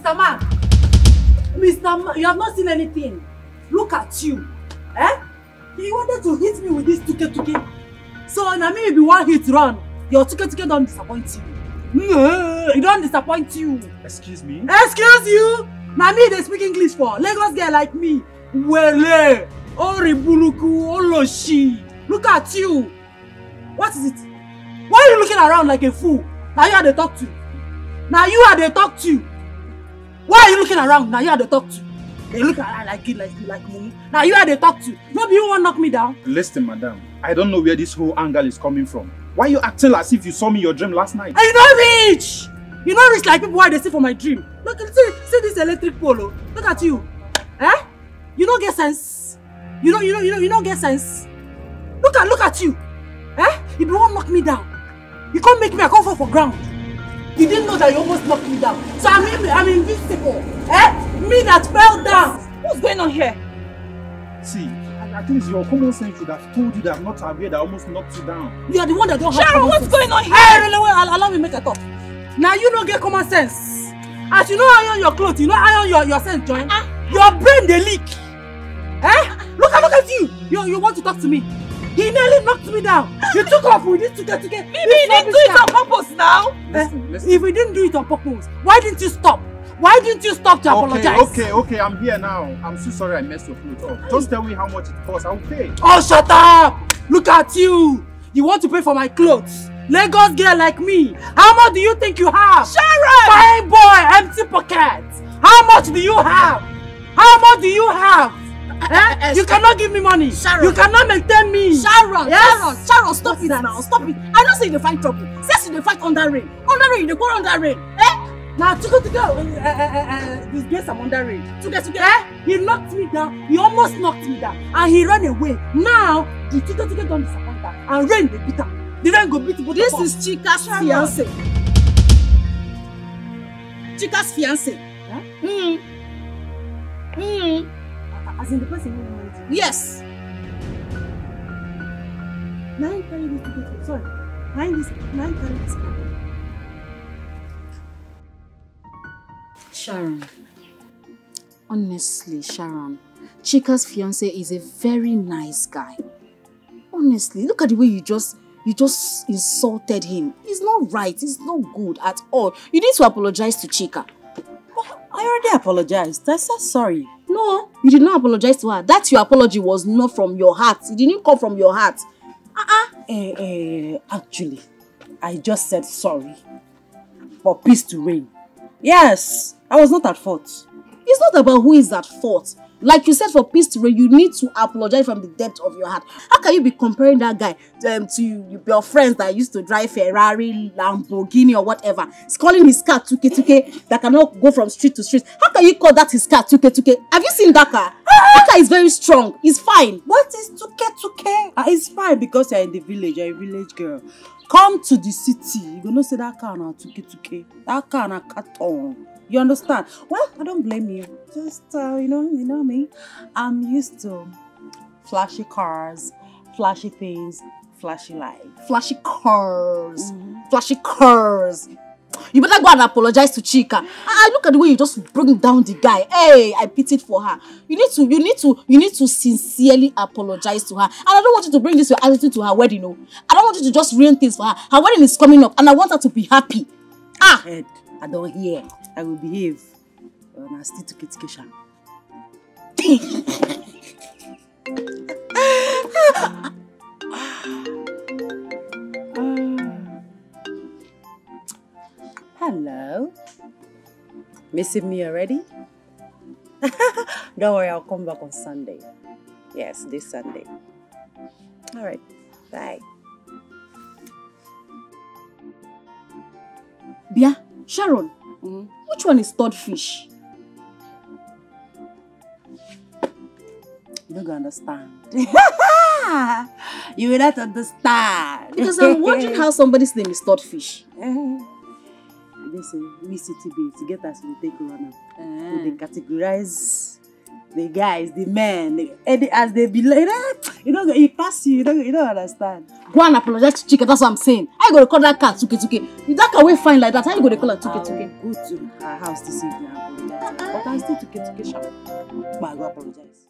Mr. Man! Mr. Man, you have not seen anything. Look at you. Eh? You wanted to hit me with this tuke. So now maybe one hit run. Your tuke don't disappoint you. It don't disappoint you. Excuse me? Excuse you? Now me they speak English for. Lagos girl like me. Wele. Oriburuku. Oloshi. Look at you. What is it? Why are you looking around like a fool? Now you are the talk to. Now you are the talk to. Why are you looking around? Now you are the talk to. They look around like it, like me. Now you are the talk to. Maybe you want to knock me down. Listen, madam. I don't know where this whole angle is coming from. Why are you acting as if you saw me in your dream last night? And you not rich! You not rich like people why they see for my dream. Look, see this electric polo. Look at you. Eh? You don't get sense. You don't get sense. Look at you. Eh? If you won't knock me down, you can't make me a fall for ground. You didn't know that you almost knocked me down. So I'm invincible. Eh? Me that fell down. What's going on here? See, at least your common sense should have told you that I'm not aware that I almost knocked you down. You are the one that don't have Sharon, what's going on here? Hey, allow me make a talk. Now you don't get common sense. As you know iron your clothes, you know iron your sense joint. Your brain they leak. Eh? Look at you. You want to talk to me? He nearly knocked me down. You took off with this tuke. Maybe he didn't do it on purpose now. Listen. If we didn't do it on purpose, why didn't you stop? Why didn't you stop to apologize? Okay, I'm here now. I'm so sorry I messed your clothes up. Just tell me how much it costs, I'll pay. Oh, shut up! Look at you! You want to pay for my clothes? Lagos girl like me. How much do you think you have? Sharon! Fine boy, empty pockets. How much do you have? How much do you have? You cannot give me money. Sharon. You cannot maintain me. Sharon, yes? Sharon, stop it now. Stop it. I don't say you fight trouble. Say you fight under rain. Under rain, you go under rain. Eh? Now, to go, disgrace I'm under rain. He knocked me down. He almost knocked me down. And he ran away. Now, the to don't disappoint her. And rain, they beat her. The rain go beat both. This is Chika's fiancé. Chika's fiancé. Huh? As in the person who married you? Yes. Now you carry this ticket. Sorry. Now you carry this ticket. Sharon. Honestly, Sharon. Chika's fiancé is a very nice guy. Honestly, look at the way you just insulted him. It's not right. It's not good at all. You need to apologize to Chika. Oh, I already apologized. I said sorry. No, you did not apologize to her. That your apology was not from your heart. It didn't come from your heart. Actually, I just said sorry for peace to reign. Yes, I was not at fault. It's not about who is at fault. Like you said, for peace to reign, you need to apologize from the depth of your heart. How can you be comparing that guy to your friends that used to drive Ferrari, Lamborghini or whatever? He's calling his car tuke that cannot go from street to street. How can you call that his car tuke? Have you seen that car? That car is very strong. It's fine. What is tuke? It's fine because you're in the village. You're a village girl. Come to the city. You're going to say that car na tuke. That car na carton. You understand? Well, I don't blame you. Just, you know me. I'm used to flashy cars, flashy things, flashy life. Flashy cars. Flashy cars. You better go and apologize to Chika. I look at the way you just bring down the guy. Hey, I pitied for her. You need to sincerely apologize to her. And I don't want you to bring this your attitude to her wedding. No. I don't want you to just ruin things for her. Her wedding is coming up and I want her to be happy. Ed, I don't hear. I will behave. I still to get Kesha. Hello. Missing me already? Don't worry, I'll come back on Sunday. Yes, this Sunday. All right. Bye. Bia, Sharon. Which one is third fish? You don't understand. You will not understand. Because I'm wondering how somebody's name is third fish. Listen, we city babes, to get us to take run up. So they categorize the guys, the men, as they be, you pass you don't understand. Go and apologize to Chike, that's what I'm saying. How you gonna call that cat Tuke? If that cat will fine like that, how you gonna call her Tuke? Go to her house this evening and apologize. But I still Tuke sharp. But I go apologize.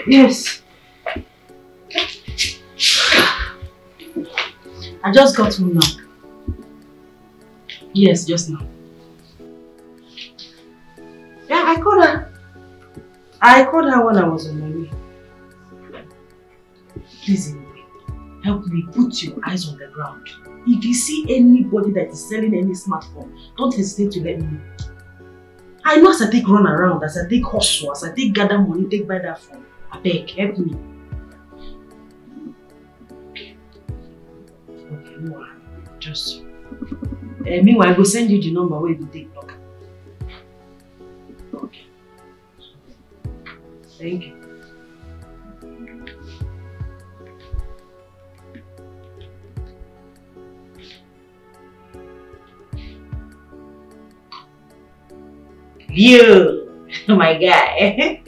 Yes. I just got home now. Yes, just now. Yeah, I called her. I called her when I was on my way. Please, help me put your eyes on the ground. If you see anybody that is selling any smartphone, don't hesitate to let me know. I know as I take run around, as I take hustle, as I take gather money, take buy that phone. I beg, help me. Okay, no, just. Meanwhile, I go send you the number where you take block. Okay. Thank you. You, my guy.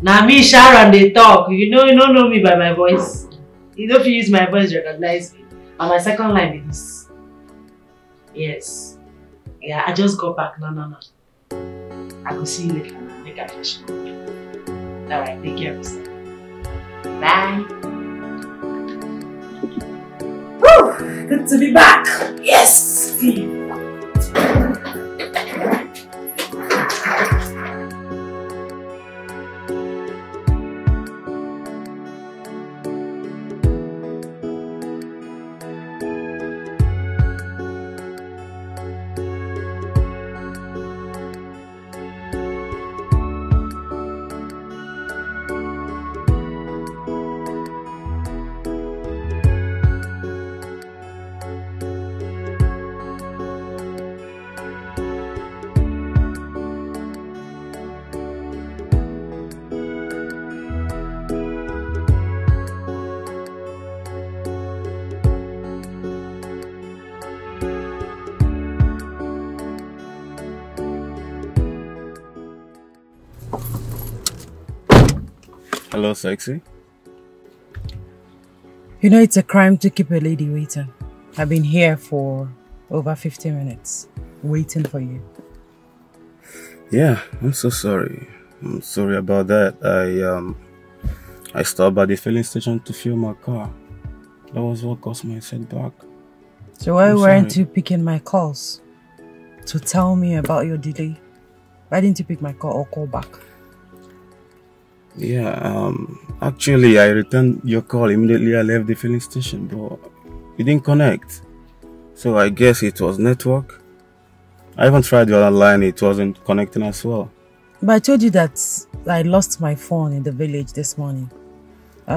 Now me, Sharon, they talk. You don't know me by my voice. You don't use my voice to recognize me. And my second line is this. Yes. Yeah, I just got back. No. I will see you later. Make a fashion. Alright, take care of yourself. Bye. Woo! Good to be back. Yes! Hello, sexy. You know it's a crime to keep a lady waiting. I've been here for over 50 minutes, waiting for you. Yeah, I'm so sorry. I'm sorry about that. I stopped by the filling station to fuel my car. That was what caused my setback. So why weren't you picking my calls to tell me about your delay? Why didn't you pick my call or call back? Yeah, actually I returned your call immediately I left the filling station, but it didn't connect. So I guess it was network. I even tried the other line, it wasn't connecting as well. But I told you that I lost my phone in the village this morning.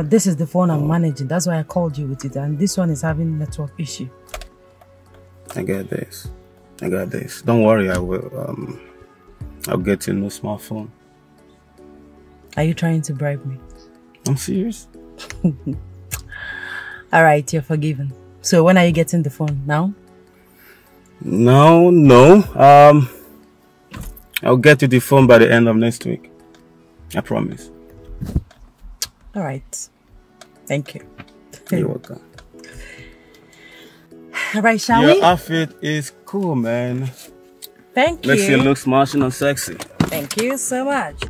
This is the phone I'm managing, that's why I called you with it, and this one is having network issue. I got this. Don't worry, I will. I'll get you a new smartphone. Are you trying to bribe me? I'm serious. Alright, you're forgiven. So when are you getting the phone? Now? No. I'll get you the phone by the end of next week. I promise. All right. Thank you. You're welcome. All right, shall we? Your outfit is cool, man. Thank you. Makes you look smashing and sexy. Thank you so much.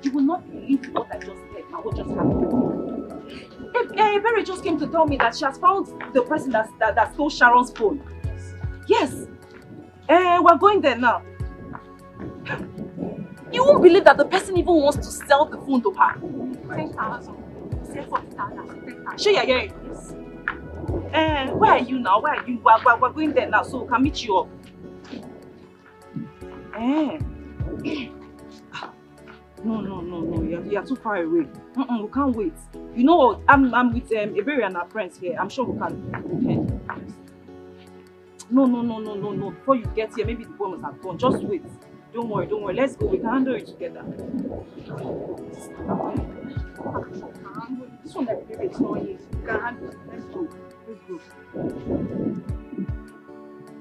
You will not believe what I just said and what just happened. Berry just came to tell me that she has found the person that stole Sharon's phone. Yes. We're going there now. You won't believe that the person even wants to sell the phone to her. 10,000. Say 40,000. Sure, you're hearing this. Where are you now? Where are you? We're going there now, so we can meet you up. No. You're too far away. We can't wait. You know what? I'm with Eberi and our friends here. I'm sure we can. No. Before you get here, maybe the phone must have gone. Just wait. Don't worry. Let's go. We can handle it together. This one that Eberi is not here. We can handle it. Let's go.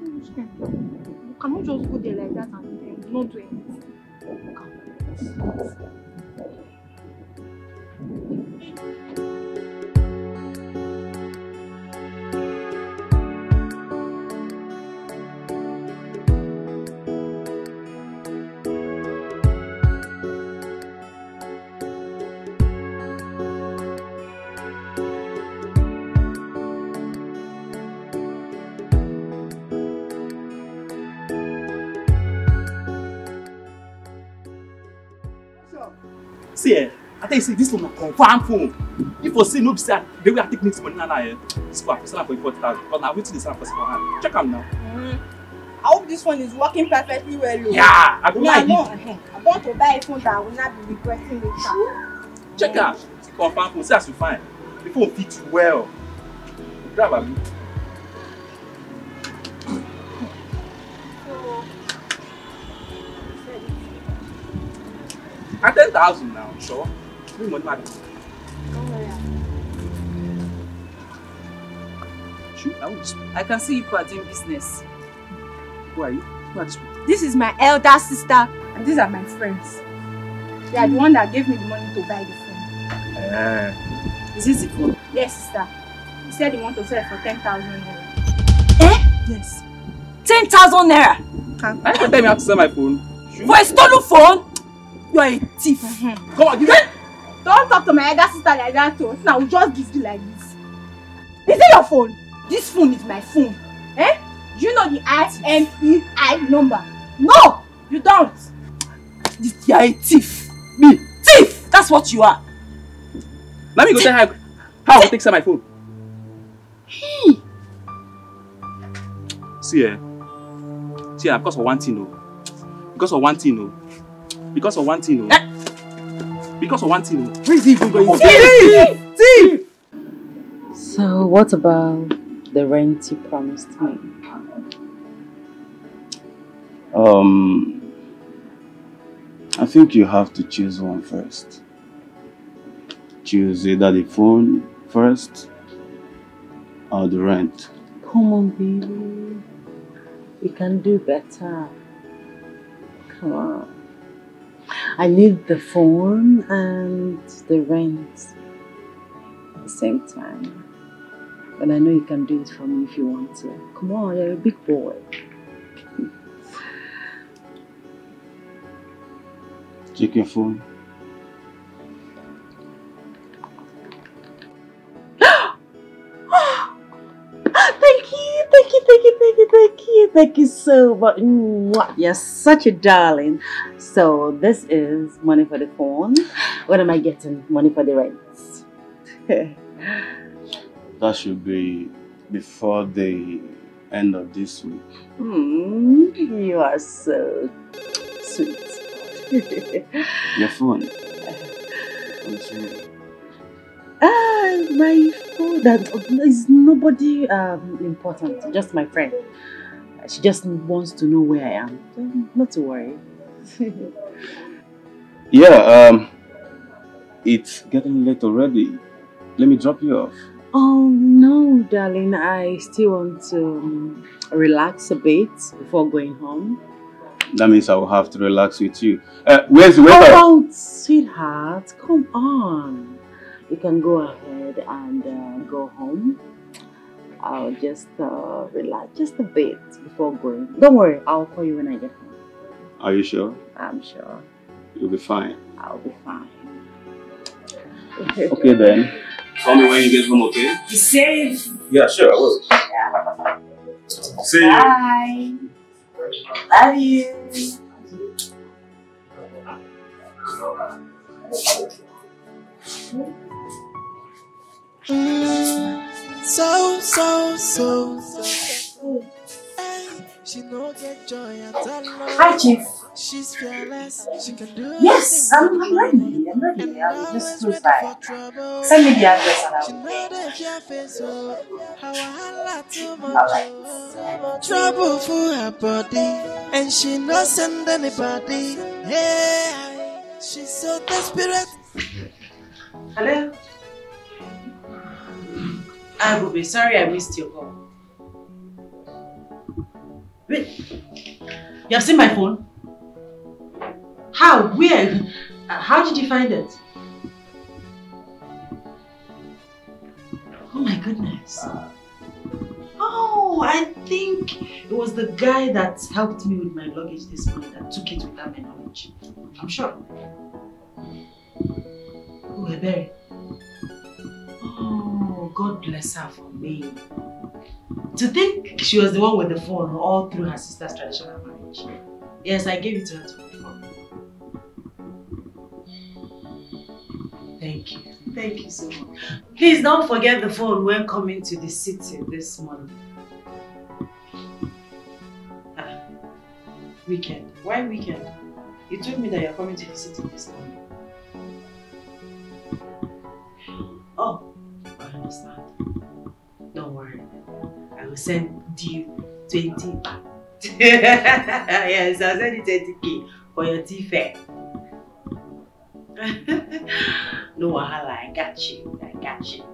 You cannot just go there like that and not do anything. See, I tell you, see, this one a confirm phone. If you see no be say the way I take next money now, this one I sell for 40,000. Because now waiting this one for hand. Check them now. I hope this one is working perfectly well. Yeah, I go like it. I want to buy a phone that I will not be regretting later. Check out. Confirm phone. See as you find. The phone fits you well. Grab a bit. At 10,000 now, sure. Bring money back. Shoot, I can see you are doing business. Who are you? Who are these people? This is my elder sister and these are my friends. They are the one that gave me the money to buy the phone. Is this the phone? Yes, sister. He said he wants to sell it for 10,000 naira. Yes. 10,000 naira? I can tell me how to sell my phone. Shoot. For a stolen phone? You are a thief. Come on, give it. Don't talk to my elder sister like that too. Now we'll just give you like this. Is it your phone? This phone is my phone. Do you know the IMEI number? No, you don't. You are a thief. Me? Thief! That's what you are. Let me go tell her how I take sell my phone. See, because of one thing, Because of one thing, Because of one thing, Where is he even going? Thief! So, what about the rent you promised me? I think you have to choose one first. Choose either the phone first or the rent. Come on, baby. You can do better. Come on. I need the phone and the rent at the same time. But I know you can do it for me if you want to. Come on, you're a big boy. Check your phone. Thank you so much. You're such a darling. So this is money for the phone. What am I getting? Money for the rents. That should be before the end of this week. You are so sweet. Your phone. My phone. That is nobody important. Just my friend. She just wants to know where I am. Not to worry. Yeah. It's getting late already. Let me drop you off. Oh no, darling. I still want to relax a bit before going home. That means I will have to relax with you. Where's the waiter? Oh, sweetheart, come on. You can go ahead and go home. I'll just relax just a bit before going. Don't worry, I'll call you when I get home. Are you sure? I'm sure. You'll be fine. I'll be fine. Okay then. Call me when you get home, okay? Be safe. Yeah, sure, I will. See you. Bye. Love you. She no get joy at all. Hi, Chief. She's fearless. She can do Yes, I'm ready. I'm ready. I'll just close by. Send me the address and I'll pay. Trouble for her body, and she no send anybody. Yeah, she's so desperate. Hello? Bobby, sorry I missed your call. Wait, you have seen my phone? How? Where? How did you find it? Oh my goodness. Oh, I think it was the guy that helped me with my luggage this morning that took it without my knowledge. I'm sure. Oh, Ebere. Oh, God bless her for me. To think she was the one with the phone all through her sister's traditional marriage. Yes, I gave it to her to hold for. Thank you. Thank you so much. Please don't forget the phone when coming to the city this morning. Weekend. Why weekend? You told me that you're coming to the city this morning. Oh, I understand. Don't worry. I will send you 20 back. Yes, I'll send you 20K for your tea fare. No wahala, I got you. I got you.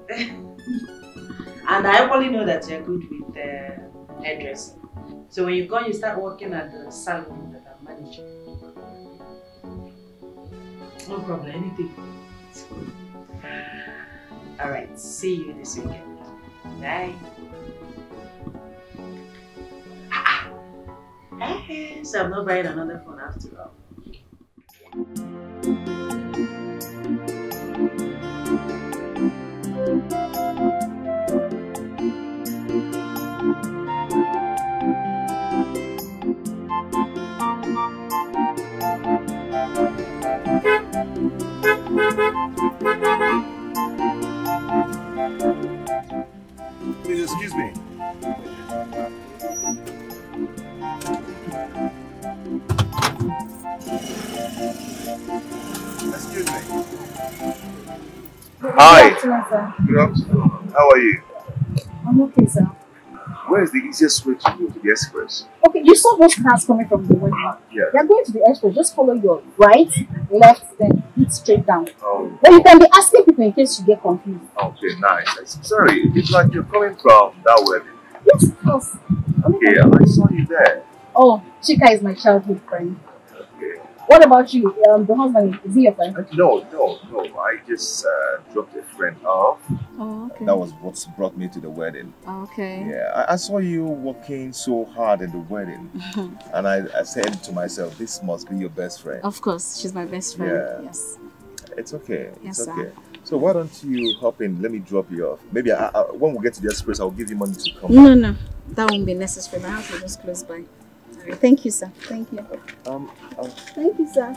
And I only know that you're good with hairdressing. So when you go, you start working at the salon that I'm managing. No problem, anything. Alright, see you this weekend. Bye. Hey, so I'm not buying another phone after all. Please excuse me. Excuse me. Hi. Good afternoon. How are you? I'm okay, sir. Where is the easiest way to go to the express? Okay, you saw those cars coming from the window. Yeah. You're going to the express, just follow your right, left, then hit straight down. Oh. Then you can be asking people in case you get confused. Okay, nice. Sorry, it's like you're coming from that wedding. Yes, of course. Okay, I saw you there. Oh, Chika is my childhood friend. Okay. What about you? The husband, is he your friend? No. I just dropped a friend off. Oh, okay. That was what brought me to the wedding. Okay. Yeah, I saw you working so hard in the wedding. And I said to myself, this must be your best friend. Of course, she's my best friend. Yeah. Yes. It's okay. Yes, It's okay. sir. So why don't you hop in? Let me drop you off. Maybe when we get to the express, I'll give you money to come. No. That won't be necessary. My house is just close by. All right. Thank you, sir. Thank you. Thank you, sir.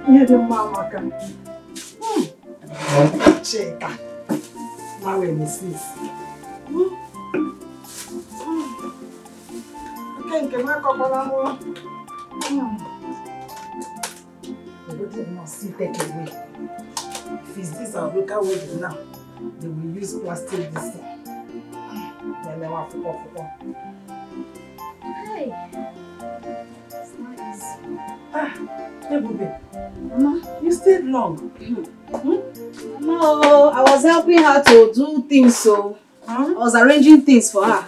Yeah, the mama can. Check. Now we miss this. Okay, can I come on? Everything must see take away. If it's this our local wedding now, they will use plastic this thing. Then they want to go. Hey. It's nice. Hey, Bobby. Mama, you stayed long. No, I was helping her to do things, so I was arranging things for her.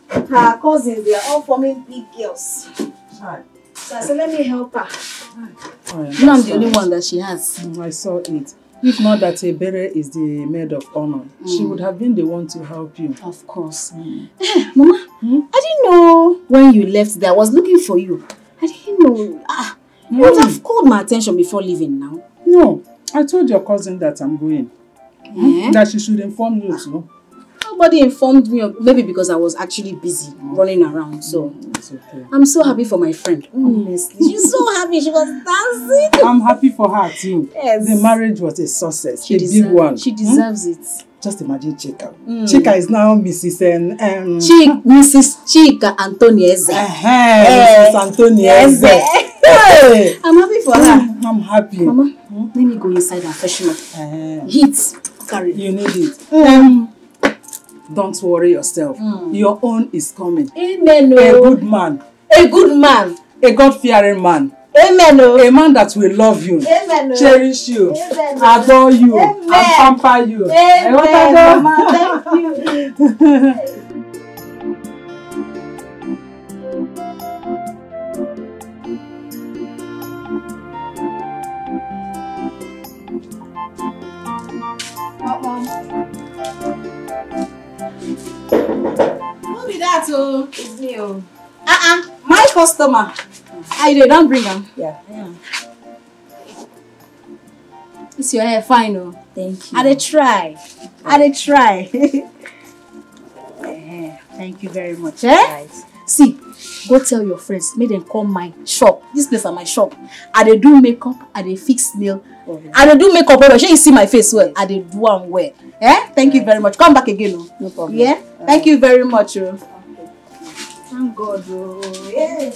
Her cousins, they are all forming big girls. Right. So I said, let me help her. Oh, yeah, You know, I'm the only one that she has. I saw it. If not that Ebere is the maid of honor, she would have been the one to help you. Of course. Mama, I didn't know when you left there. I was looking for you. I didn't know. You would have called my attention before leaving now. No, I told your cousin that I'm going. That she should inform you too. Nobody informed me, maybe because I was actually busy running around. So it's okay. I'm so happy for my friend. Honestly, she's so happy. She was dancing. I'm happy for her too. Yes. The marriage was a success, She big one. She deserves it. Just imagine Chika. Chika is now Mrs. Mrs. Chika Antonieze. Mrs. Antonieze. Hey. I'm happy for her. I'm happy. Mama, let me go inside and freshen up. Heat. Carry. You need it. Don't worry yourself. Your own is coming. Amen. A good man. A good man. A God-fearing man. Amen. A man that will love you. Amen. Cherish you. Amen. Adore you. Amen. And pamper you. Amen. Mama, thank you. Who be that? Oh, it's me. Oh. My customer. I don't bring them. Yeah. It's your hair fine, oh. Thank you. I try. Thank you very much. Right. See, go tell your friends. Make them come my shop. This place is my shop. I do makeup. I fix nail. I do makeup. But you see my face well. I do one well. Thank you very much. Come back again. Oh. No problem. Yeah. Thank you very much. Oh. Okay. Thank God. Oh. Yeah.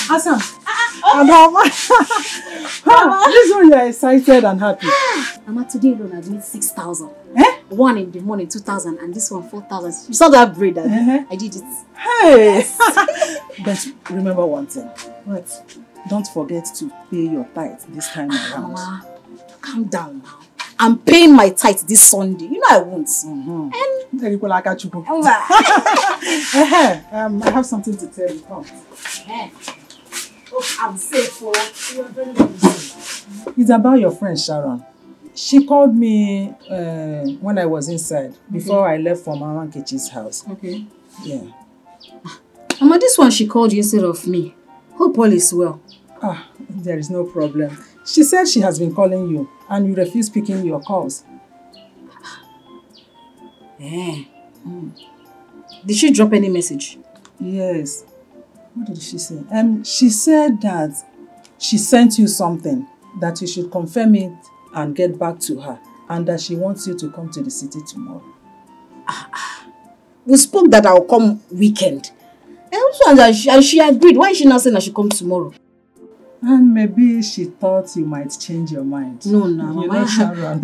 Hassan. Mama. This one you are excited and happy. Mama, today alone I made 6,000. One in the morning, 2,000, and this one 4,000. You saw that braid? I did it. Hey. But remember one thing. What? Don't forget to pay your tithe this time around. Mama, calm down now. I'm paying my tithe this Sunday. You know I won't. And I have something to tell you. Come. Oh, I'm safe. You are very busy. It's about your friend Sharon. She called me when I was inside, before I left for Mama Nkechi's house. Okay. Yeah. Mama, this one she called you instead of me. Hope all is well. There is no problem. She said she has been calling you and you refuse picking your calls. Did she drop any message? Yes. What did she say? She said that she sent you something, that you should confirm it and get back to her, and that she wants you to come to the city tomorrow. We spoke that I'll come weekend. And she agreed. Why is she not saying I should come tomorrow? And maybe she thought you might change your mind. No, you know Sharon.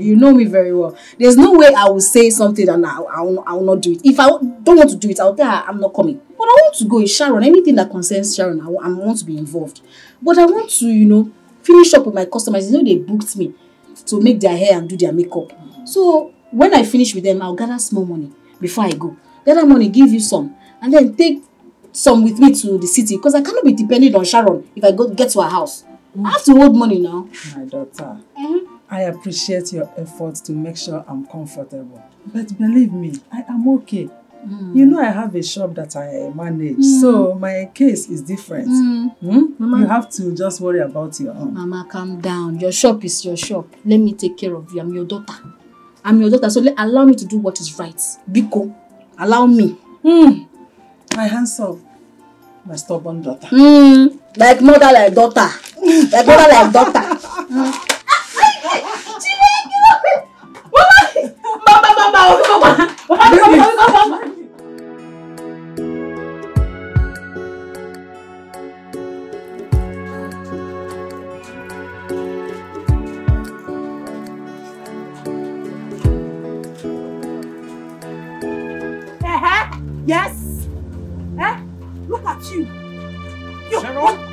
You know me very well. There's no way I will say something and I will not do it. If I don't want to do it, I'll tell her I'm not coming. But I want to go with Sharon. Anything that concerns Sharon, I want to be involved. But I want to, finish up with my customers. They booked me to make their hair and do their makeup. So when I finish with them, I'll gather small money before I go. Gather money, give you some, and then take some with me to the city, because I cannot be dependent on Sharon if I get to her house. I have to hold money now. My daughter, I appreciate your efforts to make sure I'm comfortable. But believe me, I am okay. You know I have a shop that I manage, so my case is different. Mama, you have to just worry about your own. Mama, calm down. Your shop is your shop. Let me take care of you. I'm your daughter. So allow me to do what is right. Biko, allow me. My hands off. My stubborn daughter. Like mother, like daughter. Like mother, like daughter. Mama. Yes. Look at you.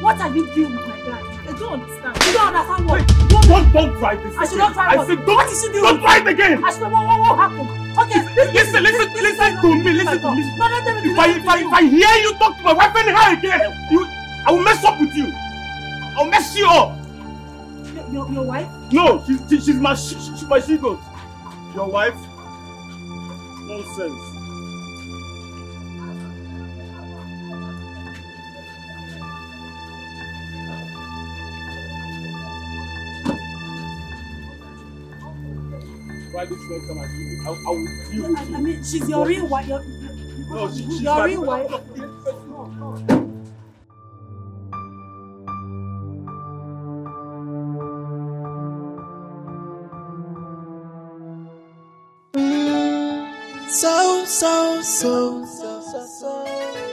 What are you doing with my guy? I don't understand. You don't understand what? Don't try this. I should not try what? I said What is she doing? Don't try it again. I should not. What happened? Okay. Listen to me. Listen to me. If I hear you talk to my wife anyhow again, I will mess up with you. I'll mess you up. Your wife? No, she's my she-goat. Your wife? Nonsense. Try this next time I will deal with you. I mean, she's your real wife. No, she's your real wife. So.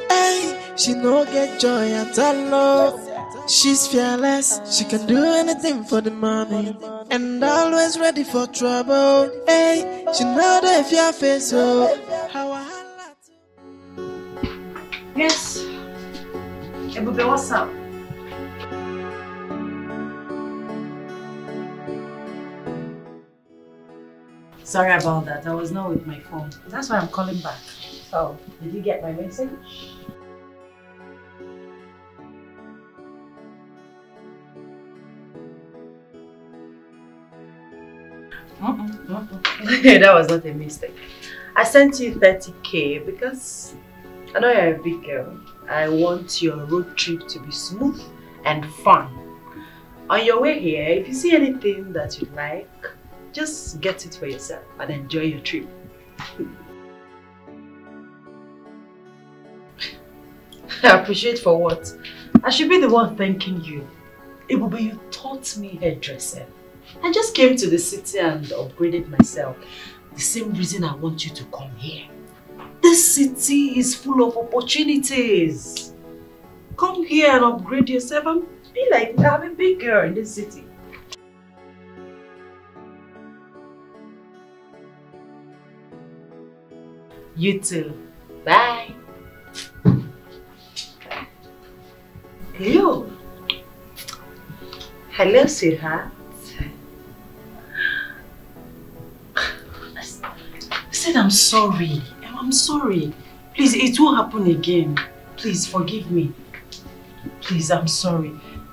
Hey, she no get joy at all. She's fearless, she can do anything for the money, and always ready for trouble. Hey, she know that if your face so. Yes. Ebube, what's up? Sorry about that. I was not with my phone. That's why I'm calling back. Oh, did you get my message? That was not a mistake. I sent you 30K because I know you're a big girl. I want your road trip to be smooth and fun. On your way here, if you see anything that you like, just get it for yourself and enjoy your trip. I appreciate for what? I should be the one thanking you. Ibube, you taught me hairdresser. I just came to the city and upgraded myself. The same reason I want you to come here. This city is full of opportunities. Come here and upgrade yourself and be like I'm a big girl in this city. You too. Bye. Hello. Hello, sweetheart. I said I'm sorry. I'm sorry. Please, it won't happen again. Please, forgive me. Please, I'm sorry.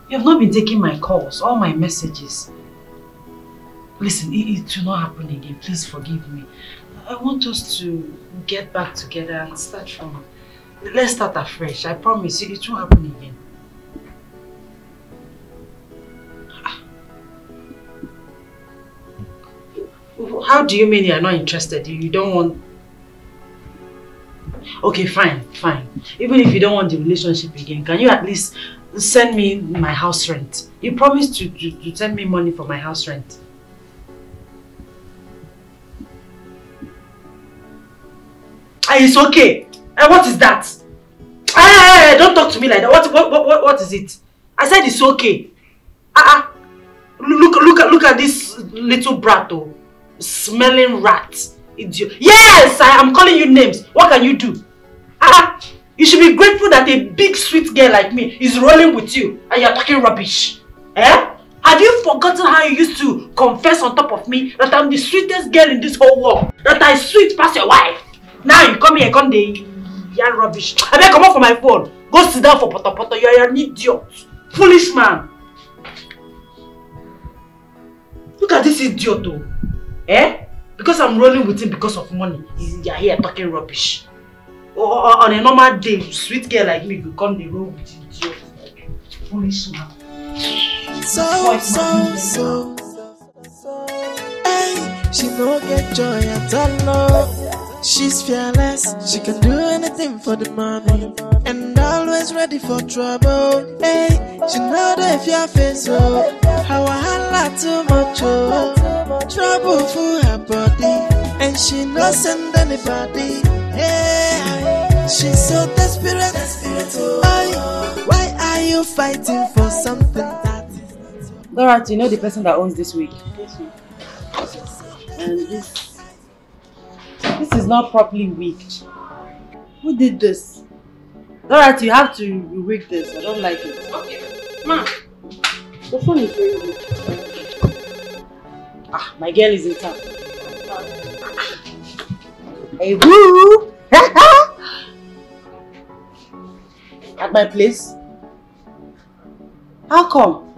You have not been taking my calls, all my messages. Listen, it will not happen again. Please forgive me. I want us to get back together and start from... Let's start afresh. I promise you, it won't happen again. How do you mean you're not interested? You don't want... Okay, fine. Even if you don't want the relationship again, can you at least send me my house rent? You promised to send me money for my house rent. It's okay. What is that? Hey, don't talk to me like that. What is it? I said it's okay. Look at this little brat, oh. Smelling rat. Idiot. Yes, I am calling you names. What can you do? You should be grateful that a big sweet girl like me is rolling with you and you're talking rubbish. Have you forgotten how you used to confess on top of me that I'm the sweetest girl in this whole world? That I sweet past your wife? Now you come here and come the yarn rubbish. I better come off for my phone. Go sit down for poto. You're an idiot. Foolish man. Look at this idiot though. Because I'm rolling with him because of money. You're here talking rubbish. On a normal day, sweet girl like me will come the roll with idiot. Foolish man. So. Hey, she no get joy at all. She's fearless, she can do anything for the money, and always ready for trouble. Hey, she know that if you're face, oh, how I holla too much, oh, trouble for her body, and she no send anybody. Hey, she's so desperate, why are you fighting for something that is not? Laura, you know the person that owns this wig? And this is not properly wigged. Who did this? Laura, you have to wig this. I don't like it. Okay. Ma, the phone is very good. Ah, my girl is in town. Hey, woo! At my place? How come?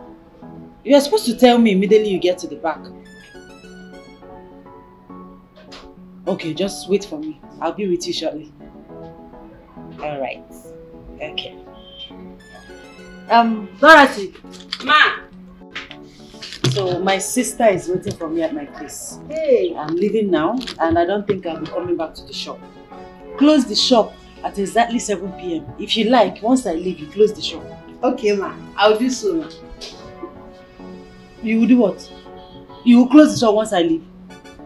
You are supposed to tell me immediately you get to the back. Okay, just wait for me. I'll be with you shortly. Alright. Okay. Dorothy. Ma! So my sister is waiting for me at my place. Hey! I'm leaving now and I don't think I'll be coming back to the shop. Close the shop at exactly 7 p.m. If you like, once I leave, you close the shop. Okay, ma. I'll do so, ma. You will do what? You will close the shop once I leave.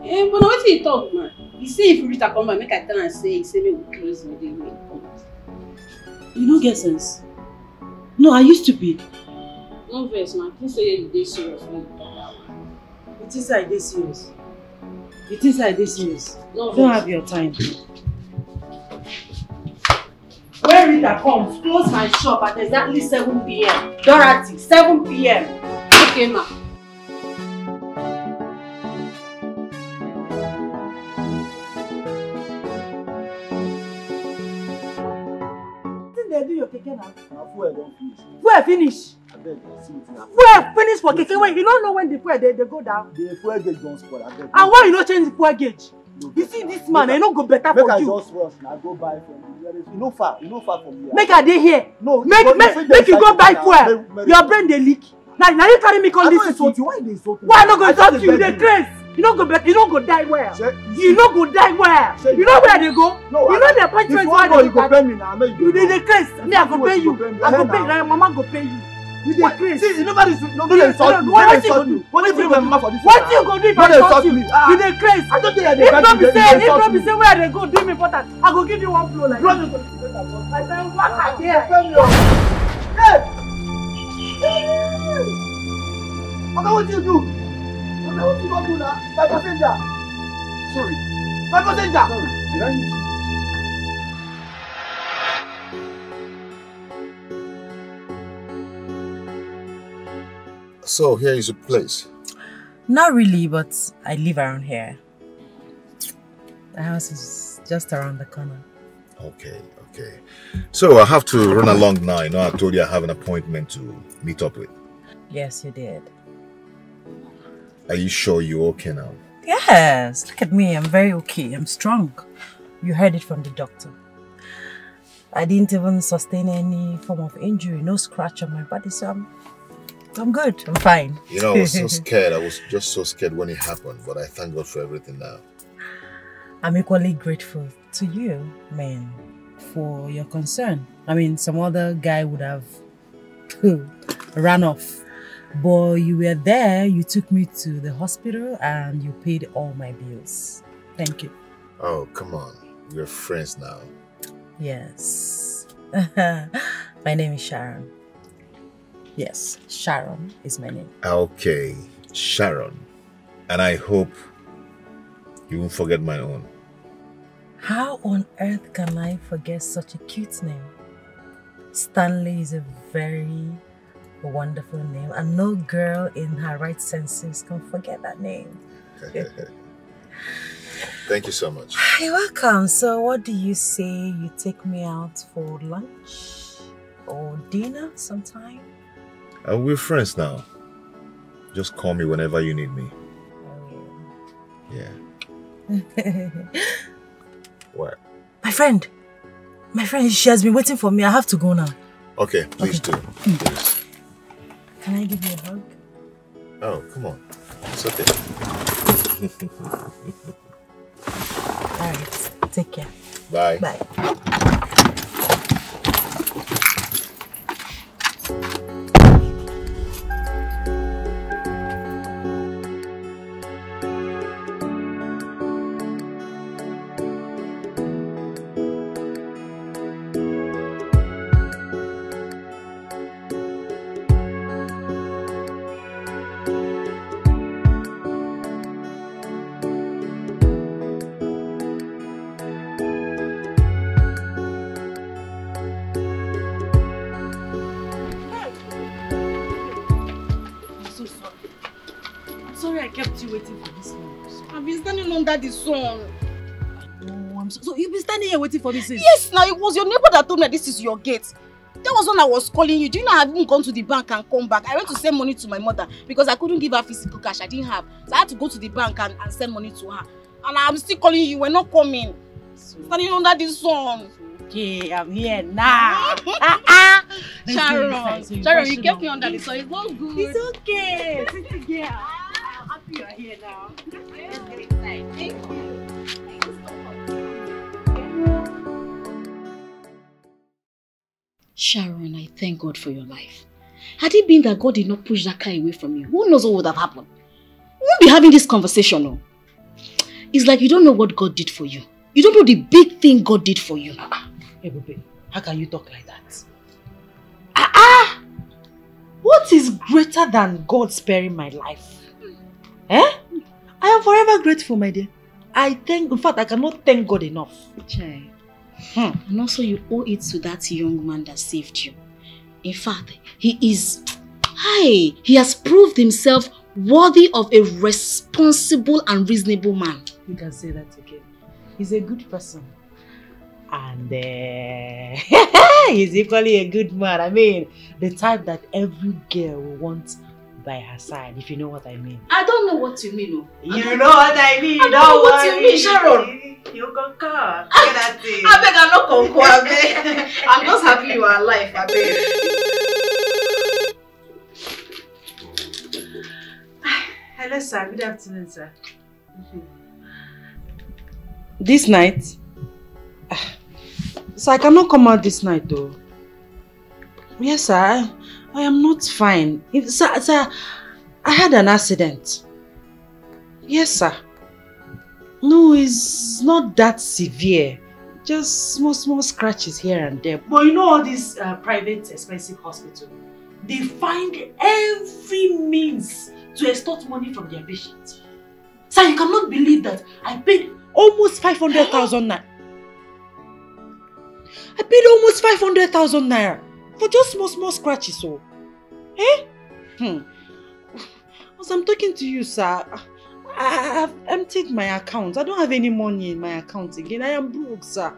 Eh, but what you talk, ma? You say if Rita come back, make I tell and say me will close me. You don't get sense. No, I used to be. No verse, ma. Please say you dey serious when you talk that one. It is like this serious. It is like this serious. No Don't verse. have your time. When Rita comes, close my shop at exactly 7 p.m. Dorothy, 7 p.m. Okay, ma. They do your keke now. Fuel don't finish. Fuel finish. I beg, see it now. Fuel finish for keke. Wait, you don't know when the fuel they go down. The fuel gauge don't spoil. I beg. And why you not change the fuel gauge? You see this man, I no go better for you. Just rush and I go buy from you. You know far from here. Make a day here. No, make you go buy fuel. Your brain they leak. Now you carry me come this insult you. Why they insult you? Why not go insult you? They craze. You no go better. You no go die well. You no go die well. You know where they go? No, you know the appointment why you go pay me now? You dey craze. Me I go pay you. I go pay. Like mama go pay you. You dey craze. See, nobody insult me. What you go do? What if you remember for this? What you go do if I insult you? You dey craze. I don't think I If not be say where they go do me important, I go give you one blow like. I say waka there. Hey! Okay, what you do? Okay, what you gonna do now? My passenger. Sorry. My passenger. Sorry. Did I hit you? So here is a place. Not really, but I live around here. The house is just around the corner. Okay. So I have to run along now. You know, I told you I have an appointment to meet up with. Yes, you did. Are you sure you're okay now? Yes, look at me. I'm very okay. I'm strong. You heard it from the doctor. I didn't even sustain any form of injury, no scratch on my body, so I'm good. I'm fine. You know, I was so scared. I was just so scared when it happened, but I thank God for everything now. I'm equally grateful to you, man, for your concern. I mean, some other guy would have ran off. But you were there, you took me to the hospital and you paid all my bills. Thank you. Oh, come on. We're friends now. Yes. My name is Sharon. Yes, Sharon is my name. Okay, Sharon. And I hope you won't forget my own. How on earth can I forget such a cute name? Stanley is a very wonderful name, and no girl in her right senses can forget that name. Thank you so much. You're welcome. So what do you say you take me out for lunch or dinner sometime? We're friends now. Just call me whenever you need me. Yeah. What? My friend, she has been waiting for me. I have to go now. Okay, please do. Please. Can I give you a hug? Oh, come on. It's okay. Alright. Take care. Bye. Bye. The sun. Oh, I'm so you've been standing here waiting for me since? Yes, now it was your neighbor that told me this is your gate. That was when I was calling you. Do you know I haven't gone to the bank and come back? I went to send money to my mother because I couldn't give her physical cash. I didn't have. So I had to go to the bank and send money to her. And I'm still calling you. We're not coming. So, standing under the sun. Okay, I'm here now. Sharon, you kept me under the sun. It's not good. It's okay. Sit together. I'm happy you're here now. Let's get inside. Thank you. Sharon, I thank God for your life. Had it been that God did not push that car away from you, who knows what would have happened? We won't be having this conversation, no. It's like you don't know what God did for you. You don't know the big thing God did for you. Hey, baby, how can you talk like that? What is greater than God sparing my life? I am forever grateful, my dear. In fact, I cannot thank God enough. Chai. And also you owe it to that young man that saved you. In fact, he has proved himself worthy of a responsible and reasonable man. You can say that again. He's a good person. And he's equally a good man. I mean, the type that every girl will want by her side, if you know what I mean. I don't know what you mean. You know what I mean. I don't know what you mean, Sharon. You concur. I beg, I'm not concur. I beg. I'm just happy you are alive. I beg. Hello, sir. Good afternoon, sir. This night? So I cannot come out this night, though. Yes, sir. I am not fine. Sir, I had an accident. Yes, sir. No, it's not that severe. Just small scratches here and there. But you know all these private expensive hospitals, they find every means to extort money from their patients. Sir, you cannot believe that I paid almost 500,000 naira. I paid almost 500,000 naira for just small scratches, so. As I'm talking to you, sir, I have emptied my account. I don't have any money in my account again. I am broke, sir.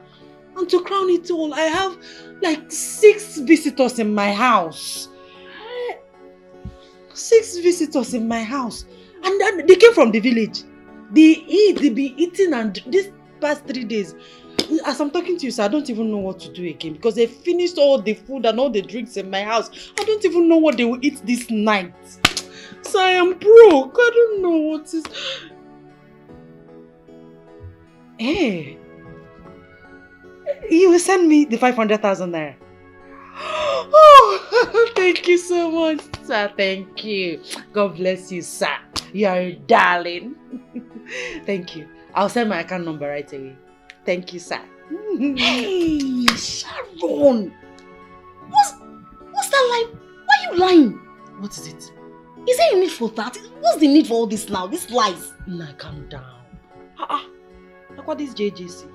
And to crown it all, I have like 6 visitors in my house. 6 visitors in my house. And then they came from the village. They be eating, and these past 3 days, as I'm talking to you, sir, I don't even know what to do again because they finished all the food and all the drinks in my house. I don't even know what they will eat this night. So I am broke. I don't know what is... Hey, you will send me the 500,000 naira. Oh, thank you so much, sir. Thank you. God bless you, sir. You are a darling. Thank you. I'll send my account number right away. Thank you, sir. Hey, Sharon! What's that lie? Why are you lying? What is it? Is there a need for that? What's the need for all this now? These lies? Nah, calm down. Look what this JJC.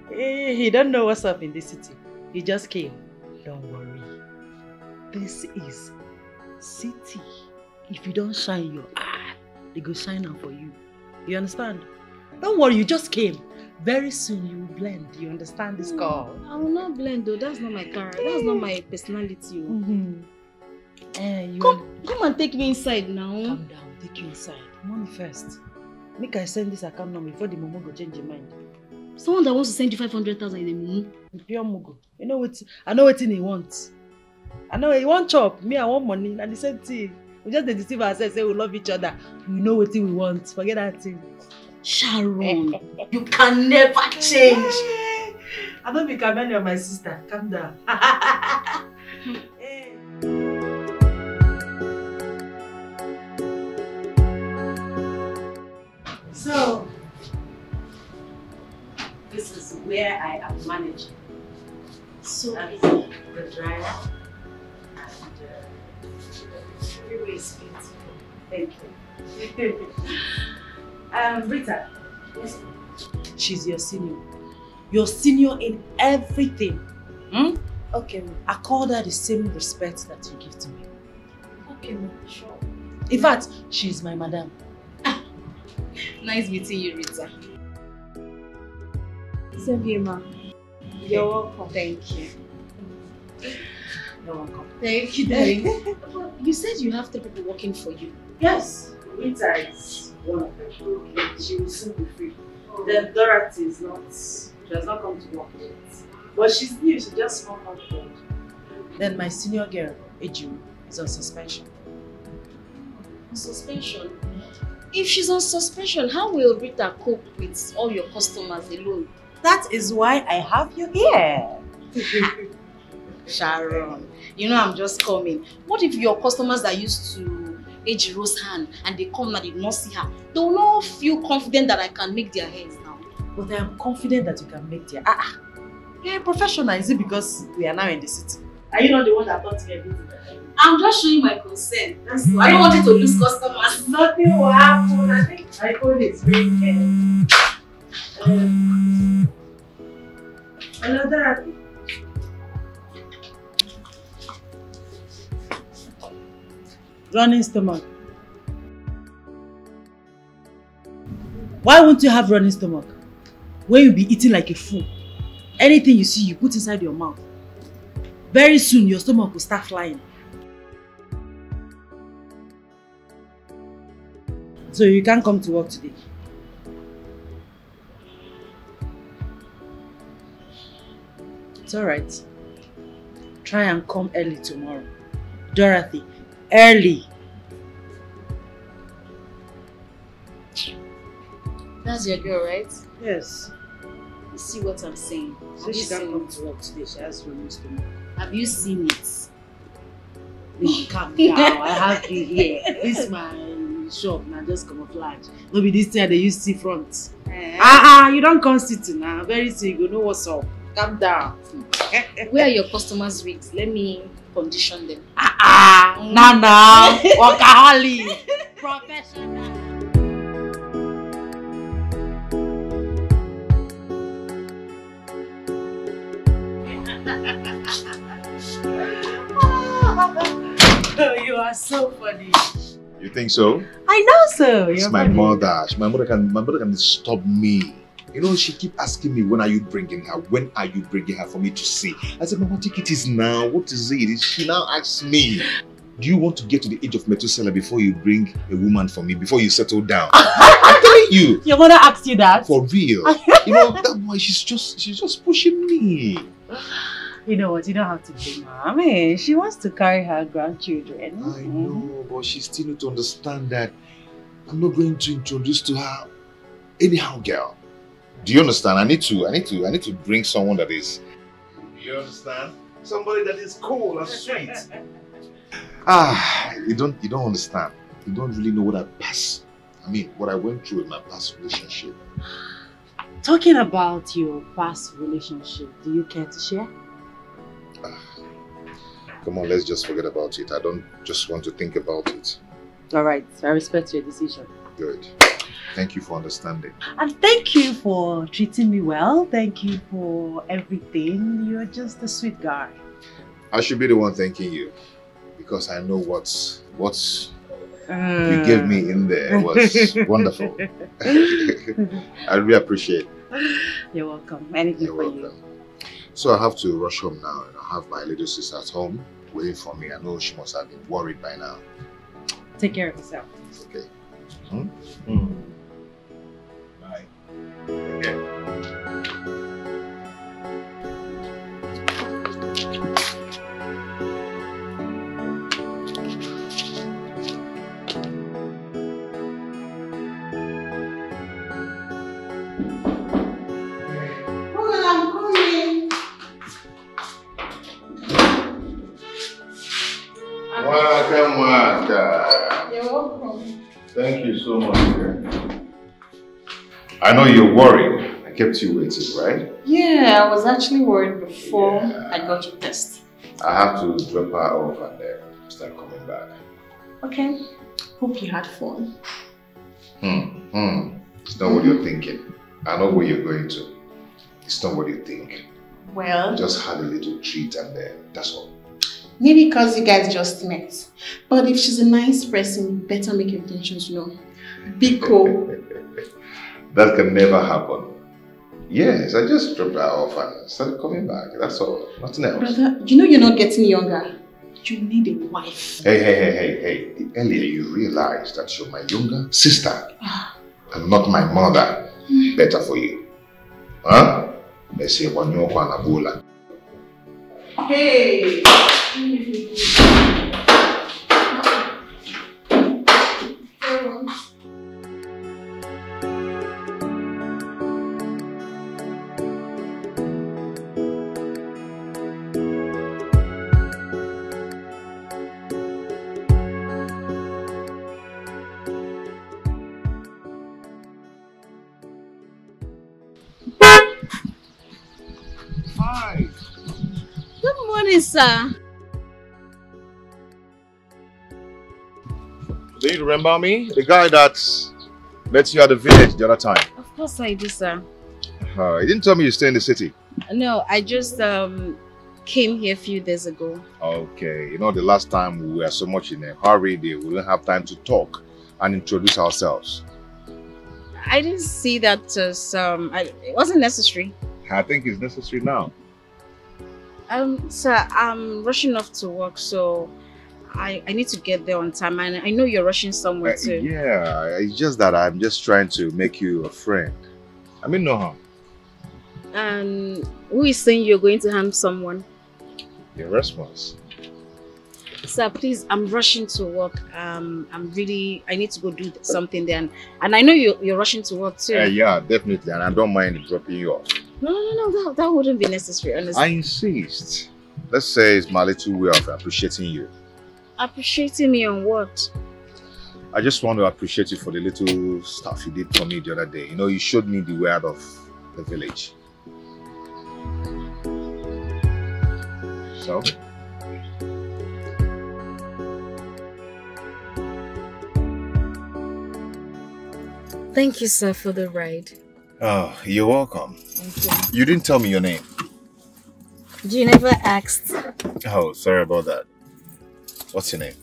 He don't know what's up in this city. He just came. Don't worry. This is city. If you don't shine your eye, they go shine out for you. You understand? Don't worry, you just came. Very soon you will blend. You understand this call? I will not blend though. That's not my character. That's not my personality. Come and take me inside now. Calm down, take you inside. Money first. Make I send this account number before the momo go change your mind. Someone that wants to send you 500,000 in a momo? Pure mugo. You know what? I know what he wants. I know he want chop. Me, I want money. And the same thing. We just deceive ourselves. Say we love each other. We know what we want. Forget that thing. Sharon, you can never change. I don't be Kamani of my sister. Calm down. So, this is where I am managing. So, the dryer and everywhere is beautiful. Thank you. Rita. Yes. She's your senior. Your senior in everything. Hmm? Okay, I call her the same respect that you give to me. Okay, sure. In fact, she's my madam. Nice meeting you, Rita. Same here, ma. You're welcome. Thank you. You're welcome. Thank you, darling. You said you have 3 people working for you. Yes, Rita is one of them. Okay. She will soon be free. Then Dorothy is not. She has not come to work yet. But she's new, she just not come to work. Then my senior girl, Eju, is on suspension. Suspension? If she's on suspension, how will Rita cope with all your customers alone? That is why I have you here. Sharon, you know I'm just coming. What if your customers are used to Ejiro's hand and they come and they do not see her? They will not feel confident that I can make their heads now. But I am confident that you can make their... You're a professional. Is it because we are now in the city? Are you not the one that taught me everything? I'm just showing my consent. That's why I don't want you to lose customers. Nothing will happen. I think my phone is ringing. Another happy. Running stomach. Why won't you have running stomach? When you be eating like a fool, anything you see, you put inside your mouth. Very soon, your stomach will start flying. So you can't come to work today. It's alright. Try and come early tomorrow. Dorothy, early. That's your girl, right? Yes. You see what I'm saying? So she can't come to work today. She has running stomach. Have you seen it? Baby, calm down. I have you here. This is my shop. Now just camouflage. No be this thing they use see front. You don't come sitting now. Very soon you go know what's up. Calm down. Where are your customers' wigs? Let me condition them. Nana, workaholic, professional. You are so funny. You think so? I know so. It's my mother. My mother can disturb me. You know, she keep asking me, when are you bringing her? When are you bringing her for me to see? I said, Mama, take it easy now. What is it? She now asks me, do you want to get to the age of Methuselah before you bring a woman for me, before you settle down? I'm telling you. Your mother asked you that? For real. You know, that boy, she's just pushing me. You know what? You don't have to blame her. I mean, she wants to carry her grandchildren. I know, but she still needs to understand that I'm not going to introduce to her anyhow, girl. Do you understand? I need to bring someone that is. Do you understand? Somebody that is cool and sweet. You don't understand. You don't really know what I passed. I mean, what I went through in my past relationship. Talking about your past relationship, do you care to share? Come on, let's just forget about it. I don't just want to think about it. Alright, I respect your decision. Good. Thank you for understanding. And thank you for treating me well. Thank you for everything. You're just a sweet guy. I should be the one thanking you. Because I know what you gave me in there was wonderful. I really appreciate it. You're welcome. Anything for you. So I have to rush home now. And I have my little sister at home waiting for me. I know she must have been worried by now. Take care of yourself. Okay. Bye. Okay. Thank you so much. I know you're worried. I kept you waiting, right? Yeah, I was actually worried before I got your test. I have to drop her off and then start coming back. Okay. Hope you had fun. It's not what you're thinking. I know where you're going to. It's not what you think. Well, Just had a little treat and then that's all. maybe because you guys just met. But if she's a nice person, you better make your intentions known. Biko. That can never happen. Yes, I just dropped her off and started coming back. That's all. Nothing else. Brother, you know you're not getting younger. You need a wife. Hey. The earlier you realize that you're my younger sister and not my mother, better for you. Huh? Let's say one your Bola. Hey! Hi. Good morning, sir. Do you remember me? The guy that met you at the village the other time. Of course I do, sir. You didn't tell me you stay in the city. No, I just came here a few days ago. Okay, you know the last time we were so much in a hurry, we didn't have time to talk and introduce ourselves. I didn't see that as it wasn't necessary. I think it's necessary now. Sir, I'm rushing off to work, so I need to get there on time, and I know you're rushing somewhere too. Yeah, it's just that I'm just trying to make you a friend. I mean no harm. And who is saying you're going to harm someone? Your response. Sir, please, I'm rushing to work. I need to go do something there, and I know you're rushing to work too. Yeah, definitely, and I don't mind dropping you off. No, that wouldn't be necessary, honestly. I insist. Let's say it's my little way of appreciating you. Appreciating me on what? I just want to appreciate you for the little stuff you did for me the other day. You know, you showed me the way out of the village. So? Thank you, sir, for the ride. Oh, you're welcome. Thank You didn't tell me your name. You never asked. Oh, sorry about that. What's your name?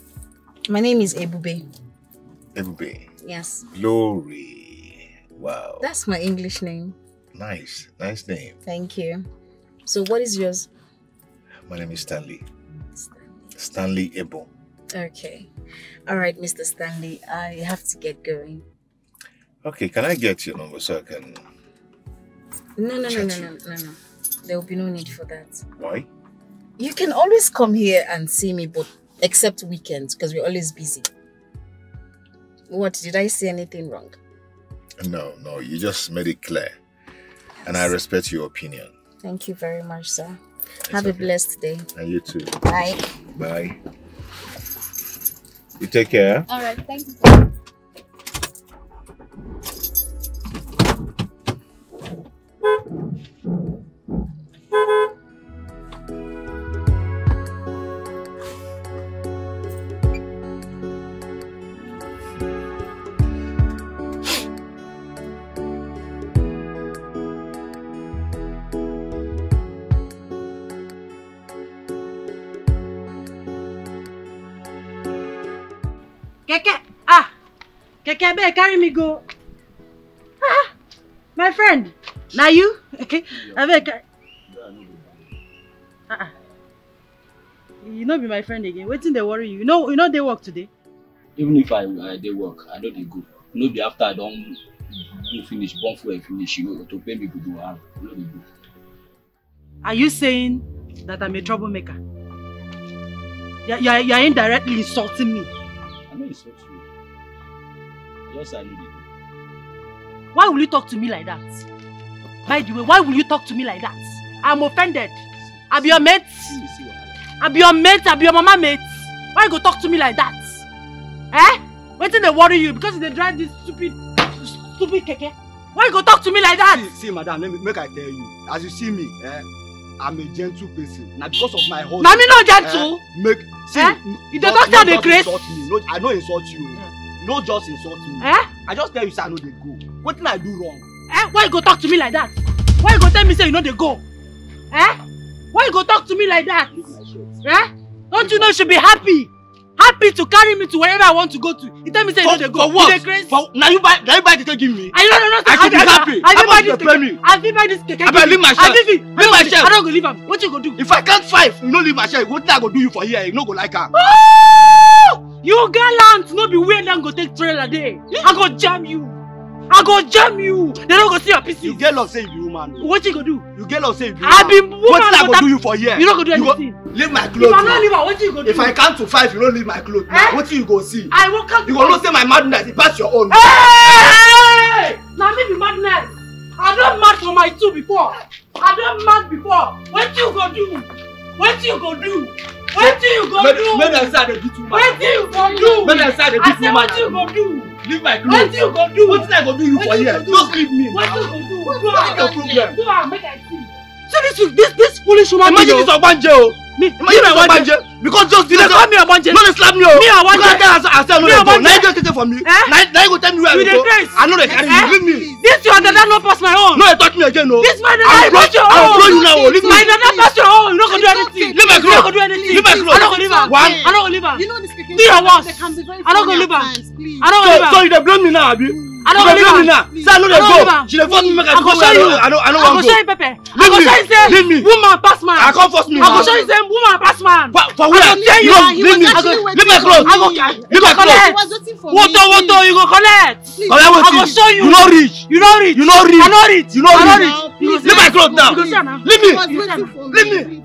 My name is Ebube. Ebube. Yes. Glory. Wow. That's my English name. Nice name. Thank you. So what is yours? My name is Stanley. Stanley Ebo. Okay. All right, Mr. Stanley, I have to get going. Okay, can I get your number so I can... No. There will be no need for that. Why? You can always come here and see me, but except weekends, because we're always busy. What, did I say anything wrong? No, you just made it clear. And I respect your opinion. Thank you very much, sir. Have a blessed day. And you too. Bye. Bye. You take care. All right, thank you. Keke, babe, carry me go. My friend. Now you? Okay. You know be my friend again. Waiting they worry you. You know they work today. Even if they work, I know they go. No be after I don't do finish, born for finish, you know, to pay me to do harm. I know they go. Are you saying that I'm a troublemaker? You're indirectly insulting me. I'm not insulting you. Just I know they go. Why will you talk to me like that? By the way, why will you talk to me like that? I'm offended. I be your mate. I be your mate. I be your mama mate. Why you go talk to me like that? Eh? Wetin dey worry you because you dey drive this stupid keke? Why you go talk to me like that? See, madam, make I tell you. As you see me, I'm a gentle person. Now because of my husband. Na me no gentle. You dey talk say I dey grace. No, I no insult you. No just insult me. I just tell you say I no dey go. Wetin I do wrong? Why you go talk to me like that? Why you go tell me say you no dey go? Why you go talk to me like that? Don't you know you should be happy? Happy to carry me to wherever I want to go to. You tell me say you no dey go. For what? Now you buy the give me. I don't know. I should be happy. I fit buy this keke. I better leave my shop. Leave my shop. I don't go leave am. What you go do? If I can't fight, you no leave my shop. What I go do you for here? You no go like am. You gallant, no be where dem go take trailer dey. I go jam you. They don't go see your PC. You get love say you be woman. What you go do? You get love say you be woman. I be woman. What I go do you for here? You don't go do anything. Leave my clothes. If I don't leave am, what you go do? If I count to 5, you don't leave my clothes. What you go see? I will count to 5. You go know say my madness is past your own. Hey! Now me be madness. I don't mad for my 2 before. I don't mad before. What you go do? What you go do? What you go do? Make them say I dey beat you man. What you go do? Make them say I dey beat you man. What you go do? Leave my clothes. What you go do? What I go do you for here? Just leave me. What you go do? What's your problem? Go on, make I see. See this foolish woman. Imagine this Obanje o. Imagine this Obanje. Because just they call me Obanje. No, they slap me o. Me Obanje. Because I say no dey go. Now you just take for me. Now you go tell me where I go. I know they carry you. Leave me. This your dada no pass my own. No, you touch me again o. This my dada pass your own. I will blow you now o. Leave me. My dada pass your own. You no go do anything. Leave my clothes. You no go do anything. Leave my clothes. I no go leave am. I no go leave am. You know this keke. Do your worst. I no go leave am. I no go leave am. So you dey blame me now, abi? I don't believe now. Say I know they go. She dey force me make I go where I don't want to go. I go show you Pepe. I go show you say woman pass man. I come force me. I go show you say woman pass man. For where? Leave me. Leave my clothes. Leave my clothes. Woto, you go collect. I go show you. You no reach. You no reach. You no reach. I no reach. You no reach. Leave my clothes now. Leave me. Leave me.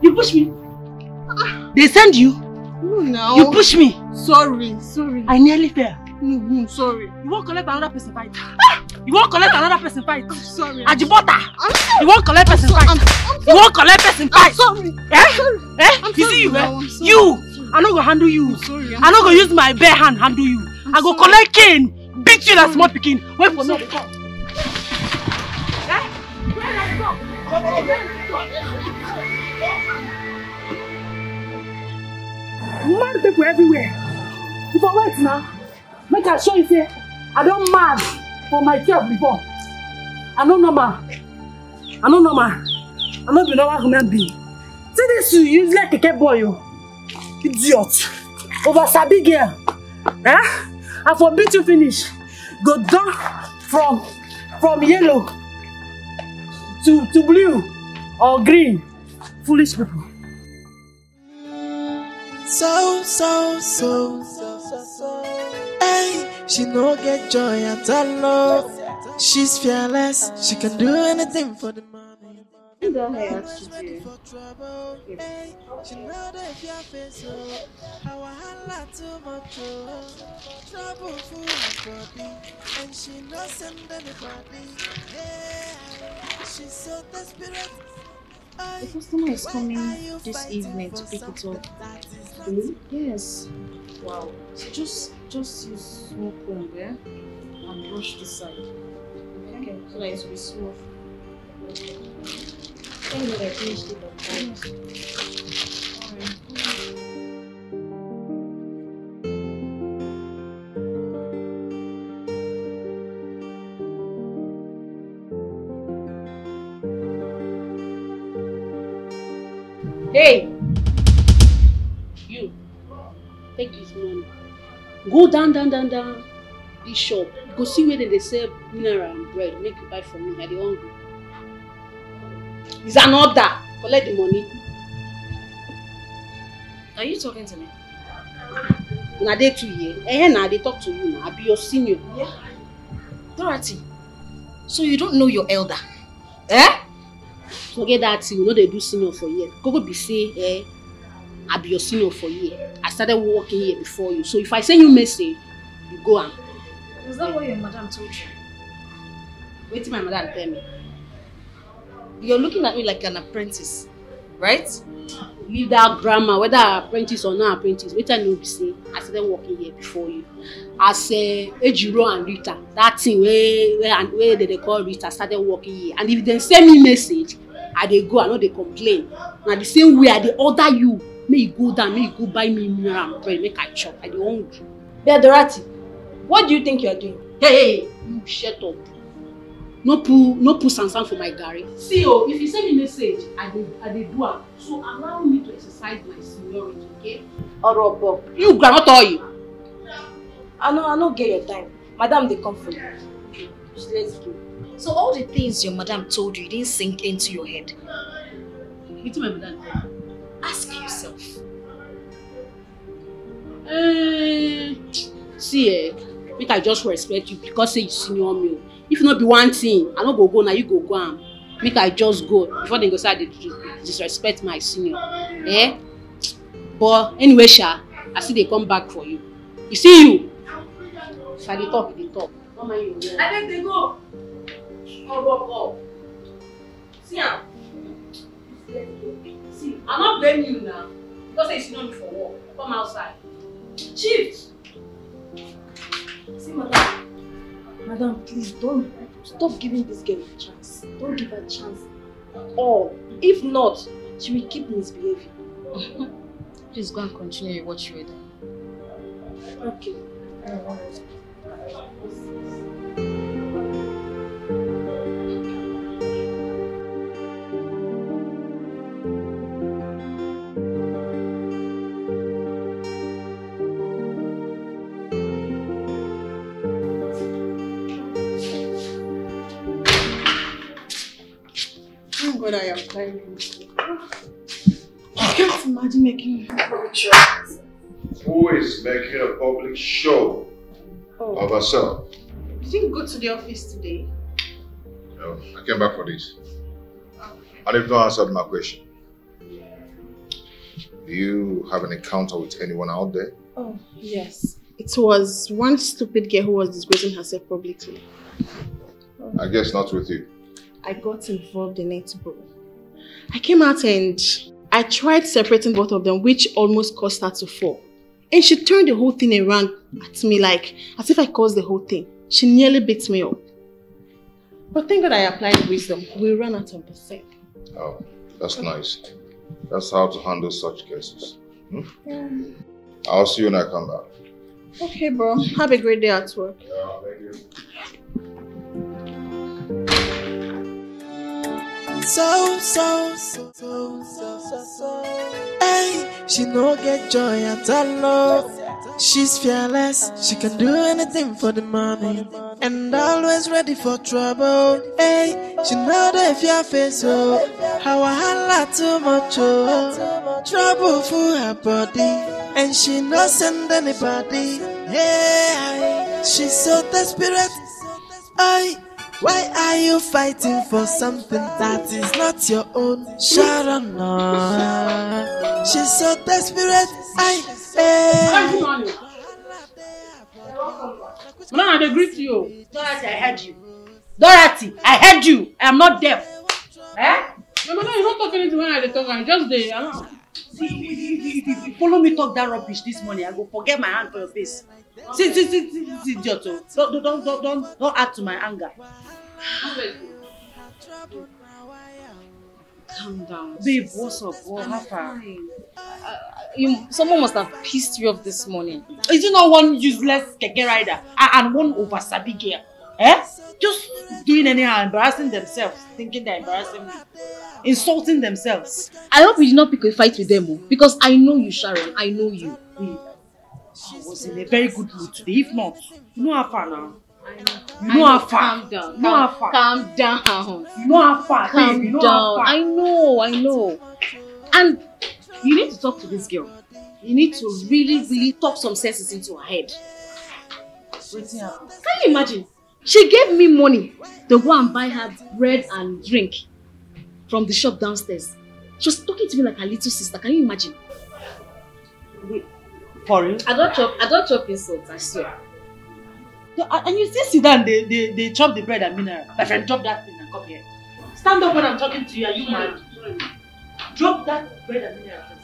You push me. They send you. No. You push me. Sorry. I nearly fell. No, sorry. You won't collect another person fight. You won't collect another person fight. I'm sorry. Ajibota. You won't collect person fight. You won't collect person fight. I'm sorry. You see you, you. I no go handle you. I'm sorry. I no go use my bare hand handle you. I go collect cane, beat you like small pikin. Wait for me. Where I go? Mad people everywhere. If I wait now, make I show you say I don't mad for myself before. I no normal. I no be normal human being. See this you use like a keke boy, you idiot. Over sabi girl. I forbid you finish. Go down from yellow to blue or green. Foolish people. So. Hey, she no get joy at all. She's fearless. She can do anything for the money. She know that if you face how I holla too much trouble full her body, and she not send anybody. Yeah, she's so desperate. The customer is coming this evening to pick it up. Yes. Wow. So just use small comb, yeah? And brush this side. Okay. So that it will be smooth. Okay. Thank you that I finished it on time. Hey! You, take this money. Go down this shop. Go see where they sell mineral and bread. Make you buy for me. I dey hungry. It's an order. Collect the money. Are you talking to me? Na dey too here. Now they talk to you now. I be your senior. Yeah. Dorothy, so you don't know your elder? Forget that thing. You know they do senior for years. Go be say, I be your senior for years. I started working here before you. So if I send you message, you go and. Is that what your madam told you? Wait till my madam tell me. You're looking at me like an apprentice. right? Leave that grammar, whether apprentice or not apprentice. Wait till you be say I started working here before you. As Ejiro and Rita, that thing where they call Rita started working here. And if they send me message, I dey go, I know they complain. Now the same way I dey order you, may you go down, may you go buy me mineral and bread, make I chop. I dey hungry. Yeah, Dorothy, what do you think you're doing? Hey, you shut up. No put sansan for my garri. See, oh, if you send me message, I dey do am. So allow me to exercise my seniority, okay? Orobo. You grandma tell you. I no get your time. Madam, they come for you. Just let's go. So all the things your madam told you didn't sink into your head. It's my madam. Ask yourself. See, make I just respect you because say you senior me. If not be one thing, I no go now, you go am. Make I just go before they go say they disrespect my senior. Eh? But anyway, Sha, I see they come back for you. You see you? If I dey talk, they talk. Don't mind you. I think they go. Go. See am. See, I'm not blaming you now. Because say you senior me for work. Come outside. Chief. See, Madam, please don't stop giving this girl a chance. Don't give her a chance at all. If not, she will keep misbehaving. Please go and continue what you were doing. Okay. What I am planning. I can't imagine making a public show. Who is making a public show of herself? You didn't go to the office today? No, I came back for this. And you've not answered my question. Do you have an encounter with anyone out there? Oh, yes. It was one stupid girl who was disgracing herself publicly. I guess not with you. I got involved in it, bro. I came out and I tried separating both of them, which almost caused her to fall. And she turned the whole thing around at me like, as if I caused the whole thing. She nearly beat me up. But thank God I applied wisdom. We ran out of the set. Oh, that's nice. That's how to handle such cases. Yeah. I'll see you when I come back. Okay, bro. Have a great day at work. Yeah, thank you. So, hey, she no get joy at all. She's fearless, she can do anything for the money, and always ready for trouble. Hey, she know that if you face so, how I holla too much, trouble for her body, and she no send anybody. Hey, she's so desperate. Hey. Why are you fighting for something that is not your own? Sharon, she's so desperate. Madam, I agree to you. Dorothy, I heard you. Dorothy, I heard you. I am not deaf. Eh? No, madam, you're not talking anything when I talk. I'm just there. See, if you follow me talk that rubbish this morning, I go forget my hand for your face. See, idiot. Don't add to my anger. Calm down. Babe, what's up? What happened? Someone must have pissed you off this morning. Is it not one useless keke rider and one over-sabi girl? Eh? Just doing anyhow, embarrassing themselves, thinking they're embarrassing me. Insulting themselves. I hope you did not pick a fight with them, because I know you, Sharon. I know you. Babe, I was in a very good mood today. If not, you know how far now. You know how far. Calm down. You know how far. Calm down. You know how far. Calm babe. You know down. how far. I know. And you need to talk to this girl. You need to really talk some senses into her head. What's happening? Can you imagine? She gave me money to go and buy her bread and drink from the shop downstairs. She was talking to me like her little sister. Can you imagine? Wait, for real? I don't chop insults, I swear. And you still sit down, they chop the bread and mineral. My friend, chop that thing and come here. Stand up when I'm talking to you, are you mad? Drop that bread and mineral first.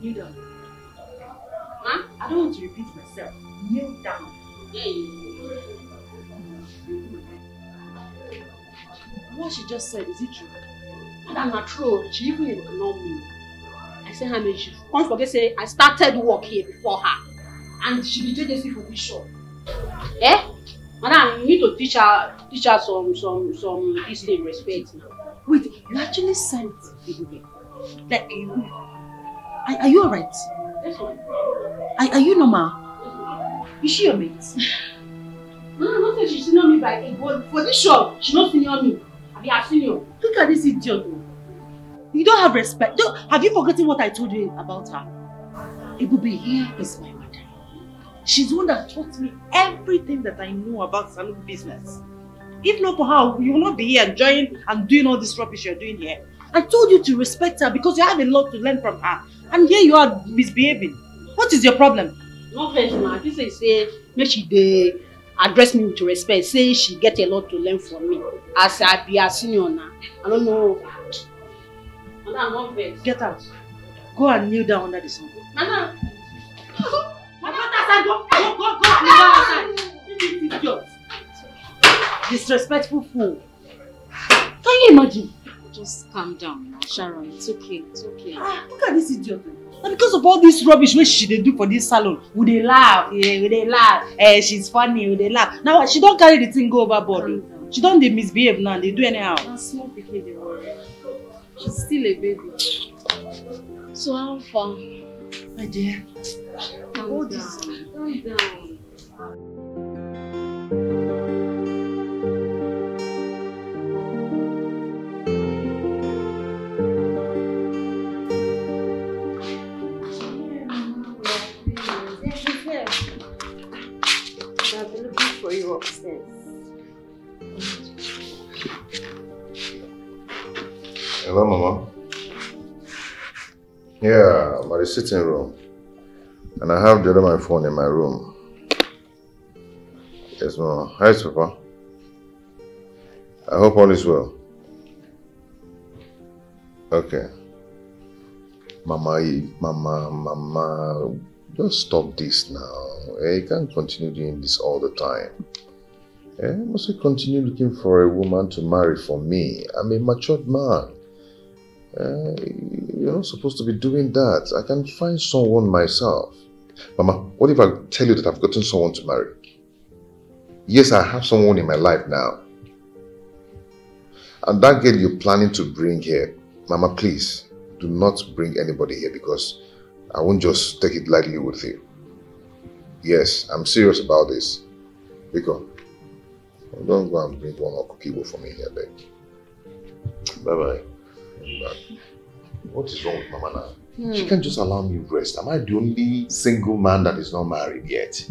Kneel down. Huh? I don't want to repeat myself. Kneel down. What she just said, is it true? And I'm not true. She even ignored me. I said, how many she can't forget say I started work here before her. And she be JJC for this shop. Eh? Madam, you need to teach her some this thing respect now. Wait, you actually sent Ibube? Like, are you alright? Yes, ma'am. Are you normal? Is she your mate? No, not that she senior me by a but for this shop, she not senior me. I be her senior. Look at this idiot. You don't have respect. Have you forgotten what I told you about her? Ibube here is my mother. She's the one that taught me everything that I know about salon business. If not for her, you will not be here enjoying and doing all this rubbish you're doing here. I told you to respect her because you have a lot to learn from her. And here you are misbehaving. What is your problem? No offense, ma. This is say make she address me with respect. Say she get a lot to learn from me. As I be a senior now. I don't know. Madam, no offense. Get out. Go and kneel down under the sun. Madam. Go kneel down outside. Idiot. Disrespectful fool. Can you imagine? Just calm down now, Sharon. It's okay. Look at this idiot. And because of all this rubbish which she do for this salon, would they laugh? Yeah, would they laugh? She's funny, would they laugh? Now she don't carry the thing go overboard. She don't they misbehave now, they do anyhow. Now small pikin dey worry. She's still a baby. So how far? My dear. Calm down. I've been looking for you upstairs. Hello, Mama. Yeah, I'm at the sitting room. And I have the other my phone in my room. Yes, Mama. Hi, Papa. I hope all is well. Okay. Mama, just stop this now. You can't continue doing this all the time. You must continue looking for a woman to marry for me. I'm a matured man. You're not supposed to be doing that. I can find someone myself. Mama, what if I tell you that I've gotten someone to marry? Yes, I have someone in my life now. And that girl you're planning to bring here, Mama, please, do not bring anybody here because I won't just take it lightly with you. Yes, I'm serious about this. Biko, don't go and bring one or cookie for me here, babe. Bye-bye. What is wrong with Mama now? She can't just allow me rest. Am I the only single man that is not married yet?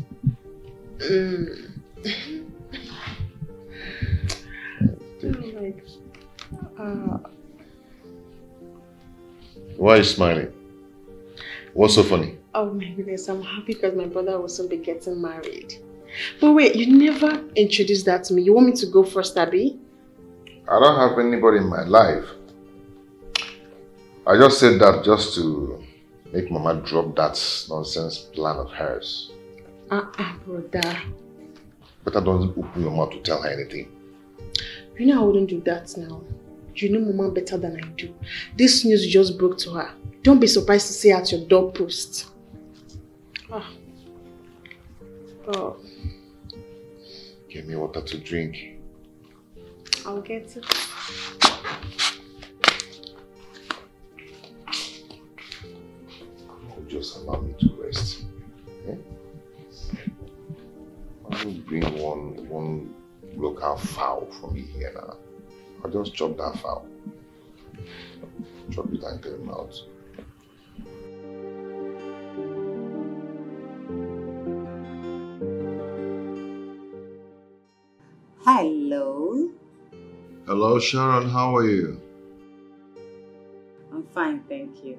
Why are you smiling? What's so funny? Oh my goodness, I'm happy because my brother will soon be getting married. But wait, you never introduced that to me. You want me to go first, Abby? I don't have anybody in my life. I just said that just to make Mama drop that nonsense plan of hers. Brother. But I don't open your mouth to tell her anything. You know I wouldn't do that now. You know Mama better than I do. This news just broke to her. Don't be surprised to see her at your doorpost. Oh. Give me water to drink. I'll get it. Just allow me to rest. Okay? I will bring one local fowl for me here now. I'll just chop that fowl. Chop it and get him out. Hello. Hello, Sharon. How are you? I'm fine, thank you.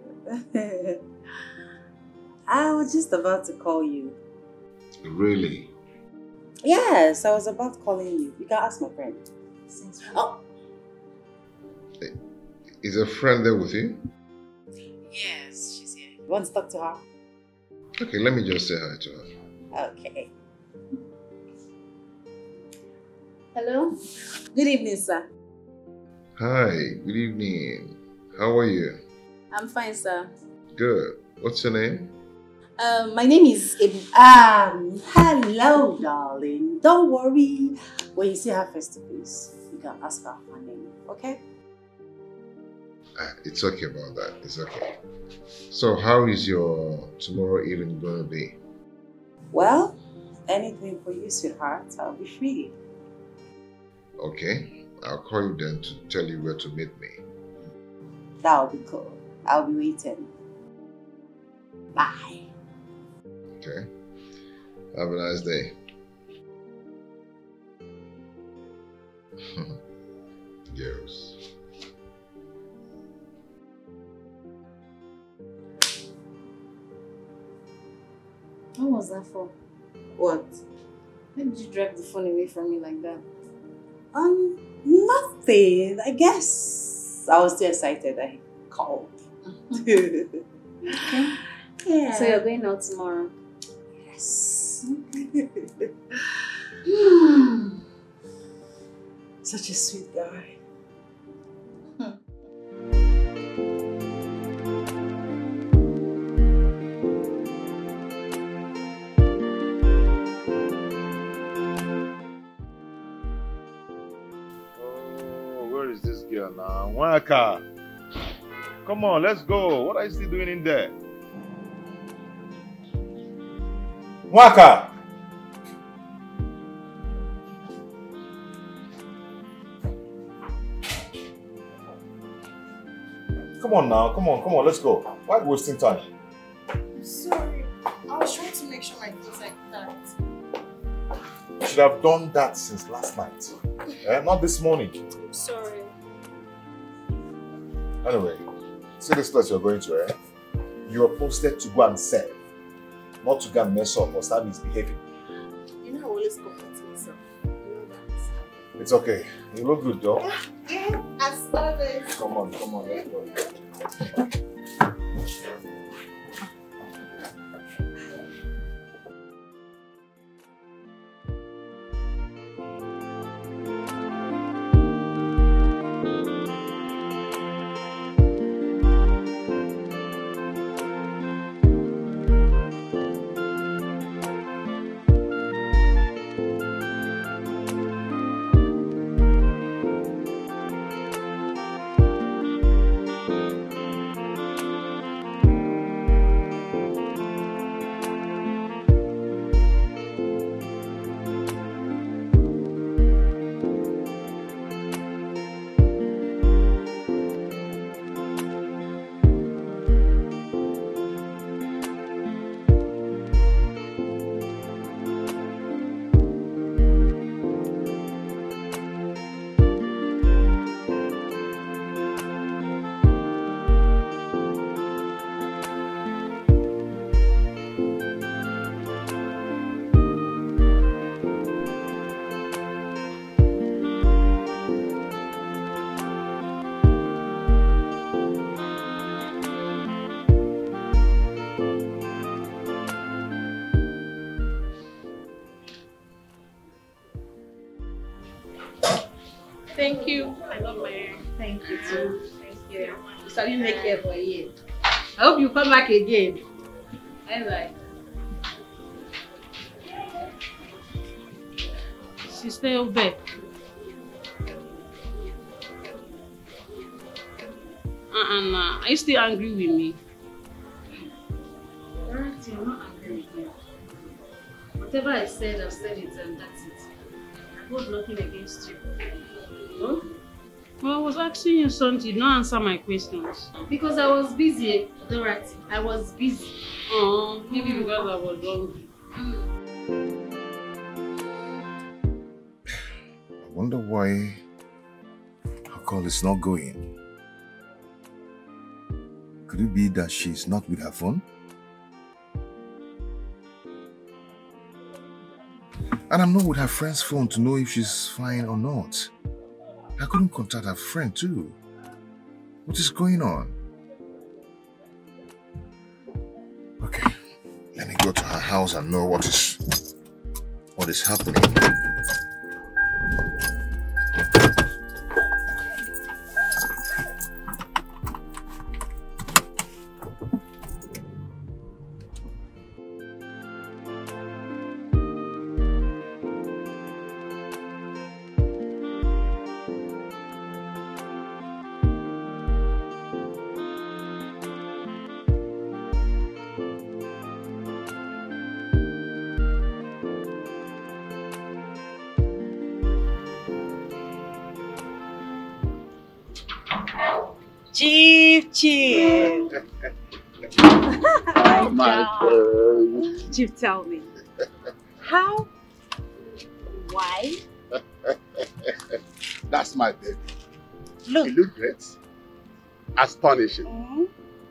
I was just about to call you. Really? Yes, I was about calling you. You can ask my friend. Oh, Is a friend there with you? Yes, she's here. You want to talk to her? Okay, let me just say hi to her. Okay. Hello? Good evening, sir. Hi, good evening. How are you? I'm fine, sir. Good. What's your name? My name is Ini. Hello, darling. Don't worry. When you see her face to face, you can ask her her name, okay? It's okay about that. It's okay. So, how is your tomorrow evening going to be? Well, anything for you, sweetheart. I'll be free. Okay. I'll call you then to tell you where to meet me. That'll be cool. I'll be waiting. Bye. Okay. Have a nice day. Girls. What was that for? What? Why did you drag the phone away from me like that? Nothing. I guess I was too excited. I called. Okay. Yeah. So you're going out tomorrow? Yes. Such a sweet guy. Where is this girl now? Waka! Come on, let's go. What are you still doing in there? Waka! Come on now, come on, let's go. Why are you wasting time? I'm sorry. I was trying to make sure my things like that. You should have done that since last night. Not this morning. I'm sorry. Anyway, see this place you're going to, You are posted to go and serve, not to go and mess up or start misbehaving. You know I always comfort myself. You know that. It's okay. You look good though. Yeah, as always. Come on, let's go. Thank you. I love my hair. Thank you too. Thank you. So you make hair for a year. I hope you come back again. Bye. Sister Obe. Nah. Are you still angry with me? Alright, I'm not angry with you. Whatever I said, I've said it and that's it. I hold nothing against you. Huh? Well, I was asking you something, you don't answer my questions. Because I was busy, Dorothy. I was busy. Oh, maybe because I was hungry. I wonder why her call is not going. Could it be that she's not with her phone? And I'm not with her friend's phone to know if she's fine or not. I couldn't contact her friend too. What is going on? Okay, let me go to her house and know what is happening. Chief. Oh my God. Chief, tell me. How? Why? That's my baby. Look. You look great. Astonishing.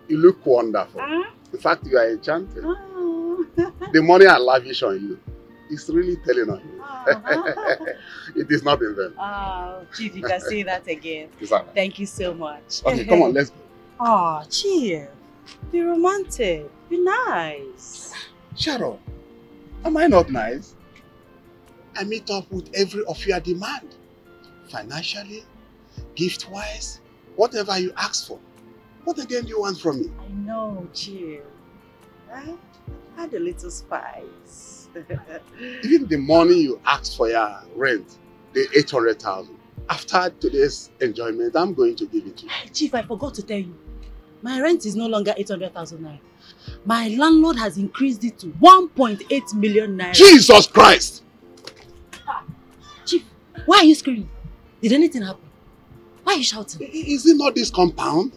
You look wonderful. In fact, you are enchanted. The money I lavish on you is really telling on you. It is not in vain. Oh, Chief, you can say that again. Exactly. Thank you so much. Okay, come on, let's go. Oh, Chief. Be romantic. Be nice. Shut up. Am I not nice? I meet up with every of your demand. Financially, gift-wise, whatever you ask for. What again do you want from me? I know, Chief. Add a little spice. Even the money you asked for your rent, the 800,000. After today's enjoyment, I'm going to give it to you. Chief, I forgot to tell you. My rent is no longer 800,000 naira. My landlord has increased it to 1.8 million naira. Jesus Christ! Chief, why are you screaming? Did anything happen? Why are you shouting? Is it not this compound?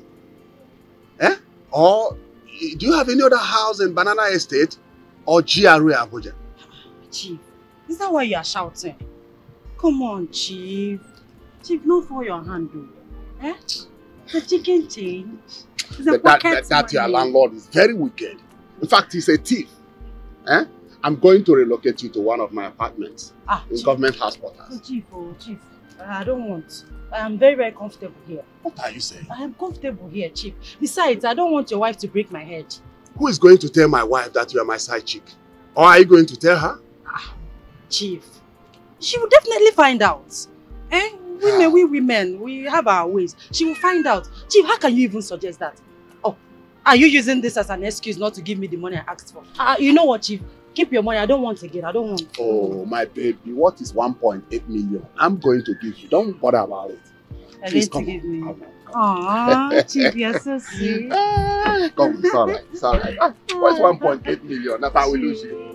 Eh? Or do you have any other house in Banana Estate or GRA Abuja? Chief, is that why you are shouting? Come on, Chief. Chief, no for your hand, though. Eh? The chicken change. That your landlord is very wicked. In fact, he's a thief. Eh? I'm going to relocate you to one of my apartments in government hospitals. Chief, Chief, I don't want. I am very, very comfortable here. What are you saying? I am comfortable here, Chief. Besides, I don't want your wife to break my head. Who is going to tell my wife that you are my side chick? Or are you going to tell her? Chief, she will definitely find out. Eh? We women, we have our ways. She will find out. Chief, how can you even suggest that? Oh, are you using this as an excuse not to give me the money I asked for? You know what, Chief? Keep your money. I don't want again. I don't want. Oh, my baby, what is 1.8 million? I'm going to give you. Don't bother about it. Please come on. Aww, Chief, you're so sweet. Come, it's alright. It's alright. What's 1.8 million? That's how we lose you.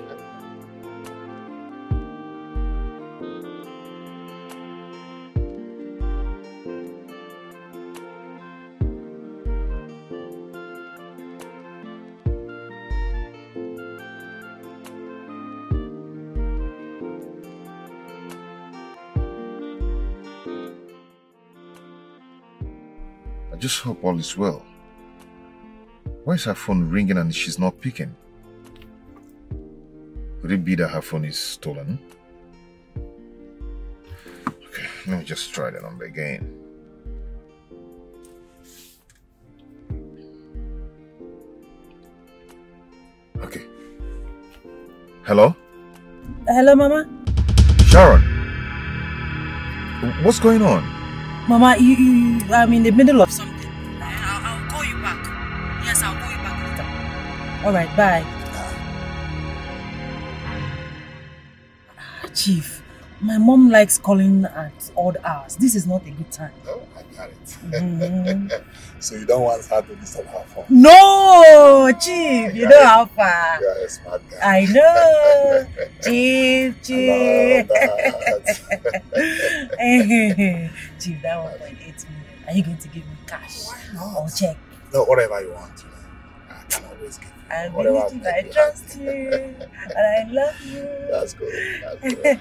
I just hope all is well. Why is her phone ringing and she's not picking? Could it be that her phone is stolen? Okay, let me just try the number again. Okay. Hello? Hello, Mama? Sharon? What's going on? Mama, I'm in the middle of something. I'll call you back. Yes, I'll call you back later. Alright, bye. Chief, my mom likes calling at odd hours. This is not a good time. Oh, I got it. So you don't want her to disturb her phone? No, Chief, you know how far. You are a smart guy. I know. Chief. Chief, that 1.8 million. Are you going to give me cash? Why not? Or check? No, whatever you want. I can always give you. I believe you, I trust you, and I love you. That's good. That's good.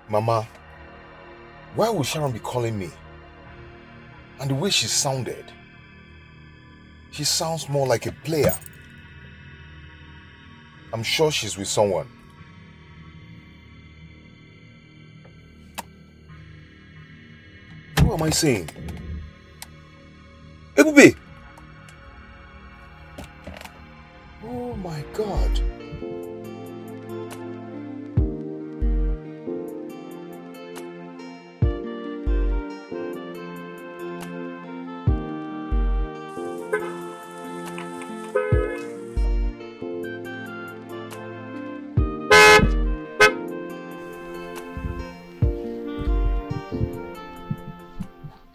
Mama, why would Sharon be calling me? And the way she sounded, she sounds more like a player. I'm sure she's with someone. What am I saying? Ebube! Oh my God.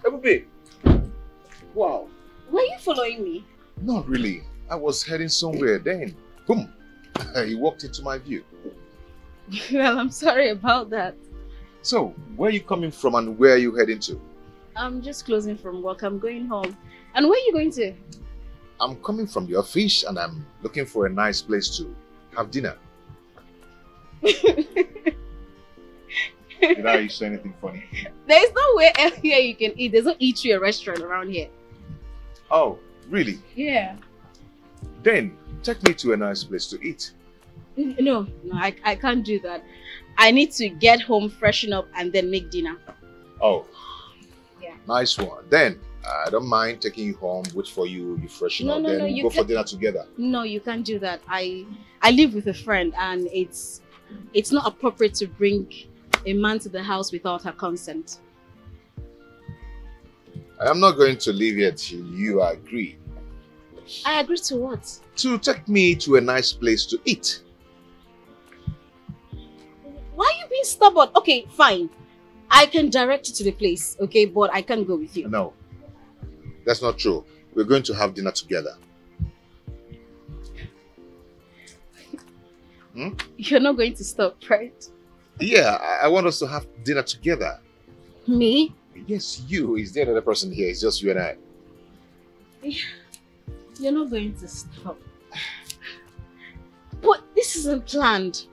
Ebube! Wow. Were you following me? Not really. I was heading somewhere, then boom, he walked into my view. Well, I'm sorry about that. So, where are you coming from and where are you heading to? I'm just closing from work. I'm going home. And where are you going to? I'm coming from the office and I'm looking for a nice place to have dinner. Did I say anything funny? There's nowhere else here you can eat. There's no eatery or restaurant around here. Oh, really? Yeah. Then, take me to a nice place to eat. No, I can't do that. I need to get home, freshen up, and then make dinner. Oh. Yeah. Nice one. Then, I don't mind taking you home, wait for you, you freshen up, then we'll go for dinner together. No, you can't do that. I live with a friend and it's not appropriate to bring a man to the house without her consent. I am not going to leave here till you agree. I agree to what? To take me to a nice place to eat. Why are you being stubborn? Okay, fine. I can direct you to the place, okay? But I can't go with you. No, that's not true. We're going to have dinner together. Hmm? You're not going to stop, right? Yeah, I want us to have dinner together. Me? Yes, you. Is there another person here? It's just you and I. You're not going to stop. But this isn't planned.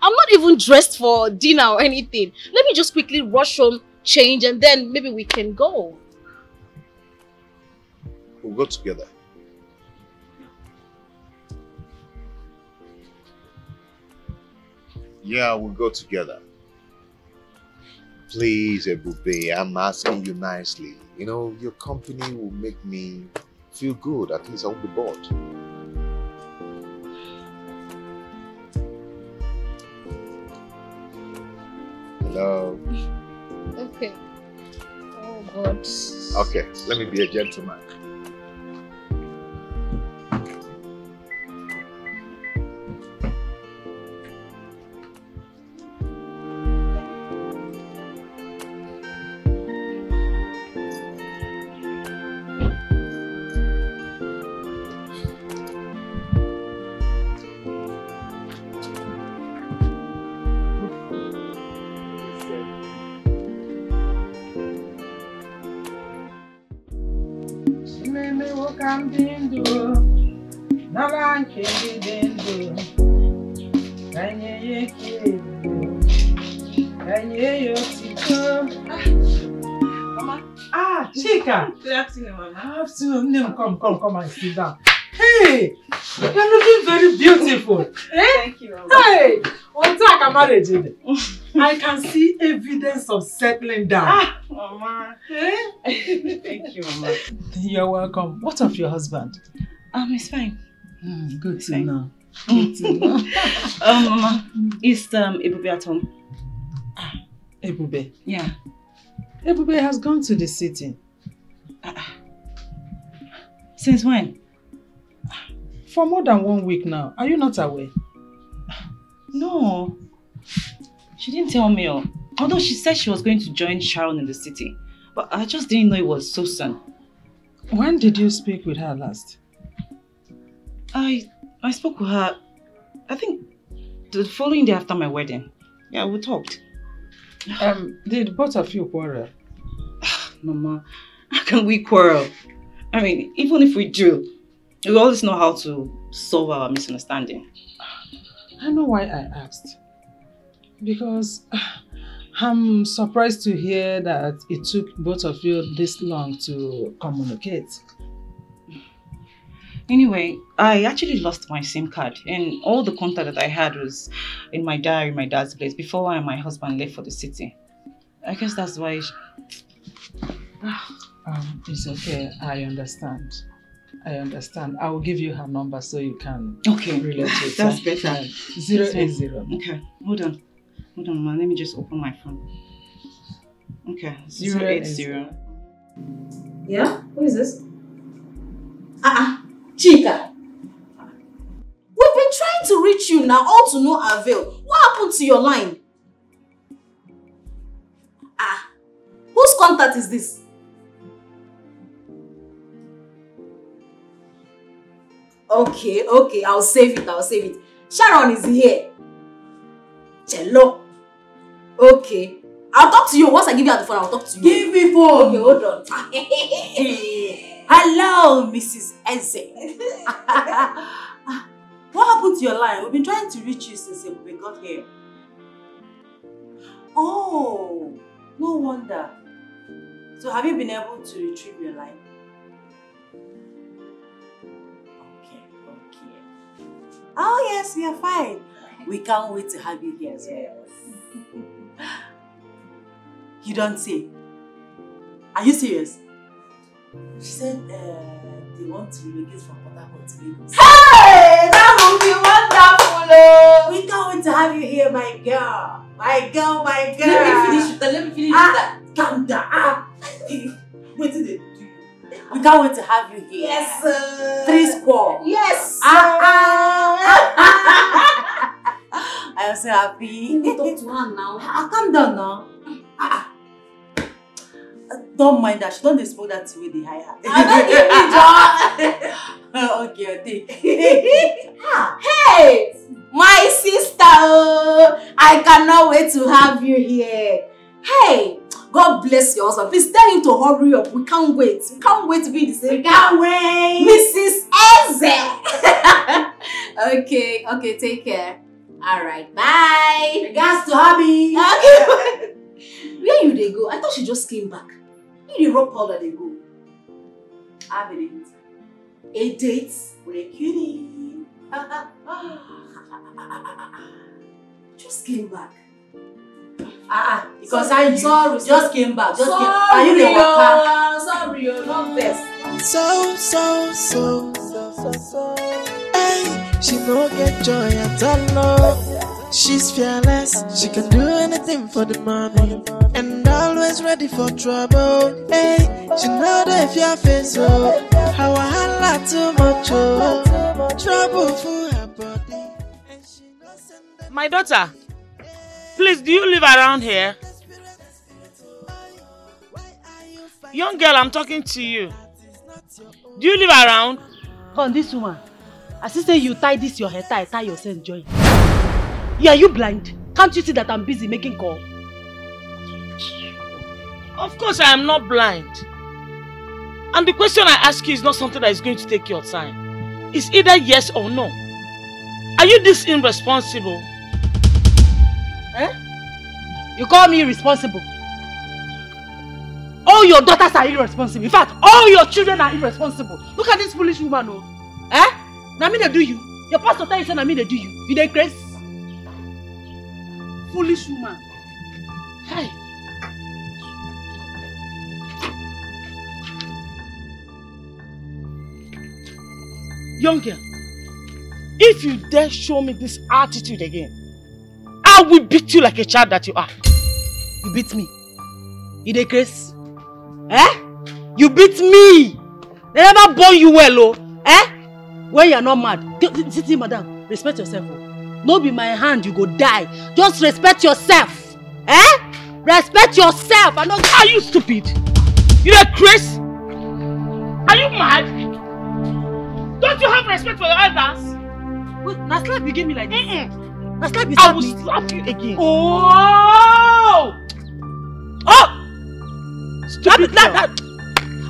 I'm not even dressed for dinner or anything. Let me just quickly rush home, change, and then maybe we can go. We'll go together. Yeah, we'll go together. Please, Ebube, I'm asking you nicely. You know, your company will make me feel good. At least I won't be bored. Hello? Okay. Oh, God. Okay, let me be a gentleman. Come and sit down. Hey, you're looking very beautiful. Thank you, Mama. Hey, one time I'm married. I can see evidence of settling down. Mama. Thank you, Mama. You're welcome. What of your husband? He's fine. Good to know. Good to know. Mama, is Ebube at home? Ebube? Yeah. Ebube has gone to the city. Since when? For more than 1 week now. Are you not aware? No. She didn't tell me. Although she said she was going to join Sharon in the city. But I just didn't know it was so soon. When did you speak with her last? I spoke with her, I think, the following day after my wedding. Yeah, we talked. Did both of you quarrel? Mama, how can we quarrel? I mean, even if we do, we always know how to solve our misunderstanding. I know why I asked. Because I'm surprised to hear that it took both of you this long to communicate. Anyway, I actually lost my SIM card and all the contact that I had was in my diary, my dad's place, before my husband left for the city. I guess that's why... It's okay. I understand. I will give you her number so you can relate with That's her. better. 080. Okay, hold on, man. Let me just open my phone. Okay, 080. Yeah? Who is this? Chika. We've been trying to reach you now, all to no avail. What happened to your line? Whose contact is this? Okay, I'll save it. Sharon is here. Cello. Okay. I'll talk to you. Once I give you the phone, I'll talk to you. Give me phone. Okay, hold on. Hello, Mrs. Eze. What happened to your line? We've been trying to reach you since we got here. Oh, no wonder. So have you been able to retrieve your line? Okay. Oh yes, we are fine. We can't wait to have you here as well. You don't say. Are you serious? She said they want to relocate from Port Harcourt to Lagos. Hey! That would be wonderful! We can't wait to have you here, my girl. My girl. Let me finish that. Calm down. Wait till they do you. We can't wait to have you here. Yes, sir. 3 square. Yes, sir. I am so happy. You talk to her now. Calm down now. Don't mind that. She don't smoke that way they hire her. Okay, take. Hey, my sister. I cannot wait to have you here. Hey, God bless your husband. Please tell him to hurry up. We can't wait. We can't wait to be in the same. We can't wait. Mrs. Eze. Okay, take care. Alright, bye. Regards to hubby. Okay. Where you they go? I thought she just came back. You the rock powder they go. I have a date. A date with a cutie. Just came back. Because I just came back. Are you the worker? Sorry, not best. So. Hey, she no get joy at all. She's fearless. She can do anything for the money, and always ready for trouble. Hey, she know that if your face how I holla too much trouble for her body. My daughter, please, do you live around here? Young girl, I'm talking to you. Do you live around? Come, this woman. I see say you tie this your hair tie yourself join. Yeah, you blind? Can't you see that I'm busy making call? Of course I am not blind. And the question I ask you is not something that is going to take your time. It's either yes or no. Are you this irresponsible? Eh? You call me irresponsible? All your daughters are irresponsible. In fact, all your children are irresponsible. Look at this foolish woman, oh. Eh? Now me they do you. Your pastor tell you say na me they do you. You dey crazy? Foolish woman. Hey. Young girl, if you dare show me this attitude again, I will beat you like a child that you are. You beat me? You dey crazy? Eh? You beat me! They never born you well, oh. Eh? When you're not mad. See, madam, respect yourself. Oh. No be my hand, you go die. Just respect yourself. Eh? Respect yourself. Are you stupid? You dey crazy? Are you mad? Don't you have respect for your elders? Wait, now slap you give me like this. Now slap you I will slap you again. Oh! Oh! Stupid that.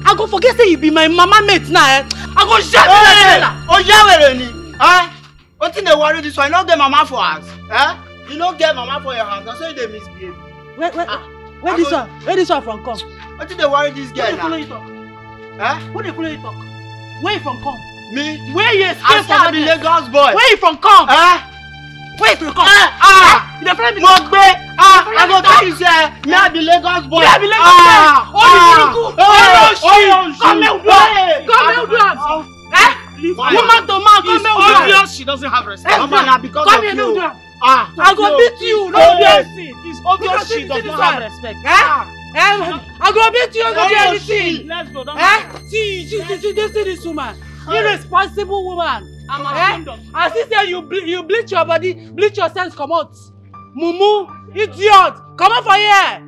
I go forget say you be my mama mate now. Eh? I go shout you now. Oh yeah, ni. Eh? What thing they worry this one? You don't get mama for us. Eh? You don't get mama for your house. That's why they misbehave. Where this one from come? What thing they worry this girl now? Who they follow you talk? Eh? Who they follow you talk? Where you from come? Me? Where you escape from? I be Lagos boy. Where you from come? Where you from come? You dey friend me? Mogbe. I go tell you say, me I be Lagos boy. Me I be Lagos boy. Oh, come here, woman to man, come here. It's obvious she doesn't have respect. Mama, because come of here, you. I go beat you. No dancing. It's obvious she does not have respect. I go beat you. No do anything. Let's go. See this woman. Irresponsible woman. I'm ashamed of you. I see say you bleach your body, bleach your sense, come out. Mumu, idiot, come out for here.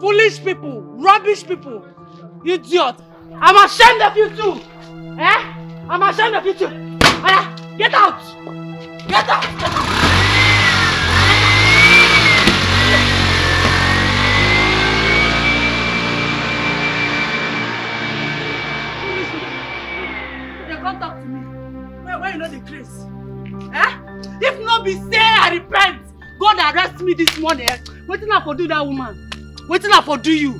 Foolish people, rubbish people, idiot. I'm ashamed of you too. I'm ashamed of you too. Get out. Get out. Come talk to me. Where you know the grace? If not be say I repent, God arrest me this morning. What did I for do that woman? What did I for do you?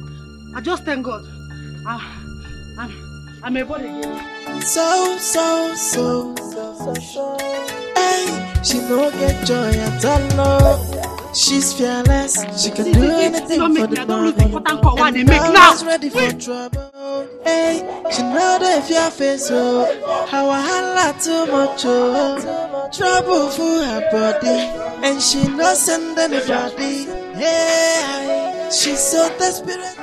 I just thank God. I'm a body again. So. Hey, she no get joy at all. She's fearless. She can do anything for the money. And always ready for trouble. Hey, she know that if your face how I holla too much trouble for her body, and she no send anybody. Hey, she's so desperate.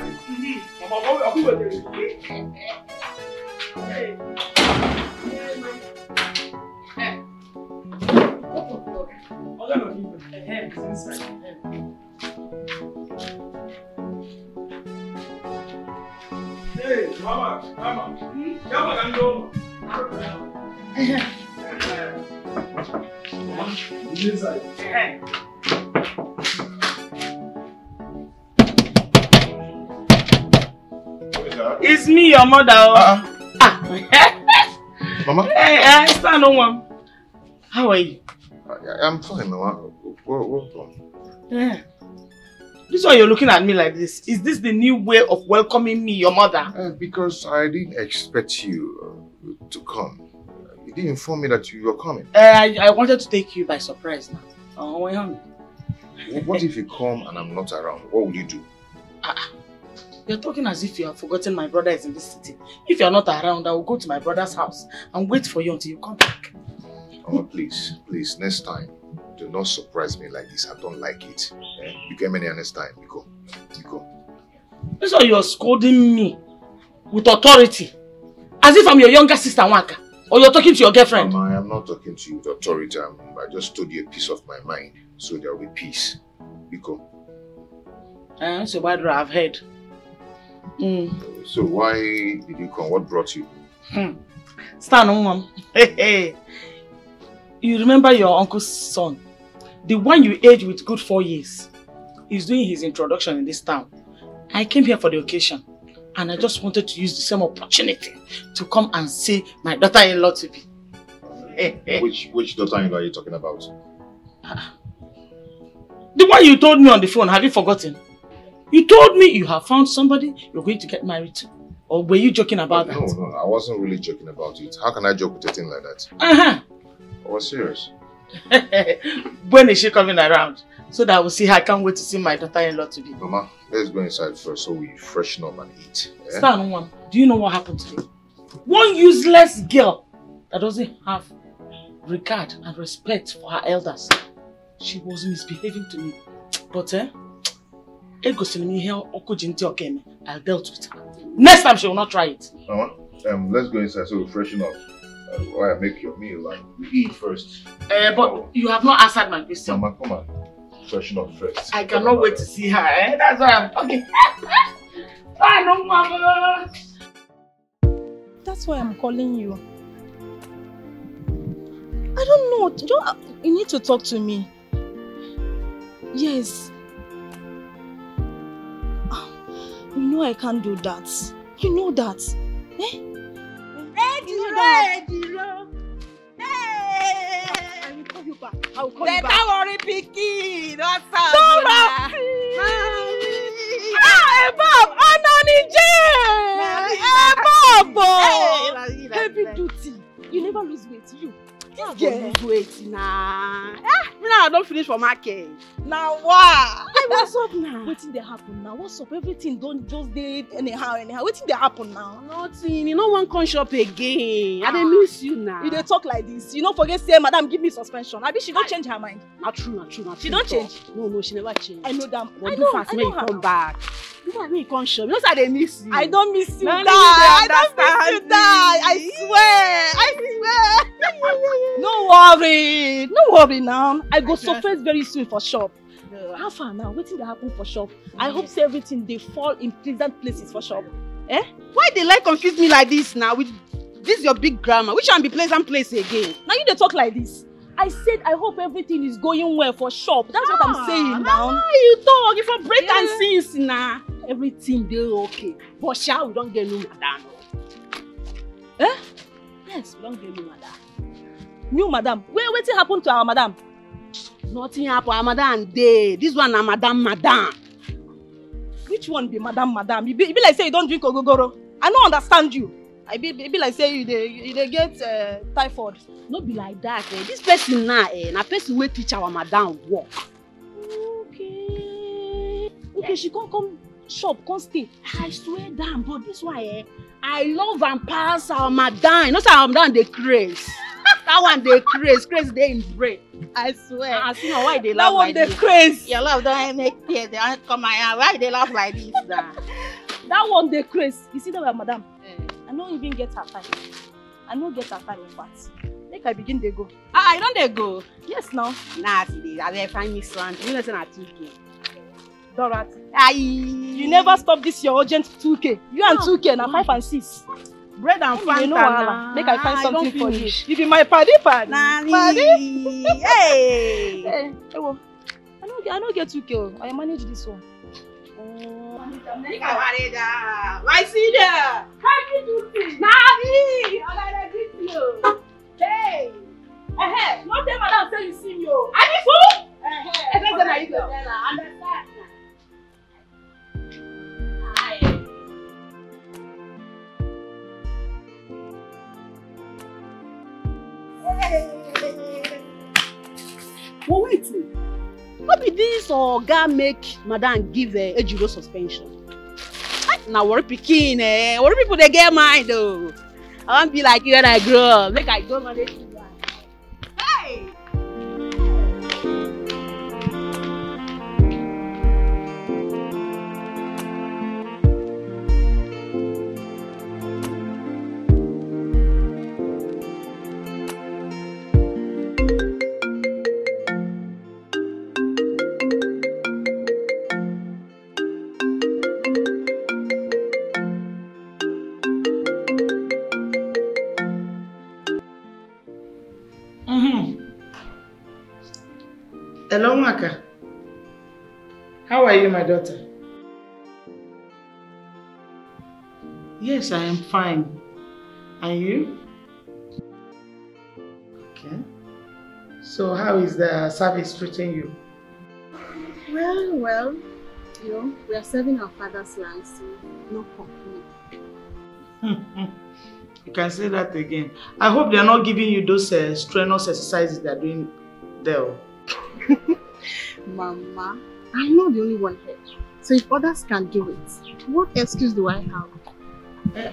Hey, mama. Come on, go. Inside. It's me, your mother. Mama? Hey, stand on one. How are you? I'm fine, Mama. Welcome. Yeah. This is why you're looking at me like this. Is this the new way of welcoming me, your mother? Because I didn't expect you to come. You didn't inform me that you were coming. I wanted to take you by surprise now. Oh, wait on. What if you come and I'm not around? What will you do? You're talking as if you have forgotten my brother is in this city. If you're not around, I will go to my brother's house and wait for you until you come back. Oh, please, next time, do not surprise me like this. I don't like it. You get me next time. You go. That's why you're scolding me with authority. As if I'm your younger sister, Waka. Or you're talking to your girlfriend. Mama, I am not talking to you with authority. I just told you a piece of my mind. So there will be peace. You go. So why do I have heard? So why did you come? What brought you? Stand on, Mom. Hey. You remember your uncle's son? The one you aged with good 4 years. He's doing his introduction in this town. I came here for the occasion. And I just wanted to use the same opportunity to come and see my daughter-in-law to be. Which daughter-in-law are you talking about? The one you told me on the phone, have you forgotten? You told me you have found somebody you're going to get married to. Or were you joking about that? No, I wasn't really joking about it. How can I joke with a thing like that? I was serious. When is she coming around? So that I will see her. I can't wait to see my daughter-in-law today. Mama, let's go inside first so we freshen up and eat. Stand on. Do you know what happened today? One useless girl that doesn't have regard and respect for her elders. She was misbehaving to me. But I'll dealt with her. Next time she will not try it. Mama, let's go inside so we freshen up. While I make your meal and we eat first. But you have not answered my question. Mama, come on. Freshen up first. I cannot wait to see her. That's why I'm talking. I know, Mama. That's why I'm calling you. I don't know. You need to talk to me. Yes. You know I can't do that. You know that. Hey! I will call you back. I will call you back. Better worry, Picky. Don't stop. Bob! Heavy duty. You never lose weight, you. This girl girl. lose weight now. Me now I don't finish for market. Now what? What's up now? Wetin dey happen now? What's up? Everything don't just dey anyhow. Wetin dey happen now? Nothing. You no wan come shop again. I dey miss you now. You dey talk like this. You no forget say madam give me suspension. Abi she don change her mind. Na true. She don change. No, she never change. I know that. But I do know. fast I make know you her. come back. Do fast make you come shop. You know say I dey miss you. I don't miss you, No, die. no, I you don't miss you, die. I swear. No worry. No worry now. I go surface very soon for shop. How far now? Wetin dey happen for shop? I hope say everything dey fall in pleasant places for shop. Eh? Why they like confuse me like this now with this your big grammar? Which one be pleasant place again? Now you dey talk like this. I said I hope everything is going well for shop. That's what I'm saying now. You talk if I break and since now. Everything dey okay. But shall we don't get no madam. Eh? Yes, we don't get no madam. New madam. Wetin happen to our madam? Nothing happen. Our madam dey. This one na madam. Which one be madam? You be like say you don't drink ogogoro. I don't understand you. I be like say you dey get typhoid. No be like that. This person now, na person wey teach our madam work. Okay, she come shop, come stay. I swear down, but this one, I love and pass our madam. You know say our madam dey craze. That one dey craze dey in brain. I swear. I see now why they That laugh one like dey this. craze. Your love don't make tears. They don't come my hand. Why they laugh like this now? That one dey craze. You see that madam? I no even get her time. I no get her time in fact. Make I begin dey go. I don't dey go. Yes now. Nah, see, I dey find me son. You know say na 2K. Dorothy. Aye. You never stop this your urgent 2K. You and 2K na 5 and 6. Bread and Fanta. No wahala. Make I find I something don't for you. finish. You be my paddy. Nani. Hey. Hey, I no get 2K. I manage this one. Why see there? Happy to see. Nani. I greet you. Hey. No tell madam say you see me. I be fool. I don't know you go tell her. Understand? But wait. What be this oga make madam give Ejiro suspension? Now worry pikin worry people they get mind though. I want be like you when I grow up. Make I go manage you. Hey! Hello, Maka. How are you, my daughter? Yes, I am fine. And you? Okay. So how is the service treating you? Well, you know, we are serving our father's land, so no complaint. You can say that again. I hope they are not giving you those strenuous exercises they are doing there. Mama, I'm not the only one here. So if others can do it, what excuse do I have?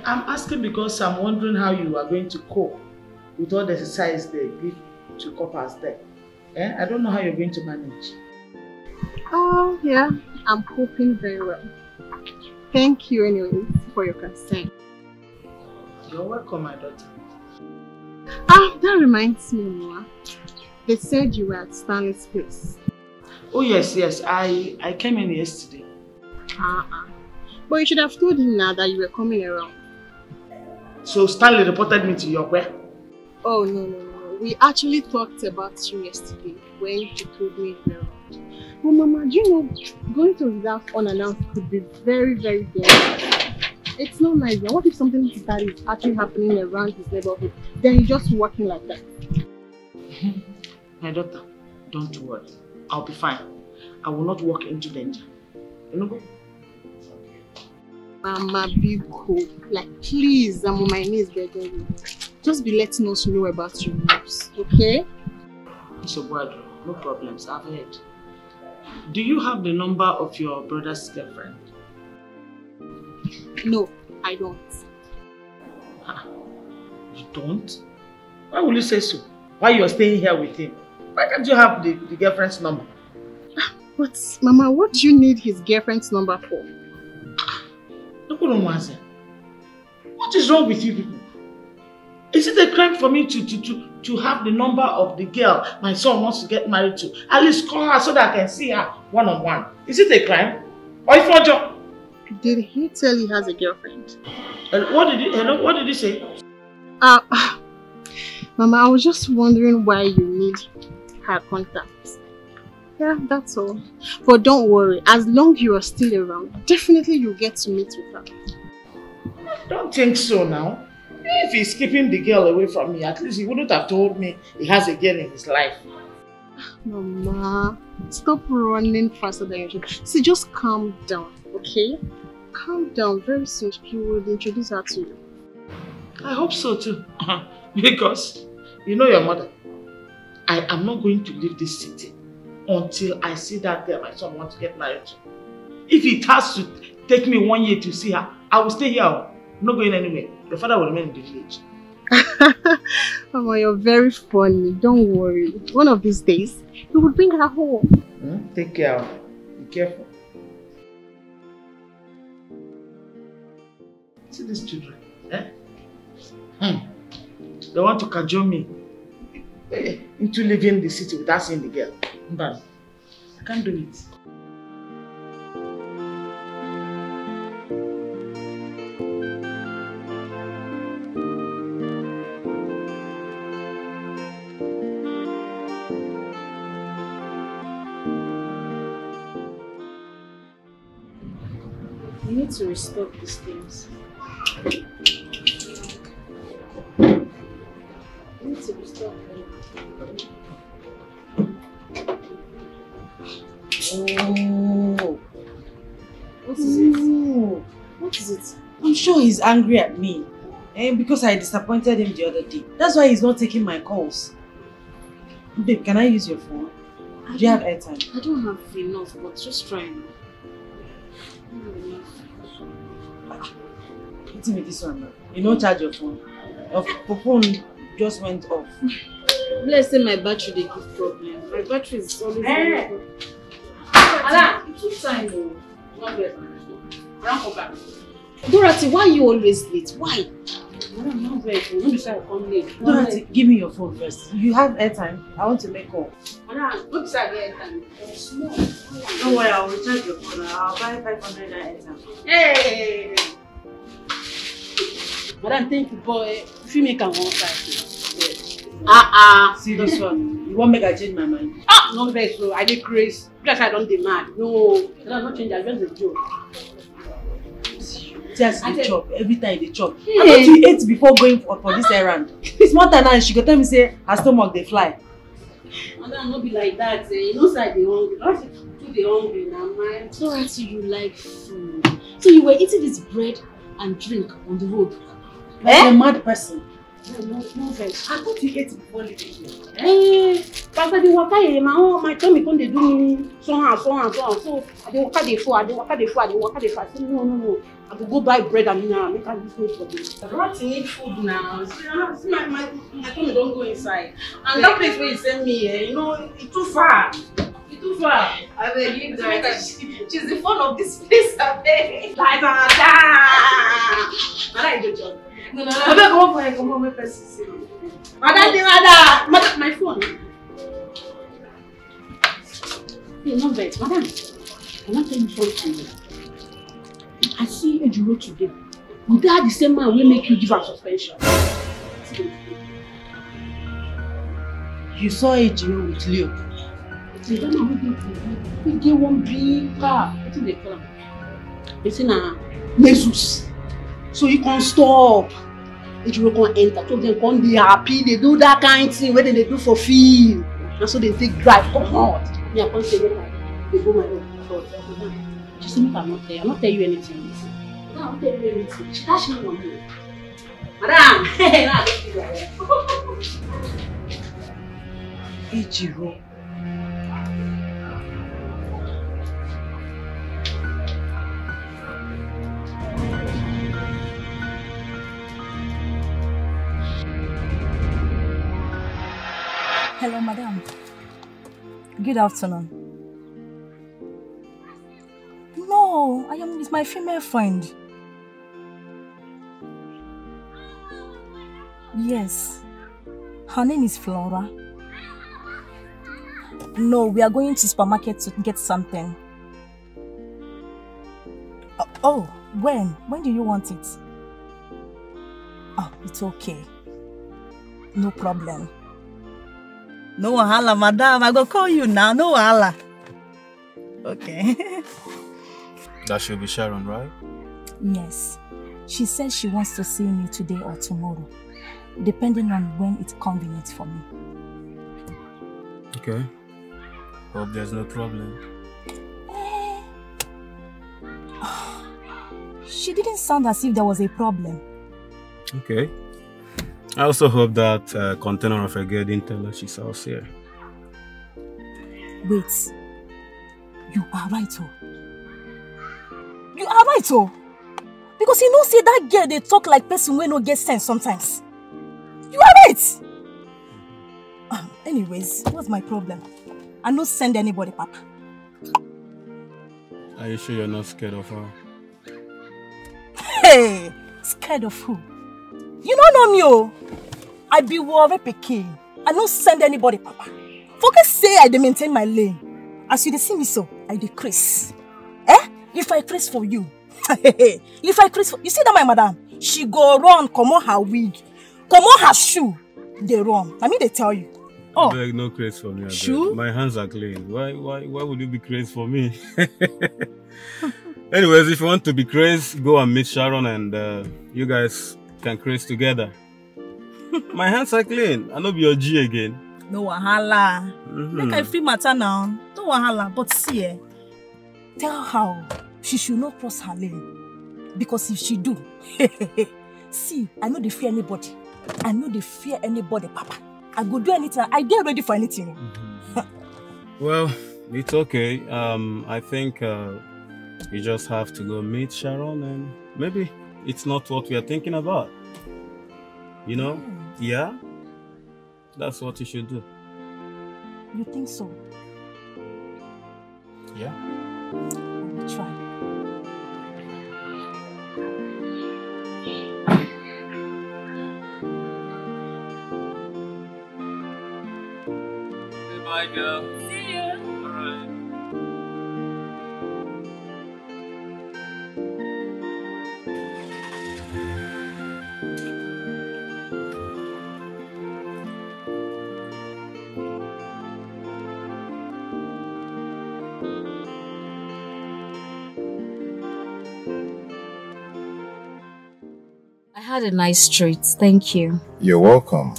I'm asking because I'm wondering how you are going to cope with all the exercise they give to couples there. I don't know how you're going to manage. Oh, yeah, I'm coping very well. Thank you anyways for your concern. You're welcome, my daughter. That reminds me, Noah. They said you were at Stanley's place. Oh, yes. I came in yesterday. But you should have told him now that you were coming around. So Stanley reported me to your where? Oh, no. We actually talked about you yesterday when you told me you were around. But Mama, do you know, going to his house unannounced could be very, very dangerous. It's not nice. What if something bad is actually happening around his neighborhood? Then you're just walking like that. My daughter, don't worry. I'll be fine. I will not walk into danger. You know? Mama, be cool. Like, please, I'm on my knees begging you. Just be letting us know about your moves, okay? So, Guadro, no problems. I've heard. Do you have the number of your brother's girlfriend? No, I don't. You don't? Why would you say so? Why you are staying here with him? Why can't you have the girlfriend's number? But, Mama, what do you need his girlfriend's number for? What is wrong with you people? Is it a crime for me to have the number of the girl my son wants to get married to? At least call her so that I can see her one-on-one. Is it a crime? Or is it a job? Did he tell you he has a girlfriend? What did he say? Mama, I was just wondering why you need her contacts. Yeah, that's all. But don't worry, as long as you are still around, definitely you'll get to meet with her. I don't think so now. If he's keeping the girl away from me, at least he wouldn't have told me he has a girl in his life. Mama, stop running faster than you should. See, just calm down, okay? Calm down. Very soon he will introduce her to you. I hope so too. Because, you know your mother, I am not going to leave this city until I see that girl my son wants to get married to. If it has to take me 1 year to see her, I will stay here. I'm not going anywhere. Your father will remain in the village. Mama, you're very funny. Don't worry. One of these days, he will bring her home. Take care of her. Be careful. See these children, eh? They want to cajole me into leaving the city without seeing the girl. But I can't do it. You need to restock these things. You need to restock them. Oh. What is it? What is it? I'm sure he's angry at me. Because I disappointed him the other day. That's why he's not taking my calls. Babe, can I use your phone? Do you have airtime? I don't have enough, but just try now. What's with this one now? You don't charge your phone. Your phone just went off. Let's say my battery they give problem. My battery is always Alan, it took time though. Not bad. Come back. Dorothy, why are you always late? Why? I'm not very good. Don't decide to come late. Dorothy, give me your phone first. You have airtime. I want to make call. Alan, don't decide to get airtime. Small. Don't worry, I'll recharge your phone. I'll buy 500 airtime. Hey! Madam, thank you, boy. If you make a 1.5. See this one. You won't make I change my mind. Not very slow. I get crazy. Because I don't demand. No, I don't not change. I just a joke. Just the chop. Every time they chop. I thought you ate before going for this errand. Small time now, she go tell me say her stomach they fly. Madam, not be like that. You know, say they hungry. Not too they hungry now, man. So until you like food. So you were eating this bread and drink on the road. Like a mad person. No vex. I thought you ate before leaving here. Pastor, the water here, my tummy come they do me so. So I dey waka dey fall. No. I go buy bread and mineral, make I use food for this. I don't need food now. See, my tummy don't go inside. And that place where you send me here, you know, it's too far. It's too far. I beg you, she's the fun of this place, I beg. Like that. I like the job. No. I beg, come on, my person. Madam, my phone. Hey, no vex, madam. I'm not telling you something. I see Ejiro today. Would that the same man will make you give her suspension? You saw Ejiro with Leo. The man we get one big car. What they call him? It's in a Jesus. So you can't stop. Ejiro can't enter. So they can't be happy. They do that kind of thing where they do for feel. And so they take drive. Come on. Me, I can't say that. They go my own. Just make I'm not tell you anything. No, I'll tell you anything. That's not one thing. Madam! Ejiro. Hello, madam. Good afternoon. No, I am with my female friend. Yes. Her name is Flora. No, we are going to supermarket to get something. Oh, when? When do you want it? Oh, it's okay. No problem. No wahala, madam. I go call you now. No wahala. Okay. That should be Sharon, right? Yes. She says she wants to see me today or tomorrow, depending on when it's convenient for me. Okay. Hope there's no problem. She didn't sound as if there was a problem. Okay. I also hope that container of a girl didn't tell her she's out here. Wait. You are right, oh. You are right, oh. Because you know, see that girl, they talk like person when no get sense sometimes. You are right. Anyways, what's my problem? I don't send anybody, Papa. Are you sure you're not scared of her? Hey, scared of who? You don't know me, oh. I be worried pikin. I don't send anybody, Papa. Focus say I dey maintain my lane. As you see me so, I decrease. Eh? If I craze for you, if I craze for you, see that my madam, she go run, come on her wig, come on her shoe, they run. I mean they tell you. Oh, beg, no craze for me. Shoe? My hands are clean. Why would you be crazy for me? Anyways, if you want to be crazy, go and meet Sharon and you guys can craze together. My hands are clean. I know be your G again. No wahala. Make I free matter now. No wahala. But see, tell her she should not cross her lane. Because if she do, see, I know they fear anybody. I know they fear anybody, Papa. I go do anything. I get ready for anything. Well, it's okay. I think you just have to go meet Sharon and maybe it's not what we are thinking about. You know? Yeah? That's what you should do. You think so? Yeah. I will try. Bye, girl. See you. All right. I had a nice treat. Thank you. You're welcome.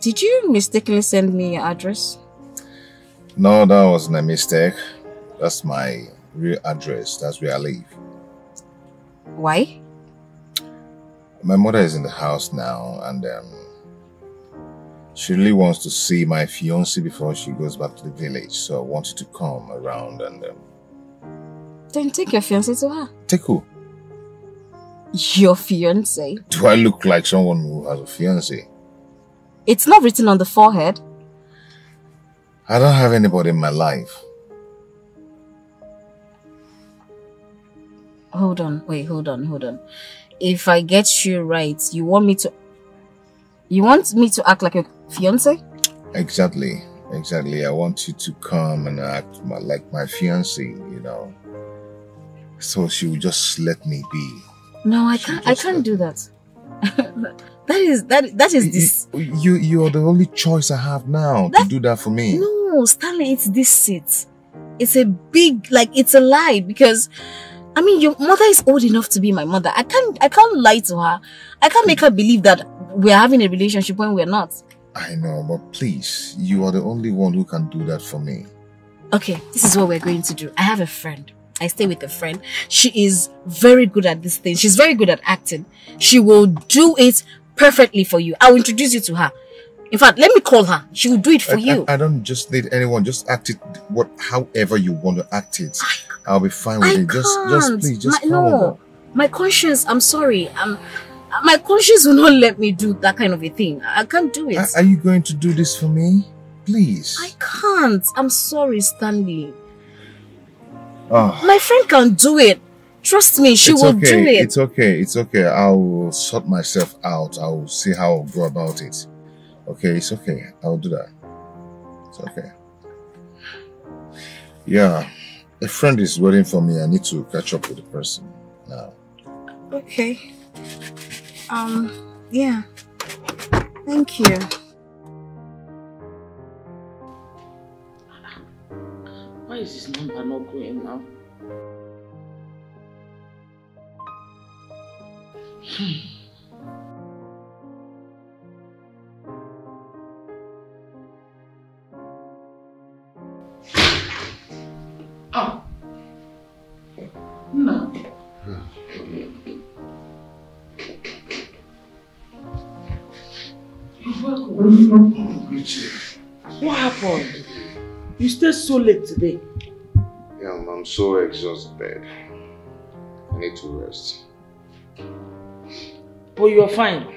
Did you mistakenly send me your address? No, that wasn't a mistake. That's my real address. That's where I live. Why? My mother is in the house now and she really wants to see my fiancé before she goes back to the village. So I wanted to come around and... Then take your fiancé to her. Take who? Your fiancé? Do I look like someone who has a fiancé? It's not written on the forehead. I don't have anybody in my life. Hold on. Wait, hold on. If I get you right, you want me to act like a fiancé? Exactly. I want you to come and act like my fiancé, you know. So she will just let me be. No, I can't do that. That is this. You are the only choice I have now to do that for me. No, Stanley, it's this seat. It's a big, it's a lie because, I mean, your mother is old enough to be my mother. I can't lie to her. I can't make her believe that we're having a relationship when we're not. I know, but please, you are the only one who can do that for me. Okay, this is what we're going to do. I have a friend. I stay with a friend. She is very good at this thing. She's very good at acting. She will do it perfectly for you. I will introduce you to her. In fact, let me call her. She will do it for you. I don't just need anyone. Just act it however you want to act it. I'll be fine with it. Just please, just no. My conscience, I'm sorry. My conscience will not let me do that kind of a thing. I can't do it. Are you going to do this for me? Please. I can't. I'm sorry, Stanley. Oh. My friend can do it. Trust me, she will do it. It's okay. It's okay. I will sort myself out. I will see how I'll go about it. Okay, it's okay. I'll do that. It's okay. Yeah. A friend is waiting for me. I need to catch up with the person now. Okay. Yeah. Thank you. Why is this number not going now? Oh. No. You're welcome. What happened? You stayed so late today. Yeah, I'm so exhausted. I need to rest. But you're fine.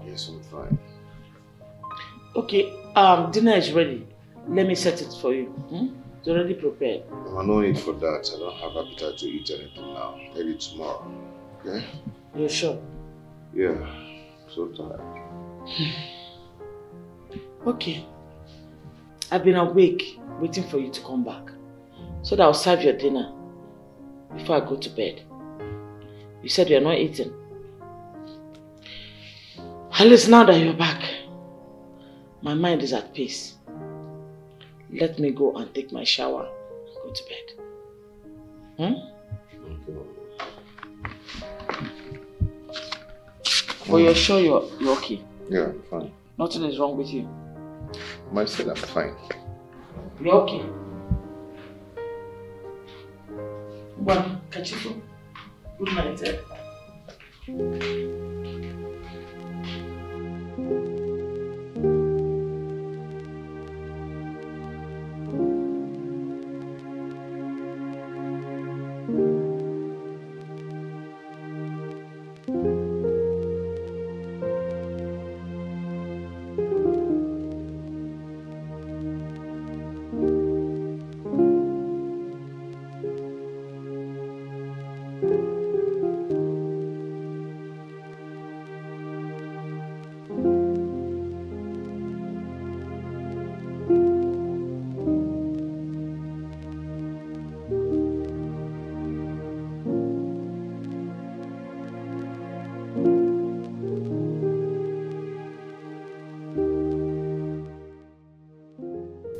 Yes, I'm fine. Okay, dinner is ready. Let me set it for you. It's already prepared. No need for that. I don't have appetite to eat anything now. Maybe tomorrow. Okay? You're sure? Yeah. So tired. Okay. I've been awake, waiting for you to come back. So that I'll serve your dinner before I go to bed. You said you're not eating. At least now that you're back, my mind is at peace. Let me go and take my shower and go to bed. But you're sure you're okay? Yeah, I'm fine. Nothing is wrong with you? I said I'm fine. You're okay? Well, catch you. Good night, eh?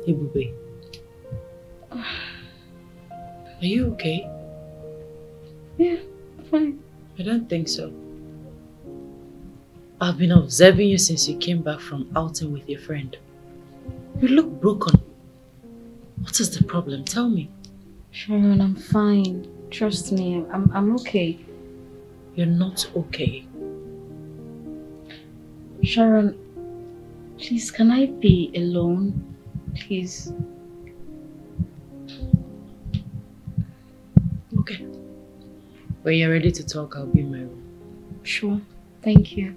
Ebube, are you okay? Yeah, fine. I don't think so. I've been observing you since you came back from outing with your friend. You look broken. What is the problem? Tell me. Sharon, I'm fine. Trust me, I'm okay. You're not okay. Sharon, please, can I be alone? Please. Okay. When you're ready to talk, I'll be in my room. Sure. Thank you.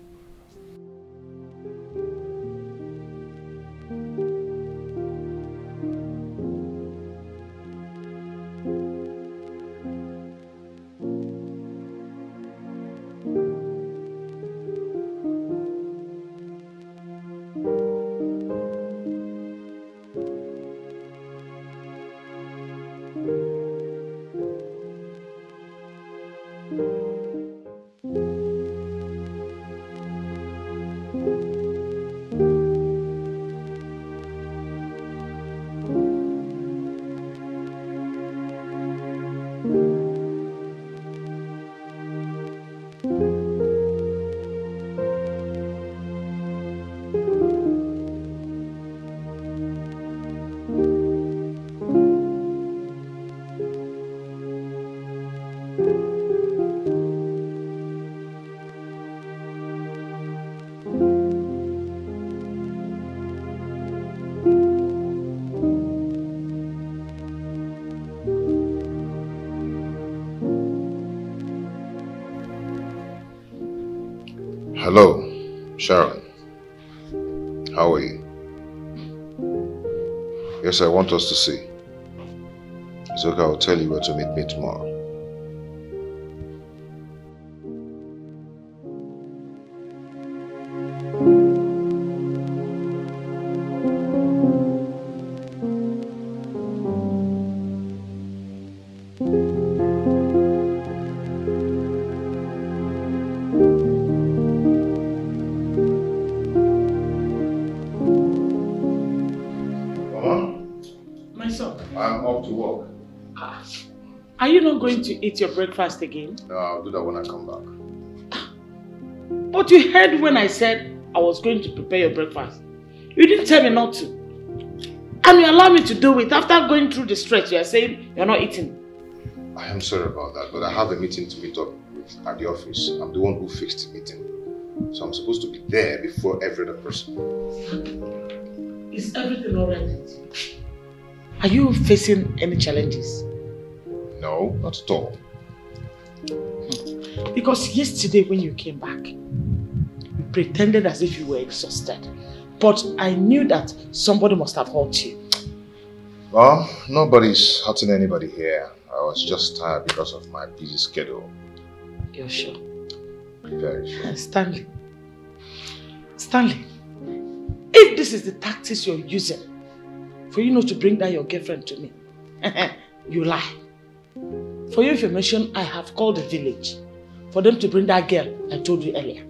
Hello, Sharon. How are you? Yes, I want us to see. It's okay, I'll tell you where to meet me tomorrow. Are you not going to eat your breakfast again? No, I'll do that when I come back. But you heard when I said I was going to prepare your breakfast. You didn't tell me not to. And you allowed me to do it after going through the stress. You are saying you're not eating. I am sorry about that, but I have a meeting to meet up with at the office. I'm the one who fixed the meeting. So I'm supposed to be there before every other person. Is everything alright? Are you facing any challenges? No, not at all. Because yesterday when you came back, you pretended as if you were exhausted. But I knew that somebody must have hurt you. Well, nobody's hurting anybody here. I was just tired because of my busy schedule. You're sure? Very sure. And Stanley, if this is the tactics you're using for you not to bring down your girlfriend to me, you lie. For your information, I have called the village for them to bring that girl I told you earlier.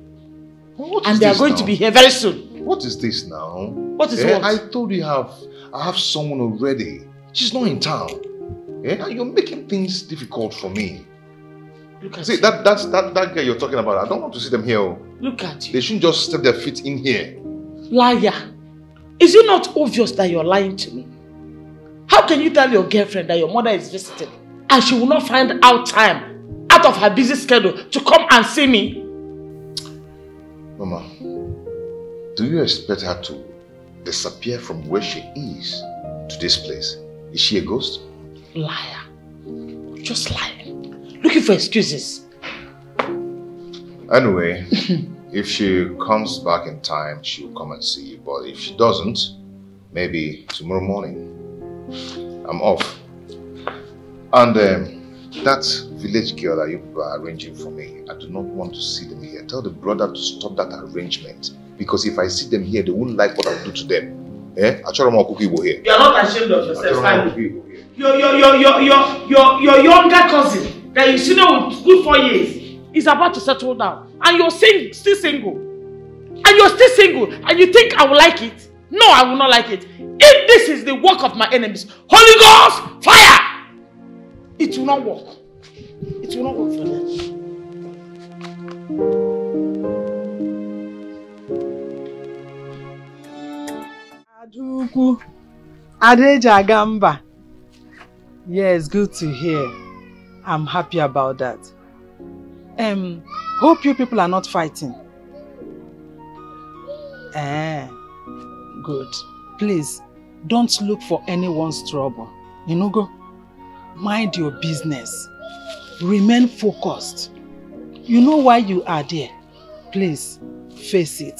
And they are going to be here very soon. What is this now? What is what? I told you I have someone already. She's not in town. And you're making things difficult for me. Look at see, that girl you're talking about, I don't want to see them here. Look at you. They shouldn't just step their feet in here. Liar. Is it not obvious that you're lying to me? How can you tell your girlfriend that your mother is visiting and she will not find out time out of her busy schedule to come and see me? Mama, do you expect her to disappear from where she is to this place? Is she a ghost? Liar. Just lying. Looking for excuses. Anyway, if she comes back in time, she'll come and see you. But if she doesn't, maybe tomorrow morning. I'm off. And that village girl that you are arranging for me, I do not want to see them here. Tell the brother to stop that arrangement. Because if I see them here, they won't like what I'll do to them. Eh? I try to cookie here. You are not ashamed of yourself, Stanley. Your younger cousin that you see now with good 4 years is about to settle down. And you're still single. And you're still single. And you think I will like it? No, I will not like it. If this is the work of my enemies, Holy Ghost, fire! It will not work. It will not work for them. Aduku, Adeja Gamba. Yes, good to hear. I'm happy about that. Hope you people are not fighting. Good. Please, don't look for anyone's trouble. You know, go. Mind your business. Remain focused. You know why you are there. Please, face it.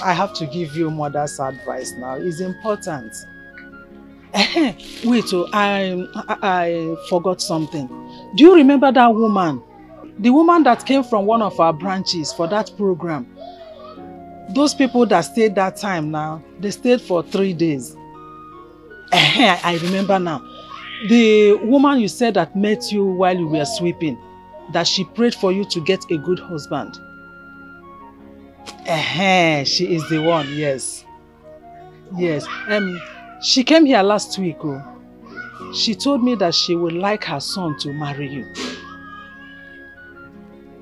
I have to give you mother's advice now. It's important. Wait, I forgot something. Do you remember that woman? The woman that came from one of our branches for that program. Those people that stayed that time now, they stayed for 3 days. I remember now. The woman you said that met you while you were sweeping, that she prayed for you to get a good husband. She is the one, yes. Yes. She came here last week. She told me that she would like her son to marry you.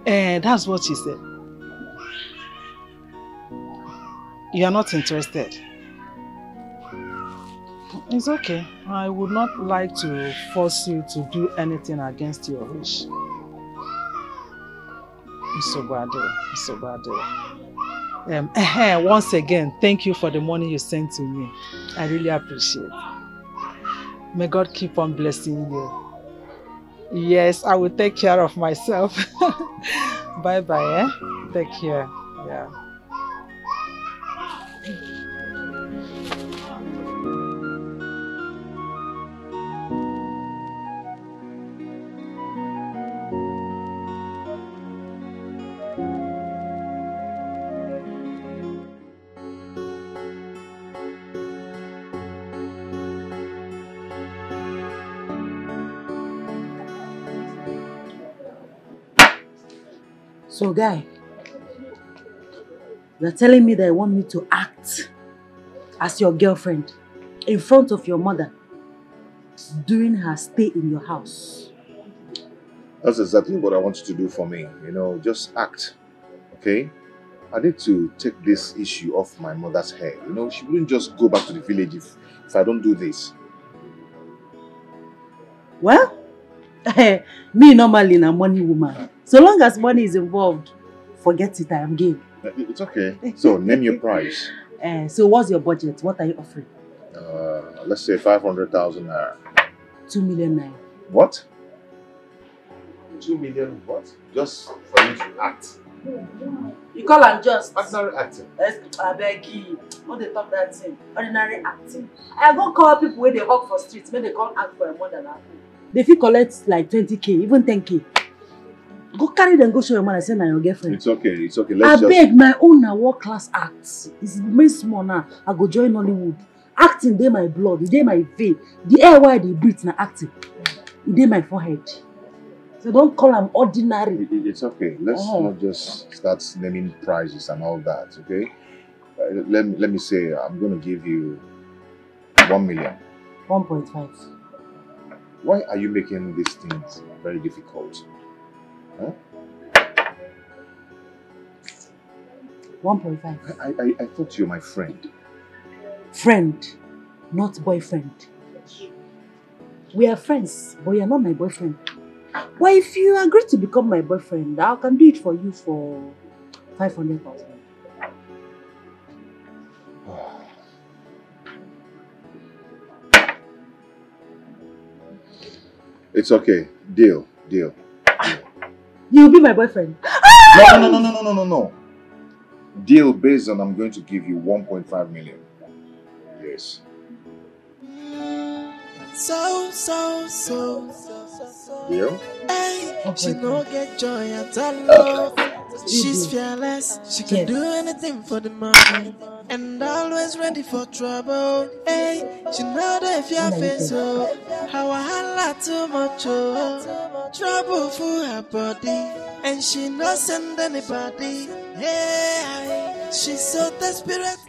That's what she said. You are not interested. It's okay. I would not like to force you to do anything against your wish. It's so bad. Once again, thank you for the money you sent to me. I really appreciate it. May God keep on blessing you. Yes, I will take care of myself. Bye-bye, eh? Take care. Yeah. So, guy, you're telling me that you want me to act as your girlfriend in front of your mother during her stay in your house? That's exactly what I want you to do for me. You know, just act, okay? I need to take this issue off my mother's head. You know, she wouldn't just go back to the village if I don't do this. Well, me normally a money woman. So long as money is involved, forget it, I am game. It's okay. So, name your price. So what's your budget? What are you offering? Let's say 500,000 naira. 2 million naira. What? 2 million what? Just for you to act. You call am just? Ordinary acting. I beg you. What they talk that thing? Ordinary acting. I go call people where they hawk for streets, when they come act for more than that. They fit collect like 20k, even 10k. Go carry them, go show your mother, say na your girlfriend. It's okay, it's okay. I beg, my own na world-class acts. It's very small now. I go join Nollywood. Acting, dey my blood, dey my vein. The air why they breathe na acting. It dey my forehead. So don't call them ordinary. It's okay. Let's not just start naming prizes and all that, okay? Let me say, I'm going to give you 1 million. 1.5. Why are you making these things very difficult? Huh? 1.5. I thought you were my friend. Friend, not boyfriend. We are friends, but you're not my boyfriend. Well, if you agree to become my boyfriend, I can do it for you for 500,000. It's okay. Deal. You'll be my boyfriend. No. Deal based on I'm going to give you 1.5 million. Yes. Deal? Hey, she no get joy at all. She's fearless. She can do anything for the money. And always ready for trouble. Hey, she know that if you face so how I holla too much. Trouble for her body. And she no send anybody. Hey, she's so desperate.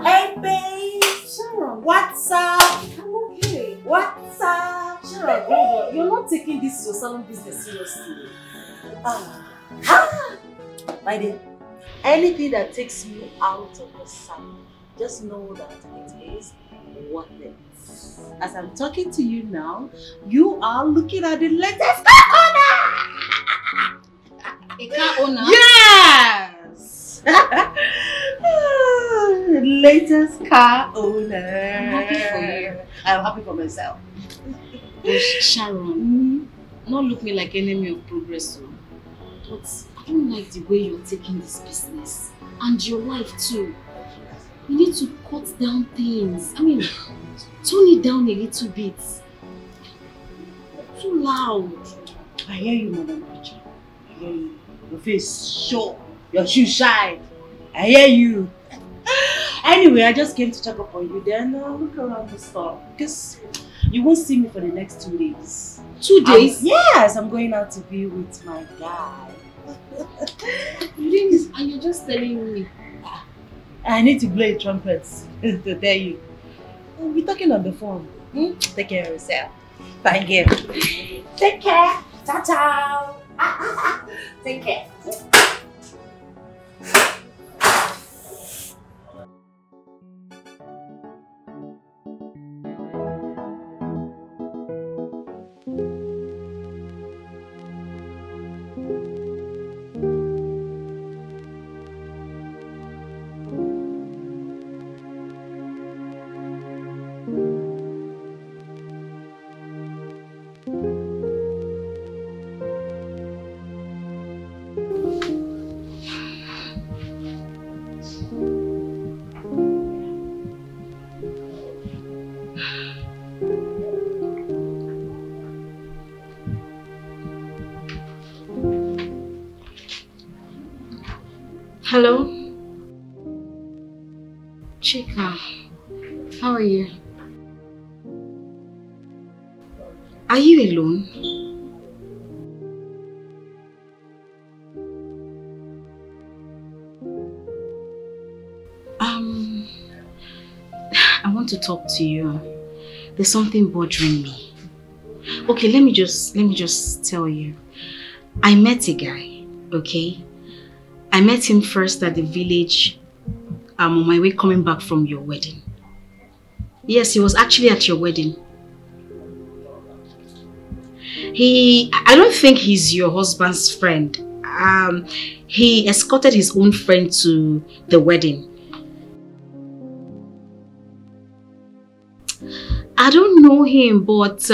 Hey babe, Sharon, what's up? I'm okay. What's up? Sharon, hold on. You're not taking this your salon business seriously. My dear, anything that takes me out of the salon, just know that it is worth it. As I'm talking to you now, you are looking at the latest car owner! A car owner? Yes! Latest car owner. I'm happy for you. I'm happy for myself. Oh, Sharon, not look me like enemy of progress, but I don't like the way you're taking this business and your life too. You need to cut down things. I mean, tone it down a little bit. Too loud. I hear you, Madam Richard. I hear you. Your face show. Your shoes shine. I hear you. Anyway, I just came to check up on you. Then look around the store because you won't see me for the next 2 days. 2 days? Yes, I'm going out to be with my guy. You doing this and you're just telling me. I need to blow a trumpet to tell you. We'll be talking on the phone. Take care of yourself. Thank you. Take care. Ciao, ciao. Take care. Hello? Chika, how are you? Are you alone? I want to talk to you. There's something bothering me. Okay, let me just tell you. I met a guy, okay? I met him first at the village on my way coming back from your wedding. Yes, he was actually at your wedding. I don't think he's your husband's friend. He escorted his own friend to the wedding. I don't know him, but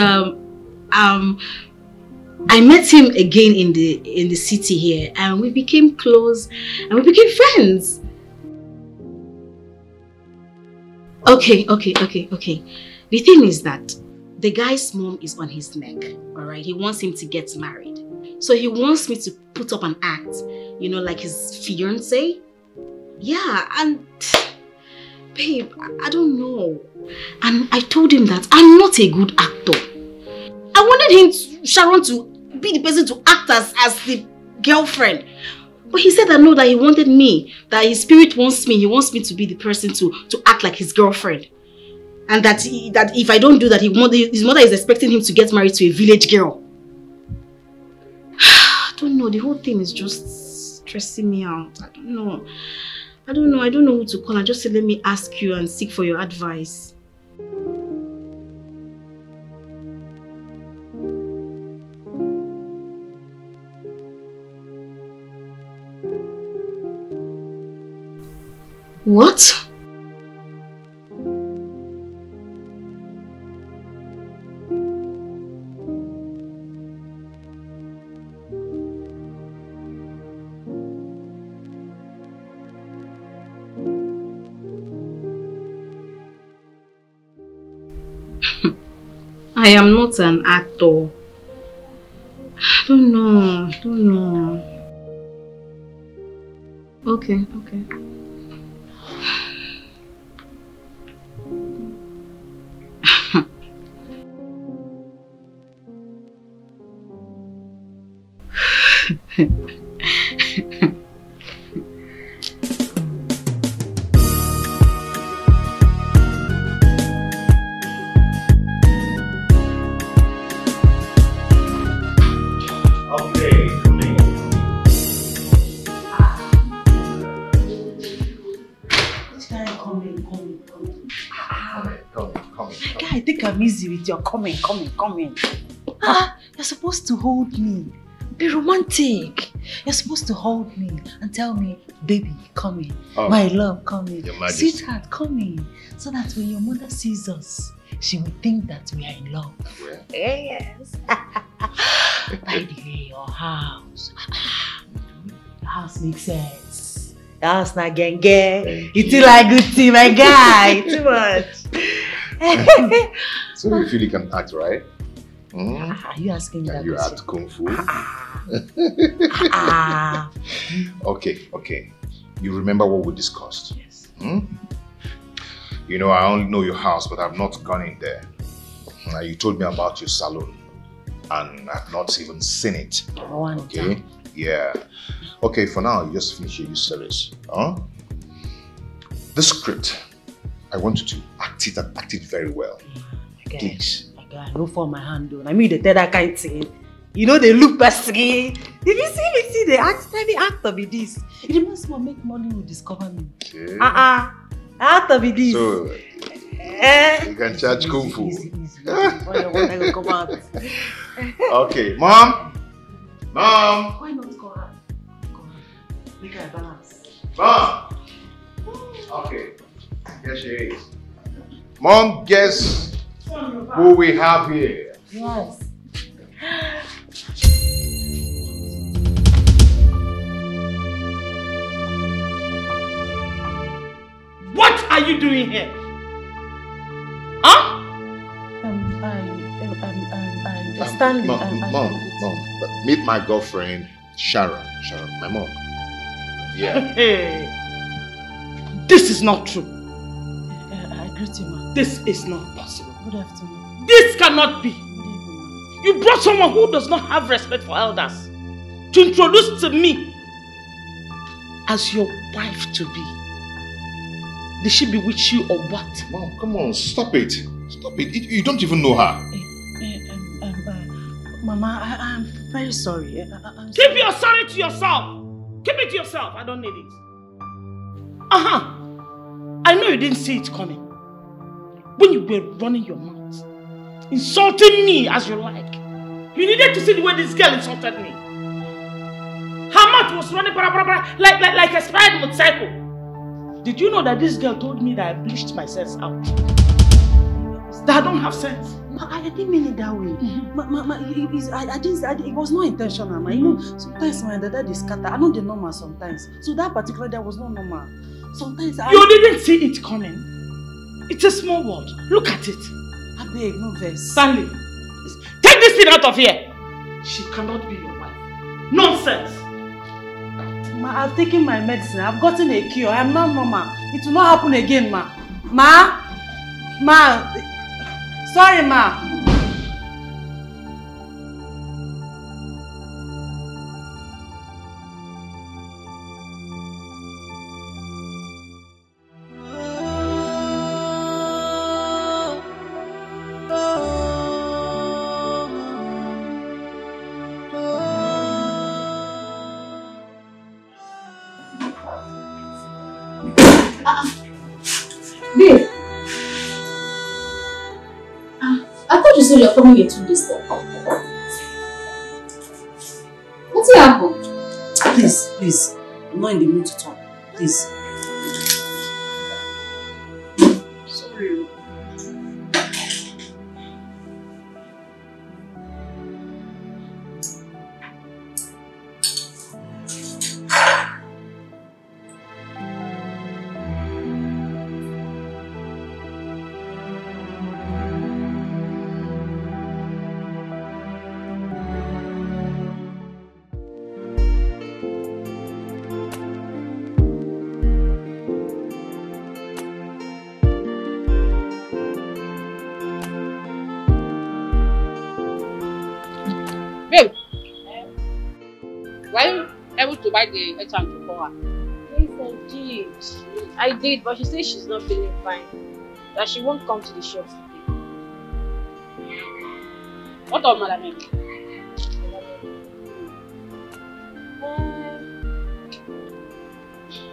I met him again in the city here, and we became close, and we became friends. Okay. The thing is that the guy's mom is on his neck, alright? He wants him to get married. So he wants me to put up an act, you know, like his fiance. Yeah, and babe, I don't know. And I told him that I'm not a good actor. I wanted Sharon to be the person to act as the girlfriend. But he said that no, that he wanted me, that his spirit wants me. He wants me to be the person to act like his girlfriend. And that if I don't do that, his mother is expecting him to get married to a village girl. I don't know, the whole thing is just stressing me out. I don't know who to call. I just said let me ask you and seek for your advice. What? I am not an actor. I don't know. Okay. I'm easy with your coming. You're supposed to hold me. Be romantic. You're supposed to hold me and tell me, baby, come in. Oh, my love, come in. Sweetheart, come in. So that when your mother sees us, she will think that we are in love. Yeah. Yes. By the way, your house. Your house makes sense. Your house not genge. You feel like good tea, my guy. Too much. So you feel you can act, right? Are you asking me that you question? act kung fu? Okay. You remember what we discussed? Yes. You know, I only know your house, but I've not gone in there. You told me about your salon, and I've not even seen it. Okay? Yeah. Okay, for now, you just finish your service. The script, I want you to act it very well. Please. I look for my hand though. I mean they tell that kind of thing. You know they look person. If you see the actor be this. It reminds me of make money will discover me. Okay. Actor be this. So you can charge kung fu. Easy. I go come out. Okay, Mom. Why not go out? Make her balance. Mom. Okay. Here she is. Mom, guess who we have here? Yes. What are you doing here? Stanley. Mom, meet my girlfriend, Sharon. My mom. Yeah. This is not true. I greet you, ma. This is not possible. Good afternoon. This cannot be. You brought someone who does not have respect for elders to introduce to me as your wife to be. Did she bewitch you or what? Mom, come on, stop it. Stop it. You don't even know her. Mama, I'm very sorry. Keep your sorry to yourself. Keep it to yourself. I don't need it. I know you didn't see it coming. When you were running your mouth, insulting me as you like, you needed to see the way this girl insulted me. Her mouth was running like a spied motorcycle. Did you know that this girl told me that I bleached my sense out? That I don't have sense. I didn't mean it that way. It was not intentional, ma. You know, sometimes my dad is scatter. I know the normal sometimes. So that particular day was not normal. Sometimes You didn't see it coming. It's a small world. Look at it. I beg, no verse. Stanley, take this thing out of here. She cannot be your wife. Nonsense. Ma, I've taken my medicine. I've gotten a cure. I'm not normal. It will not happen again, ma. Ma? Sorry, ma. Babe. I thought you said you're coming here 2 days then. What's happened? Please. I'm not in the mood to talk. Please. Sorry. To buy the airtime for her. Yes, I did, but she says she's not feeling fine. That she won't come to the shop today. What of Madam Emi?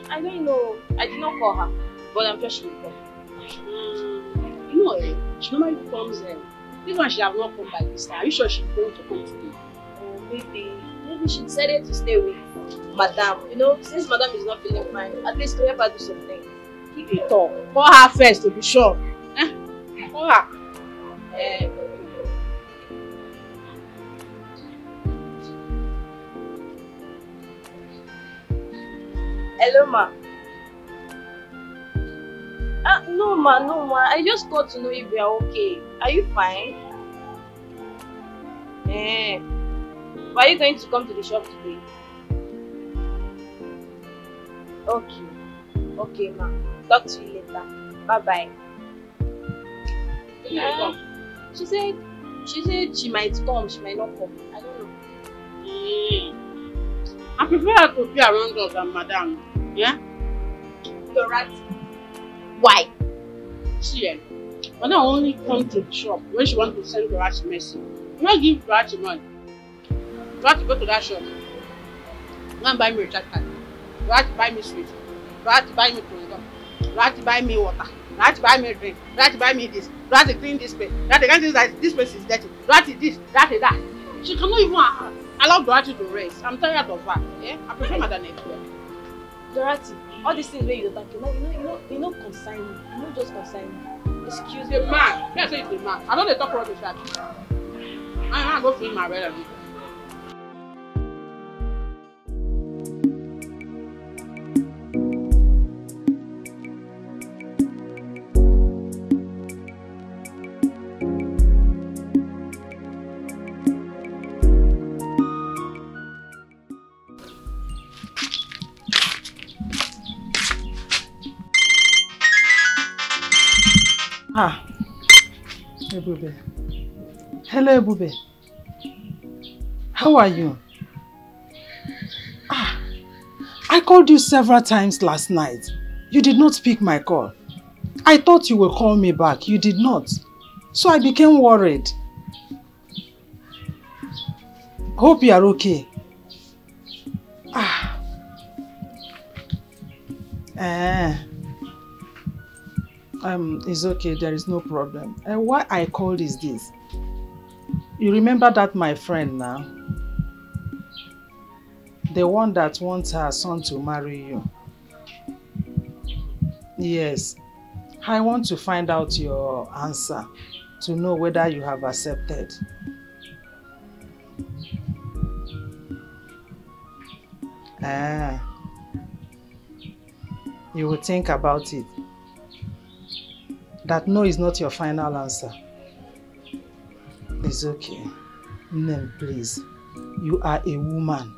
I don't know. I did not call her, but I'm sure she will come. You know, she normally comes in. This one she have not come by this time. Are you sure she's going to come today? Oh, maybe she decided to stay with Madam. You know, since Madam is not feeling fine, at least to help her do something. Keep it up. Call her first to be sure. Call her. Hello, ma. No, ma. I just got to know if you are okay. Are you fine? Why are you going to come to the shop today? Okay, ma. Talk to you later. Bye-bye. She said she might come, she might not come. I don't know. I prefer her to be around us than Madam. Yeah? You're right. Why? See, Madam only comes to the shop when she wants to send Dorachi message. You don't give Dorachi money. Dorachi go to that shop. Go and buy me a recharge card. Dorachi buy me sweet. Dorachi buy me clothes. Dorachi buy me water. Dorachi buy me a drink. Dorachi buy me this. Dorachi clean this place. Dorachi can't say that this place is dirty. Dorachi this, Dorachi that. She cannot even allow Dorachi to rest. I'm tired of her. Yeah? I prefer Madam Emi. Dorachi, all these things where you don't talk, you know consign me. You know just consign me. Excuse me. The man. Let's say it's the man. I don't they talk rubbish at you. I'm go feed my relatives. Ah, Ebube. Hello, Ebube. How are you? Ah, I called you several times last night. You did not pick my call. I thought you would call me back. You did not. So I became worried. Hope you are okay. Ah. It's okay. There is no problem. Why I called is this. You remember that my friend now? The one that wants her son to marry you. Yes. I want to find out your answer to know whether you have accepted. You will think about it. That no is not your final answer. It's okay. Name, please. You are a woman.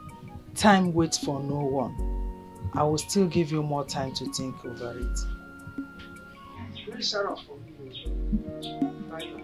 Time waits for no one. I will still give you more time to think over it. Please shut up for me. Bye.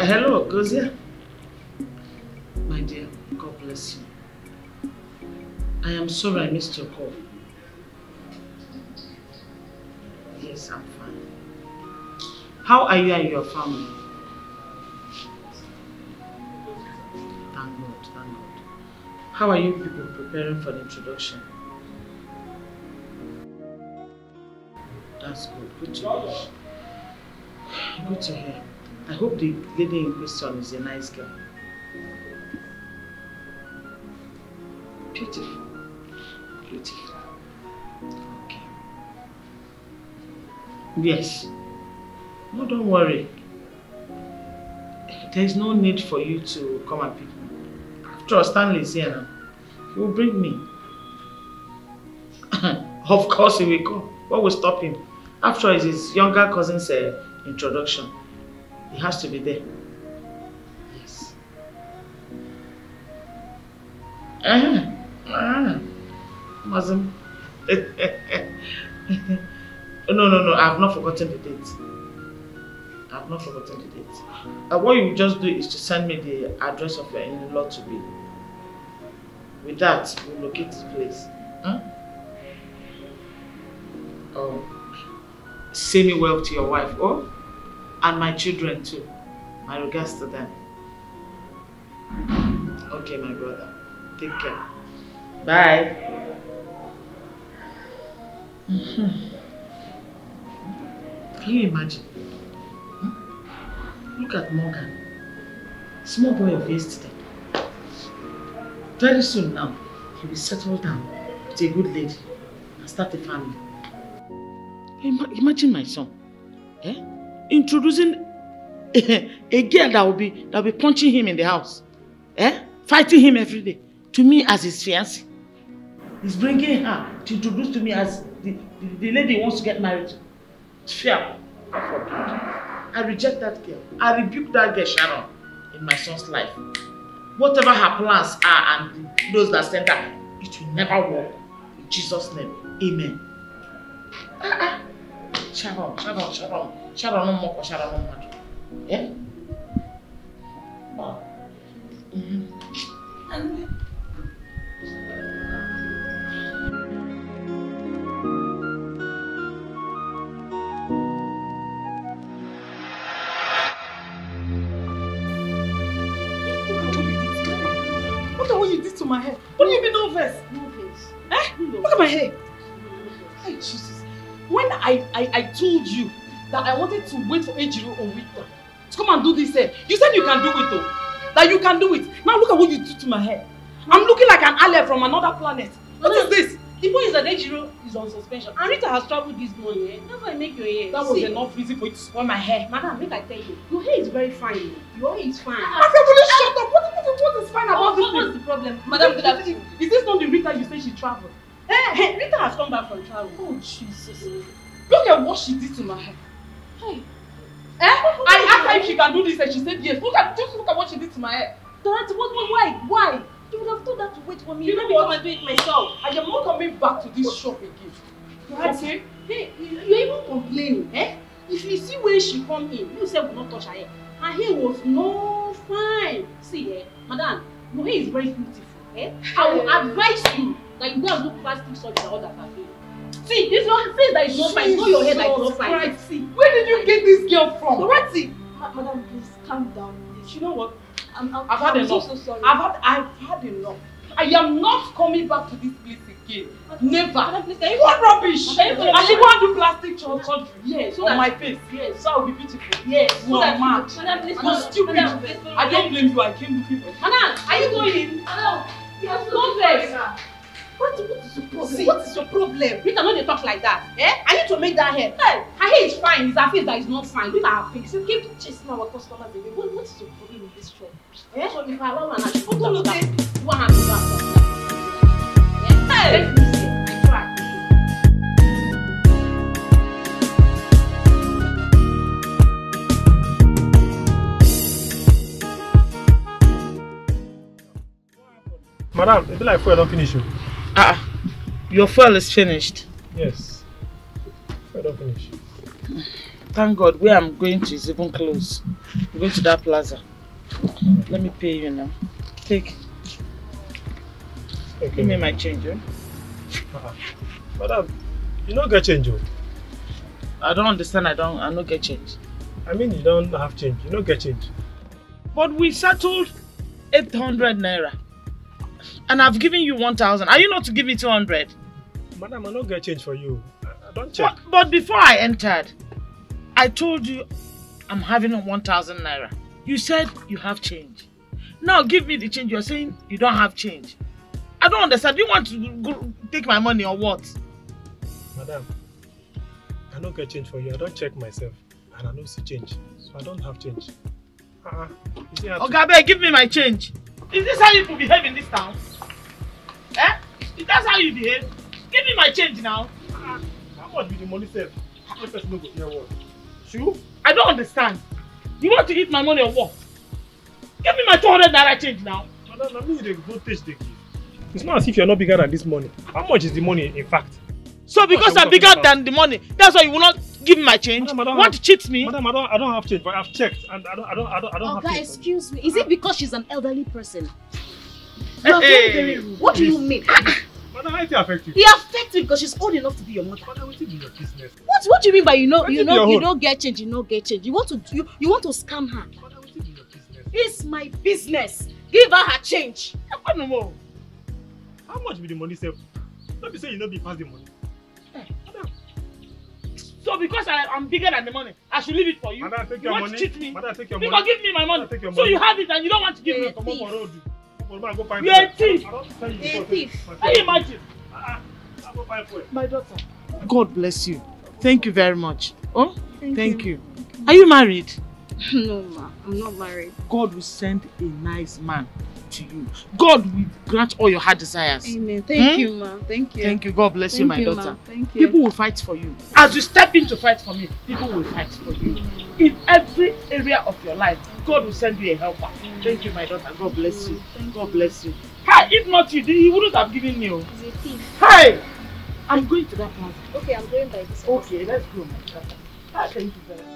Hello, Gozia. My dear, God bless you. I am sorry I missed your call. Yes, I'm fine. How are you and your family? Thank God, thank God. How are you people preparing for the introduction? That's good. Good to hear. Good to hear. I hope the lady in question is a nice girl. Beautiful. Beautiful. Okay. Yes. No, don't worry. There is no need for you to come and pick me. After all, Stanley is here now. He will bring me. Of course he will come. What will stop him? After all, it's his younger cousin's introduction. He has to be there. Yes. Muslim. No. I have not forgotten the date. I have not forgotten the date. What you just do is to send me the address of your in-law to be. With that, we'll locate this place. Huh? Oh. Say me well to your wife. Oh? And my children too. My regards to them. Okay, my brother. Take care. Bye. Can you imagine? Look at Morgan. Small boy of yesterday. Very soon now, he will settle down with a good lady and start a family. Imagine my son. Eh? Introducing a girl that will be punching him in the house, fighting him every day, to me as his fiancée. He's bringing her to introduce to me as the lady he wants to get married to. It's fair. I reject that girl. I rebuke that girl, Sharon, in my son's life. Whatever her plans are and those that send her, it will never work. In Jesus' name, amen. Sharon, no more, Sharon, no more. Yeah? Wow. What are what you did to my hair? What do you mean no face? No face. Eh? No. Look at my hair. Hey, Jesus. When I told you that I wanted to wait for Ejiro or Victor to come and do this hair, you said you can do it though. That you can do it. Now look at what you did to my hair. I'm looking like an alien from another planet. What is this? The point is that Ejiro is on suspension. And Rita has traveled this morning. Eh? That's why I make your hair. That was enough reason for you to spoil my hair. Madam, make I tell you. Your hair is very fine. Your hair is fine. Really shut up. What is fine about this? What's the problem? Madam, is this not the Rita you say she traveled? Hey, Rita has come back from travel. Oh, Jesus. Look at what she did to my hair. Hey. I asked her if she can do this and she said yes. Just look at what she did to my hair. Dorothy, why? You would have told her to wait for me. You Let know me what? come and do it myself. I am not coming back to this shop again. Okay? Hey, you're even complaining, eh? If you see where she come in, you say we not touch her hair. Her hair was no fine. See, madam, your hair is very beautiful, eh? I will advise you that you go and do plastic surgery and all that her hair. See, this your face that is not fine. It's not your hair that is not fine. Right. See, where did you get this girl from? Dorothy! Madam, please calm down. You know what? I've had enough. So sorry. I've had enough. I am not coming back to this place again. Never. Madam, please, can you what rubbish? I should go and do plastic surgery. Yes. So on my face. Yes. So I'll be beautiful. Yes. You are mad. Madam, please. You're stupid. I don't blame you. I came looking for you. Madam, are you going? Madam, you are so vex. What is your problem? See, what is your problem? Rita, no dey talk like that. Eh? I need to make that hair. Hey, her hair is fine. It's her face that is not fine. Look at her face. You keep chasing our customers away. What is your problem in this shop? Eh? So if I allow her, she won't look at you. Want her to go. Hey! Let me see. Try. Madam, it be like fuel don't finish you. Your fuel is finished. Yes. Fuel don't finish. Thank God, where I'm going to is even close. I'm going to that plaza. Let me pay you now. Take. Okay. Give me my change, eh? Madam, you don't get change, oh. I don't understand. I don't get change. I mean, you don't have change. You don't get change. But we settled 800 naira. And I've given you 1,000. Are you not to give me 200? Madam, I don't get change for you. I don't check. But before I entered, I told you I'm having 1,000 naira. You said you have change. Now give me the change. You're saying you don't have change. I don't understand. Do you want to go take my money or what? Madam, I don't get change for you. I don't check myself. And I don't see change. So I don't have change. Okay, give me my change. Is this how you behave in this town? Eh? Is that how you behave? Give me my change now. How much be the money save? How person no go hear what? Sure? I don't understand. You want to eat my money or what? Give me my 200 naira change now. Madam, I mean the voltage they give. It's not as if you're not bigger than this money. How much is the money in fact? So because I'm bigger than the money, that's why you will not give me my change? Madam, you want to cheat me? Madam, I don't have change, but I've checked and I don't have change. Excuse me. Is it because she's an elderly person? You are very, very rude. What do you mean? Madam, how it affect you? He affects you because she's old enough to be your mother. Madam, what is your business? What do you mean by you don't get change, you don't get change? You want to scam her? Madam, what is your business? It's my business. Give her her change. No more. How much will the money save? Don't be saying you know be pass the money. So because I'm bigger than the money, I should leave it for you? Madam, take you your want money. to cheat me? Madam, take your because money. Give me my money. Madam, take your so money. you have it and you don't want to give me? Come on, road. Go find You're a thief. A thief. Can you imagine? I'll go find for it. My daughter. God bless you. Thank you very much. Oh, thank you. Okay. Are you married? No, ma. I'm not married. God will send a nice man to you. God will grant all your heart desires. Amen. Thank you, ma. Thank you. Thank you. God bless you, my daughter. Thank you. People will fight for you. As you step in to fight for me, people will fight for you. In every area of your life, God will send you a helper. Thank you, my daughter. God bless you. God bless you. Hi, if not you, he wouldn't have given you. He's a thief. Hi! I'm going to that plaza. Okay, I'm going by this. Okay, let's go, my daughter. Hi, thank you very much.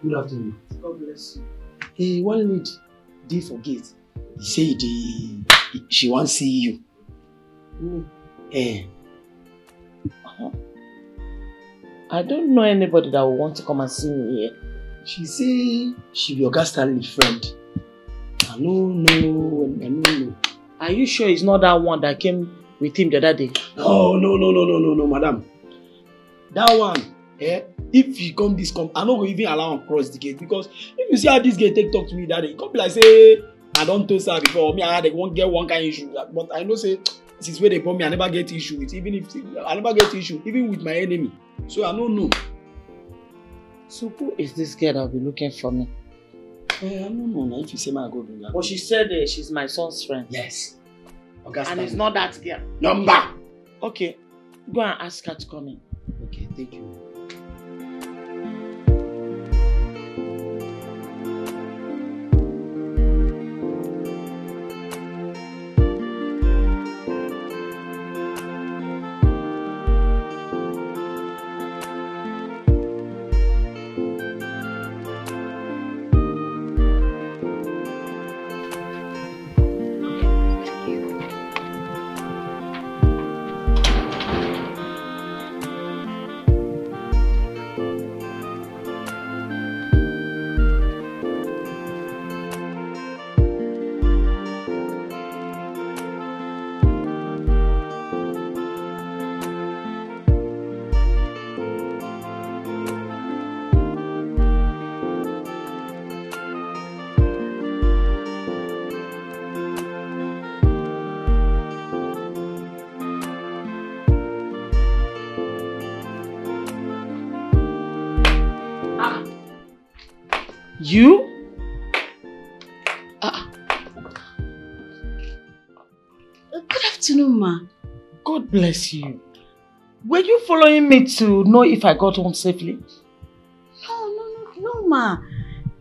Good afternoon. God bless you. Hey, one lady dey for gate. He say she wan see you. I don't know anybody that will want to come and see me here. She say she be Oga Stanley friend. I don't know. Are you sure it's not that one that came with him the other day? No, madam. That one, if he come this come, I no go even allow him cross the gate because if you see how this gate take talk to me that day, it come be like say I don't toast her before. Me, I had one get one kind of issue, but I know say since where they born me, I never get issue with. Even if I never get issue, even with my enemy. So I don't know. So who is this girl that will be looking for me? I don't know. If you say my go do that. But she said she's my son's friend. Yes. And it's not that girl. Number. Okay, go and ask her to come in. Okay, thank you. You? Good afternoon, ma. God bless you. Were you following me to know if I got home safely? No, ma.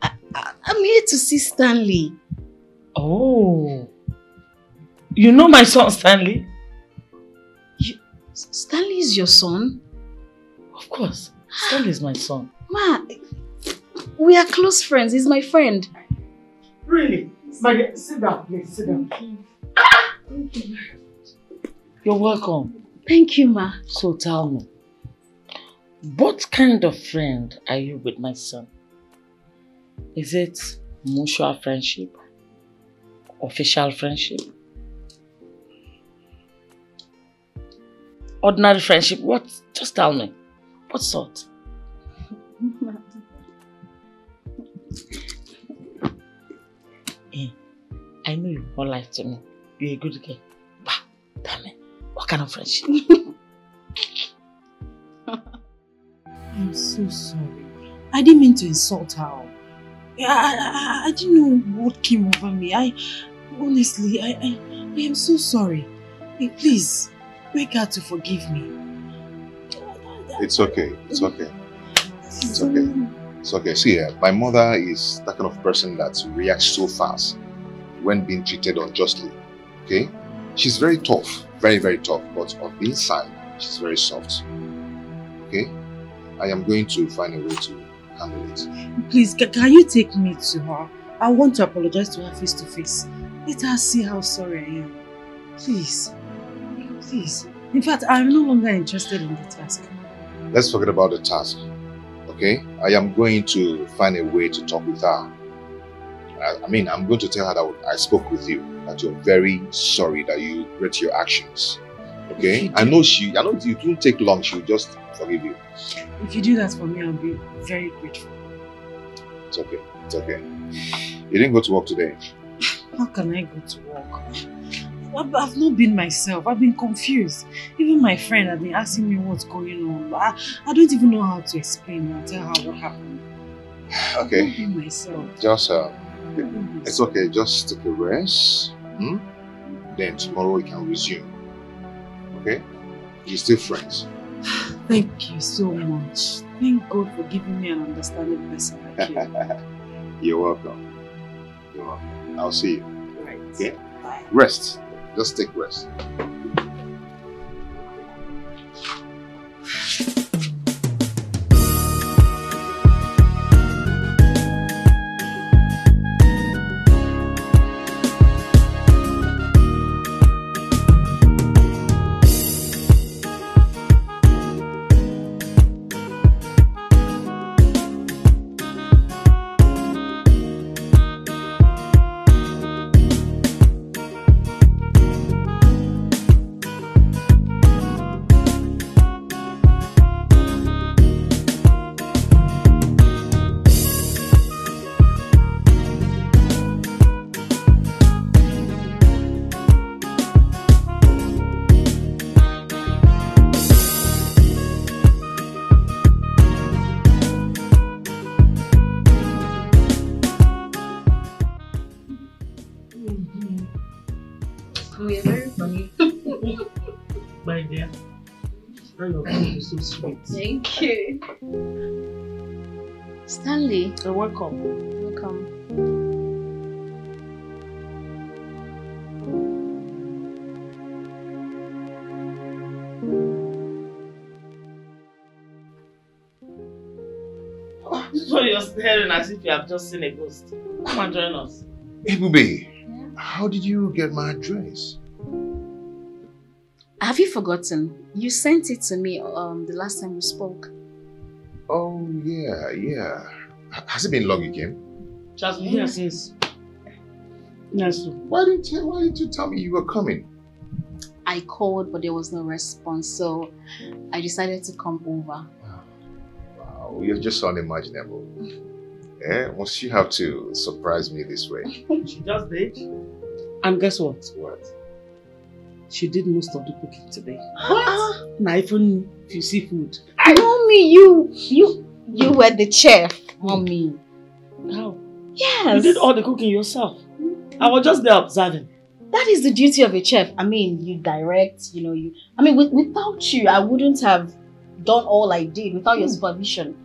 I'm here to see Stanley. Oh. You know my son, Stanley? Stanley is your son? Of course. Stanley is my son. Ma, we are close friends. He's my friend. Really? My dear, sit down, please. Sit down. Thank you. You're welcome. Thank you, ma. So tell me, what kind of friend are you with my son? Is it mutual friendship? Official friendship? Ordinary friendship? What? Just tell me. What sort? I know you all lie to me. You're a good girl. Bah, damn it. What kind of friendship? I'm so sorry. I didn't mean to insult her. I didn't know what came over me. Honestly, I am so sorry. Please, beg her to forgive me. It's okay. It's okay. It's okay. It's okay. See, my mother is that kind of person that reacts so fast when being treated unjustly. Okay? She's very tough. Very, very tough. But on the inside, she's very soft. Okay? I am going to find a way to handle it. Please, can you take me to her? I want to apologize to her face to face. Let her see how sorry I am. Please. Please. In fact, I'm no longer interested in the task. Let's forget about the task. Okay? I am going to find a way to talk with her. I'm going to tell her that I spoke with you, that you're very sorry that you regret your actions. Okay? I know it won't take long, she'll just forgive you. If you do that for me, I'll be very grateful. It's okay. It's okay. You didn't go to work today? How can I go to work? I've not been myself. I've been confused. Even my friend has been asking me what's going on. But I don't even know how to explain or tell her what happened. Okay. I've not been myself. Just, it's okay. Just take a rest. Then tomorrow we can resume. Okay? We're still friends. Thank you so much. Thank God for giving me an understanding person like you. You're welcome. You're welcome. I'll see you. Right. Okay? Bye. Rest. Just take rest. You're very funny. My dear, your food is so sweet. Thank you. Stanley. You're welcome. Welcome. So you're staring as if you have just seen a ghost. Come and join us. Hey, Bube, how did you get my address? Have you forgotten? You sent it to me the last time we spoke. Oh, yeah. Has it been long you came? Just been here since. Yes. Why didn't you tell me you were coming? I called, but there was no response, so I decided to come over. Wow, you're just unimaginable. Once you have to surprise me this way. She just did. And guess what? What? She did most of the cooking today. What? Now even if you see food. Mommy, you were the chef, Mommy. How? Yes. You did all the cooking yourself. I was just there observing. That is the duty of a chef. I mean, you direct, without you, I wouldn't have done all I did without your supervision.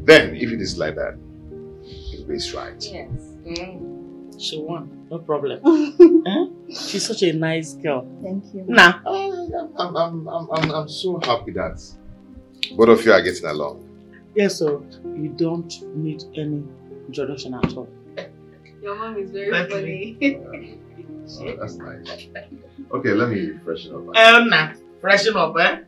Then, if it is like that, it's right. Yes. She won, no problem. She's such a nice girl. Thank you. Nah. I'm so happy that both of you are getting along. Yes, so you don't need any introduction at all. Your mom is very funny. Oh, that's nice. Okay, let me freshen up. Nah. Freshen up, eh?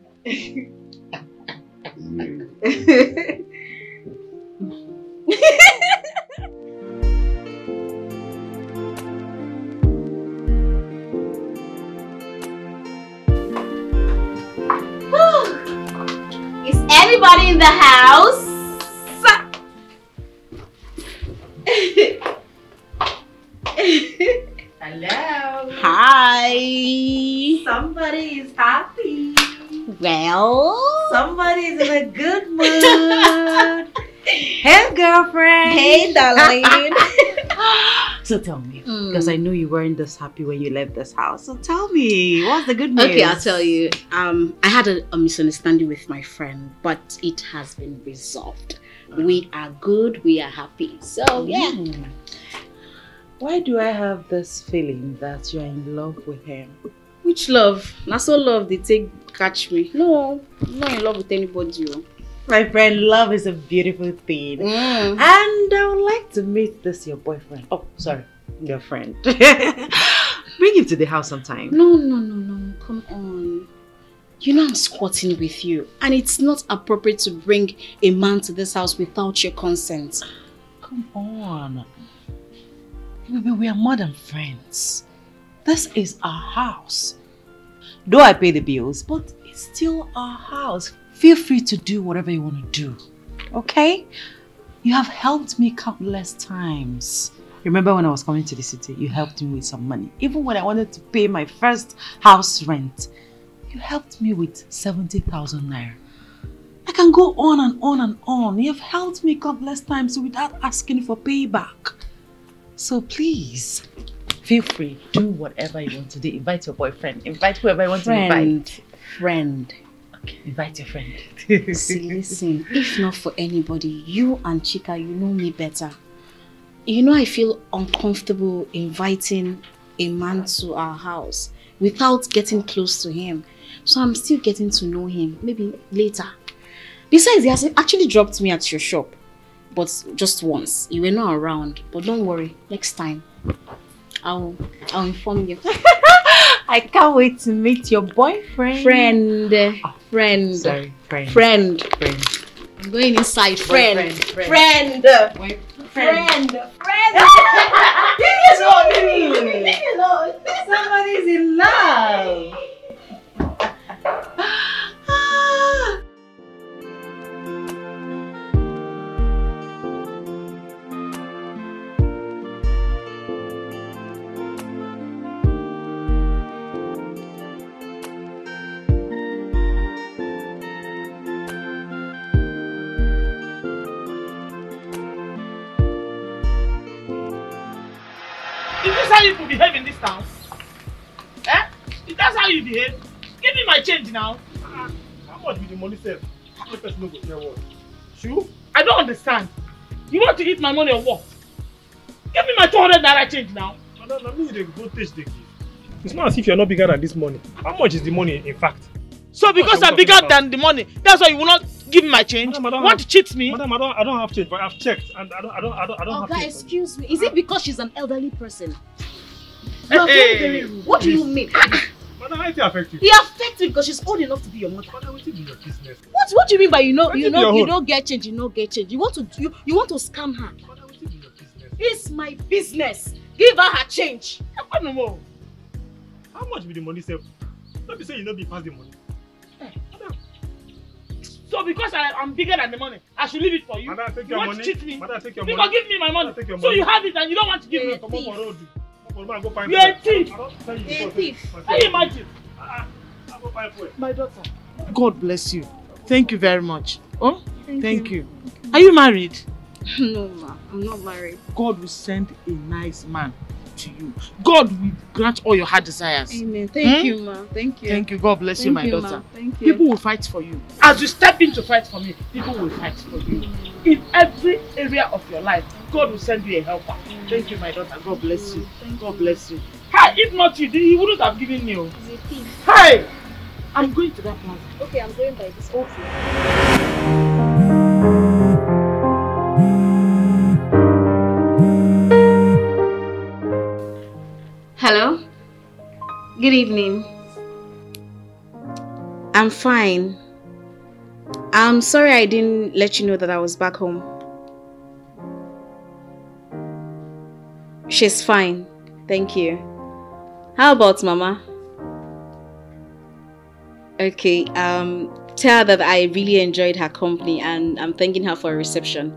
Is anybody in the house? Hello. Hi. Somebody is happy. Well, somebody's in a good mood. Hey, girlfriend. Hey, darling. So tell me, because I know you weren't this happy when you left this house. So tell me, what's the good news? Okay, I'll tell you. I had a misunderstanding with my friend, but it has been resolved. We are good. We are happy. So yeah. Why do I have this feeling that you're in love with him? Which love? Not so love they take catch me. No, I'm not in love with anybody. My friend, love is a beautiful thing. And I would like to meet this your boyfriend. Oh, sorry, your friend. Bring him to the house sometime. No. Come on. You know I'm squatting with you. And it's not appropriate to bring a man to this house without your consent. Come on. Baby, we are more than friends. This is our house. Though I pay the bills, but it's still our house. Feel free to do whatever you want to do. Okay? You have helped me countless times. Remember when I was coming to the city, you helped me with some money. Even when I wanted to pay my first house rent, you helped me with 70,000 naira. I can go on and on and on. You have helped me countless times without asking for payback. So please, feel free. Do whatever you want to do. Invite your boyfriend. Invite whoever you want to invite. Friend. Okay, invite your friend. See, listen. If not for anybody, you and Chika, you know me better. You know I feel uncomfortable inviting a man to our house without getting close to him. So I'm still getting to know him. Maybe later. Besides, he has actually dropped me at your shop. But just once. You were not around. But don't worry. Next time, I'll inform you. I can't wait to meet your boyfriend. Friend. Sorry, friend. Friend. I'm going inside. Friend. Friend. Somebody's in love. that how you behave in this town? Eh? Is that how you behave? Give me my change now. How much be the money save? How much person no go hear what? Sure? I don't understand. You want to eat my money or what? Give me my 200 naira change now. Madam, I mean, they go taste the gift. It's not as if you're not bigger than this money. How much is the money, in fact? So because I'm bigger than the money, that's why you will not give me my change? Madam, you want to cheat me? Madam, I don't have change, but I've checked and I don't have change. Excuse me. Is it because she's an elderly person? You are very rude. What do you mean? Madam, how it affect you? It affects you because she's old enough to be your mother. Madam, what do your business? What do you mean by you don't get change, you don't get change? You want to scam her? Madam, what your business? It's my business. Give her her change. No more. How much be the money save? Don't be saying you don't be past the money. So because I'm bigger than the money, I should leave it for you? Madam, take you your want money. to cheat me? Madam, take your because money. Give me my money. Take your So money. you have it and you don't want to give me. Come on, road. Go find You're a thief. Can you imagine? I'll go find food. My daughter. God bless you. Thank you very much. Oh, thank you. Are you married? No, ma. I'm not married. God will send a nice man to you. God will grant all your heart desires. Amen. Thank you, ma. Thank you. Thank you. God bless you, my daughter. Thank you. People will fight for you. As you step in to fight for me, people will fight for you. In every area of your life, God will send you a helper. Thank you, my daughter. God bless you. God bless you. Hi, if not you, he wouldn't have given me. Hi! I'm going to that plaza. Okay, I'm going by this. Hello? Good evening. I'm fine. I'm sorry I didn't let you know that I was back home. She's fine. Thank you. How about Mama? Okay, tell her that I really enjoyed her company and I'm thanking her for a reception.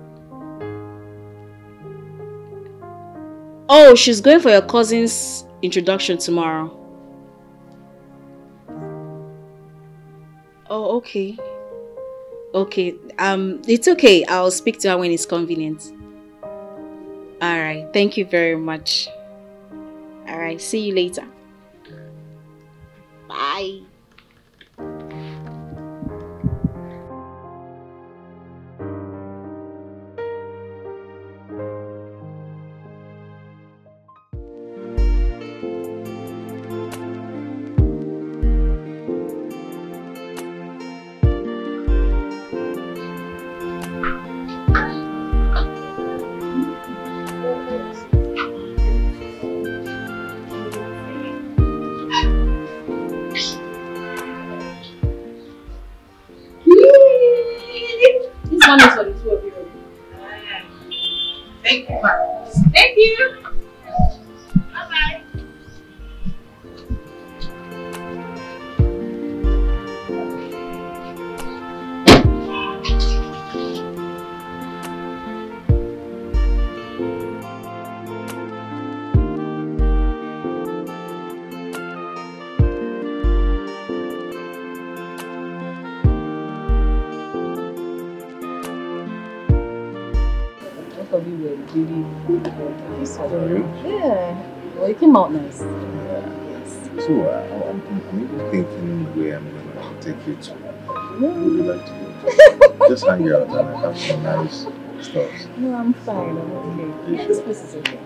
Oh, she's going for your cousin's introduction tomorrow. Oh, okay. Okay, it's okay. I'll speak to her when it's convenient. Alright, thank you very much. Alright, see you later. Bye. Thank you, ma. Thank you. Bye-bye. Of you were really good. Yeah. Well, it came out nice. So I'm even thinking where I'm gonna take you to. Would you like to go? Just hang out and I have some nice stuff. No, I'm fine. I'm okay. This place is okay.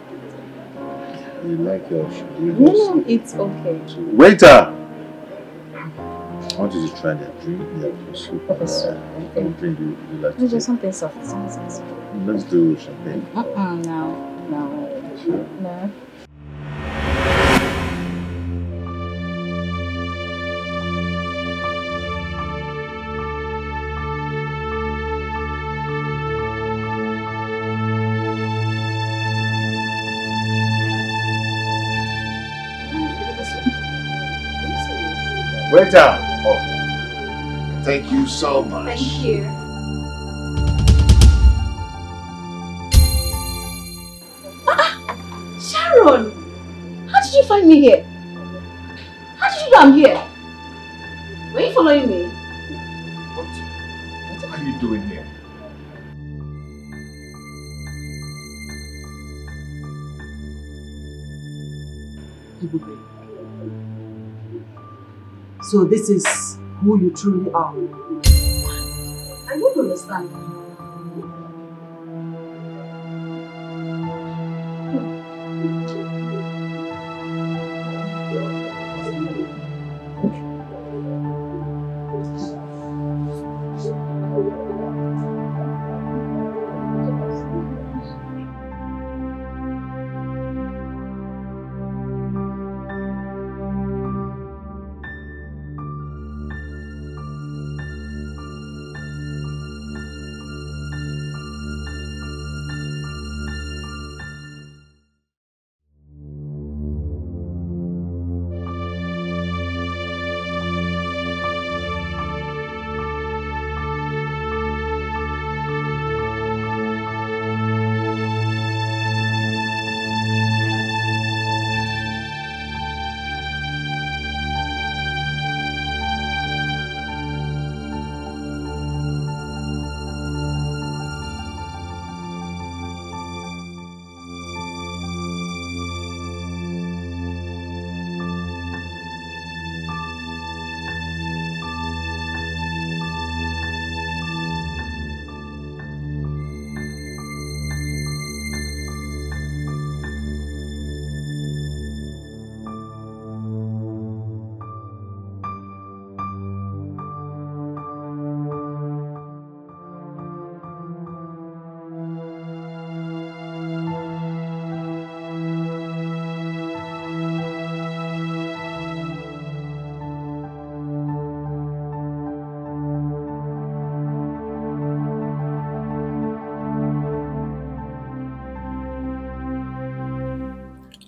You like your shoe? No, it's okay. Waiter! I want you to try that drink. Yeah, soup. What drink do you like to No, just something soft. Something soft. Let's do champagne. No. Sure. No. Waiter! Oh, thank you so much. Thank you. Sharon! How did you find me here? How did you know I'm here? Were you following me? What are you doing here? Ebube. So this is who you truly are. I don't understand.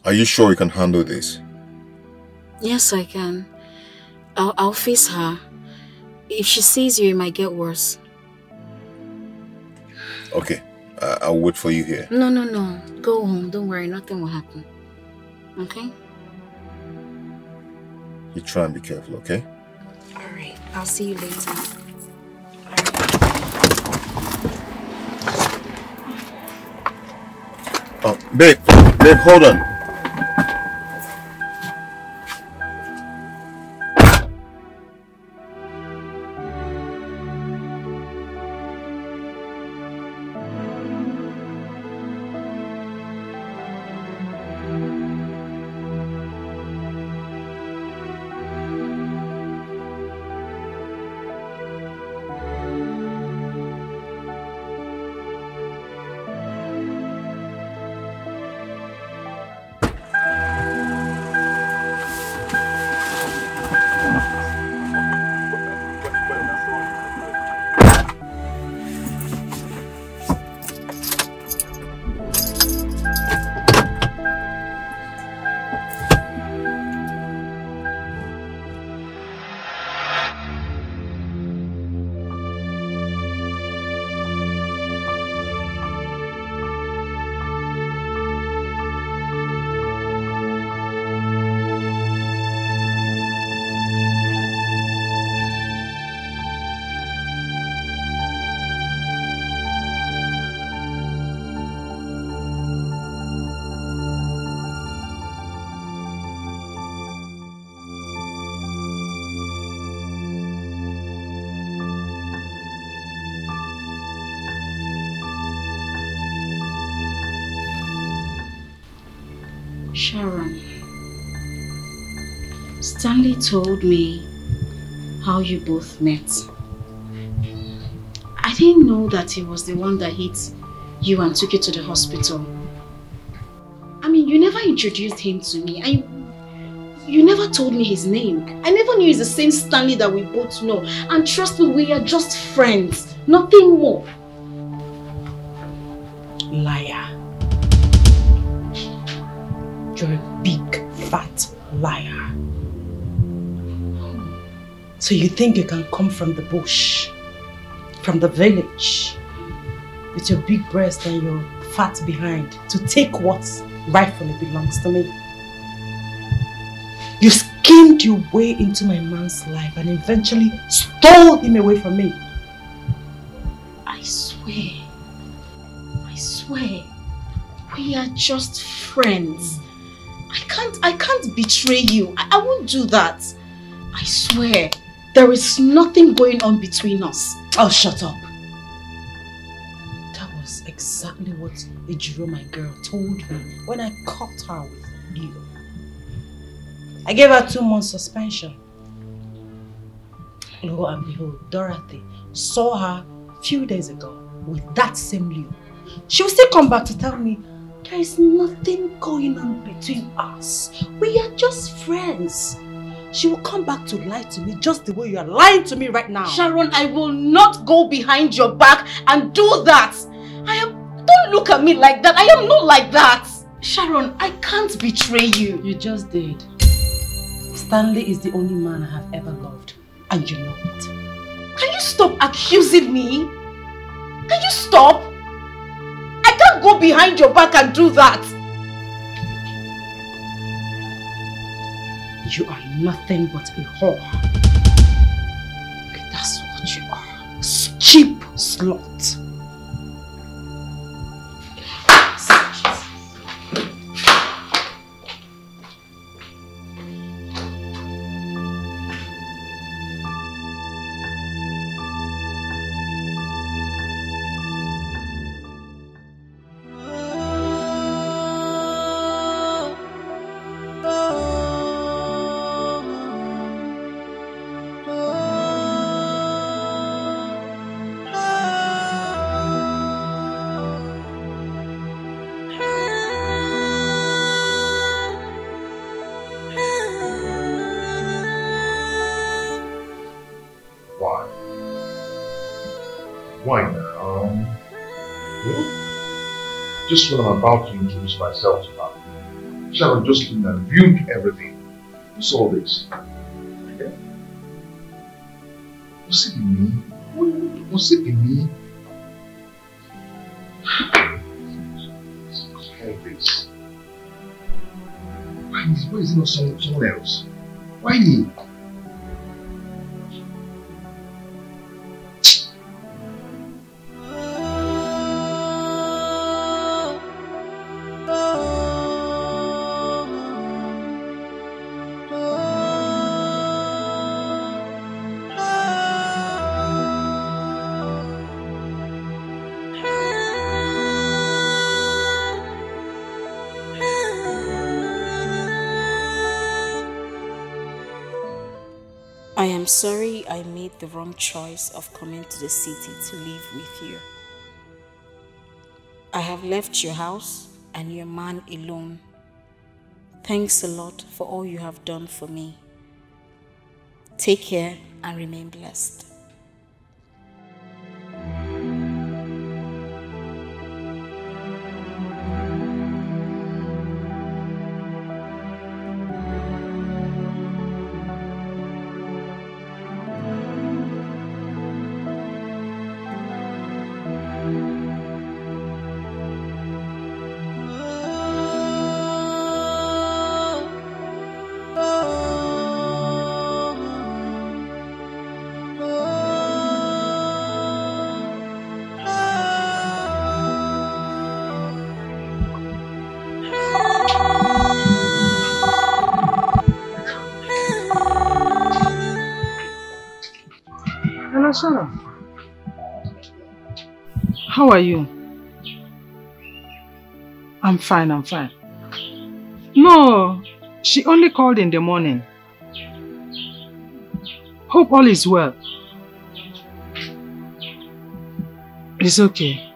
Are you sure you can handle this? Yes, I can. I'll face her. If she sees you, it might get worse. Okay, I'll wait for you here. No. Go home. Don't worry. Nothing will happen. Okay? You try and be careful, okay? Alright. I'll see you later. Oh, babe, hold on. Sharon, Stanley told me how you both met. I didn't know that he was the one that hit you and took you to the hospital. I mean, you never introduced him to me and you never told me his name. I never knew he's the same Stanley that we both know. And trust me, we are just friends, nothing more. Liar. You're a big, fat liar. So you think you can come from the bush, from the village, with your big breast and your fat behind to take what rightfully belongs to me? You schemed your way into my man's life and eventually stole him away from me. I swear, we are just friends. I can't betray you. I won't do that. I swear, there is nothing going on between us. Oh, shut up. That was exactly what Ejiro, my girl, told me when I caught her with you. I gave her 2 months suspension. Lo and behold, Dorothy saw her a few days ago with that same Leo. She will still come back to tell me there is nothing going on between us. We are just friends. She will come back to lie to me just the way you are lying to me right now. Sharon, I will not go behind your back and do that. Don't look at me like that. I am not like that. Sharon, I can't betray you. You just did. Stanley is the only man I have ever loved. And you know it. Can you stop accusing me? Can you stop? I can't go behind your back and do that. You are nothing but a whore. Okay, that's what you are. Cheap slut. Why now? Just when I'm about to introduce myself to her, Sharon just came and viewed everything. Who saw this? Yeah? Was it in me? Was it in me? All this. Why is it not someone else? Why me? I am sorry I made the wrong choice of coming to the city to live with you. I have left your house and your man alone. Thanks a lot for all you have done for me. Take care and remain blessed. Sarah, how are you? I'm fine. No, she only called in the morning. Hope all is well. It's okay.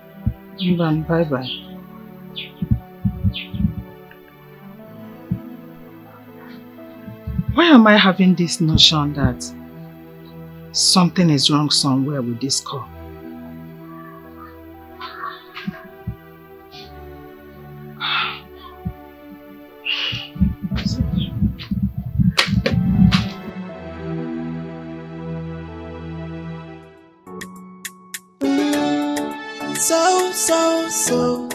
Bye-bye. Why am I having this notion that something is wrong somewhere with this call? So.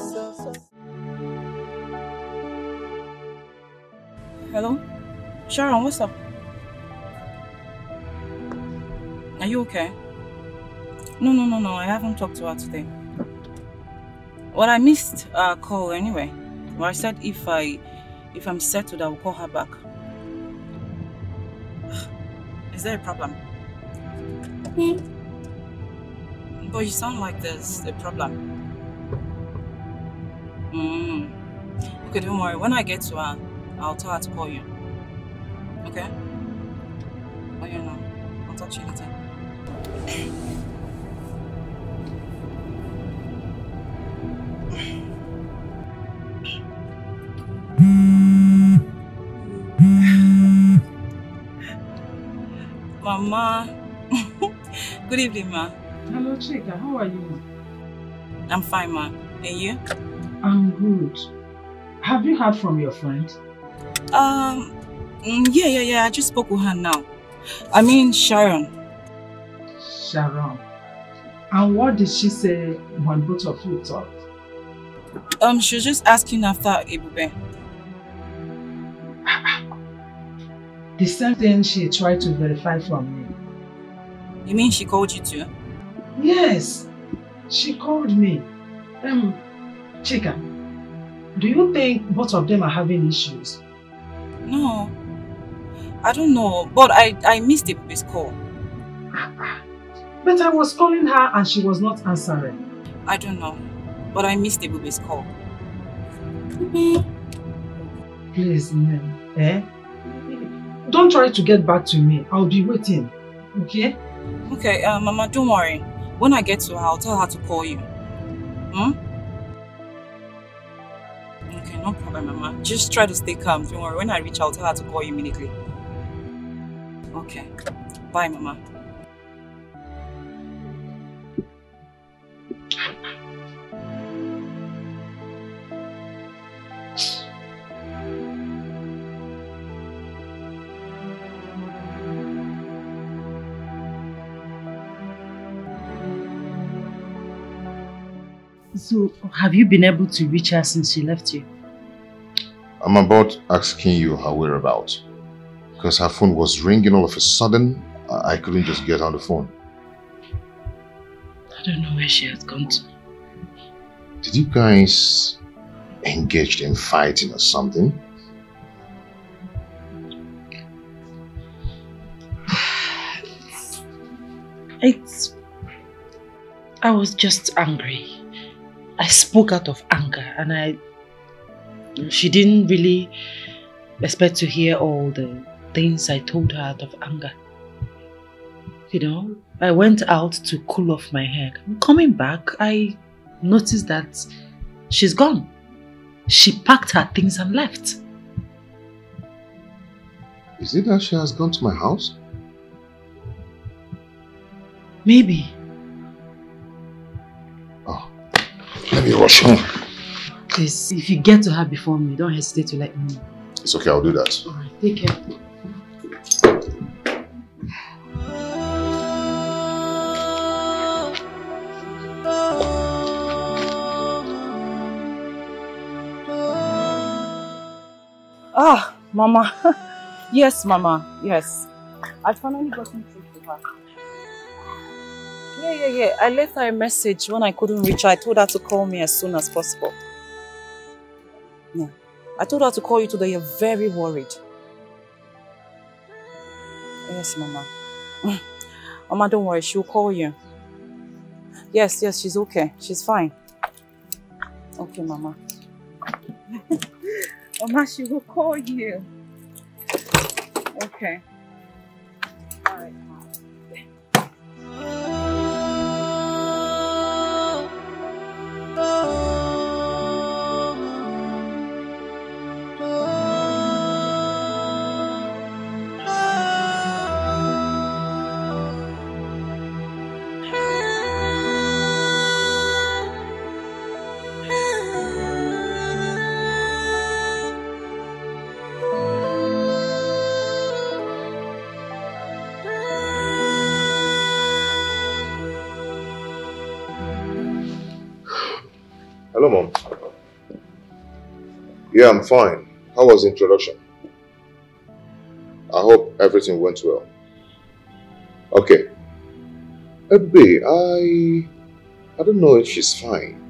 Hello? Sharon, what's up? Are you okay? No, I haven't talked to her today. Well, I missed our call anyway. Well, I said if I If I'm settled, I will call her back. Is there a problem? But you sound like there's a problem. Okay, don't worry. When I get to her, I'll tell her to call you. Okay? Oh, yeah, no. I'll talk to you later. Mama. Good evening, ma. Hello, Chika. How are you? I'm fine, ma. And you? I'm good. Have you heard from your friend? Yeah. I just spoke with her now. I mean, Sharon. Sharon. And what did she say when both of you talked? She was just asking after Ebube. The same thing she tried to verify from me. You mean she called you too? Yes, she called me. Chika, do you think both of them are having issues? No, I don't know, but I missed Ebube's call. But I was calling her and she was not answering. I don't know, but I missed Ebube's call. Please, ma'am, don't try to get back to me. I'll be waiting, okay? Okay, Mama, don't worry. When I get to her, I'll tell her to call you. Okay, no problem, Mama. Just try to stay calm. Don't worry. When I reach, I'll tell her to call you immediately. Okay. Bye, Mama. So, have you been able to reach her since she left you? I'm about asking you her whereabouts. Because her phone was ringing all of a sudden. I couldn't just get on the phone. I don't know where she has gone to. Did you guys engage in fighting or something? I was just angry. I spoke out of anger and she didn't really expect to hear all the things I told her out of anger. You know, I went out to cool off my head. Coming back, I noticed that she's gone. She packed her things and left. Is it that she has gone to my house? Maybe. Let me rush home. Please, if you get to her before me, don't hesitate to let me know. It's okay, I'll do that. Alright, take care. Ah, Mama. Yes, Mama. Yes. I finally gotten through to her. Yeah. I left her a message when I couldn't reach her. I told her to call me as soon as possible. Yeah. I told her to call you today. You're very worried. Yes, Mama. Mama, don't worry. She'll call you. Yes, she's okay. She's fine. Okay, Mama. Mama, she will call you. Okay. All right. Hello, Mom. Yeah, I'm fine. How was the introduction? I hope everything went well. Okay. Babe, I don't know if she's fine.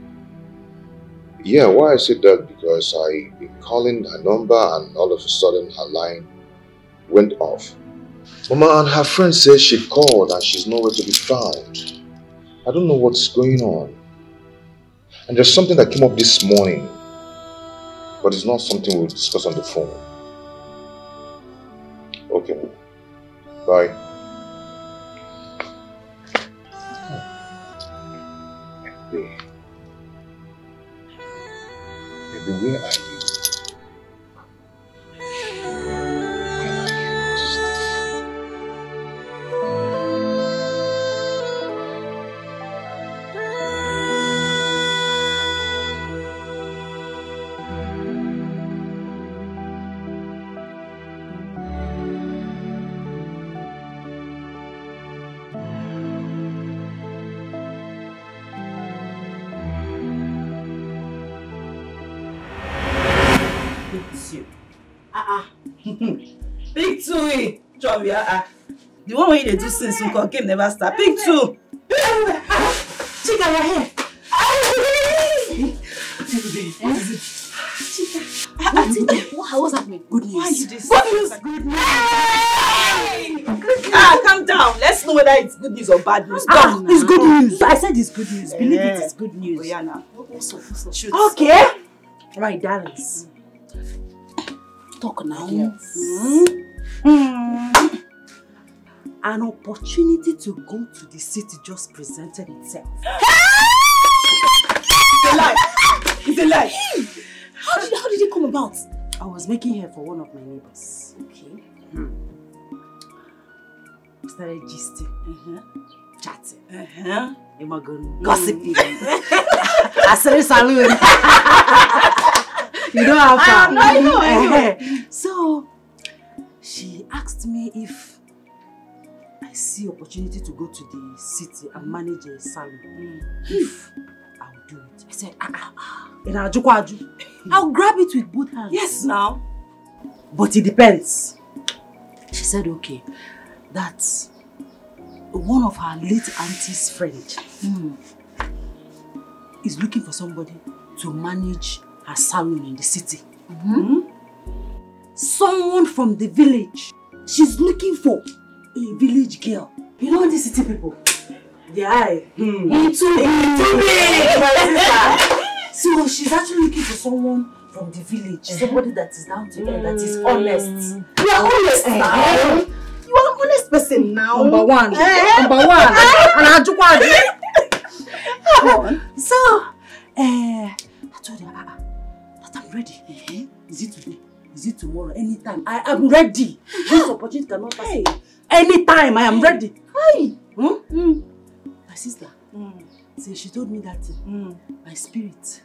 Yeah, why I said that because I've been calling her number and all of a sudden her line went off. Mama, and her friend says she called and she's nowhere to be found. I don't know what's going on. And there's something that came up this morning, but it's not something we'll discuss on the phone. Okay, Mama. Bye. Baby, where are you? Pick two, Chubby. The one when you do since you game never start. Pick two. Chica, you're here. What's happening? Good news. Why are you this? Good news. Good news. Calm down. Let's know whether it's good news or bad news. It's good news. I said it's good news. Believe it is good news. Oh, yeah, now. Shoot. Okay. Right, darlings. Talk now. Yes. An opportunity to go to the city just presented itself. It's a lie. It's a lie. How did it come about? I was making hair for one of my neighbors. Okay. Started gisting, chatting, gossiping. I said salute. You know how far. I know. So she asked me if I see opportunity to go to the city and manage a salon. If I'll do it. I said, I'll grab it with both hands. Yes, now. But it depends. She said, okay, that's one of her late auntie's friend is looking for somebody to manage her salon in the city. Someone from the village. She's looking for a village girl. You know the city people? The eye. It's too big, my sister. So she's actually looking for someone from the village. Somebody that is down to earth, that is honest. You are honest now. You are an honest person now. Number one. Number one. So, I told her that I'm ready. Is it today? Is it tomorrow? Anytime. I am ready. This opportunity cannot pass. Anytime I am ready. Hi. My sister. So she told me that my spirit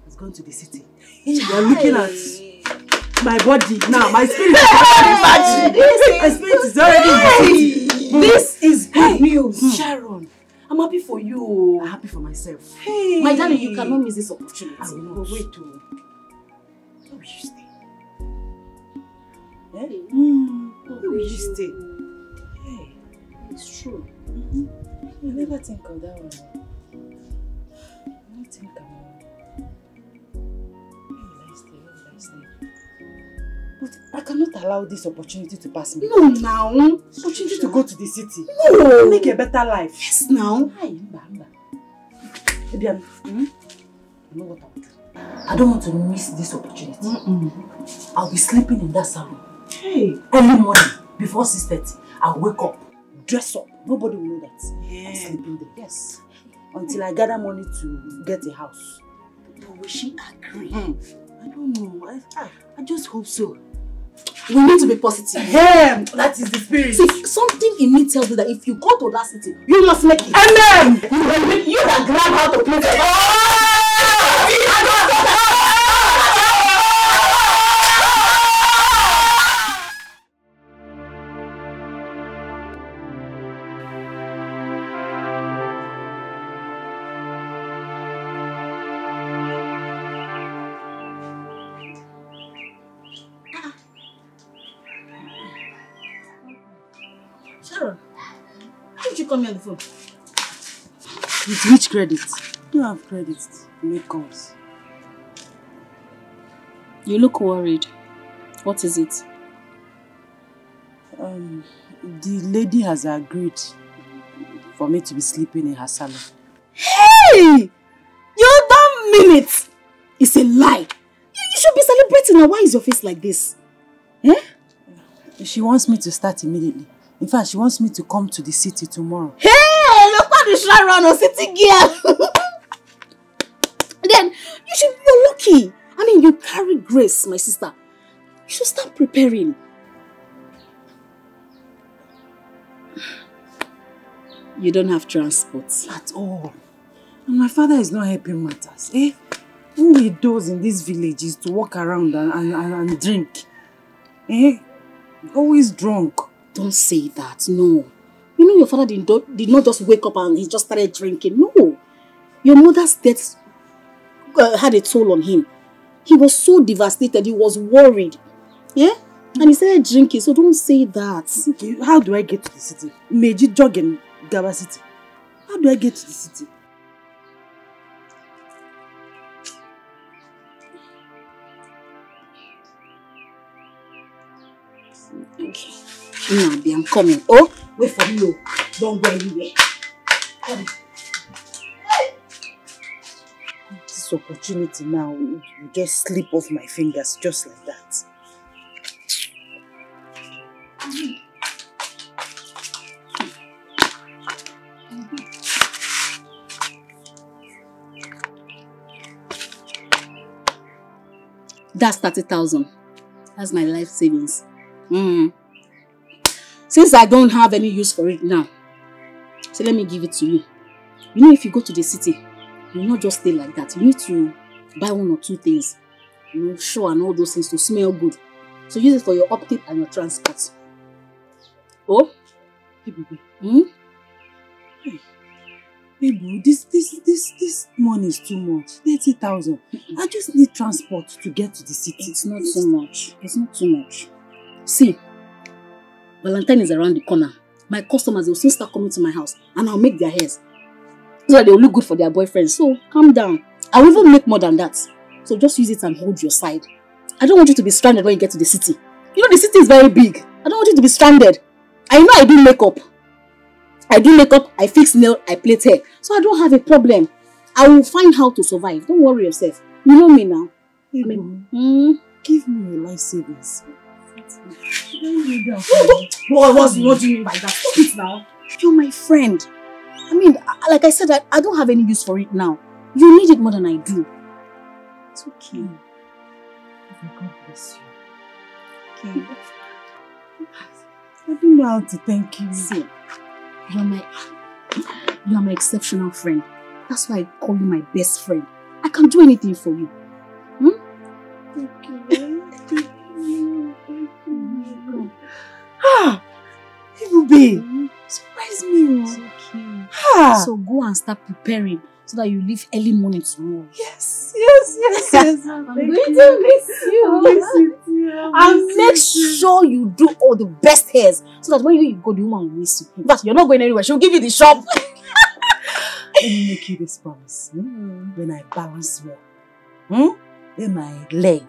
has gone to the city. You are looking at my body now. My spirit is already my spirit is already in the city. This is good news. Sharon, I'm happy for you. I'm happy for myself. Hey. My darling, you cannot miss this opportunity. I will not. Wait to. Where will you stay? Where will you stay? Hey, it's true. You never think of that one. I don't think about where will I stay? But I cannot allow this opportunity to pass me. No, now. Opportunity to go to the city. No. Make a better life. Yes, now. Baby, I know what I'll do. I don't want to miss this opportunity. I'll be sleeping in that salon. Hey. Early morning, before 6:30, I'll wake up, dress up. Nobody will know that I'm sleeping there. Yes. Until I gather money to get a house. But will she agree? I don't know. I just hope so. We need to be positive. That is the spirit. See, something in me tells me that if you go to that city, you must make it. Amen. You that grab how to play. Sharon, why did you call me on the phone? With which credit? You don't have credit to make calls. You look worried. What is it? The lady has agreed for me to be sleeping in her salon. Hey! You don't mean it! It's a lie. You should be celebrating now. Why is your face like this? Eh? She wants me to start immediately. In fact, she wants me to come to the city tomorrow. Hey! Look what the shrine run on city girl! Then, you're lucky. I mean, you carry grace, my sister. You should start preparing. You don't have transport. At all. And my father is not helping matters. Eh? Who he does in this village is to walk around and drink. Eh? Always drunk. Don't say that, no. You know your father did not just wake up and he just started drinking. No. Your mother's death had a toll on him. He was so devastated, he was worried. Yeah? And he started drinking, so don't say that. Okay, how do I get to the city? Meji jog in Gaba City. How do I get to the city? Okay. Nabi, I'm coming. Oh, wait for me. Don't go anywhere. Come. This opportunity now will just slip off my fingers just like that. That's 30,000. That's my life savings. Since I don't have any use for it now, so let me give it to you. You know, if you go to the city, you will not just stay like that. You need to buy 1 or 2 things. You know, show and all those things to smell good. So use it for your upkeep and your transport. Oh? Hey, baby. Hey. Baby, this money is too much. 30,000. I just need transport to get to the city. It's not too much. It's not too much. See, Valentine is around the corner. My customers will soon start coming to my house and I'll make their hairs so that they will look good for their boyfriends. So calm down. I will even make more than that. So just use it and hold your side. I don't want you to be stranded when you get to the city. You know the city is very big. I don't want you to be stranded. I know I do makeup. I fix nail, I plait hair. So I don't have a problem. I will find how to survive. Don't worry yourself. You know me now. Hey, I mean, give me your life savings. What do you mean by that? Stop it now. You're my friend. I mean, like I said, I don't have any use for it now. You need it more than I do. It's okay. God bless you. Okay. I don't know how to thank you. See, you are my exceptional friend. That's why I call you my best friend. I can do anything for you. Thank you. Babe, surprise me. It's okay. So go and start preparing so that you leave early morning tomorrow. Yes. I'm going to miss you. And make sure you do all the best hairs so that when you go, the woman will miss you. But you're not going anywhere. She'll give you the shop. Let me make you this promise. When I balance well, then my leg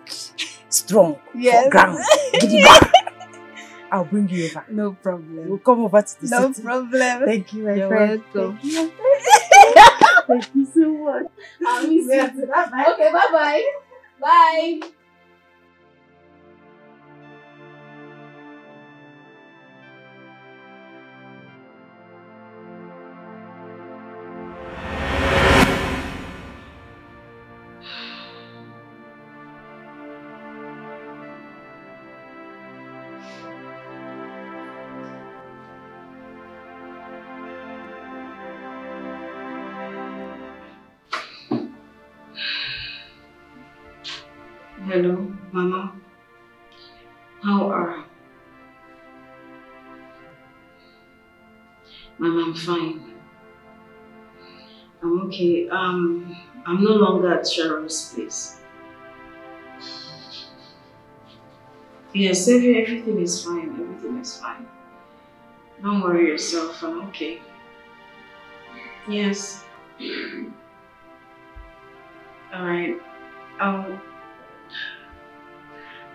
strong for ground. I'll bring you over. No problem. We'll come over to the city. No problem. Thank you, my You're friend. welcome. Thank you so much. I'll miss you. Bye-bye. Okay, bye-bye. Bye. Hello, Mama. How are you? Mama, I'm fine. I'm okay. I'm no longer at Sharon's place. Yes, everything is fine. Everything is fine. Don't worry yourself. I'm okay. Yes. Alright.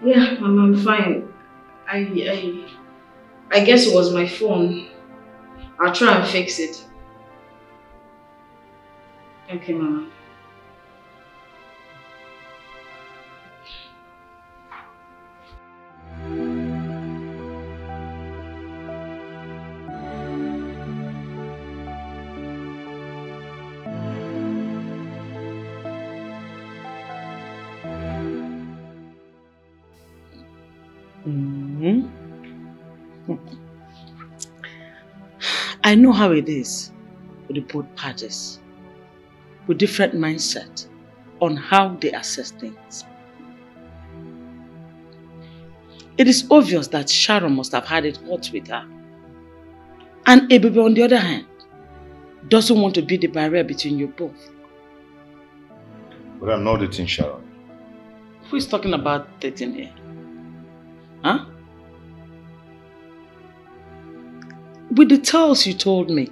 Yeah, I'm fine. I guess it was my phone. I'll try and fix it. Okay, Mama. I know how it is with the both parties, with different mindset on how they assess things. It is obvious that Sharon must have had it hot with her. And Ebube, on the other hand, doesn't want to be the barrier between you both. But I'm not dating Sharon. Who is talking about dating here? Huh? With the tales you told me,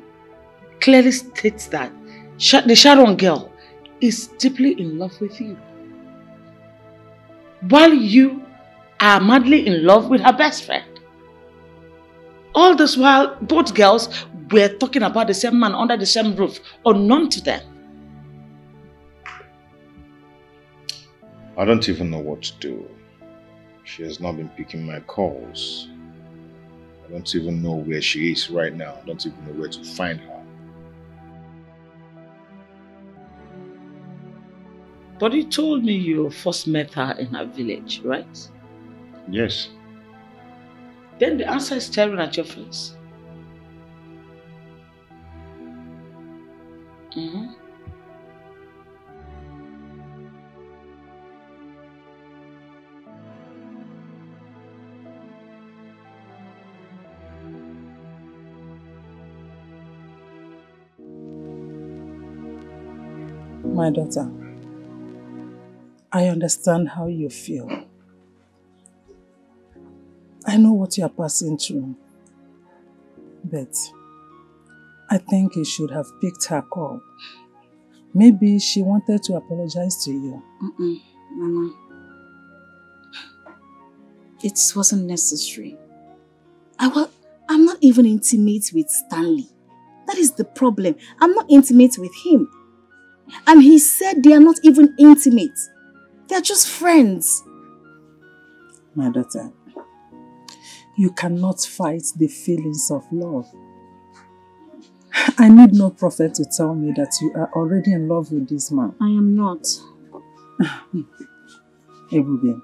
clearly states that the Sharon girl is deeply in love with you, while you are madly in love with her best friend. All this while, both girls were talking about the same man under the same roof, unknown to them. I don't even know what to do. She has not been picking my calls. I don't even know where she is right now. I don't even know where to find her. But you told me you first met her in her village, right? Yes. Then the answer is staring at your face. My daughter, I understand how you feel. I know what you are passing through. But I think you should have picked her call. Maybe she wanted to apologize to you. Mama. It wasn't necessary. I'm not even intimate with Stanley. That is the problem. I'm not intimate with him. And he said they are not even intimate. They are just friends. My daughter, you cannot fight the feelings of love. I need no prophet to tell me that you are already in love with this man. I am not. Ebube,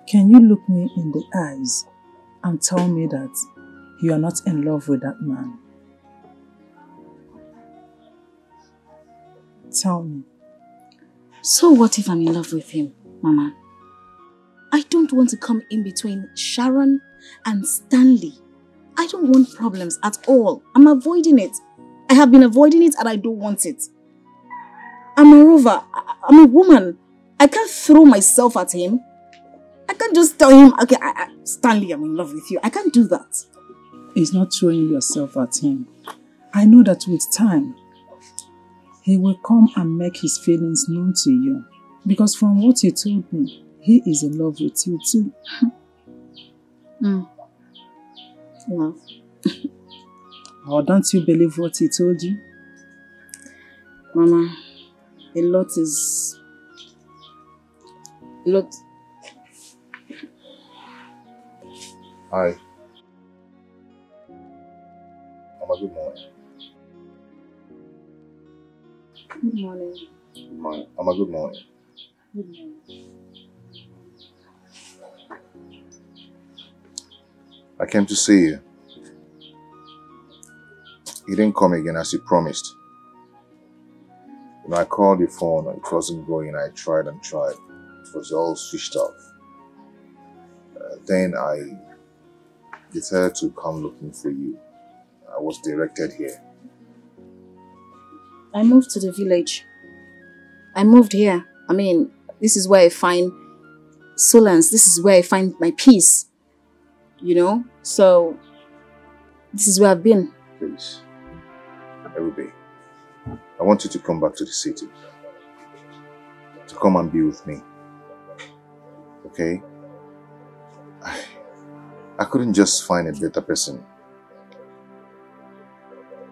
can you look me in the eyes and tell me that you are not in love with that man? Tell me. So what if I'm in love with him, Mama? I don't want to come in between Sharon and Stanley. I don't want problems at all. I'm avoiding it. I have been avoiding it and I don't want it. And moreover, I'm a woman. I can't throw myself at him. I can't just tell him, okay, Stanley, I'm in love with you. I can't do that. It's not throwing yourself at him. I know that with time, he will come and make his feelings known to you. Because from what you told me, he is in love with you too. Love. Or don't you believe what he told you? Mama, a lot is... Hi. Mama, good morning. Good morning. Good morning. Mama, good morning. Good morning. I came to see you. You didn't come again as you promised. When I called your phone, it wasn't going. I tried and tried. It was all switched off. Then I decided to come looking for you. I was directed here. I moved to the village. I moved here. I mean, this is where I find solace. This is where I find my peace. You know? So, this is where I've been. Please. Everybody, I want you to come back to the city. To come and be with me. okay? I couldn't just find a better person.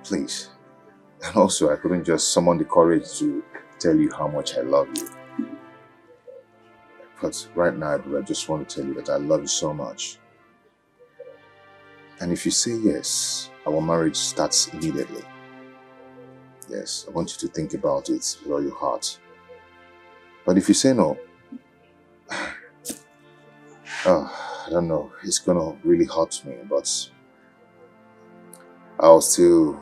Please. And also, I couldn't just summon the courage to tell you how much I love you. But right now, I just want to tell you that I love you so much. And if you say yes, our marriage starts immediately. Yes, I want you to think about it with all your heart. But if you say no, I don't know, it's gonna really hurt me, but I'll still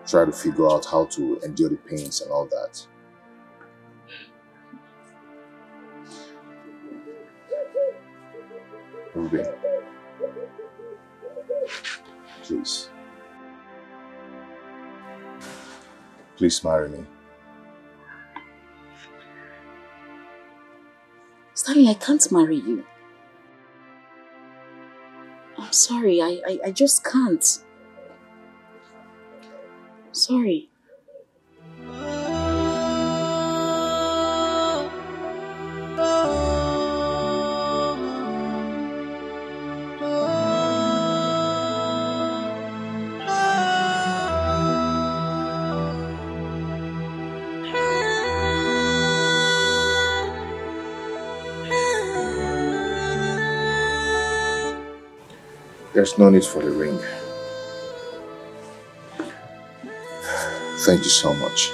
try to figure out how to endure the pains and all that. Ruben, please. Please marry me. Stanley, I can't marry you. I'm sorry, I just can't. Sorry. There's no need for the ring. Thank you so much.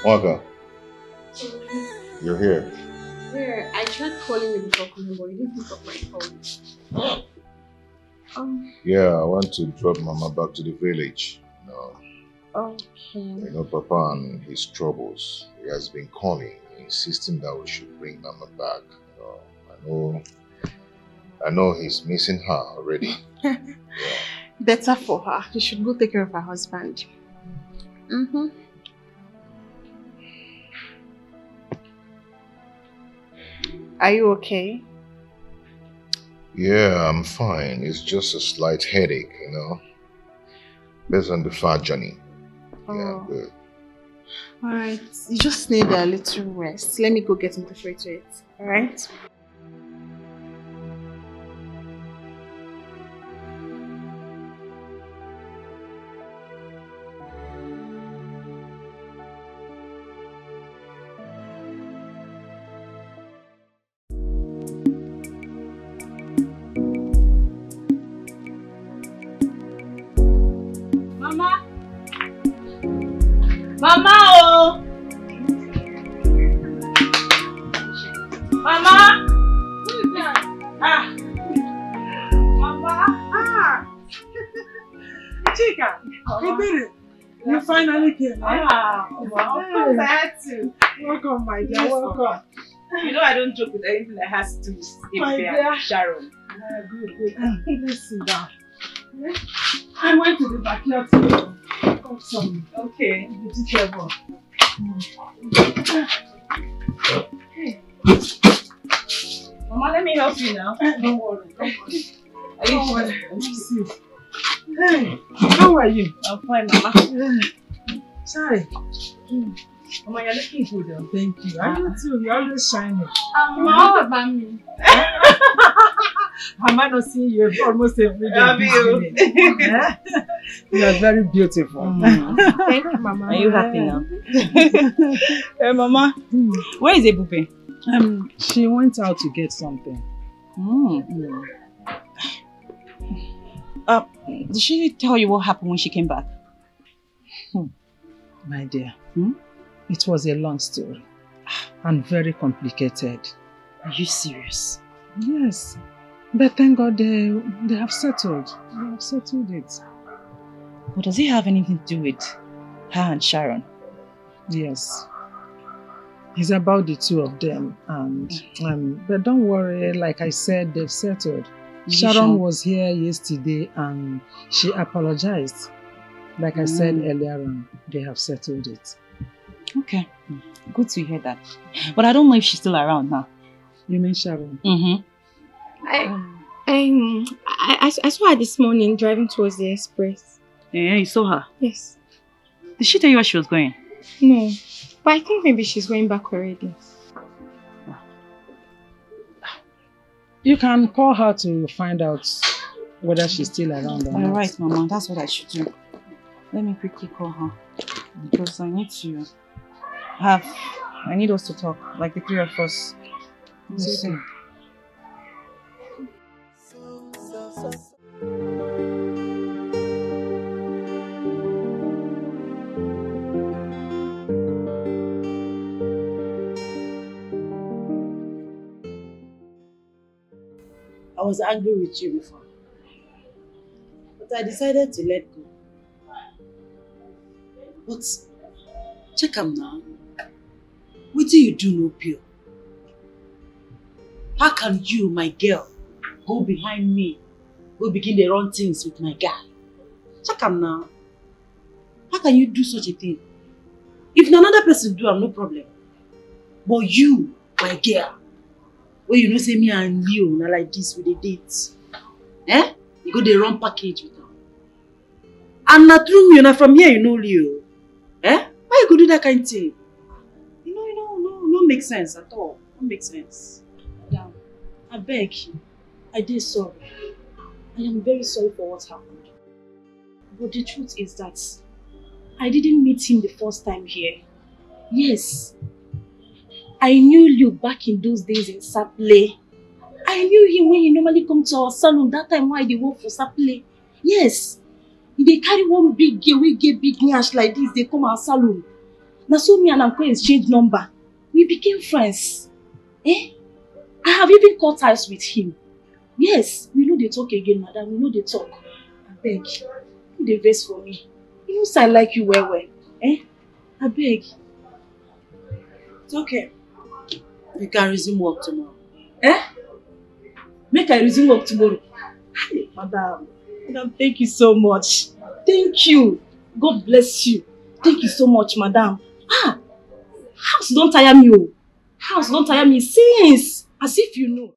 Waka, you're here. Where? I tried calling you before coming, but you didn't pick up my phone. Yeah, I want to drop Mama back to the village. Okay. You know, Papa and his troubles. He has been calling, insisting that we should bring Mama back. I know he's missing her already. Better for her. She should go take care of her husband. Are you okay? Yeah, I'm fine. It's just a slight headache, you know. Based on the far journey. Yeah, I'm good. Alright, you just need a little rest. Let me go get into free to it. Alright? Mama! Mama, oh! Mama! Who is that? Ah! Mama! Ah! Chica! You did it! You finally came. Ah, wow. Hey. I had to. Welcome, my dear. Yes, Welcome. You know I don't joke with anything that has to do with My Ife dear. and Sharon. Good. Let's sit down. I went to the backyard to cut some vegetable. Mama, let me help you now. Don't worry. Are you sure? Let me see. Hey, how are you? I'm fine, Mama. Sorry. Mama, you're looking good. Though. Thank you. And you too. You're always shining. Mama, about me. I might not see you almost every day. Love you. You are very beautiful. Thank you, Mama. Are you happy now? Hey, Mama, where is Ebube? She went out to get something. Did she tell you what happened when she came back? My dear, it was a long story and very complicated. Are you serious? Yes, but thank God they have settled. They have settled it. But does it have anything to do with her and Sharon? Yes. It's about the two of them, and but don't worry, like I said, they've settled. Sharon was here yesterday and she apologized. Like I said earlier on, they have settled it. Okay, good to hear that. But I don't know if she's still around now. You mean Sharon? I saw her this morning driving towards the express. Yeah, you saw her? Yes. Did she tell you where she was going? No, but I think maybe she's going back already. You can call her to find out whether she's still around or not. Alright, Mama, that's what I should do. Let me quickly call her. Because I need us to talk, like the three of us. Let's see. I was angry with you before, but I decided to let go. But check am now. What do you do, no pure? How can you, my girl, go behind me, go begin the wrong things with my guy? Check am now. How can you do such a thing? If another person do, I'm no problem. But you, my girl, when you know say me and you na like this with the dates, you go the wrong package with them. And not through me, na from here you know Leo. Why you go do that kind of thing? No make sense at all. No make sense. Madam, I beg you. I did sorry. I am very sorry for what happened. But the truth is that I didn't meet him the first time here. Yes. I knew you back in those days in Saple. I knew him when he normally come to our salon that time why they work for Saple. Yes. They carry one big girl, we get big nyash like this, they come our salon. Now so me and Uncle exchange number. We became friends. I have even cut ties with him. Yes, we know they talk again, madam. We know they talk. I beg. You dey vex for me. You know say I like you well. I beg. It's okay. We can resume work tomorrow. Make I resume work tomorrow. Hey, madam, thank you so much. Thank you. God bless you. Thank you so much, madam. House don't tire me. House don't tire me since. As if you know.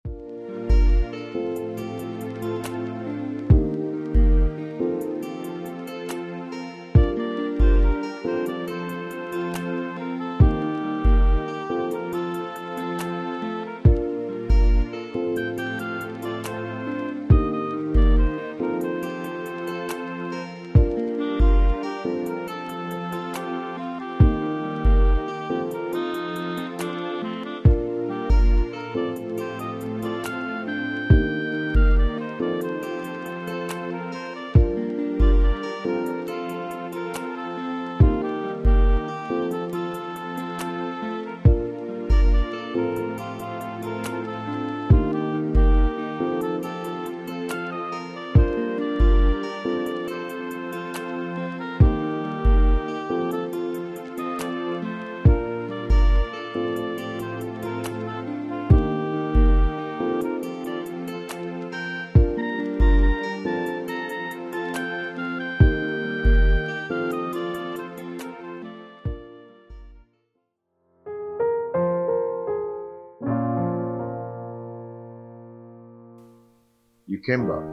You came back.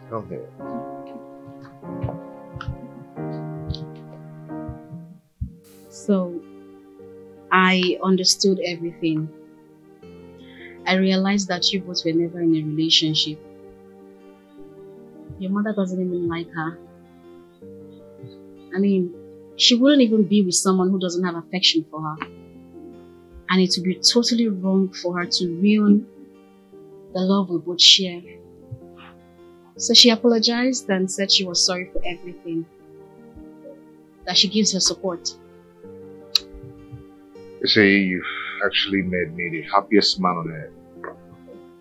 Come here. So, I understood everything. I realized that you both were never in a relationship. Your mother doesn't even like her. I mean, she wouldn't even be with someone who doesn't have affection for her. And it would be totally wrong for her to ruin the love we both share. So she apologized and said she was sorry for everything. That she gives her support. You see, you've actually made me the happiest man on earth.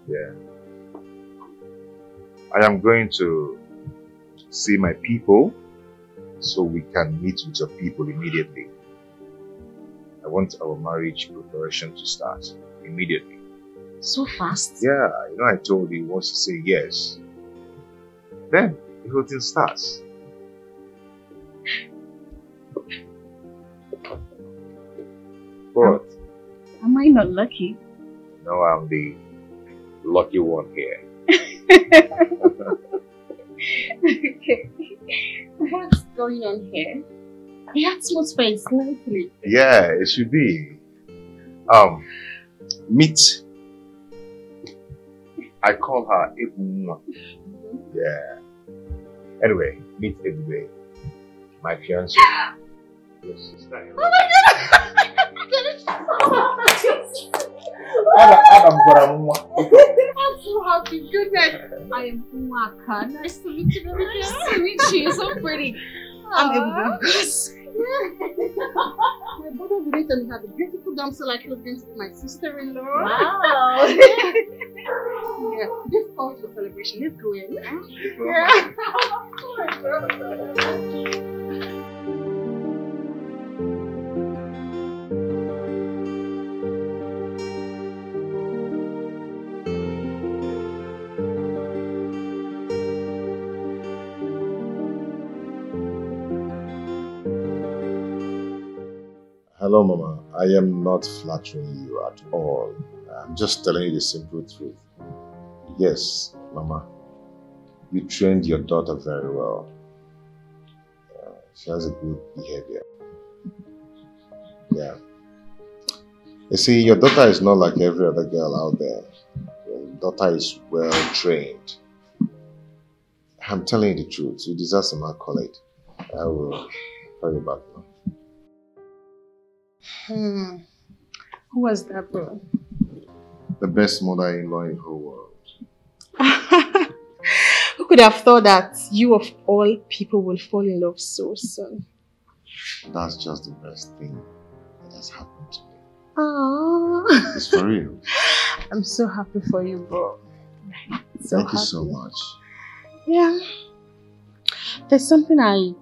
Yeah. I am going to see my people so we can meet with your people immediately. I want our marriage preparation to start immediately. So fast? Yeah, you know I told you once you say yes, then the whole thing starts. What? Am I not lucky? No, I'm the lucky one here. Okay. What's going on here? The atmosphere is lovely. Yeah, it should be. Meet. I call her Ebuma. Yeah. Anyway, meet Ebube, my fiancée. Your sister. Oh my god! I'm so happy. Goodness. I am Mwaka. Nice to meet you, baby. Nice to meet you. You're so pretty. I'm Ebube, of course. My brother will later have a beautiful damsel like you was going to be my sister-in-law. Wow. Yeah, this calls for celebration. Let's go in. Yeah. Hello, Mama. I am not flattering you at all. I'm just telling you the simple truth. Yes, Mama, you trained your daughter very well. She has a good behavior. Yeah. You see, your daughter is not like every other girl out there. Your daughter is well trained. I'm telling you the truth. You deserve some accolade. I will call you back now. Who was that, bro? The best mother-in-law in the whole world. Who could have thought that you of all people will fall in love so soon? That's just the best thing that has happened to me. Aww. It's for real. I'm so happy for you, bro. Thank you so much. Yeah. There's something I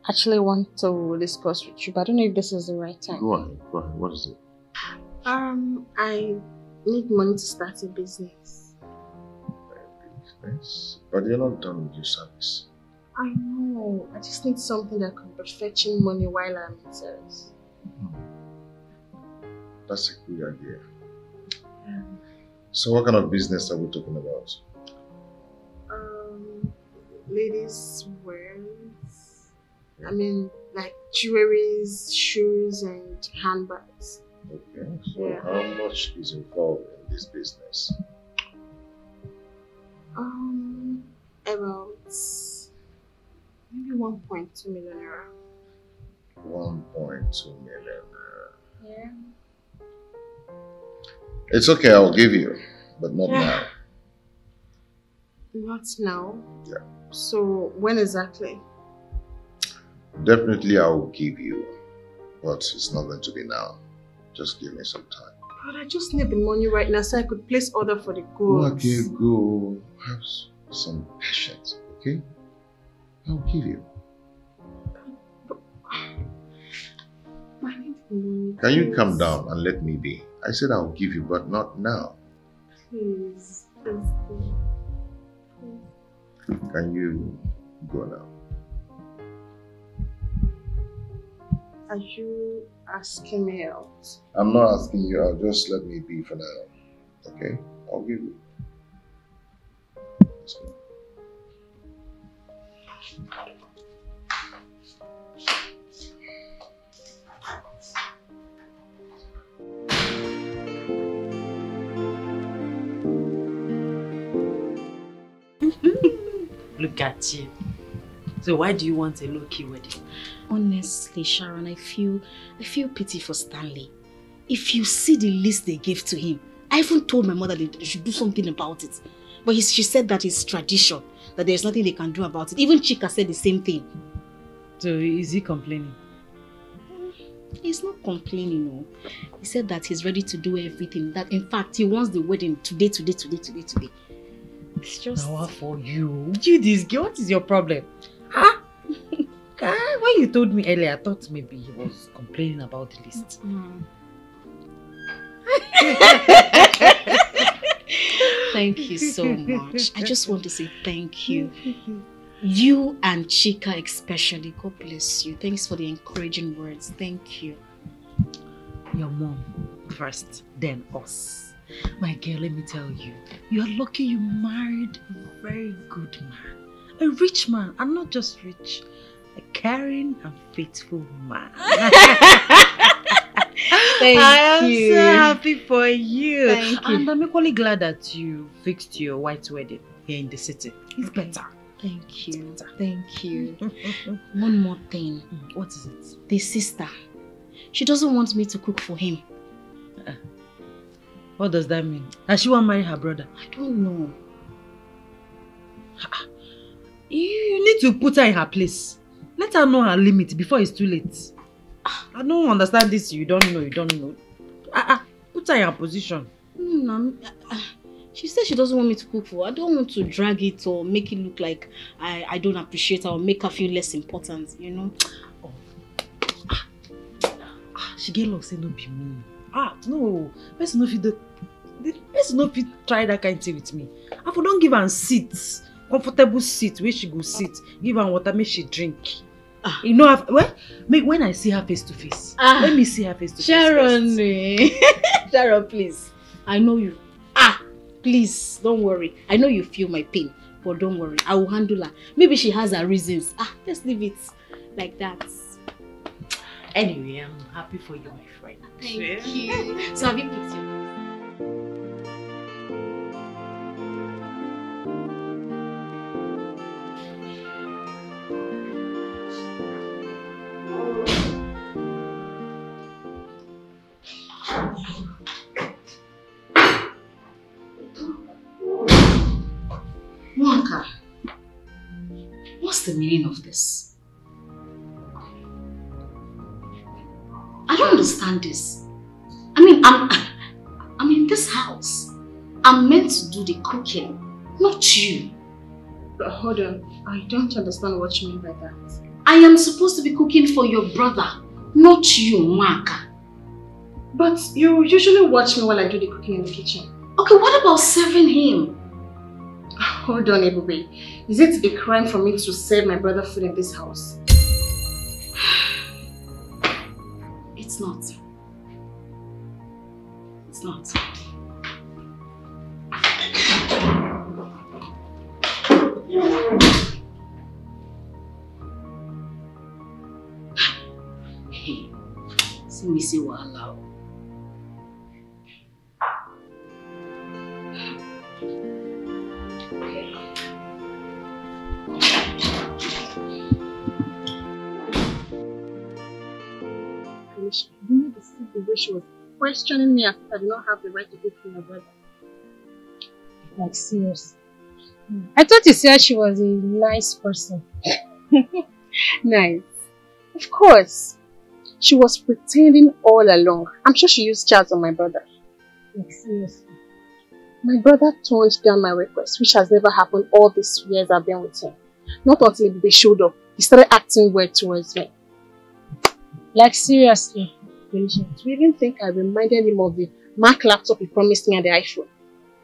actually want to discuss with you, but I don't know if this is the right time. Go ahead. What is it? I need money to start a business. Business? But you're not done with your service. I know. I just need something that could be fetching money while I'm in service. That's a good idea. Yeah. So what kind of business are we talking about? Ladies' wears. I mean, like jewelries, shoes, and handbags. Okay, so how much is involved in this business? About maybe 1.2 million naira. 1.2 million naira. Yeah. It's okay, I'll give you, but not now. Not now? Yeah. So when exactly? Definitely I will give you, but it's not going to be now. Just give me some time. But I just need the money right now so I could place order for the goods. Okay, go. Have some patience, okay? I'll give you. I need the money. Can you calm down and let me be? I said I'll give you, but not now. Please, please. Can you go now? Are you asking me out? I'm not asking you out, just let me be for now. Okay? I'll give you. Let's go. Look at you. So why do you want a low-key wedding? Honestly, Sharon, I feel pity for Stanley. If you see the list they gave to him, I even told my mother they should do something about it. But she said that it's tradition, that there's nothing they can do about it. Even Chika said the same thing. So is he complaining? He's not complaining, no. He said that he's ready to do everything. That in fact, he wants the wedding today. It's just... Now for you. You this girl, what is your problem? Huh? When you told me earlier, I thought maybe he was complaining about the list. Thank you so much. I just want to say thank you. You and Chika especially. God bless you. Thanks for the encouraging words. Thank you. Your mom first, then us. My girl, let me tell you, you are lucky you married a very good man. A rich man, and not just rich, a caring and faithful man. Thank I am you. so happy for you. Thank you. And I'm equally glad that you fixed your white wedding here in the city. It's better. Thank you. Thank you. One more thing. What is it? The sister. She doesn't want me to cook for him. What does that mean? Does she want to marry her brother? I don't know. You need to put her in her place. Let her know her limit before it's too late. I don't understand this. You don't know. Put her in her position. She said she doesn't want me to cook for her. I don't want to drag it or make it look like I don't appreciate her or make her feel less important, you know? She get lost, say no be me. No. Person no fit try that kind of thing with me. I for don't give her seat, comfortable seat where she go sit. Give her water, make she drink. You know, when I see her face to face, let me see her face to face. Sharon, Sharon, please. I know you. Please, don't worry. I know you feel my pain, but don't worry. I will handle her. Maybe she has her reasons. Let's leave it like that. Anyway, I'm happy for you, my friend. Thank you. So have you picked your... Mwaka, what's the meaning of this? I don't understand this. I'm in this house. I'm meant to do the cooking, not you. But hold on, I don't understand what you mean by that. I am supposed to be cooking for your brother, not you, Mwaka. But you usually watch me while I do the cooking in the kitchen. Okay, what about serving him? Hold on, Ebube. Is it a crime for me to serve my brother food in this house? It's not. It's not. Hey, see me say wahala. You need to see the way she was questioning me as if I did not have the right to cook for my brother. Like, seriously. I thought you said she was a nice person. Nice. Of course. She was pretending all along. I'm sure she used chats on my brother. Like, seriously. My brother turned down my request, which has never happened all these years I've been with him. Not until they showed up, he started acting weird towards me. Like, seriously. Do you even think I reminded him of the Mac laptop he promised me and the iPhone?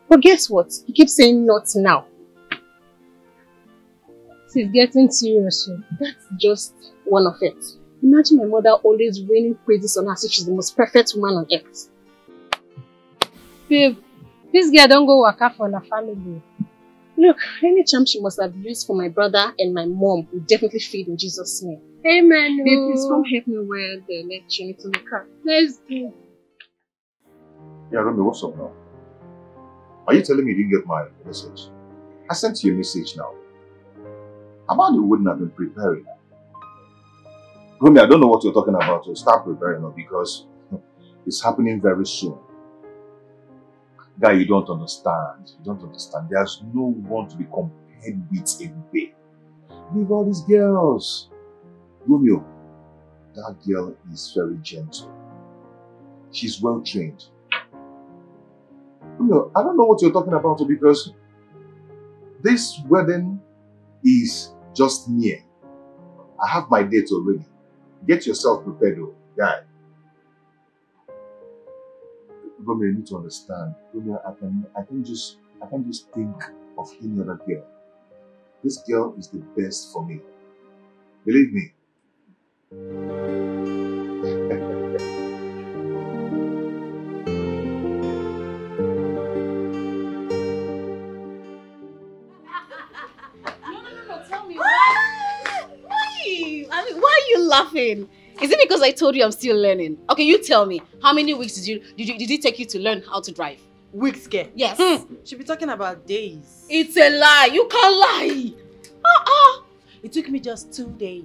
But guess what? He keeps saying not now. is getting serious. That's just one of it. Imagine my mother always raining praises on her, so she's the most perfect woman on earth. Babe, this girl don't go work out for her family. Look, any charm she must have used for my brother and my mom will definitely fade in Jesus' name. Amen. Babe, please come help me wear the neck chain to the car. Let's go. Yeah, Remy, what's up now? Are you telling me you didn't get my message? I sent you a message now. Amanda wouldn't have been preparing. Remy, I don't know what you're talking about, so start preparing now because it's happening very soon. Guy, you don't understand. You don't understand. There's no one to be compared with in way. Leave all these girls. Romeo, that girl is very gentle. She's well trained. Romeo, I don't know what you're talking about because this wedding is just near. I have my date already. Get yourself prepared though, guy. Romeo, you need to understand. Romeo, I can just think of any other girl. This girl is the best for me. Believe me. No, tell me why are you laughing? Is it because I told you I'm still learning? Okay, you tell me. How many weeks did it take you to learn how to drive? Weeks, girl. Yes. She'll be talking about days. It's a lie. You can't lie. It took me just 2 days.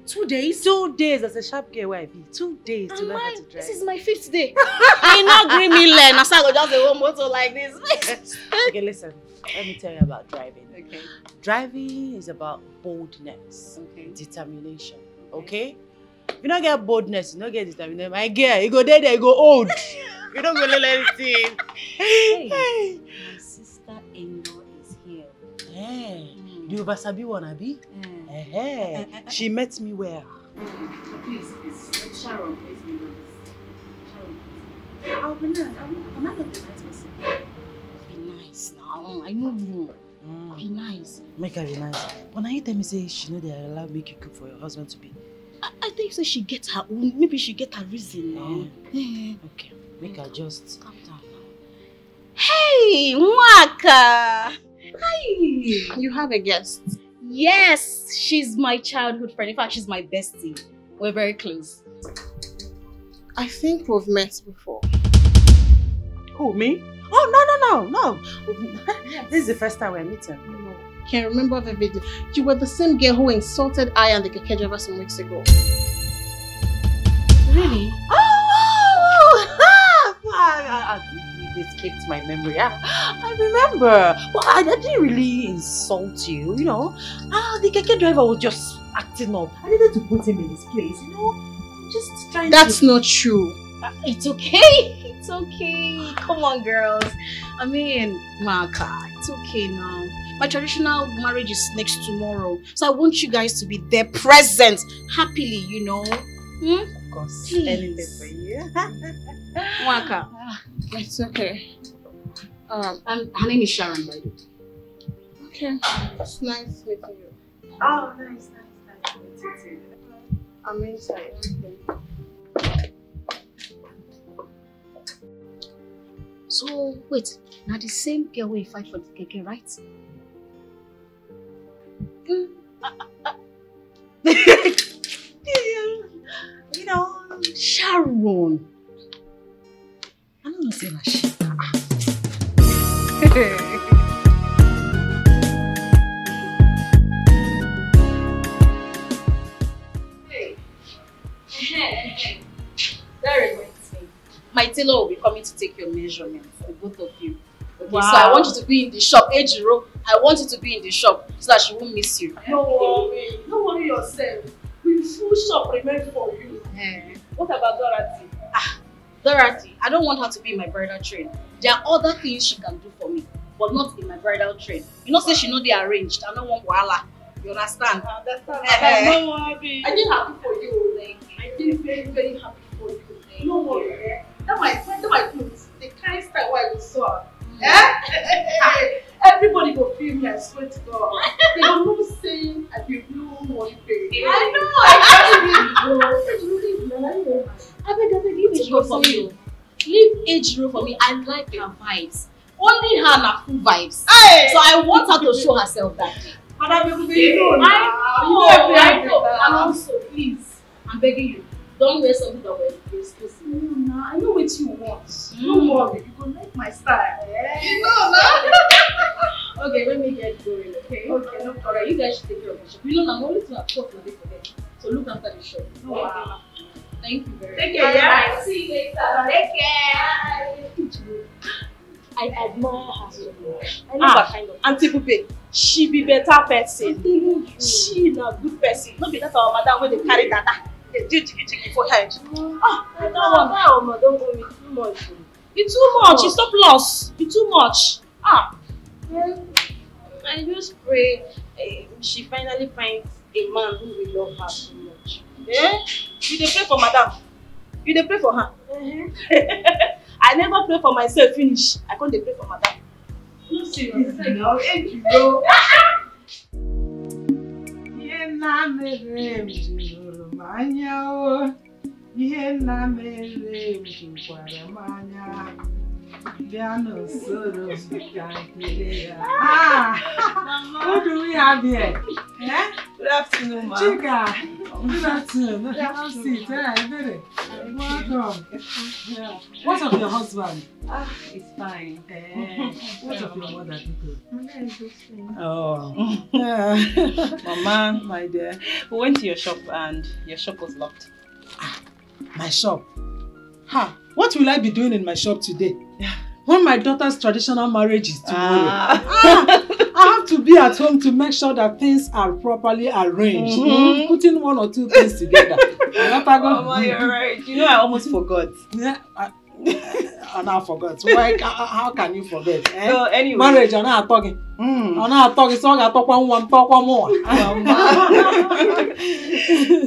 2 days? 2 days as a sharp girl where I be. 2 days to learn how to drive. This is my 5th day. I not agree me learn. I start just a one motor like this. Okay, listen. Let me tell you about driving. Okay. Driving is about boldness, determination. Okay? If you don't get boldness, you don't get determination. My girl, you go there, you go old. You don't go learn anything. Hey, my sister-in-law is here. Hey, do you Vasabi wanna be? Hey, she met me where? Please, Sharon, please. Sharon, I'll be nice. I'm not going to be nice person. Be nice now. I know you. Be nice. Make her be nice. When you tell me say she know they are allowed make you cook for your husband to be. I think so. She gets her own. Maybe she get her reason now. Okay, make her just calm down now. Hey, Mwaka. Hi. You have a guest. Yes, she's my childhood friend. In fact, she's my bestie. We're very close. I think we've met before. Who, me? Oh, no. Yes. This is the first time we're meeting. No. Can remember vividly. You were the same girl who insulted I and the Dikeh driver some weeks ago. Really? It escaped my memory. I remember. Well, I didn't really insult you, you know. The Dikeh driver was just acting up. I needed to put him in his place, you know. Just trying That's not true. It's okay. It's okay. Come on, girls. I mean, Maka, it's okay now. My traditional marriage is next tomorrow. So I want you guys to be there present, happily, you know. Of course. Please. Anything for you. Maka. It's okay. And her name is Sharon, by the way. Okay. It's nice meeting you. Oh, nice meeting you. I'm inside. So, wait. Now the same girl will fight for the Dikeh, right? You know, Sharon. I don't know say that shit. Hey. That reminds me. My tailor will be coming to take your measurements, the both of you. Okay, wow. So I want you to be in the shop. Ejiro, I want you to be in the shop so that she won't miss you. No worry yourself. The full shop remains for you. What about Dorothy? Dorothy, I don't want her to be in my bridal train. There are other things she can do for me, but not in my bridal train. You know, say she know they arranged. I don't want wahala. You understand? I did happy for you. I did very, very happy for you. No worry. That my clothes. The kind style why we saw. Everybody go feel me, I swear to God. They don't know saying I be blue money pay. I know, I beg, leave age roll for me. Leave age roll for me. I like her vibes. Only her na full vibes. Hey. So I want her to show herself that day. I know. And also, please, I'm begging you, don't wear something that we're exclusive. No, I know what you want. Don't worry, you can make my style. Yeah. You know, nah? Okay, let me get going, okay? Okay, no problem. You guys should take care of the shop. You know, I'm only to have talked for them. So look after the shop. No, wow. Thank you very much. Take care, yeah. See you later. Take care. I admire her so much. I know that kind of Auntie Pupe, she be better person. She is a good person. Not be that our madam when they carry that. They do jiggy for head. I don't want. Don't go with too much. It's too much. It's surplus. It's too much. I just pray she finally finds a man who will love her so much. Yeah? You dey pray for madam. You dey pray for her. I never pray for myself finish. I can't pray for madam. No serious. Now, you know. What do we have here? Good afternoon, ma. Chika, good afternoon. Have a seat. Welcome. Yeah. What's of your husband? It's fine. What's of your mother? Oh. Mama, my dear. We went to your shop and your shop was locked. My shop? What will I be doing in my shop today? When my daughter's traditional marriage is tomorrow. I have to be at home to make sure that things are properly arranged. Putting one or two things together. Mama, you're right. You know, I almost forgot. Yeah, I now forgot. Why? How can you forget? So anyway, marriage, I'm not talking. I'm not talking. So I talk one more.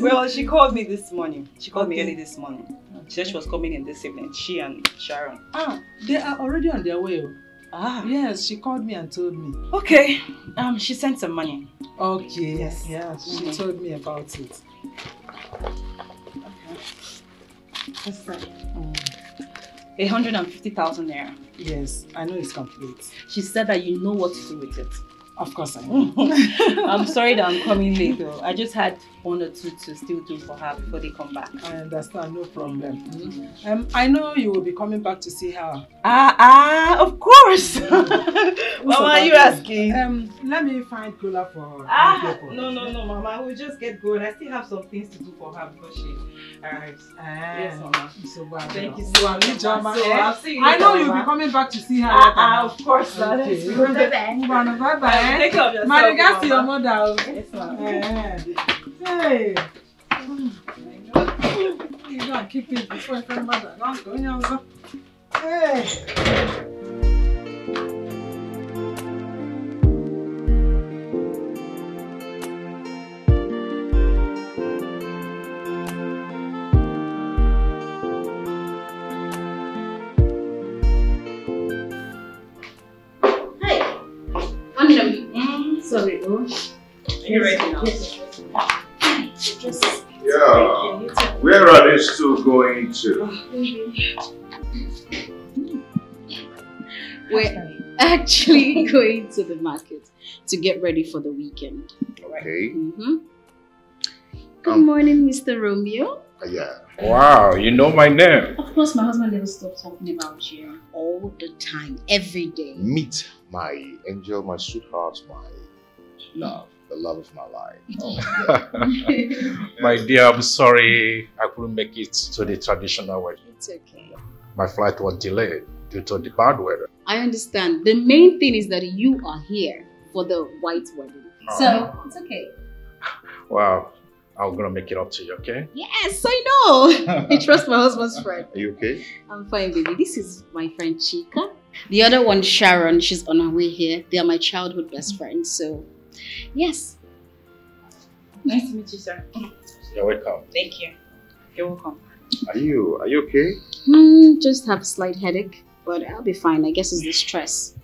Well, she called me this morning. She called me early this morning. She said she was coming in this evening. She and Sharon. They are already on their way. Yes, she called me and told me. Okay. She sent some money. Okay. Yes. Yeah, she told me about it. Okay. What's that? 150,000 naira. Yes, I know it's complete. She said that you know what to do with it. Of course I know. I'm sorry that I'm coming late though. I just had one or two to still do for her before they come back. I understand, no problem. I know you will be coming back to see her. Of course. Mama, are you asking? Let me find cooler for her. No, Mama. We'll just get going. I still have some things to do for her before she arrives. Yes, Mama. Thank you so much. I'll see you later, I know you'll be coming back to see her later. Of course. Okay. Bye-bye. Take care of yourself. My regards to your mother. Yes, ma'am. Hey. You gotta keep it before your mother. Go. Hey. Sorry, you ready now? Yeah. Where are these two going to? We're actually going to the market to get ready for the weekend. Okay. Good morning, Mr. Romeo. Yeah. Wow, you know my name. Of course, my husband never stops talking about you all the time, every day. Meet my angel, my sweetheart, my love, the love of my life. Oh, my dear, I'm sorry I couldn't make it to the traditional wedding. It's okay. My flight was delayed due to the bad weather. I understand. The main thing is that you are here for the white wedding. So, it's okay. Wow, I'm gonna make it up to you, okay? Yes, I know. I trust my husband's friend. Are you okay? I'm fine, baby. This is my friend Chika. The other one, Sharon, she's on her way here. They are my childhood best friends, so yes. Nice to meet you, sir. You're welcome. Thank you. You're welcome. Are you okay? Just have a slight headache, but I'll be fine. I guess it's the stress.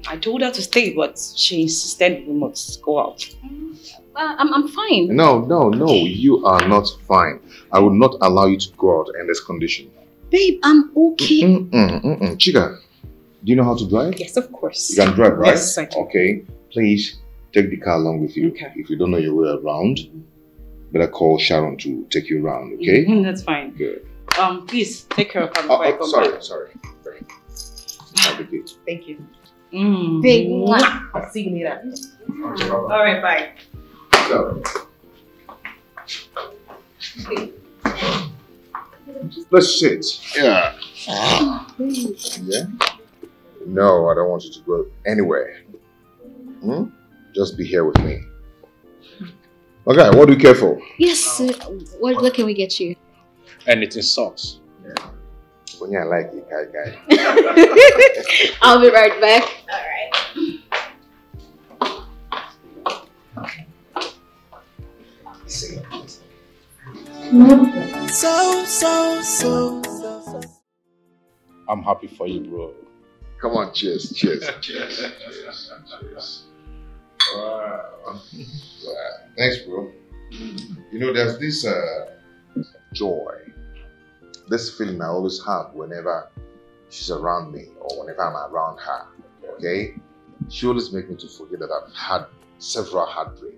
I told her to stay, but she insisted we must go out. I'm fine. No, you are not fine. I will not allow you to go out in this condition. Babe, I'm okay. Chica, do you know how to drive? Yes, of course. You can drive, right? Yes, I can. Okay, please take the car along with you. Okay. If you don't know your way around, better call Sharon to take you around, okay? That's fine. Good. Please take care of her before I come back. Sorry. Have a good. Thank you. Big one. I'll see you later. All right, bye. So, let's sit. Yeah. Yeah? No, I don't want you to go anywhere. Just be here with me. Okay, what do you care for? Yes, what can we get you? Anything sauce. When I like it, guy. I'll be right back. So. I'm happy for you, bro. Come on, cheers. Cheers. Wow. Thanks, bro. You know, there's this joy, this feeling I always have whenever she's around me or whenever I'm around her, okay? She always makes me to forget that I've had several heartbreaks.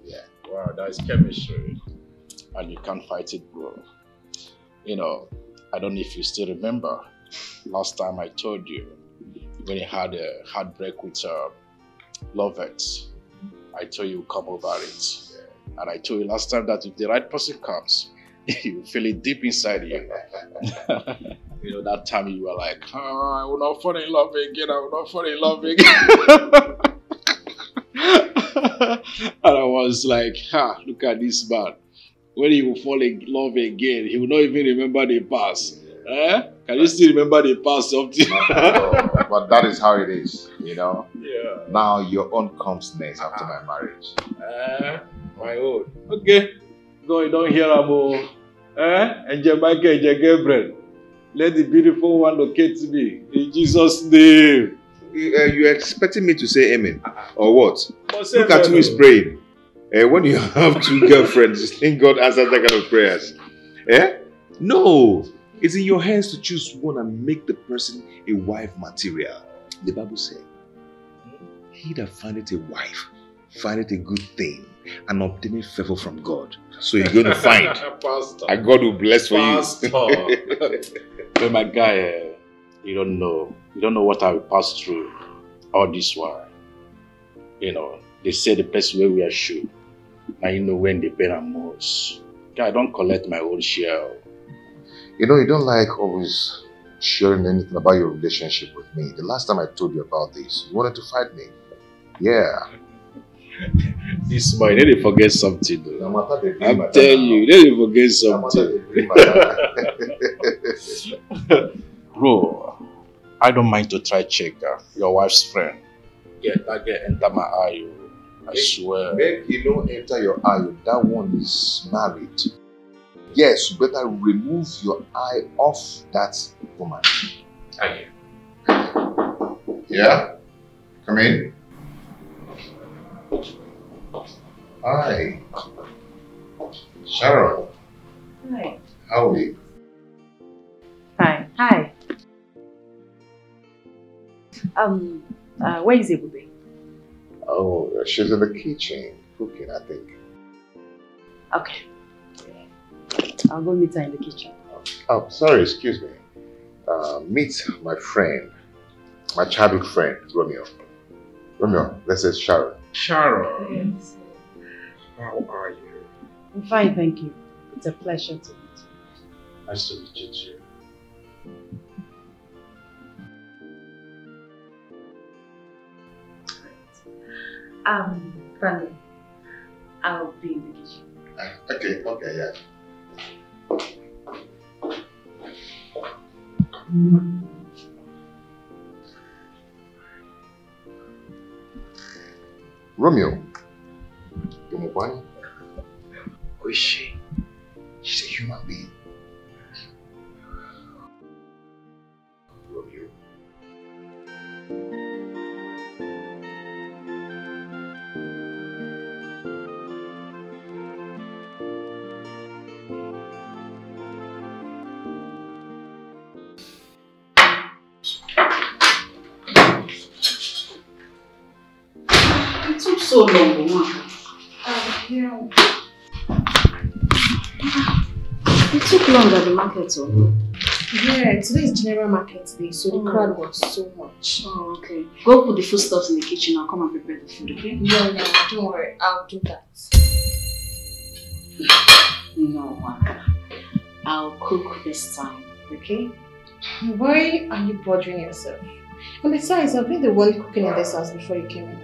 Yeah. Wow, that is chemistry. And you can't fight it, bro. You know, I don't know if you still remember last time I told you when you had a heartbreak with Lovett. I told you come over it. And I told you last time that if the right person comes, you feel it deep inside you. You know, that time you were like, oh, I will not fall in love again, I will not fall in love again. And I was like, look at this man. When he will fall in love again, he will not even remember the past. Can you still remember the past something? But that is how it is, you know? Yeah. Now your own comes next after my marriage. My own. Okay. No, you don't hear about Angel Michael, Angel Gabriel. Let the beautiful one locate me. In Jesus' name. You're expecting me to say amen? Or what? Look at who is praying. When you have two girlfriends, you think God answers that kind of prayers? No. It's in your hands to choose one and make the person a wife material. The Bible says, he that findeth a wife, findeth a good thing, and obtaineth favor from God. So you're going to find. Pastor. And God will bless for Pastor. you. But my guy, you don't know. You don't know what I will pass through all this while. You know, they say the place where we are shoe. And you know when the pain and most. I don't collect my own share. You know, you don't like always sharing anything about your relationship with me. The last time I told you about this, you wanted to fight me. Yeah. This man, you need to forget something though. I'm telling you, you need to forget something. Bro, I don't mind to try check your wife's friend. Yeah, that girl enter my eye. I swear. Make you don't enter your eye. That one is married. Yes, you better remove your eye off that woman. Okay. Yeah? Come in. Hi. Sharon. Hi. How are you? Fine. Hi. Where is Ebube? Oh, she's in the kitchen cooking, I think. Okay. I'll go meet her in the kitchen. Oh, sorry, excuse me. Meet my friend, my childhood friend, Romeo. Romeo, this is Sharon. Sharon. Yes. How are you? I'm fine, thank you. It's a pleasure to meet you. Nice to meet you too. Brandon, I'll be in the kitchen. Okay, yeah. Romeo, you know why? Who is she? She's a human being. Romeo, It took so long, Mama. Yeah. It took long at the market, so. Yeah, today is general market day, so the crowd was so much. Oh, okay. Go put the foodstuffs in the kitchen. I'll come and prepare the food, okay? No, don't worry. I'll do that. No, Mama. I'll cook this time, okay? Why are you bothering yourself? And besides, I've been the one cooking in this house before you came in.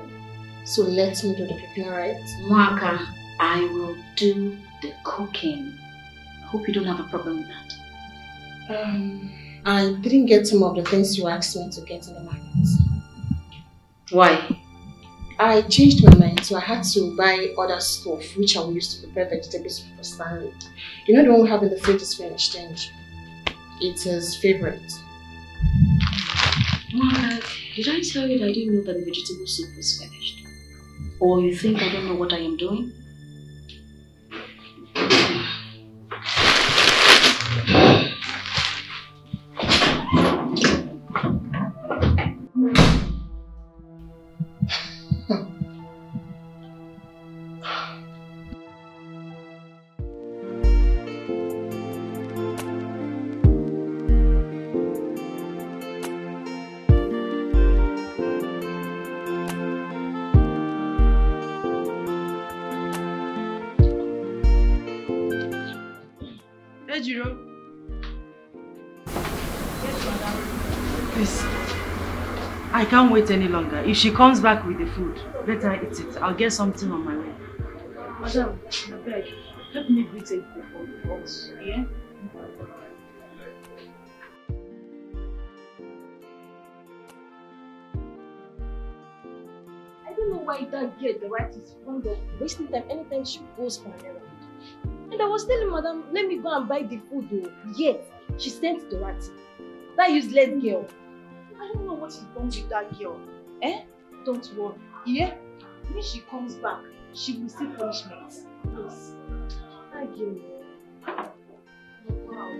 So let me do the cooking, right? Mwaka, I will do the cooking. I hope you don't have a problem with that. I didn't get some of the things you asked me to get in the market. Why? I changed my mind, so I had to buy other stuff which I will use to prepare vegetables for Stanley. You know the one we have in the fridge is finished, change. It's his favorite. Mwaka, did I tell you that I didn't know that the vegetable soup was finished? Or you think I don't know what I am doing? Please, I can't wait any longer. If she comes back with the food, let her eat it. I'll get something on my way. Madam, I beg, help me greet it before the box, yeah? I don't know why that girl, the right, is fond of wasting time anytime she goes for an errand. And I was telling Madam, let me go and buy the food though. Yet, she sent the rat. That useless girl. I don't know what is wrong with that girl. Eh? Don't worry. Yeah? When she comes back, she will see punishment. Yes. That girl. Wow.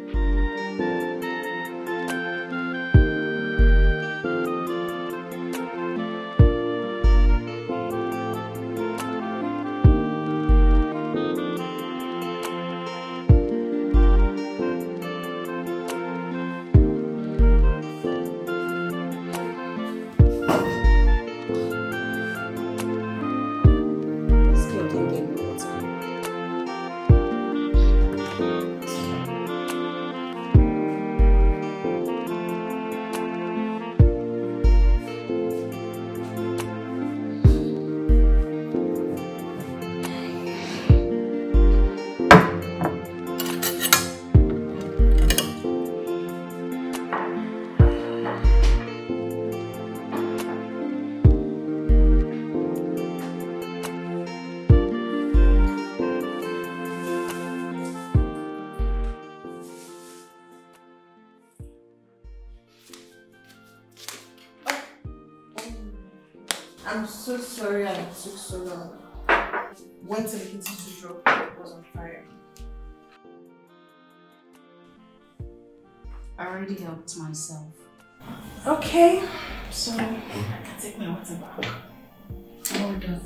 I'm so sorry I took so long. Went to the kitchen to drop it was on fire. I already helped myself. Okay, so I can take my water back. All done.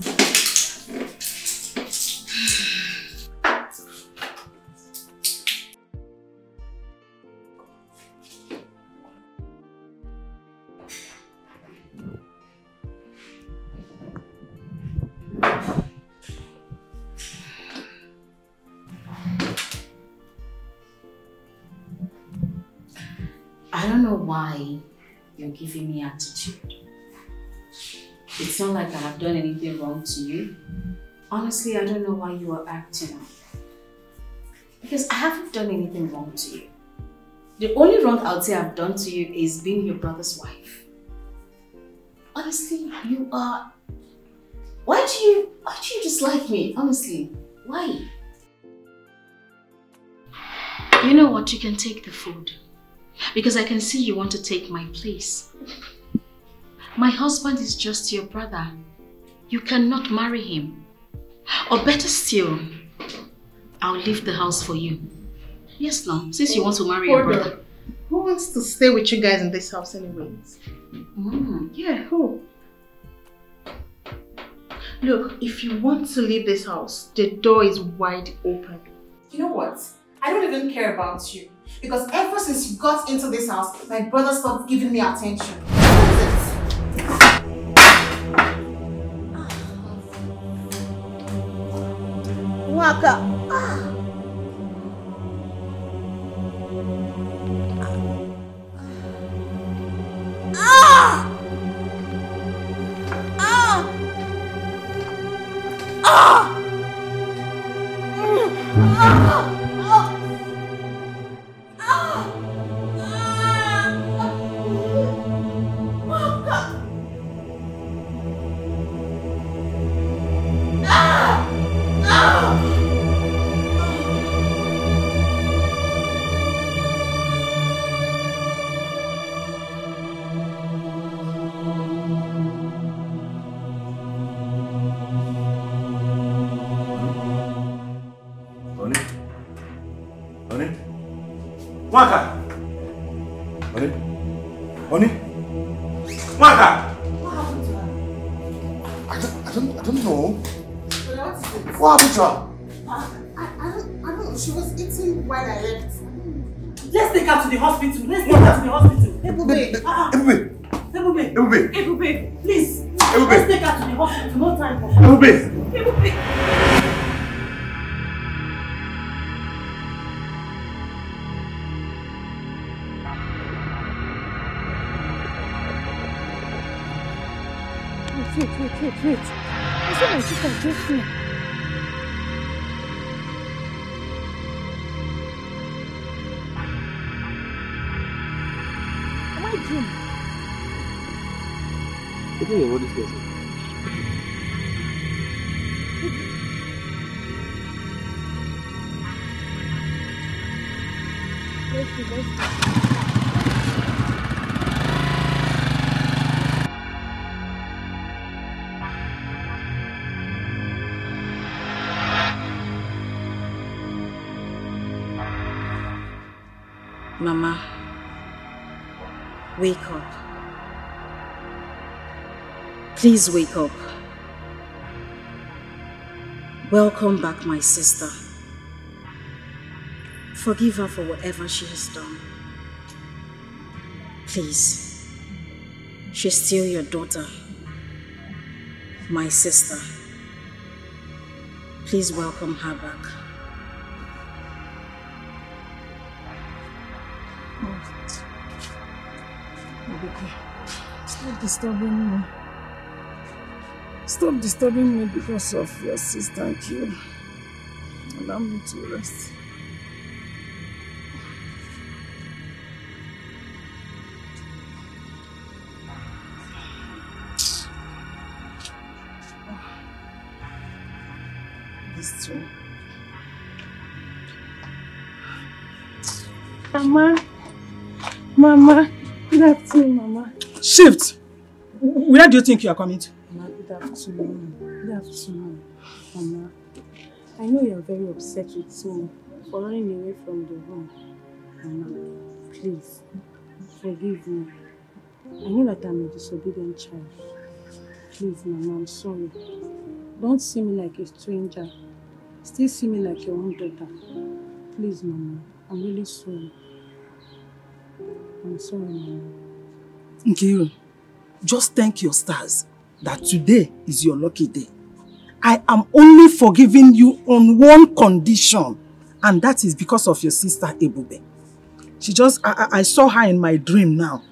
I don't know why you're giving me attitude. It's not like I have done anything wrong to you. Honestly, I don't know why you are acting up. Because I haven't done anything wrong to you. The only wrong I'll say I've done to you is being your brother's wife. Honestly, you are... Why do you dislike me? Honestly, why? You know what? You can take the food. Because I can see you want to take my place. My husband is just your brother. You cannot marry him. Or better still, I'll leave the house for you. Yes, no, since you want to marry your brother. Who wants to stay with you guys in this house anyways? Yeah, who? Look, if you want to leave this house, the door is wide open. You know what? I don't even care about you. Because ever since you got into this house, my brother stopped giving me attention. Waka. Waka! Honey? Honey? Waka! What happened to her? I don't know. What is it? What happened to her? I don't know. She was eating while I left. Let's take her to the hospital. Let's take her to the hospital. Ebube. Ebube. Ebube. Please. Ebube. Let's take her to the hospital. No time for her. Ebube. Ebube. Wait. I saw my sister just here. Am I dreaming? I don't know what this person. Let's go. Mama, wake up. Please wake up. Welcome back, my sister. Forgive her for whatever she has done. Please. She's still your daughter. My sister. Please welcome her back. Stop disturbing me. Stop disturbing me because of your sister. Thank you. Allow me to rest. This too. Mama, good afternoon, Mama. Shift! Where do you think you are coming to? Mama, good afternoon. Good afternoon, Mama. I know you are very upset with me for running away from the home. Mama, please, forgive me. I know that I'm a disobedient child. Please, Mama, I'm sorry. Don't see me like a stranger. Still see me like your own daughter. Please, Mama, I'm really sorry. I'm sorry, Mama. Nkiru, just thank your stars that today is your lucky day. I am only forgiving you on one condition, and that is because of your sister Ebube. She just, I saw her in my dream now.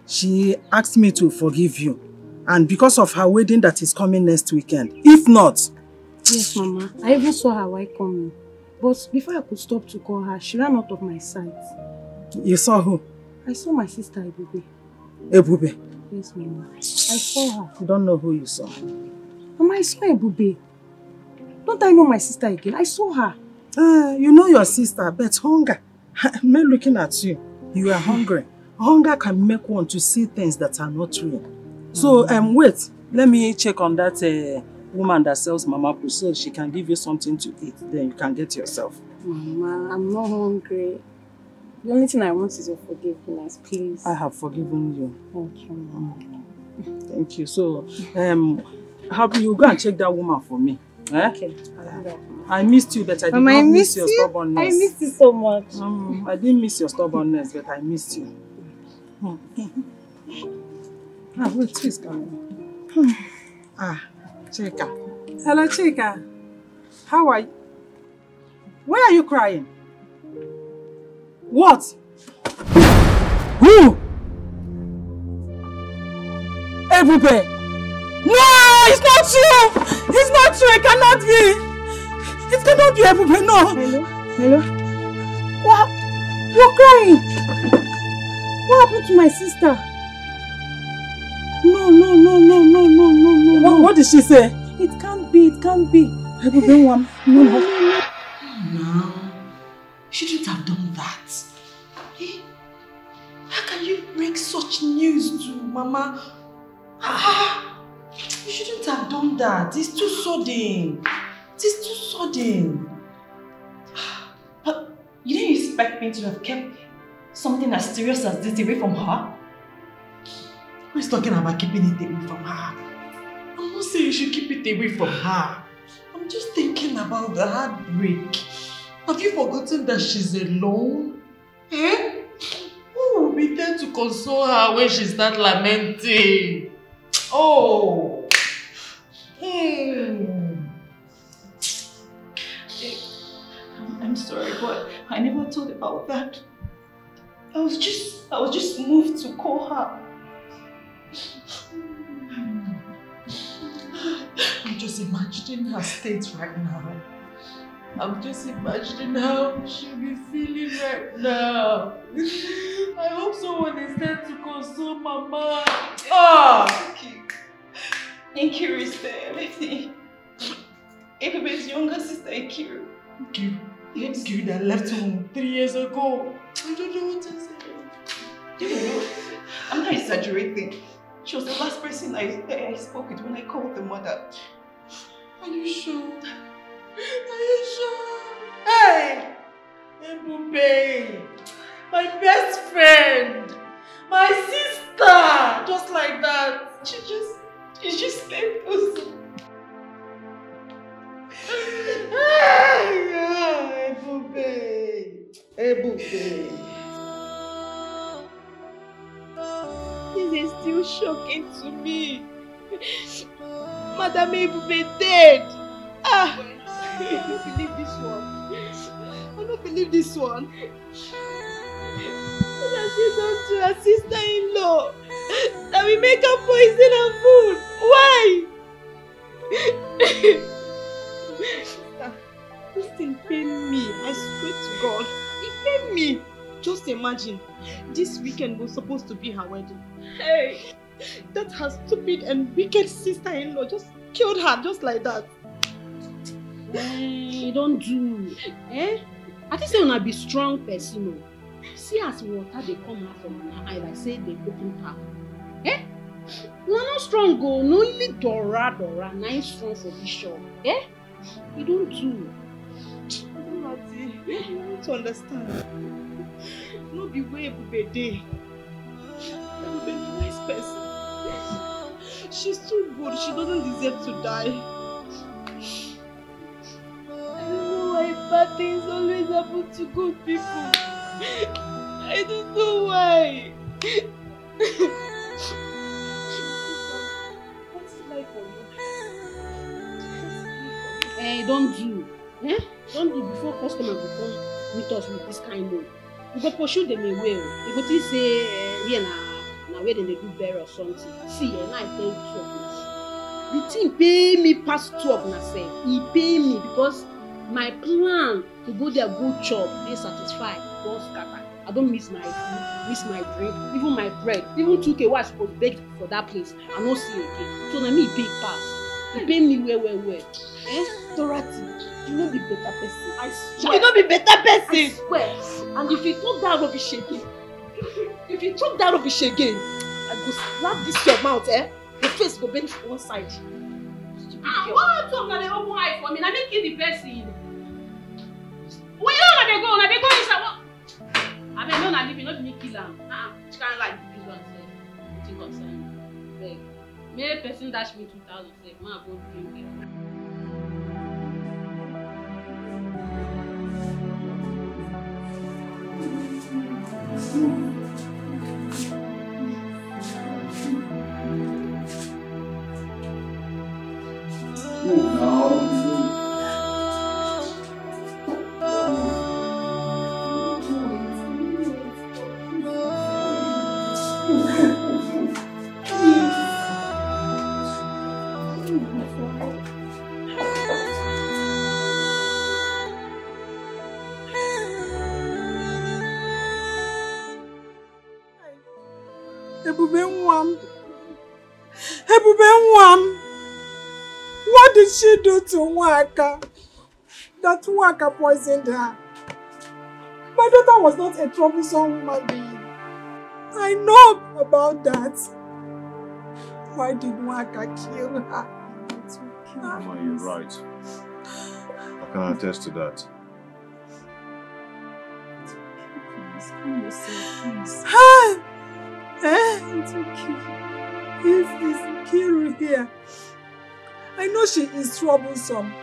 She asked me to forgive you, and because of her wedding that is coming next weekend. If not... Yes, Mama. I even saw her while coming. But before I could stop to call her, she ran out of my sight. You saw who? I saw my sister Ebube. Ebube? Yes, Mama. I saw her. You don't know who you saw? Mama, I saw Ebube. Don't I know my sister again? I saw her. You know your sister, but hunger. Me looking at you, you are hungry. Hunger can make one to see things that are not real. So, wait. Let me check on that woman that sells Mama Poo so she can give you something to eat. Then you can get yourself. Mama, I'm not hungry. The only thing I want is your forgiveness, please. I have forgiven you. Thank you, Mama. Thank you. So, Happy, you go and check that woman for me. Eh? Okay. I missed you, but I did Mama, not I miss missed your you. stubbornness. I missed you so much. I didn't miss your stubbornness, but I missed you. Wait, who is coming? Chika. Hello, Chika. How are you? Why are you crying? What? Who? Ebube! No! It's not true! It's not true! It cannot be! It cannot be Ebube, no! Hello? Hello? What? You're crying! What happened to my sister? No. What did she say? It can't be, it can't be. Ebube, one. No. No. You shouldn't have done that. Eh? How can you break such news to Mama? You shouldn't have done that. It's too sudden. It's too sudden. But you didn't expect me to have kept something as serious as this away from her? Who's talking about keeping it away from her? I'm not saying you should keep it away from her. I'm just thinking about the heartbreak. Have you forgotten that she's alone? Eh? Who will be there to console her when she starts lamenting? Oh! I'm sorry, but I never thought about that. I was just moved to call her. I'm just imagining her state right now. I'm just imagining how she'll be feeling right now. I hope someone is there to console Mama. Nkiru is there, Lady. Ebebe's younger sister, Nkiru. Nkiru that left home 3 years ago. I don't know what to say. You know, I'm not exaggerating. She was the last person I spoke with when I called the mother. Are you sure? Are you sure? Hey! Ebube! My best friend! My sister! Just like that. She just left us. Ebube! This is still shocking to me. Madam Ebube dead. I don't believe this one. I don't believe this one. What has she done to her sister-in-law? That we make her poison her food. Why? This thing pained me. I swear to God. It pained me. Just imagine. This weekend was supposed to be her wedding. Hey! That her stupid and wicked sister-in-law just killed her just like that. Don't do. I think say una be strong person. See as water they come out from her eye like say they open tap. No strong go. No only Dora. Na strong for this shop. You don't do. You need to understand. No be way Ebube dey. Ebube is a nice person. She's too good. She doesn't deserve to die. I don't know why bad things always happen to good people. I don't know why. What is life for you? Don't do. Don't do before customer will come meet us with this kind of. We go pursue them away. We go think say here na where they do better or something. See, now I tell you 2 of us. The thing pay me past 2 of myself. He pay me because my plan to go there go chop and satisfy don't scatter. I don't miss my food, miss my drink, even my bread, even 2K what I supposed to beg for that place. I don't see again. So now me pay pass. He pay me well. Dorothy, you know be better person. I swear. You know be better person. I swear. And if you talk that rubbish again, I go slap this your mouth, Your face go bend to one side. What talk na dey open eye for me? Na me kill the person. Where you na dey go inside what? I mean, no na leave me, not me kill am. She can't like this one say. Think concern. Beg. May a person dash me 2,000, say, man, go drink it. What did she do to Nwaka? That Nwaka poisoned her. My daughter was not a troublesome woman being. I know about that. Why did Nwaka kill her? Mama, you're right. I can attest to that. Please, calm yourself, please. Hi! It's okay. If it's Kiru here, I know she is troublesome.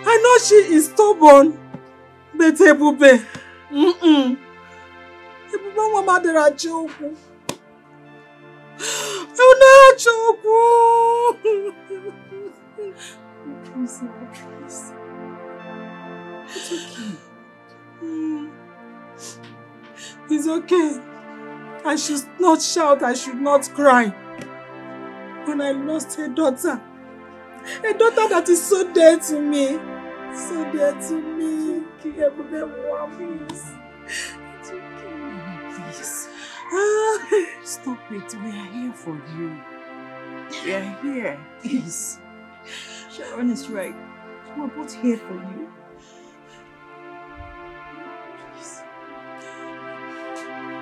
I know she is stubborn. But Ebube, Ebube mama dera choku. Una choku. Please, please. It's okay. It's okay. I should not shout, I should not cry. When I lost a daughter that is so dear to me. So dear to me. Please. It's okay. Please. Stop it. We are here for you. We are here. Please. Sharon is right. We're both here for you.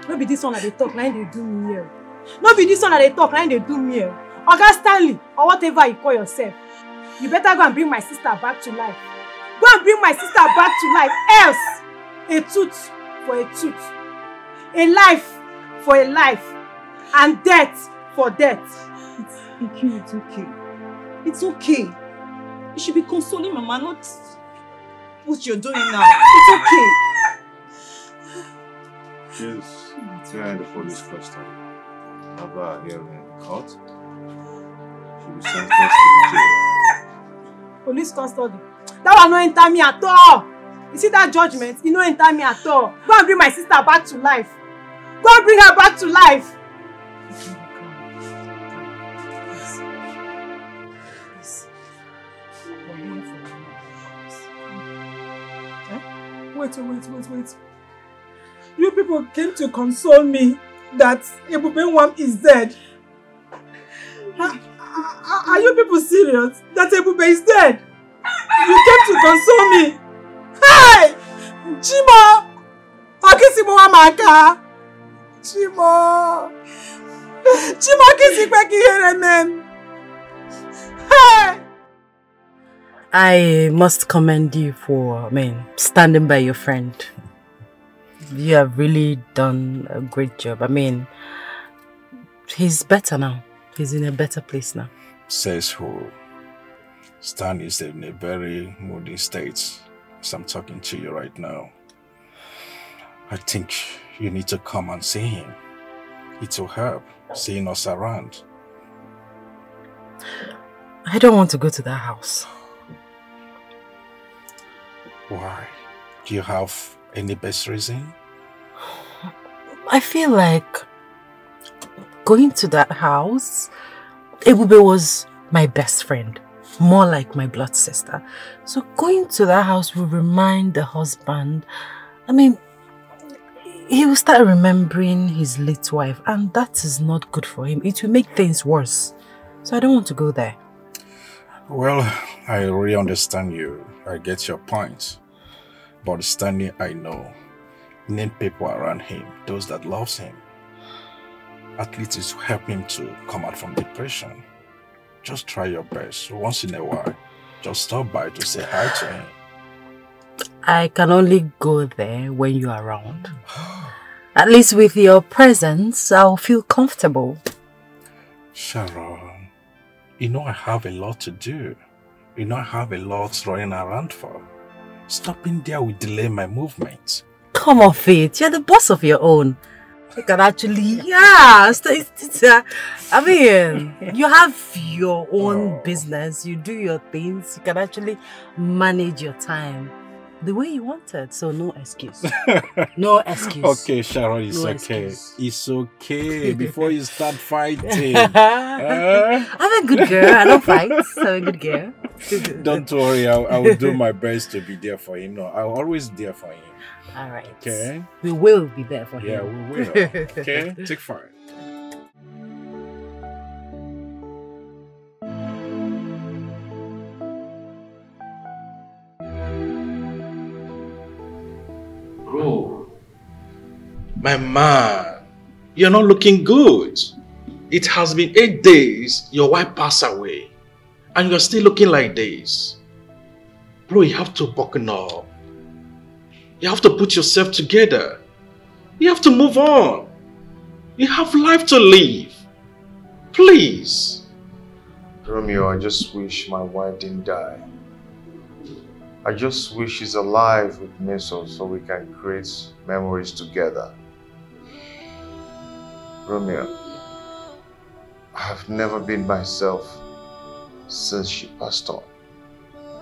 No be this one that they talk, like they do me here. No be this one that they talk, like they do me here. Oga Stanley, or whatever you call yourself. You better go and bring my sister back to life. Go and bring my sister back to life. Else, a tooth for a tooth. A life for a life. And death for death. It's okay. It's okay. You should be consoling Mama, not what you're doing now. It's okay. Yes, behind the police custody. After our hearing in court, she will sentenced to jail. Police custody? That will not enter me at all. You see that judgment? It won't enter me at all. Go and bring my sister back to life. Go and bring her back to life. Wait. You people came to console me that Ebube is dead. Are you people serious? That Ebube is dead? You came to console me? Hey! Chimo! Okisibo Amaka! Chimo! Chimo Kisikpeki Yeremen! Hey! I must commend you for, standing by your friend. You have really done a great job. He's better now. He's in a better place now. Says who? Stan is in a very moody state as I'm talking to you right now. I think you need to come and see him. It will help, seeing us around. I don't want to go to that house. Why? Do you have any best reason? I feel like going to that house, Ebube was my best friend, more like my blood sister. So going to that house will remind the husband, he will start remembering his late wife, and that is not good for him. It will make things worse. So I don't want to go there. Well, I really understand you. I get your point. But Stanley, I know, need people around him, those that loves him. At least it will help him to come out from depression. Just try your best. Once in a while, just stop by to say hi to him. I can only go there when you're around. At least with your presence, I'll feel comfortable. Sharon, you know I have a lot to do. You know I have a lot running around for. Stopping there will delay my movement. Come on, Faith. You're the boss of your own. You can actually, yeah. I mean, you have your own business. You do your things. You can actually manage your time the way you wanted. So no excuse. No excuse. Okay, Sharon, it's No okay. excuse. It's okay. Before you start fighting. I'm a good girl. I don't fight. I'm a good girl. Don't worry. I will do my best to be there for him. No, I'll always be there for him. All right. Okay. We will be there for him. Yeah, we will. Okay. Take 5. Bro, my man, you're not looking good. It has been 8 days your wife passed away and you're still looking like this. Bro, you have to buckle up. You have to put yourself together. You have to move on. You have life to live. Please. Romeo, I just wish my wife didn't die. I just wish she's alive with me so we can create memories together. Romeo, I have never been myself since she passed on.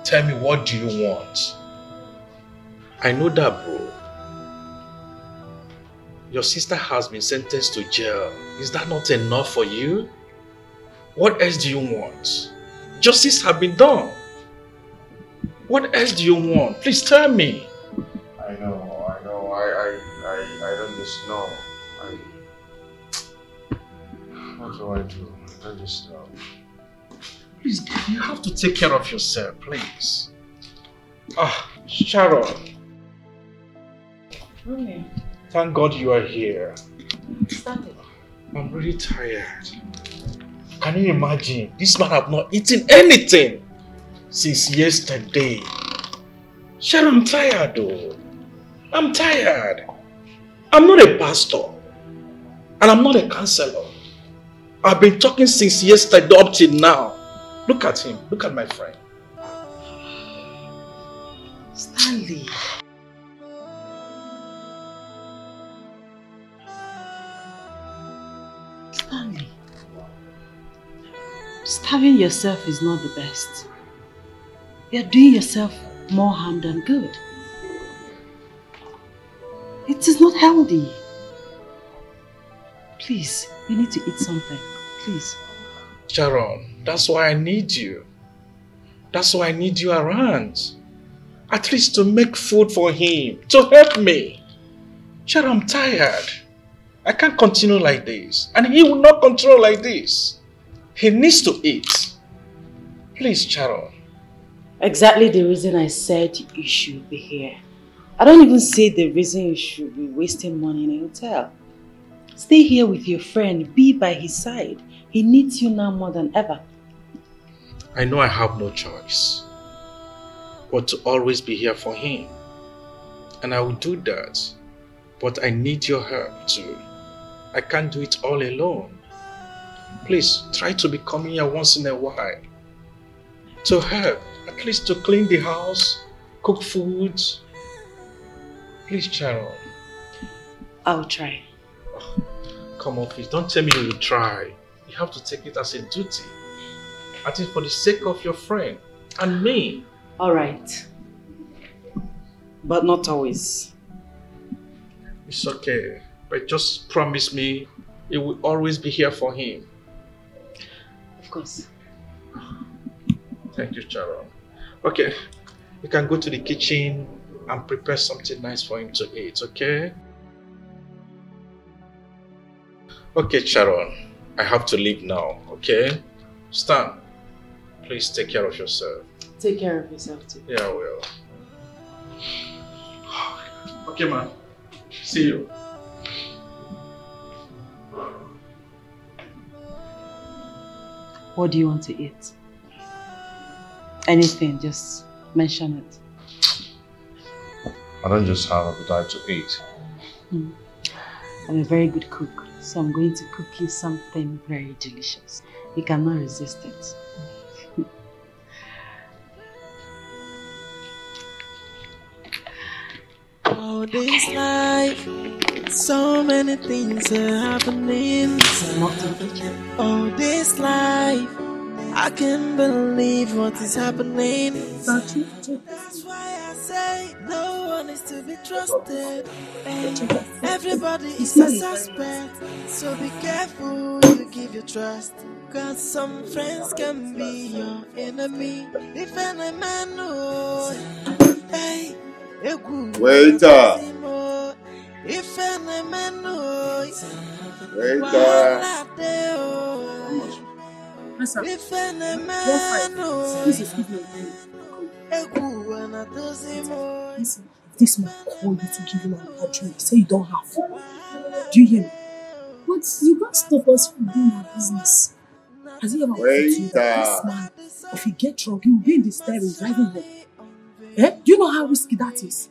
Tell me, what do you want? I know that, bro. Your sister has been sentenced to jail. Is that not enough for you? What else do you want? Justice has been done. What else do you want? Please tell me. I know. I don't just know. What do I do? I don't just know. Please, you have to take care of yourself, please. Ah, Sharon. Romeo. Thank God you are here. Stand it. I'm really tired. Can you imagine? This man have not eaten anything since yesterday. Sharon, I'm tired though. I'm tired. I'm not a pastor. And I'm not a counselor. I've been talking since yesterday up till now. Look at him. Look at my friend. Stanley. Stanley. Starving yourself is not the best. You're doing yourself more harm than good. It is not healthy. Please, you need to eat something. Please. Sharon, that's why I need you. That's why I need you around. At least to make food for him, to help me. Sharon, I'm tired. I can't continue like this. And he will not continue like this. He needs to eat. Please, Sharon. Exactly the reason I said you should be here. I don't even see the reason you should be wasting money in a hotel. Stay here with your friend. Be by his side. He needs you now more than ever. I know I have no choice but to always be here for him. And I will do that. But I need your help too. I can't do it all alone. Please try to be coming here once in a while. To help. At least to clean the house, cook food. Please, Sharon. I'll try. Come on, please. Don't tell me you will try. You have to take it as a duty. I think for the sake of your friend and me. Alright. But not always. It's okay. But just promise me you will always be here for him. Of course. Thank you, Sharon. Okay. You can go to the kitchen and prepare something nice for him to eat, okay? Okay, Sharon. I have to leave now, okay? Stan, please take care of yourself. Take care of yourself too. Yeah, I will. Okay, man. See you. What do you want to eat? Anything, just mention it. I don't just have appetite to eat. I'm a very good cook, so I'm going to cook you something very delicious. You cannot resist it. All this life, so many things are happening. All this life, I can't believe what is happening. That's why I say no one is to be trusted. Everybody is a suspect, so be careful you give your trust. Cause some friends can be your enemy. If any man knows, hey. Waiter! If any man knows, Waiter! If any man knows, Listen, this man called you to give him an address. Say you don't have. Do you hear me? But you can't stop us from doing our business. Has he ever told you that this man, if he gets drunk, he will be in the steering driving home? Eh? Do you know how risky that is?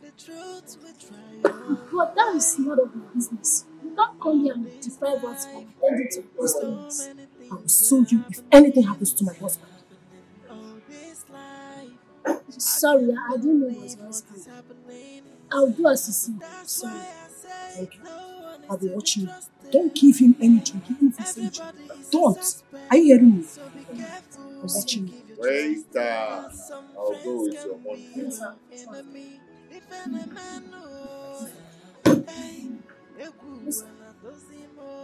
But that is none of my business. You can't come here and deprive us from attending to customers. I will sue you if anything happens to my husband. Sorry, I didn't know it was your husband. I'll do as you see. Sorry. Thank you. I'll be watching you. Don't give him any drink, even if he's saying drink. Don't. Are you hearing me? I'm watching you. Waiter! I'll go with your money.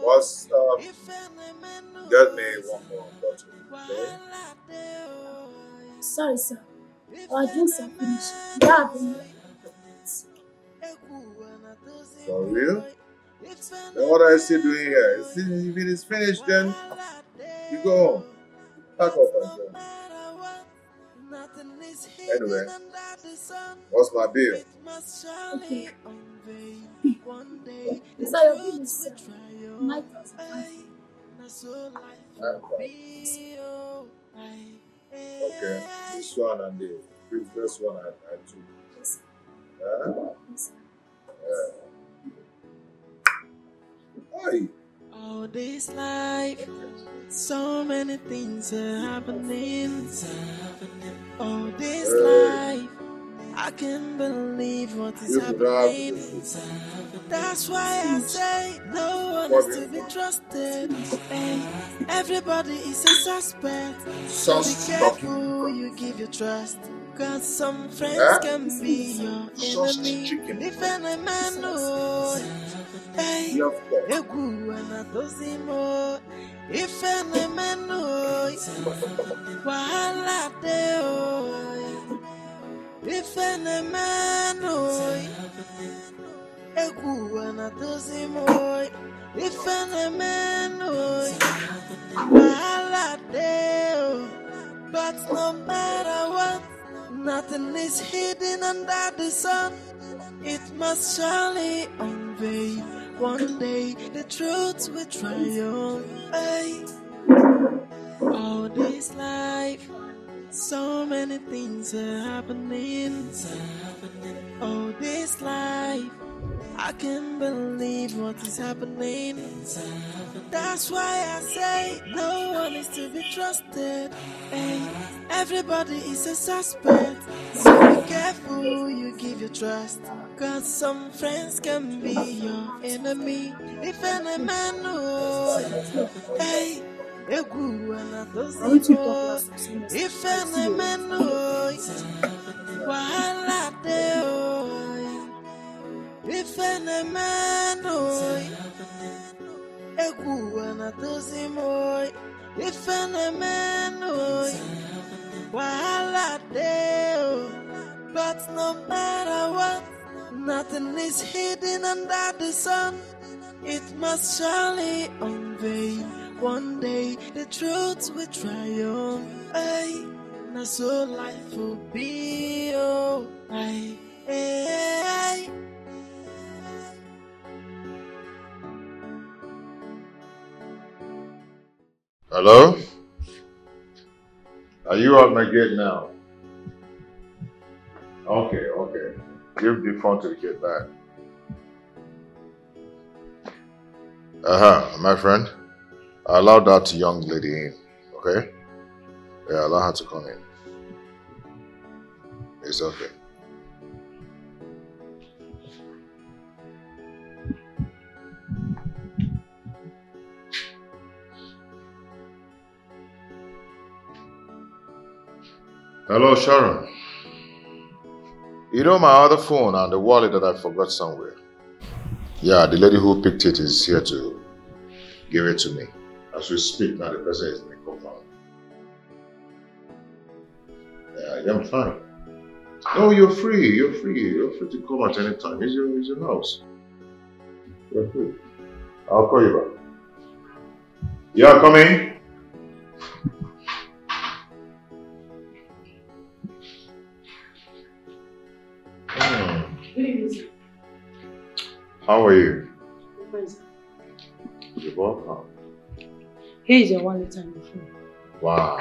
Boss, get me one more bottle, okay? Sorry, sir. Our drinks are finished. Yeah, For real? Then what are you still doing here? If it is finished, then you go home. Pack up and go. Anyway, what's my bill? Okay. So your bill is 9,500. Okay, this one and the previous one I took. Hey. All this life, so many things are happening. All this life, I can't believe what is happening. That's why I say no one is to be trusted. Everybody is a suspect. So be careful you give your trust. Cause some friends can be your enemy. If any man knows, hey, if any man knows, wahala dey. If any man knows, if any man knows, wahala dey. But no matter what, nothing is hidden under the sun. It must surely unveil. One day the truth will triumph. Hey. All this life, so many things are happening. All this life, I can't believe what is happening. That's why I say no one is to be trusted. Hey, everybody is a suspect. So be careful you give your trust. Cause some friends can be your enemy. If any man knows, hey, if any man knows, wahala dey. If any man knows, if any man knows, wahala dey. But no matter what, nothing is hidden under the sun. It must surely unveil. One day the truth will triumph. Hey, now so life will be. Oh, hey, hey. Hello? Are you at my gate now? Okay. Give the phone to the kid back. My friend. Allow that young lady in, okay? Yeah, allow her to come in. It's okay. Hello, Sharon. You know my other phone and the wallet that I forgot somewhere? Yeah, the lady who picked it is here to give it to me. As we speak now, the person is in the compound. Yeah, I'm fine. No, you're free. You're free. You're free to come at any time. It's your house. You're free. I'll call you back. Yeah, come in. How are you? You're welcome. Here is your wallet and your phone. Wow.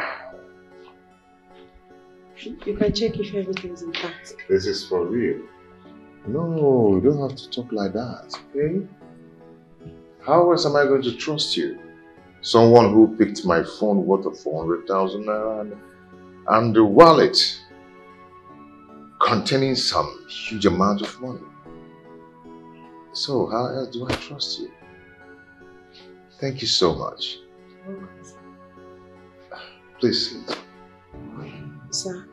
You can check if everything is intact. This is for real. No, you don't have to talk like that, okay? How else am I going to trust you? Someone who picked my phone worth of 400,000 naira and the wallet containing some huge amount of money. So, how else do I trust you? Thank you so much. Please sit. Sir,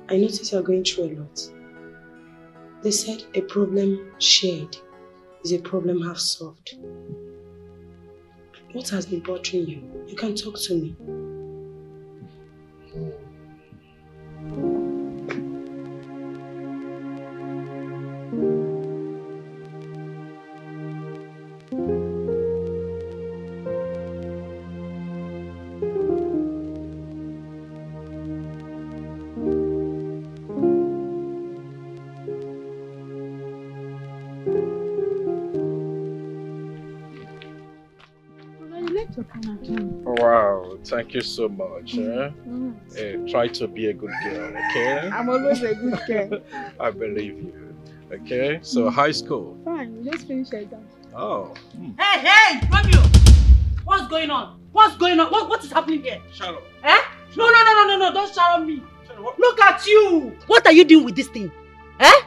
I notice you're going through a lot. They said a problem shared is a problem half solved. What has been bothering you? You can talk to me. Wow, thank you so much. Try to be a good girl, okay? I'm always a good girl. I believe you. Okay, so high school. Fine, just finish exam. Oh. Hey, Romeo! What's going on? What's going on? What is happening here? Sharon. Eh? No, don't shout me. Look at you! What are you doing with this thing? Eh?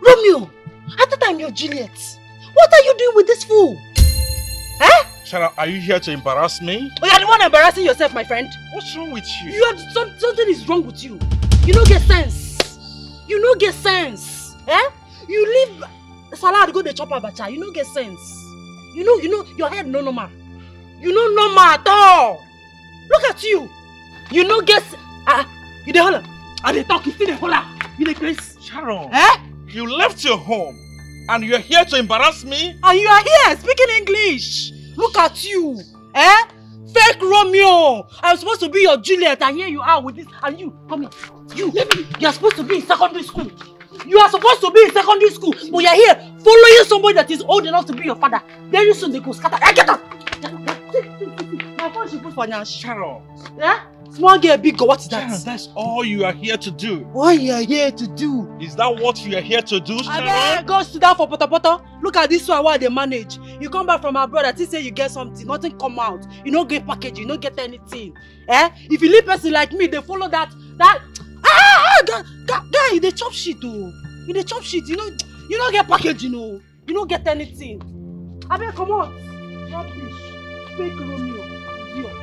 Romeo! At the time you're Juliet. What are you doing with this fool? Eh? Sharon, are you here to embarrass me? Oh, you're the one embarrassing yourself, my friend. What's wrong with you? Something is wrong with you. You don't get sense. You don't get sense. Eh? You leave Salah to go to chop abacha. You don't get sense. You know, your head no normal. You no normal at all. Look at you. You no get. You dey holler. I dey talk. You still dey holler. You dey crazy. Sharon. Eh? You left your home and you're here to embarrass me? And you are here speaking English. Look at you. Eh? Fake Romeo. I was supposed to be your Juliet and here you are with this. And you, come here. You are supposed to be in secondary school. You are supposed to be in secondary school. But you are here following somebody that is old enough to be your father. Very soon they go scatter. Get up. My phone should put for now. Sharon. Yeah? Small girl, big girl, what is that? Sharon, that's all you are here to do. What you are here to do? Is that what you are here to do, Sharon? I go sit down for poto. Look at this one while they manage. You come back from abroad, I think say you get something, nothing come out. You don't get package, you don't get anything. Eh? If you leave person like me, they follow that. Guy, they chop shit though. You they chop shit, you don't get package, you don't get anything. I mean, come on. Rubbish. Fake Romeo. Idiot.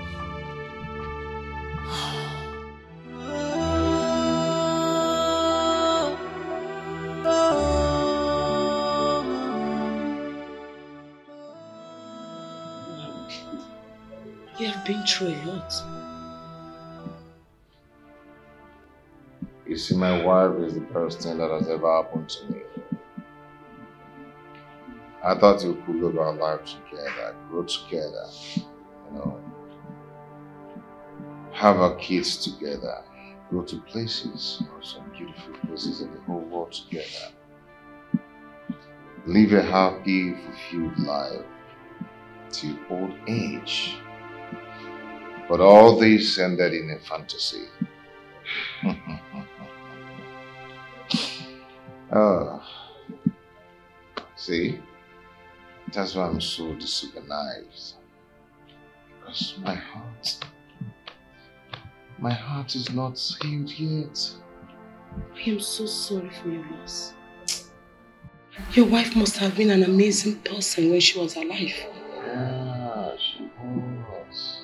You have been through a lot. You see, my wife is the best thing that has ever happened to me. I thought we could live our life together, grow together, have our kids together, go to places, some beautiful places in the whole world together. Live a happy, fulfilled life till old age. But all this ended in a fantasy. See? That's why I'm so disorganized. Because my heart is not healed yet. I am so sorry for your loss. Your wife must have been an amazing person when she was alive. Yeah, she was.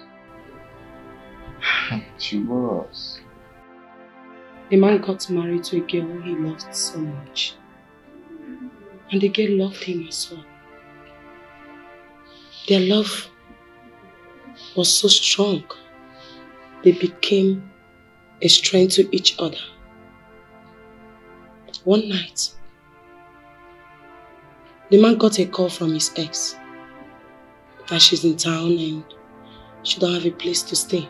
She was. The man got married to a girl he loved so much. And the girl loved him as well. Their love was so strong, they became a strength to each other. One night, the man got a call from his ex that she's in town and she don't have a place to stay.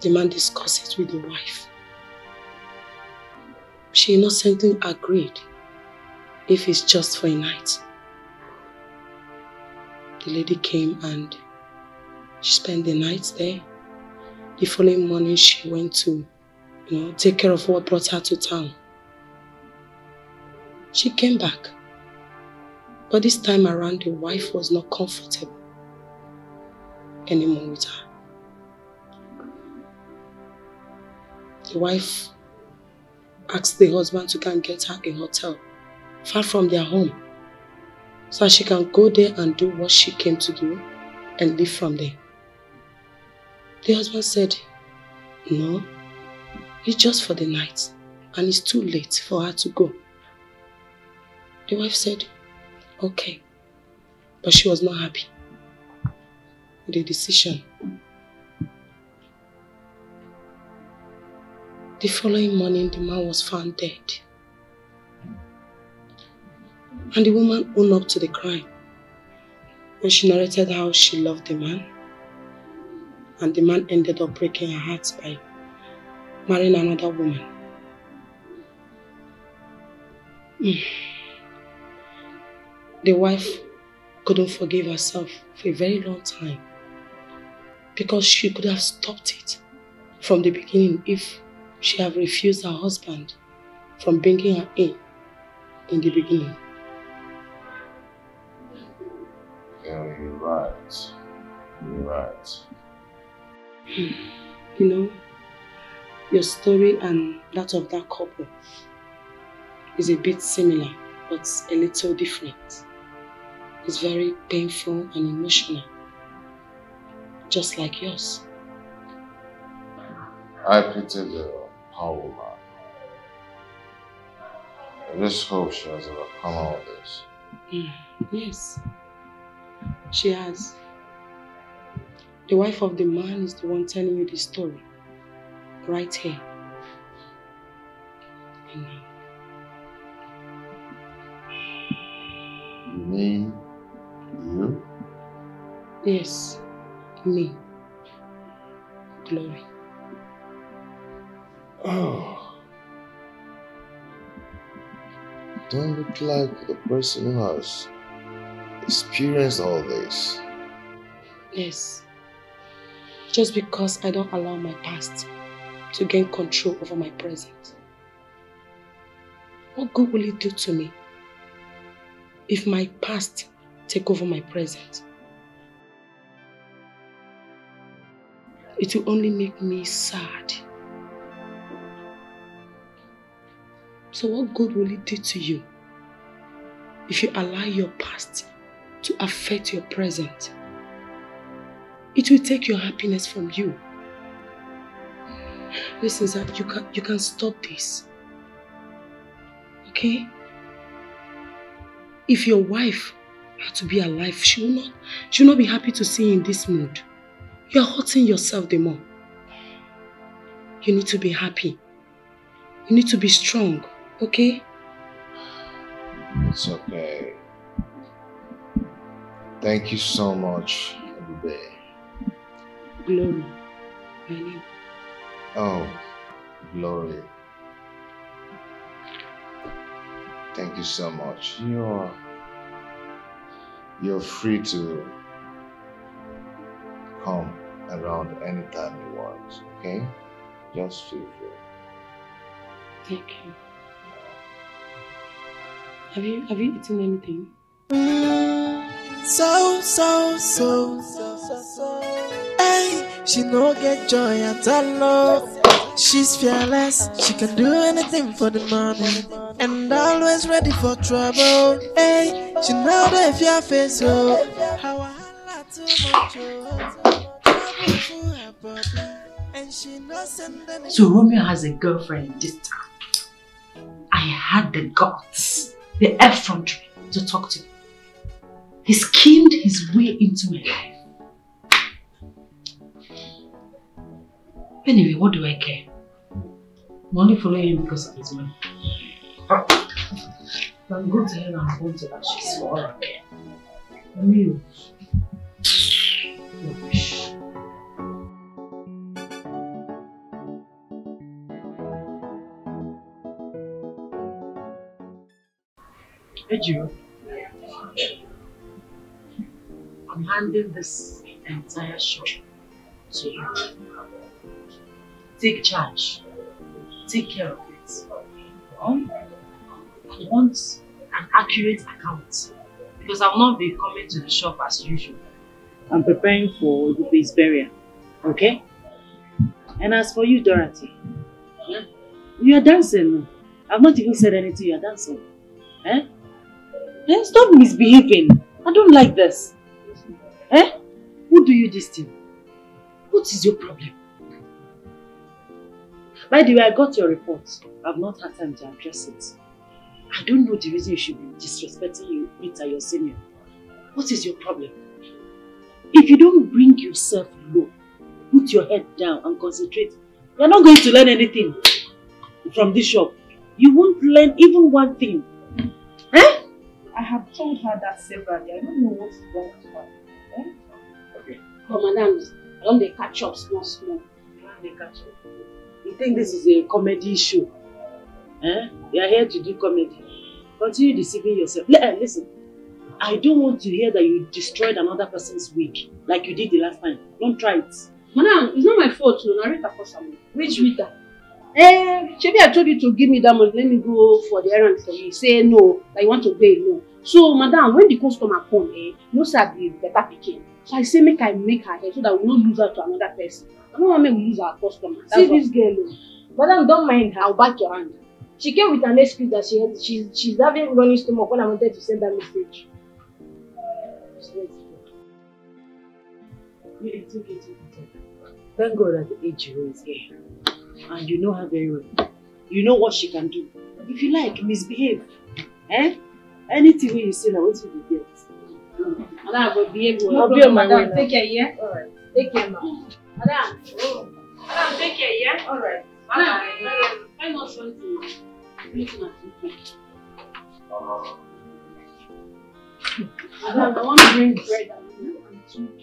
The man discussed it with the wife. She innocently agreed if it's just for a night. The lady came and she spent the night there. The following morning she went to, take care of what brought her to town. She came back. But this time around the wife was not comfortable anymore with her. The wife asked the husband to go and get her a hotel far from their home so that she can go there and do what she came to do and live from there. The husband said, no, it's just for the night and it's too late for her to go. The wife said, okay, but she was not happy with the decision. The following morning, the man was found dead. And the woman owned up to the crime. And she narrated how she loved the man. And the man ended up breaking her heart by marrying another woman. The wife couldn't forgive herself for a very long time because she could have stopped it from the beginning if she had refused her husband from bringing her in the beginning. Yeah, you're right. You're right. Your story and that of that couple is a bit similar, but a little different. It's very painful and emotional, just like yours. I pity the poor woman. I just hope she has overcome all this. Yes, she has. The wife of the man is the one telling you the story, right here. You mean you? Yes, me. Glory. Oh. Don't look like the person who has experienced all this. Yes. Just because I don't allow my past to gain control over my present. What good will it do to me if my past take over my present? It will only make me sad. So what good will it do to you if you allow your past to affect your present? It will take your happiness from you. Listen, Zach, you can stop this. Okay? If your wife had to be alive, she will not be happy to see you in this mood. You are hurting yourself the more. You need to be happy. You need to be strong, okay? It's okay. Thank you so much, Ebube. Glory, my name. Oh, Glory. Thank you so much. You're free to come around anytime you want, okay? Just feel free. Thank you. Have you eaten anything? Hey, she no get joy at all. She's fearless, she can do anything for the money, and always ready for trouble. Hey, she know the fear face, oh. How I holla too much, trouble for her body, and she no send any. So Romeo has a girlfriend this time. I had the guts, the effrontery to talk to him. He schemed his way into my life. Anyway, what do I care? I'm only following him because of his money. I'm going to hell and going to that shit for all I care. Romeo. Rubbish. Ejiro, I'm handing this entire shop to you. Take charge. Take care of it. I want an accurate account because I'll not be coming to the shop as usual. I'm preparing for Lupe's burial. Okay? And as for you, Dorothy, you are dancing. I've not even said anything, you are dancing. Eh? Stop misbehaving. I don't like this. Eh? Who do you this to? What is your problem? By the way, I got your report. I've not had time to address it. I don't know the reason you should be disrespecting you, Rita, your senior. What is your problem? If you don't bring yourself low, put your head down and concentrate, you're not going to learn anything from this shop. You won't learn even one thing. Eh? I have told her that severally. I don't know what's wrong with her. Eh? Okay. But madam, I don't they catch up small. They catch up. You think this is a comedy show? Eh? You are here to do comedy. Continue deceiving yourself. Listen, I don't want to hear that you destroyed another person's wig like you did the last time. Don't try it. Madam, it's not my fault to narrate for someone. Which Rita? Maybe I told you to give me that money. Let me go for the errand for you. Say no, that you want to pay no. So, madam, when the customer come, no sir, be better picking. So I say make her hair so that we don't lose her to another person. I don't want to lose our customer. See this girl, madam, don't mind her. I'll bite your hand. She came with an excuse that she's having running stomach when I wanted to send that message. It's okay. Thank God that Ejiro is here. And you know her very well. You know what she can do. If you like, misbehave. Eh? Anything when you say that, what will you get? Madam, will behave well. I'll be on my way now. Take care, yeah? Alright. Take care, ma'am. Madam, take care, yeah? Alright. Madam, I'm not trying to anything at you. Madam, I want to bring bread and 2K.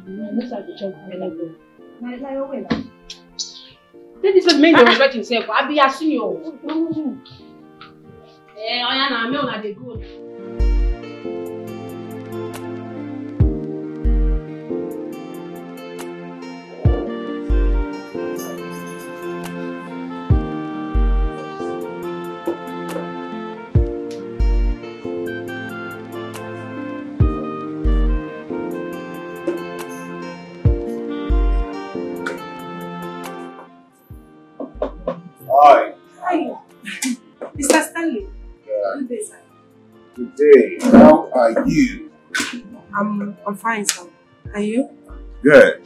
Let's have the chop bread. Take this man to respect himself. I'll be asking you. I'm not the good. Hi. Mr. Stanley. Yeah. Good day, sir. Good day. How are you? I'm fine, sir. Are you? Good.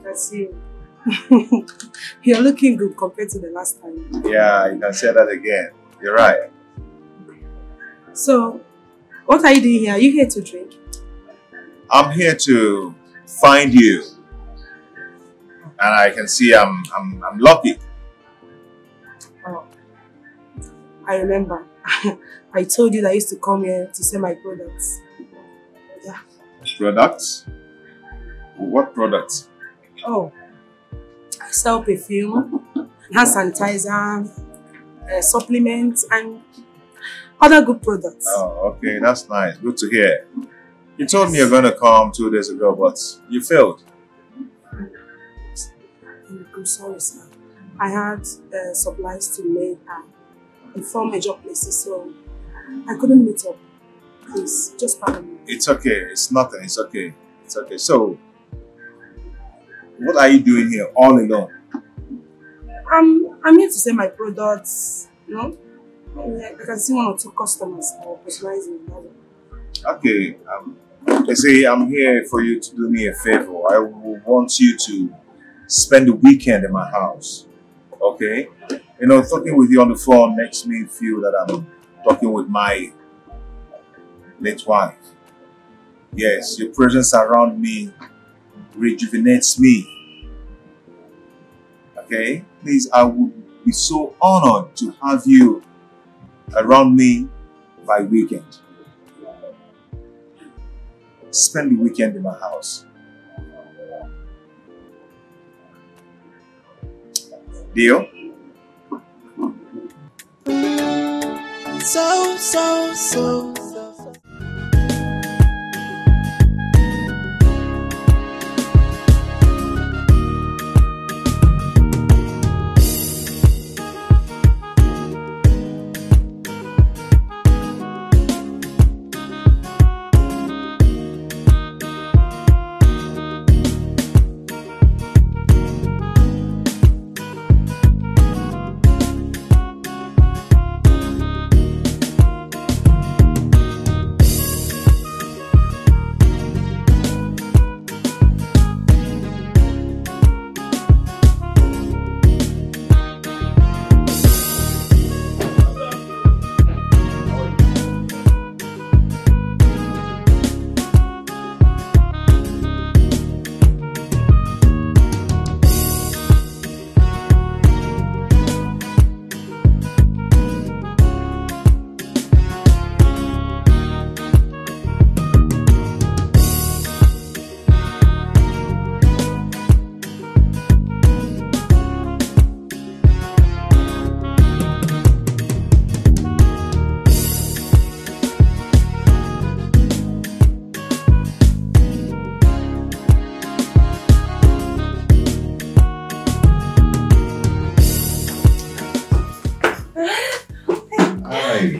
I see you. You're looking good compared to the last time. Yeah, you can say that again. You're right. So, what are you doing here? Are you here to drink? I'm here to find you. And I can see I'm lucky. Oh, I remember. I told you that I used to come here to sell my products. Yeah. Products? What products? Oh, I sell perfume, hand sanitizer, supplements, and other good products. Oh, okay, that's nice. Good to hear. You told me you're going to come 2 days ago, but you failed. I'm sorry, sir. I had supplies to make in 4 major places, so I couldn't meet up. Please, just pardon me. It's okay. It's nothing. It's okay. It's okay. So, what are you doing here all alone? I'm here to sell my products, you know? I can see one or two customers that are personalizing. Okay. They say I'm here for you to do me a favor. I want you to spend the weekend in my house. Okay? You know, talking with you on the phone makes me feel that I'm talking with my late wife. Yes, your presence around me rejuvenates me. Okay? Please, I would be so honored to have you around me by weekend. Spend the weekend in my house. Deal? So.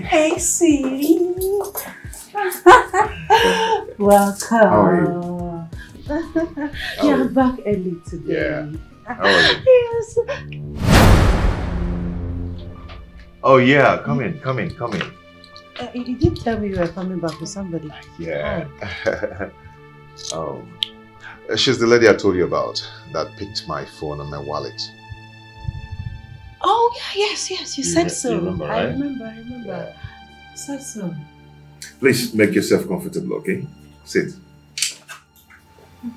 Hey, sweetie. Welcome. How are you? You're back early today. Yeah. How are you? Yes. Oh yeah, come in. You did tell me you were coming back with somebody. Yeah. She's the lady I told you about that picked my phone and my wallet. Oh yeah, yes, you said so. You remember, right? I remember. Yeah. You said so. Please make yourself comfortable, okay? Sit.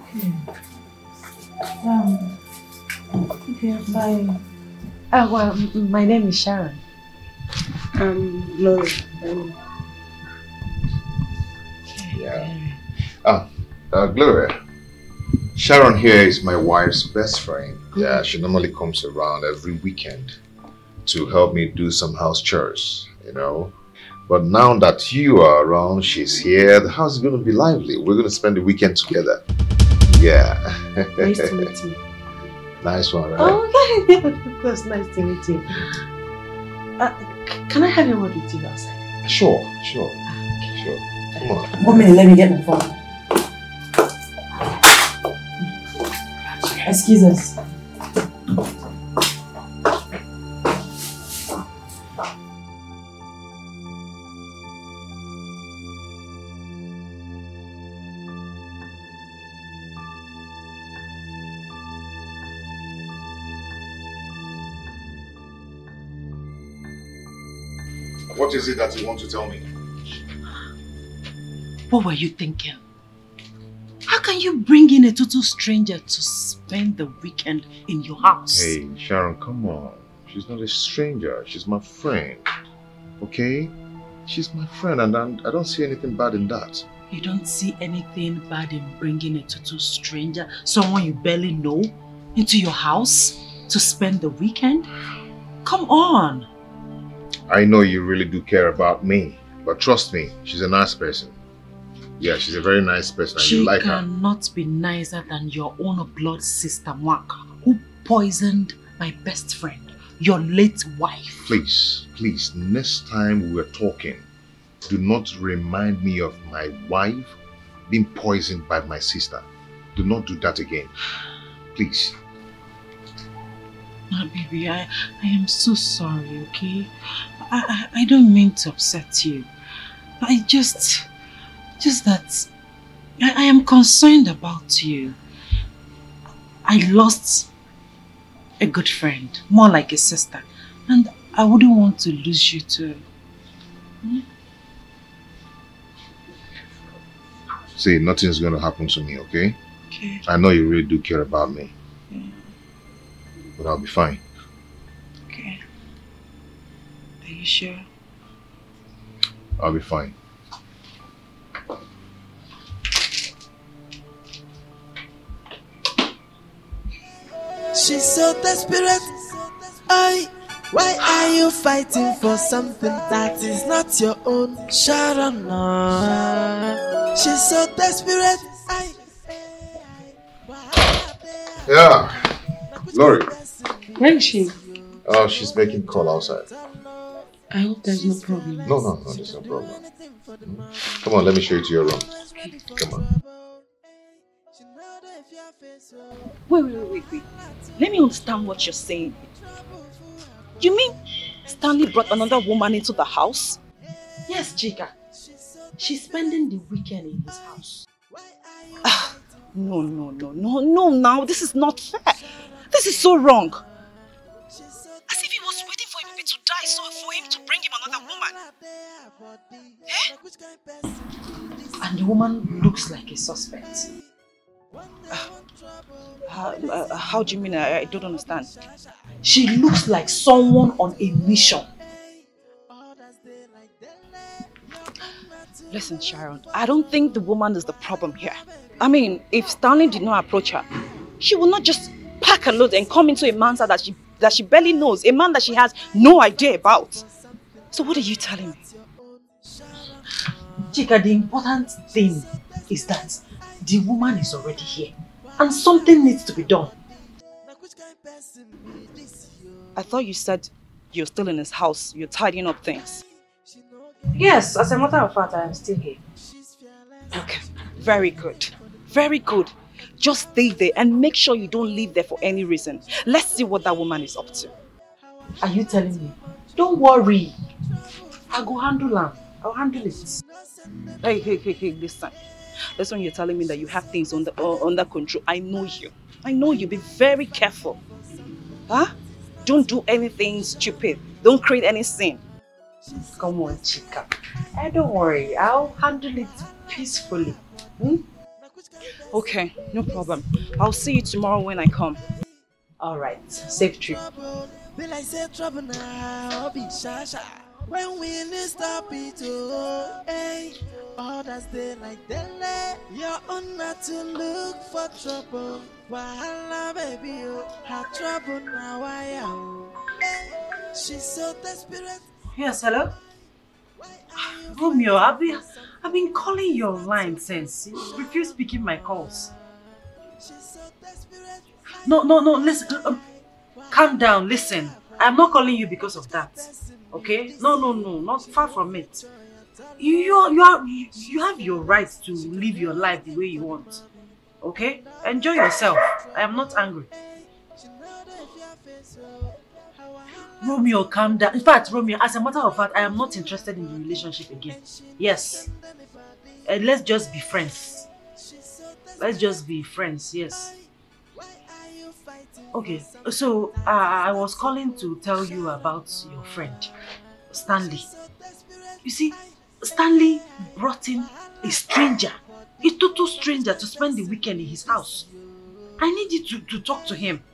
Okay. Okay, bye. Well, my name is Sharon. Lori. Yeah. Gloria. Sharon here is my wife's best friend. Yeah, she normally comes around every weekend to help me do some house chores, you know. But now that you are around, she's here, the house is going to be lively. We're going to spend the weekend together. Yeah. Nice to meet you. Nice one, right? Oh, okay. Of course, nice to meet you. Can I have a word with you outside? Sure. Come on. 1 minute, let me get my phone. Excuse us. What is it that you want to tell me? What were you thinking? How can you bring in a total stranger to spend the weekend in your house? Hey, Sharon, come on. She's not a stranger. She's my friend. Okay? She's my friend and I don't see anything bad in that. You don't see anything bad in bringing a total stranger, someone you barely know, into your house to spend the weekend? Come on. I know you really do care about me, but trust me, she's a nice person. Yeah, she's a very nice person and you like her. She cannot be nicer than your own blood sister, Mark, who poisoned my best friend, your late wife. Please, next time we're talking, Do not remind me of my wife being poisoned by my sister. Do not do that again. Please. No, baby, I am so sorry, okay? I don't mean to upset you. I just that I am concerned about you. I lost a good friend, more like a sister, and I wouldn't want to lose you too. See, nothing's going to happen to me, okay? Okay. I know you really do care about me. Yeah. But I'll be fine. Okay. Are you sure? I'll be fine. She's so desperate. Why are you fighting for something that is not your own? Sharon, she's so desperate. Yeah. Lori. Where is she? Oh, she's making call outside. I hope there's no problem. No, there's no problem. Come on, let me show you to your room. Come on. Wait. Let me understand what you're saying. You mean Stanley brought another woman into the house? Yes, Chika. She's spending the weekend in his house. No, now this is not fair. This is so wrong. As if he was waiting for him to die so for him to bring him another woman. And the woman looks like a suspect. How do you mean? I don't understand. She looks like someone on a mission. Listen, Sharon, I don't think the woman is the problem here. I mean, if Stanley did not approach her, she would not just pack a load and come into a man's house that she barely knows, a man that she has no idea about. So what are you telling me? Chika, the important thing is that the woman is already here and something needs to be done. I thought you said you're still in his house, you're tidying up things. Yes, as a matter of fact, I am still here. Okay, very good. Very good. Just stay there and make sure you don't leave there for any reason. Let's see what that woman is up to. Are you telling me? Don't worry. I'll go handle her. I'll handle it. Hey, listen. Listen, you're telling me that you have things under control. I know you. I know you. Be very careful. Huh? Don't do anything stupid. Don't create any sin. Come on, Chika. Don't worry. I'll handle it peacefully. Okay, no problem. I'll see you tomorrow when I come. Alright, safe trip. When we stop it, others they like dele. You're on not to look for trouble. Wahala baby, have trouble now. I am. She's so desperate. Yes, hello? Romeo, I've been calling your line since. You refuse picking my calls. No, listen. Calm down, listen. I'm not calling you because of that. Okay? No, not far from it. You have your right to live your life the way you want. Okay? Enjoy yourself. I am not angry. Romeo, calm down. In fact, Romeo, as a matter of fact, I am not interested in the relationship again. Yes. Let's just be friends. Let's just be friends, yes. Okay, so I was calling to tell you about your friend, Stanley. You see, Stanley brought in a stranger, a total stranger, to spend the weekend in his house. I need you to talk to him.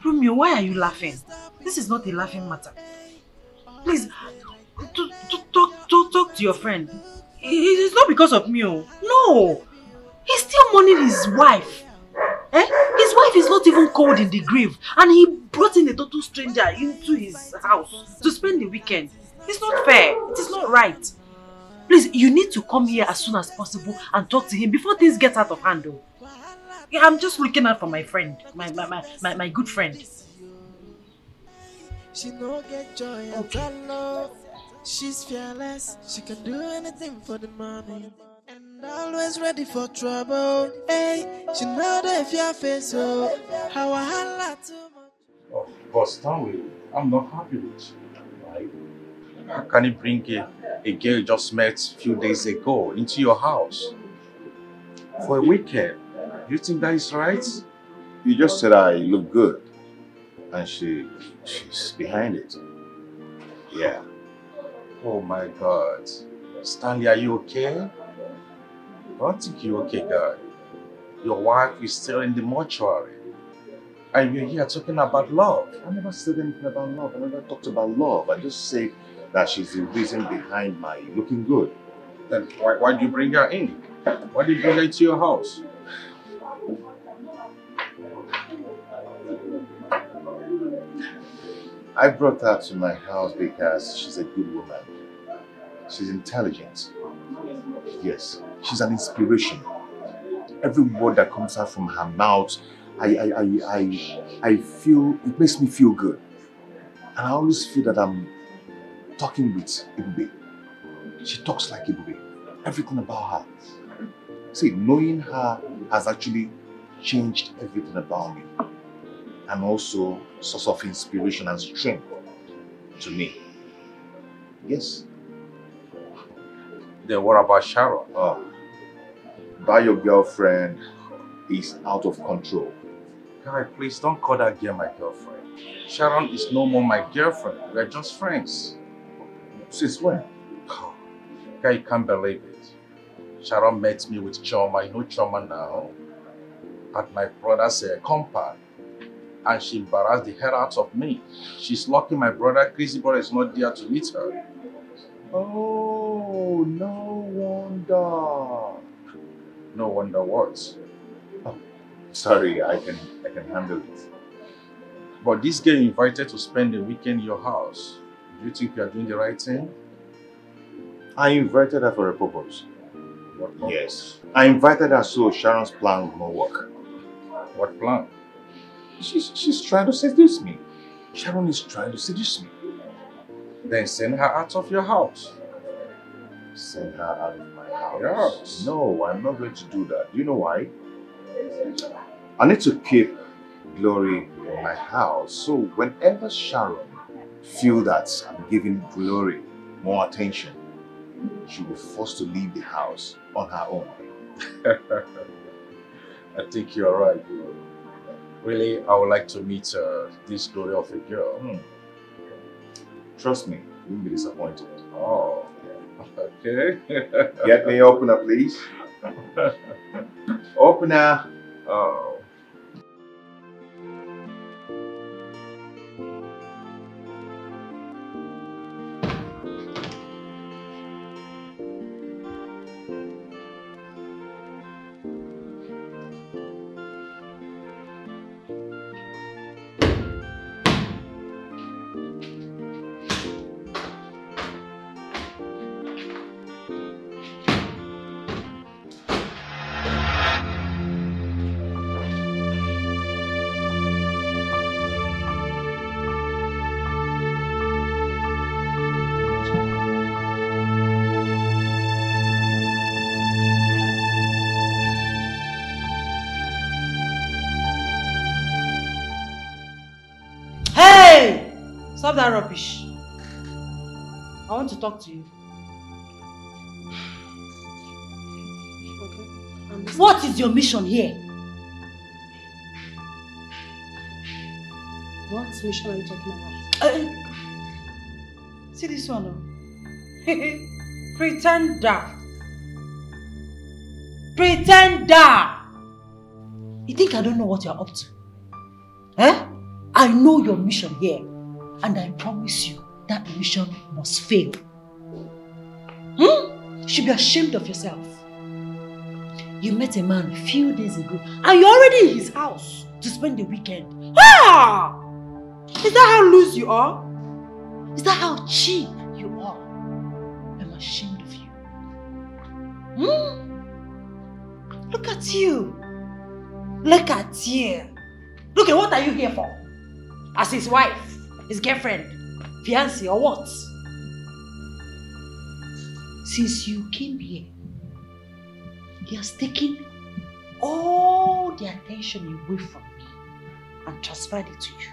Romeo, why are you laughing? This is not a laughing matter. Please, talk to your friend. It's not because of me. No. He's still mourning his wife. His wife is not even cold in the grave. And he brought in a total stranger into his house to spend the weekend. It's not fair. It is not right. Please, you need to come here as soon as possible and talk to him before things get out of hand. Yeah, I'm just looking out for my friend, my good friend. She no get joy at all. She's fearless. She can do anything for the money. And always ready for trouble. Hey, she know that if you face so how I holla too much. Oh, but Stanley, I'm not happy with you. Right? How can you bring a girl you just met a few days ago into your house for a weekend? Do you think that is right? You just said I look good, and she's behind it. Yeah. Oh my God. Stanley, are you okay? I don't think you're okay, guy. Your wife is still in the mortuary. And you're here talking about love. I never said anything about love. I never talked about love. I just said that she's the reason behind my looking good. Then why did you bring her in? Why did you bring her into your house? I brought her to my house because she's a good woman. She's intelligent. Yes, she's an inspiration. Every word that comes out from her mouth, I feel, it makes me feel good. And I always feel that I'm talking with Ibube. She talks like Ibube. Everything about her. See, knowing her has actually changed everything about me. And also a source of inspiration and strength to me. Yes. Then what about Sharon? Oh, that your girlfriend is out of control. Guy, please don't call that girl my girlfriend. Sharon is no more my girlfriend. We're just friends. Since when? Oh, guy, you can't believe it. Sharon met me with Choma. You know Choma now? At my brother's compound. And she embarrassed the hell out of me. She's lucky my brother, Crazy Brother, is not there to meet her. Oh, no wonder. No wonder what? Oh, sorry, I can handle it. But this girl invited to spend the weekend in your house. Do you think you are doing the right thing? I invited her for a purpose. What purpose? Yes. I invited her so Sharon's plan will not work. What plan? She's trying to seduce me. Sharon is trying to seduce me. Then send her out of your house. Send her out of my house? Yes. No, I'm not going to do that. Do you know why? I need to keep Glory in my house. So whenever Sharon feels that I'm giving Glory more attention, she will be forced to leave the house on her own. I think you're right, bro. Really, I would like to meet this glory of a girl. Trust me, you won't be disappointed. Oh, okay. Get me opener, please. Opener. Oh. Stop that rubbish. I want to talk to you. Okay. What is your mission here? What mission are you talking about? See this one, Pretender. Pretender! You think I don't know what you're up to? Eh? I know your mission here. And I promise you, that mission must fail. You should be ashamed of yourself. You met a man a few days ago and you're already in his house to spend the weekend. Ah! Is that how loose you are? Is that how cheap you are? I'm ashamed of you. Look at you. Look at you. Look at what are you here for? As his wife. His girlfriend? Fiancé or what? Since you came here, he has taken all the attention away from me and transferred it to you.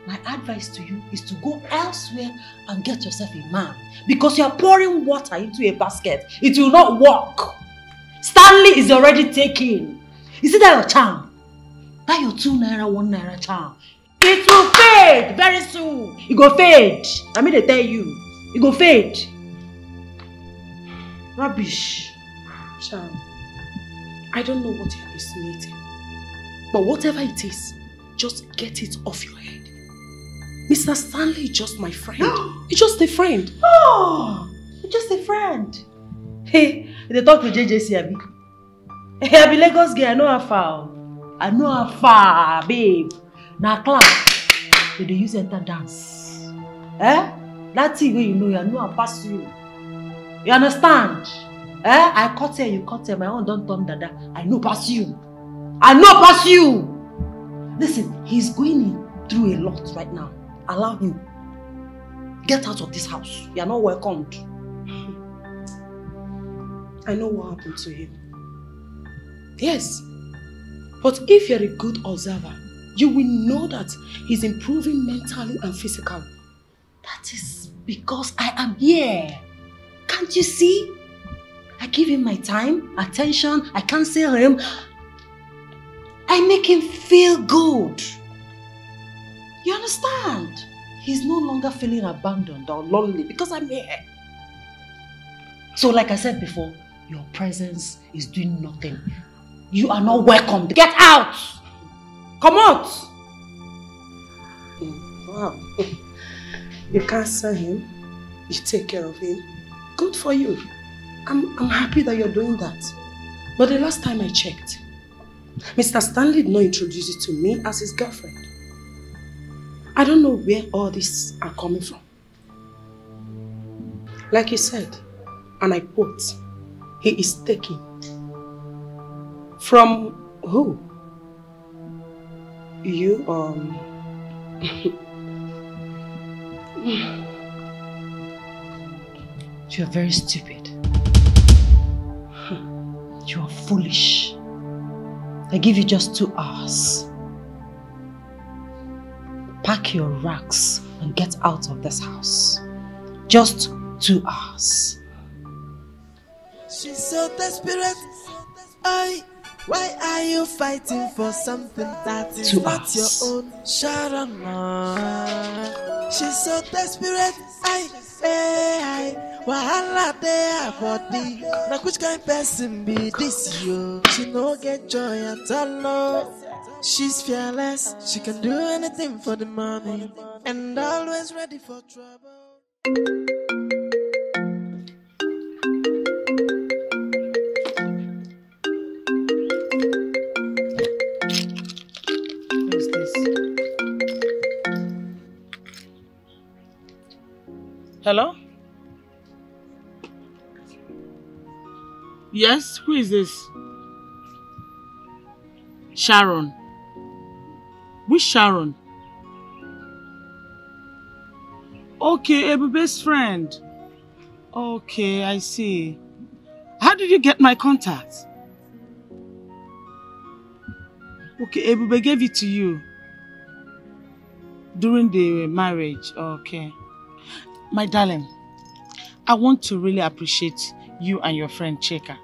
My advice to you is to go elsewhere and get yourself a man, because you are pouring water into a basket. It will not work. Stanley is already taken. Is it that your charm? That your 2 naira, 1 naira charm? It will fade very soon. It go fade. I mean, they tell you. It go fade. Rubbish. Charm. I don't know what you're insinuating, but whatever it is, just get it off your head. Mr. Stanley is just my friend. He's just a friend. Oh, he's just a friend. Hey, they talk to JJC, Abi. Hey, I be Lagos girl. I know how far. I know how far, babe. Now, class, they use enter dance. Eh? That thing where you know how pass you. You understand? Eh? I cut her, you cut her. My own don't turn dada. I know pass you. I know pass you. Listen, he's going through a lot right now. Allow him. Get out of this house. You are not welcomed. I know what happened to him. Yes. But if you're a good observer, you will know that he's improving mentally and physically. That is because I am here. Can't you see? I give him my time, attention, I counsel him. I make him feel good. You understand? He's no longer feeling abandoned or lonely because I'm here. So like I said before, your presence is doing nothing. You are not welcome. Get out! Come out! Wow. You counsel him, you take care of him. Good for you. I'm happy that you're doing that. But the last time I checked, Mr. Stanley did not introduce you to me as his girlfriend. I don't know where all these are coming from. Like you said, and I quote, he is taken. From who? You, You're very stupid. You are foolish. I give you just 2 hours. Pack your racks and get out of this house. Just 2 hours. She's so desperate. Why are you fighting for something that is not your own? Sharon, she's so desperate. Wahala dey her body. Now which kind person be this yo? She no get joy at all. She's fearless. She can do anything for the money and always ready for trouble. Hello? Yes, who is this? Sharon. Which Sharon? Okay, Ebube's friend. Okay, I see. How did you get my contact? Okay, Ebube gave it to you during the marriage. Okay. My darling, I want to really appreciate you and your friend Cheka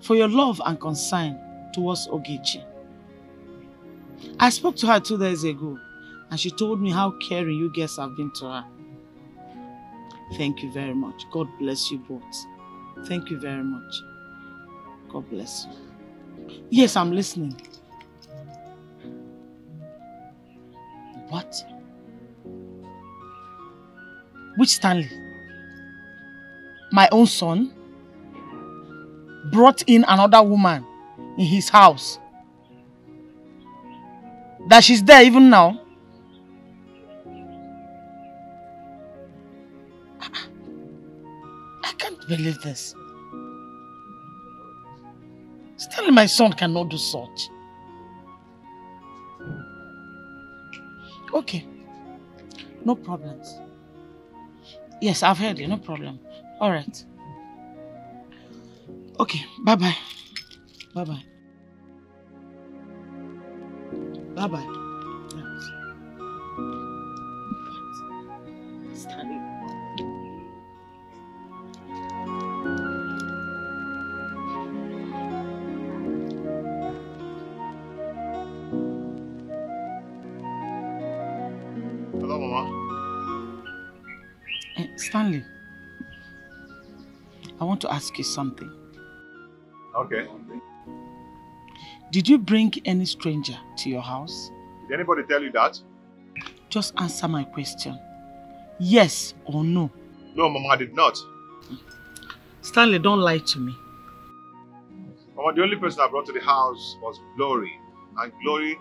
for your love and concern towards Ogechi. I spoke to her 2 days ago and she told me how caring you guys have been to her. Thank you very much. God bless you both. Thank you very much. God bless you. Yes, I'm listening. What? Which Stanley? My own son brought in another woman in his house. That she's there even now. I can't believe this. Stanley, my son, cannot do such. Okay. No problems. Yes, I've heard you. No problem. All right. Okay. Bye-bye. Bye-bye. Bye-bye. Hello, Mama. Stanley, I want to ask you something. Okay. Did you bring any stranger to your house? Did anybody tell you that? Just answer my question. Yes or no? No, Mama, I did not. Stanley, don't lie to me. Mama, the only person I brought to the house was Glory. And Glory,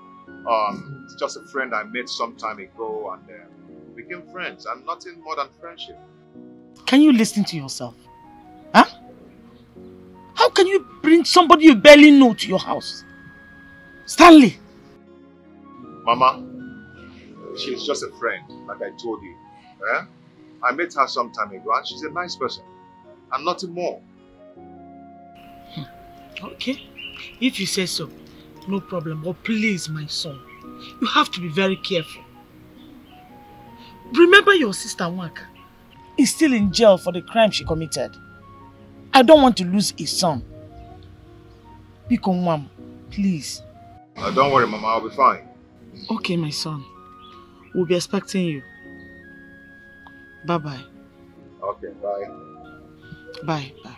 is just a friend I met some time ago, and we became friends, and nothing more than friendship. Can you listen to yourself? Huh? How can you bring somebody you barely know to your house? Stanley! Mama, she's just a friend, like I told you. Eh? I met her some time ago, and she's a nice person, and nothing more. Okay, if you say so, no problem. But please, my son, you have to be very careful. Remember your sister Waka is still in jail for the crime she committed. I don't want to lose a son. Biko, please. Don't worry, Mama, I'll be fine. Okay, my son. We'll be expecting you. Bye-bye. Okay, bye. Bye. Bye.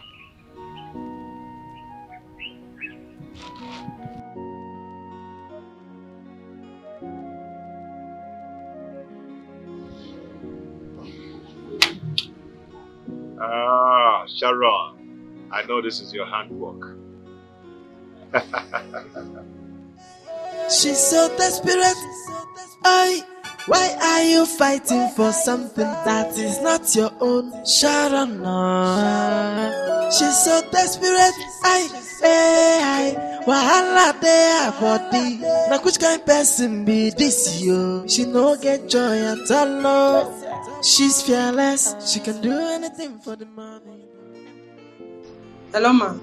Ah, Sharon, I know this is your handwork. She's so desperate. Why are you fighting for something that is not your own? Sharon, she's so desperate. Wahala there body. Now which kind person be this yo? She no get joy at all. No. She's fearless. She can do anything for the money. Hello, ma.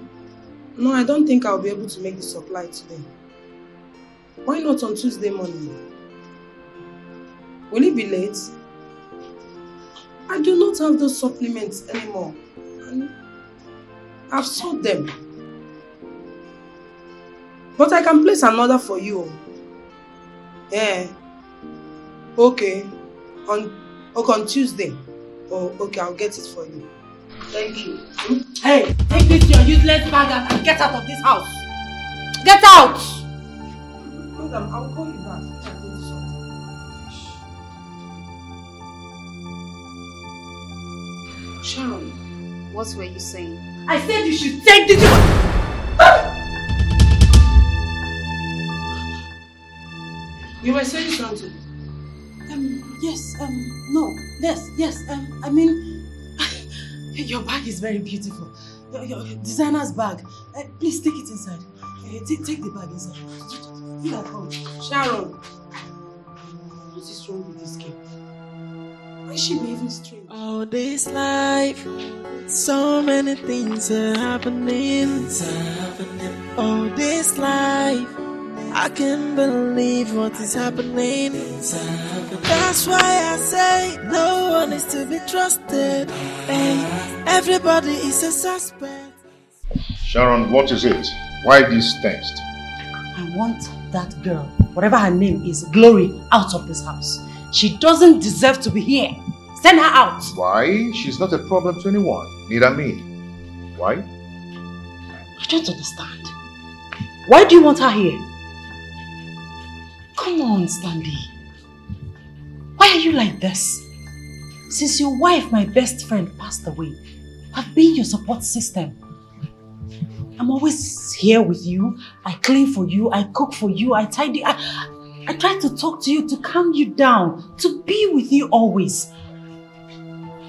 No, I don't think I'll be able to make the supply today. Why not on Tuesday morning? Will it be late? I do not have those supplements anymore. And I've sold them. But I can place an order for you. Yeah. Okay. On Tuesday. Oh, okay, I'll get it for you. Thank you. Hey, take this your useless bag and get out of this house. Get out! Madam, I'll call you back. Sharon, what were you saying? I said you should take this. You were saying something? Yes, no, yes, I mean, your bag is very beautiful. Your designer's bag. Please take it inside. Take the bag inside. Feel at home. Sharon, what is wrong with this girl? Why is she behaving strange? Oh, this life, so many things are happening. Oh, this life, I can't believe what is happening. That's why I say no one is to be trusted. Hey, everybody is a suspect. Sharon, what is it? Why this text? I want that girl, whatever her name is, Glory, out of this house. She doesn't deserve to be here. Send her out. Why? She's not a problem to anyone. Neither me. Why? I don't understand. Why do you want her here? Come on, Stanley. Why are you like this? Since your wife, my best friend, passed away, I've been your support system. I'm always here with you. I clean for you. I cook for you. I tidy. I try to talk to you, to calm you down, to be with you always.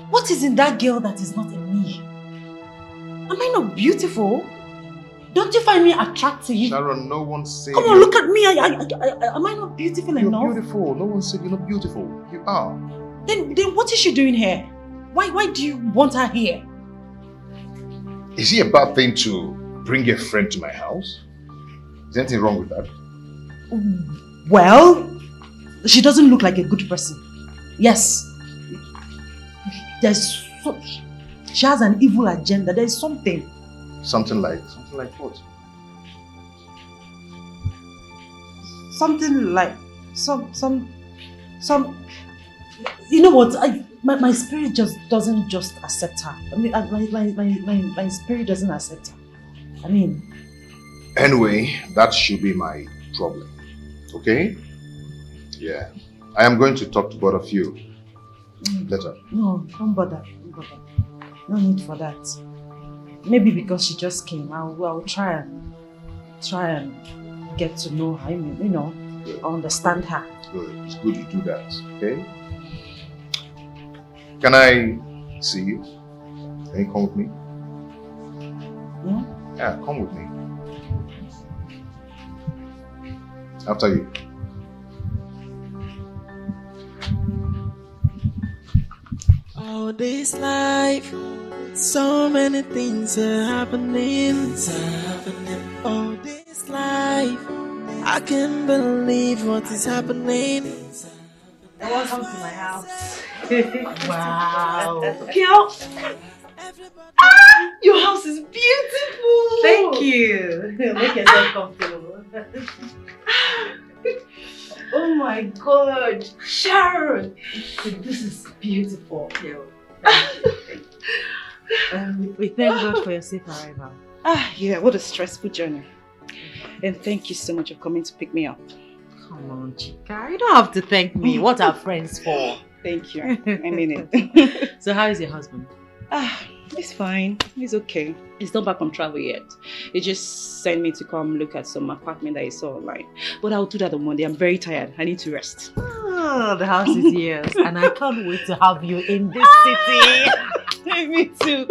What is in that girl that is not in me? Am I not beautiful? Don't you find me attractive? Sharon, no one said... Come on, look at me. Am I not beautiful enough? You're beautiful. No one said you're not beautiful. You are. Then what is she doing here? Why do you want her here? Is it a bad thing to bring a friend to my house? Is anything wrong with that? Well, she doesn't look like a good person. Yes. She has an evil agenda. There's something. Something like what? Something like some. You know what? My spirit just doesn't accept her. I mean, my spirit doesn't accept her. I mean. Anyway, that should be my problem. Okay? Yeah. I am going to talk to both of you later. No, don't bother. No need for that. Maybe because she just came, I'll try and get to know her. I mean, you know, understand her. Good. It's good you do that. Okay? Can I see you? Can you come with me? Yeah, come with me. After you. All this life, so many things are happening. All this life, I can't believe what is happening. Welcome to my house. Wow. Girl. Your house is beautiful. Thank you. Make yourself comfortable. Oh my God, Sharon, this is beautiful. We thank God for your safe arrival. Yeah, what a stressful journey. And thank you so much for coming to pick me up. Come on, Chica. You don't have to thank me. What are friends for? Thank you. I mean it. So how is your husband? He's fine. He's okay. He's not back from travel yet. He just sent me to come look at some apartment that he saw online. But I'll do that on Monday. I'm very tired. I need to rest. Oh, the house is yours. And I can't wait to have you in this city. Me too.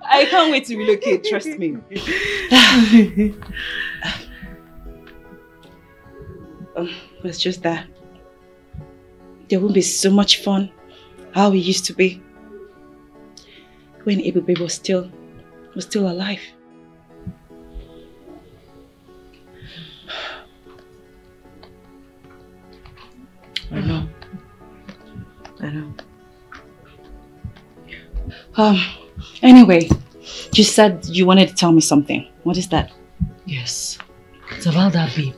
I can't wait to relocate. Trust me. It's just that there won't be so much fun how it used to be when Ebube was still alive. I know. Anyway, you said you wanted to tell me something. What is that? Yes. It's about that babe.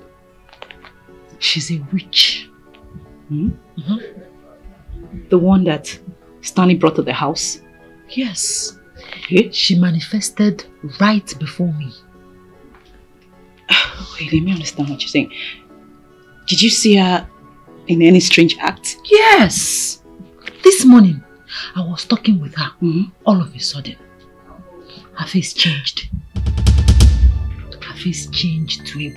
She's a witch. The one that Stanley brought to the house? Yes. She manifested right before me. Wait, let me understand what you're saying. Did you see her in any strange act? Yes. This morning, I was talking with her. All of a sudden, her face changed. Her face changed to a...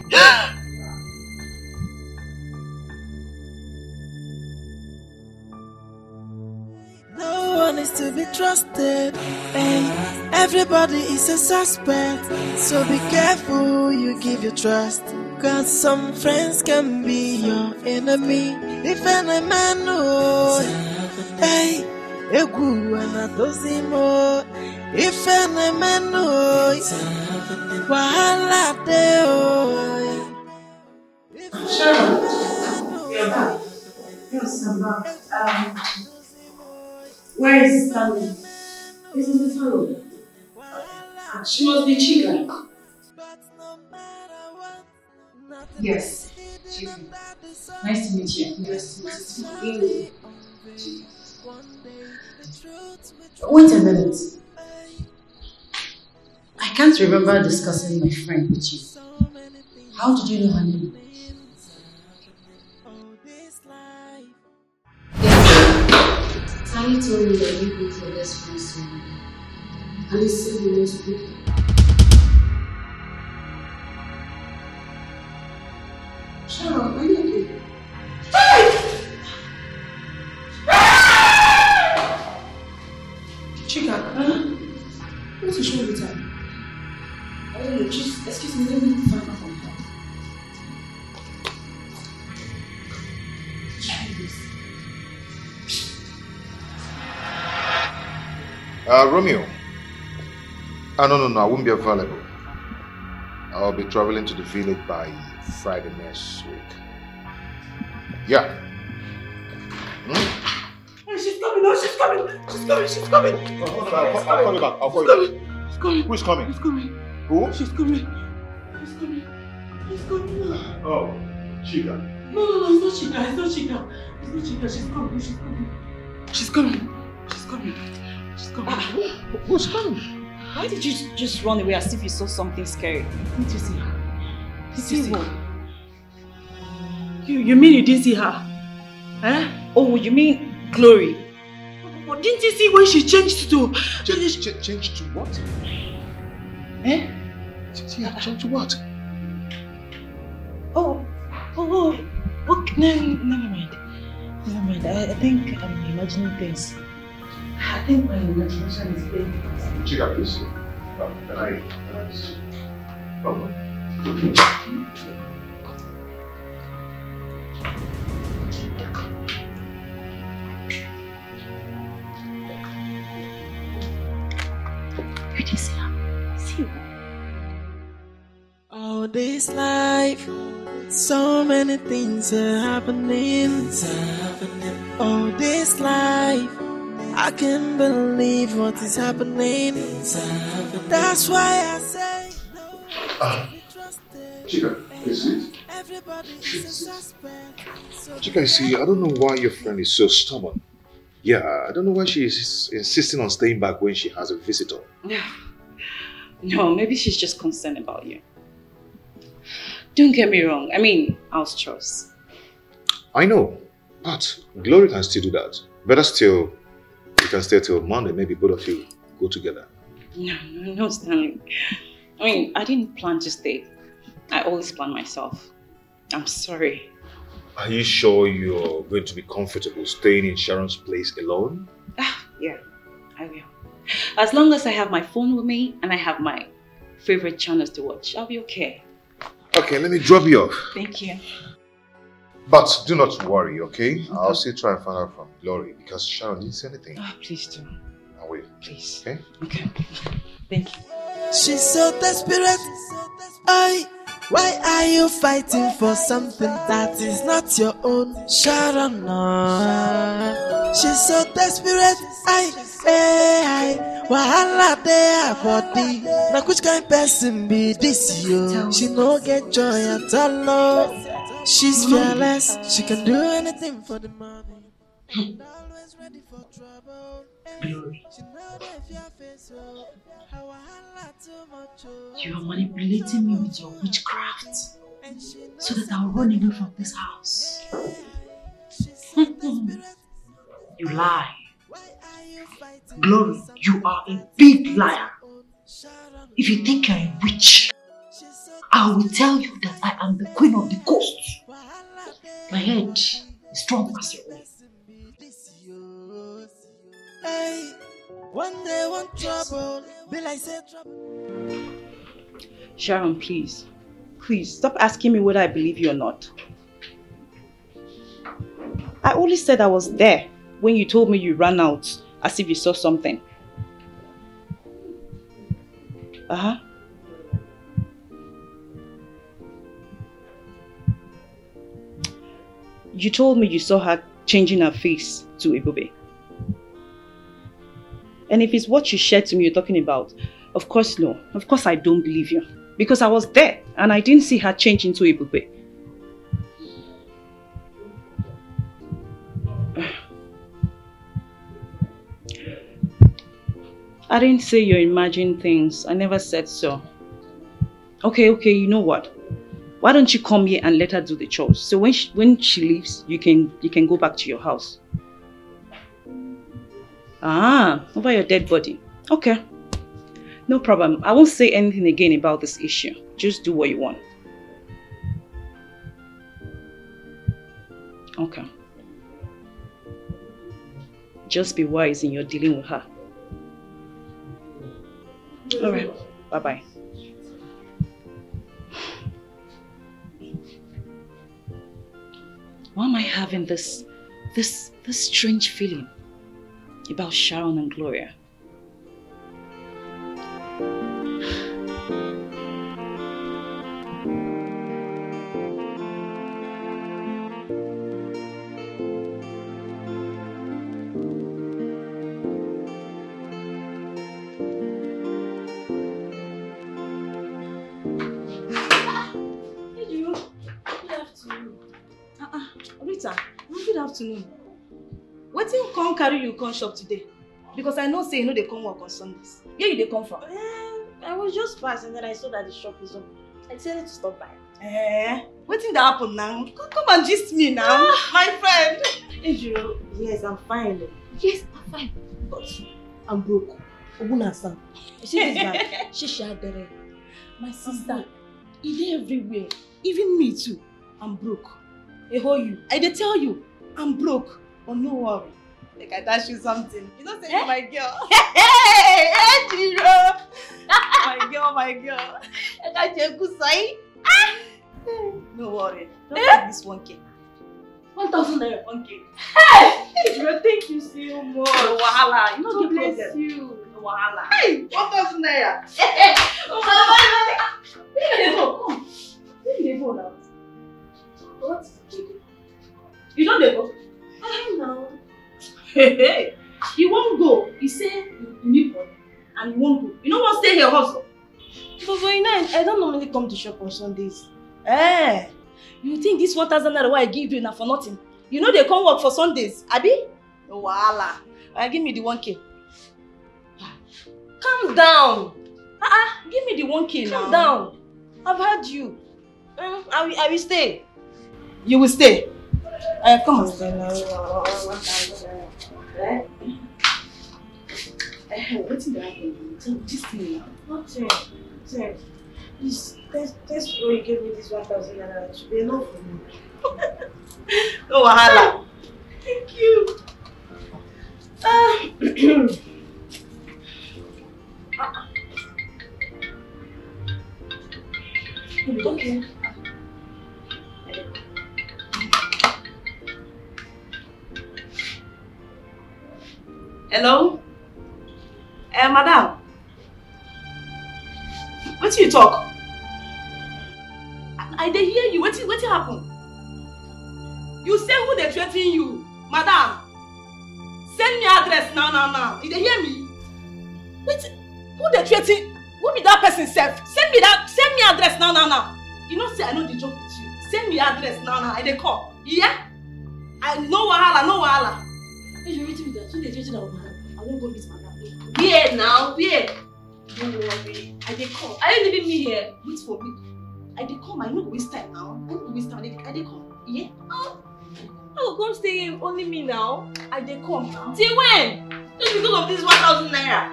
No one is to be trusted. Hey, everybody is a suspect. So be careful you give your trust. Cause some friends can be your enemy. If any man knows, hey, egu anatozimo. If any man knows, wahala deo. Sharon, you're back. Yes, I'm back. Where is Stanley? He's in the salon. She must be Chica. Yes, she's nice to meet you. Nice to meet you. Wait a minute. I can't remember discussing my friend with you. How did you know her name? Tani told me that you both your best friends soon. And he said he wants to pick you. Sharon, are you okay? Chica, what's the show with her? I don't know, just excuse me. Romeo. No, I won't be available. I'll be traveling to the village by Friday next week. Yeah. She's coming, no, she's coming. She's coming. I'll call you back. I'll call you back. She's coming. Who's coming? She's coming. Who? She's coming. She's coming. She's coming. Oh, Chica. No, it's not Chica. She's coming. She's coming. Who's coming? Why did you just run away as if you saw something scary? Didn't you see her? See what? You mean you didn't see her? Eh? Oh, you mean Glory? But didn't you see when she changed to... Changed to what? Eh? Changed to what? Oh, okay, never mind. I think I'm imagining things. I think my imagination is big. Chica, please. Can I You didn't see her? See what? All this life, so many things are happening. All this life, I can't believe what is happening. That's why I say Chica, please. Chica, see, I don't know why your friend is so stubborn. Yeah, I don't know why she is insisting on staying back when she has a visitor. No, maybe she's just concerned about you. Don't get me wrong. I mean, house chores. I know, but Glory can still do that. Better still, you can stay till Monday. Maybe both of you go together. No, Stanley. I mean, I didn't plan to stay. I always plan myself. I'm sorry. Are you sure you're going to be comfortable staying in Sharon's place alone? Yeah, I will. As long as I have my phone with me and I have my favorite channels to watch, I'll be okay. Okay, let me drop you off. Thank you. But do not worry, okay? I'll still try and find out from Glory because Sharon didn't say anything. Oh, please do. I will. Please. Okay? Okay. Thank you. she's so desperate. Why are you fighting for something that is not your own? Sharon, no. She's so desperate. Wahala dey her body. Na which kind person be this yo? She no get joy at all. No. She's fearless. She can do anything for the money. Always ready for trouble. Glory. You are manipulating me with your witchcraft so that I'll run away from this house. You lie. Glory, you are a big liar. If you think you're a witch, I will tell you that I am the queen of the coast. My head is strong as your own. Hey, one day, one trouble, be like say trouble. Sharon, please. Please, stop asking me whether I believe you or not. I only said I was there when you told me you ran out as if you saw something. You told me you saw her changing her face to Ebube. And if it's what you shared to me you're talking about, of course no. Of course I don't believe you. Because I was there and I didn't see her change into Ebube. I didn't say you imagine things. I never said so. Okay, you know what? Why don't you come here and let her do the chores? So when she leaves, you can go back to your house. Over your dead body. Okay. No problem. I won't say anything again about this issue. Just do what you want. Okay. Just be wise in your dealing with her. Alright. Bye-bye. Why am I having this strange feeling about Sharon and Gloria? Rita, good afternoon. Wetin come carry you come shop today? Because I know say you know they come work on Sundays. Where you dey come from? I was just passing and then I saw that the shop is open. I decided to stop by. Wetin dey happen now? Come and gist me now, my friend. Ejiro, yes, I'm fine. Yes, I'm fine. But I'm broke. Ogunasa. You see this guy? Shishadere. My sister. He dey everywhere. Even me too. I'm broke. You. I dey tell you, I'm broke. But no worry. Like I dash you something. You know say you're my girl. Hey, Ejiro. My girl. I got you good side. No worry. Don't take this 1K. 1,000 naira. 1K. Hey! Ejiro, thank you so much. No wahala. You know God the bless problem. you. No wahala. Hey, 1,000 naira. Oh my God. Where you go? Come. Where you go now? What? You don't dey go? I know. Hey. You won't go. You say you need money and you won't go. You don't want to stay here also. But I don't normally come to shop on Sundays. You think this 1,000 naira I give you now for nothing? You know they come work for Sundays, abi? No wahala. Give me the 1K. Calm down. Give me the 1K now. Calm down. I've heard you. I will stay. You will stay. Come on. What's in the happen? Tell me this thing now. Nothing. This bro you gave me this 1,000 naira. It should be enough for me. No wahala. Thank you. Okay. Hello? Madam. What you talk? I dey hear you. What happen? You say who they threaten you? Madam. Send me address now. You dey hear me? Wait, who they threaten? Who be that person self? Send me address now. You know say I know the joke with you. Send me address now. I dey call. Yeah? No wahala. If you waiting with that, who they threaten our man? I won't go meet madam. Where now? Where? Don't worry. I dey come. Are you leaving me here? Wait for me. I dey come. I no go waste time now. I dey come. Yeah? I will come stay here, only me now. I dey come now. Till when? Just because of this 1,000 naira.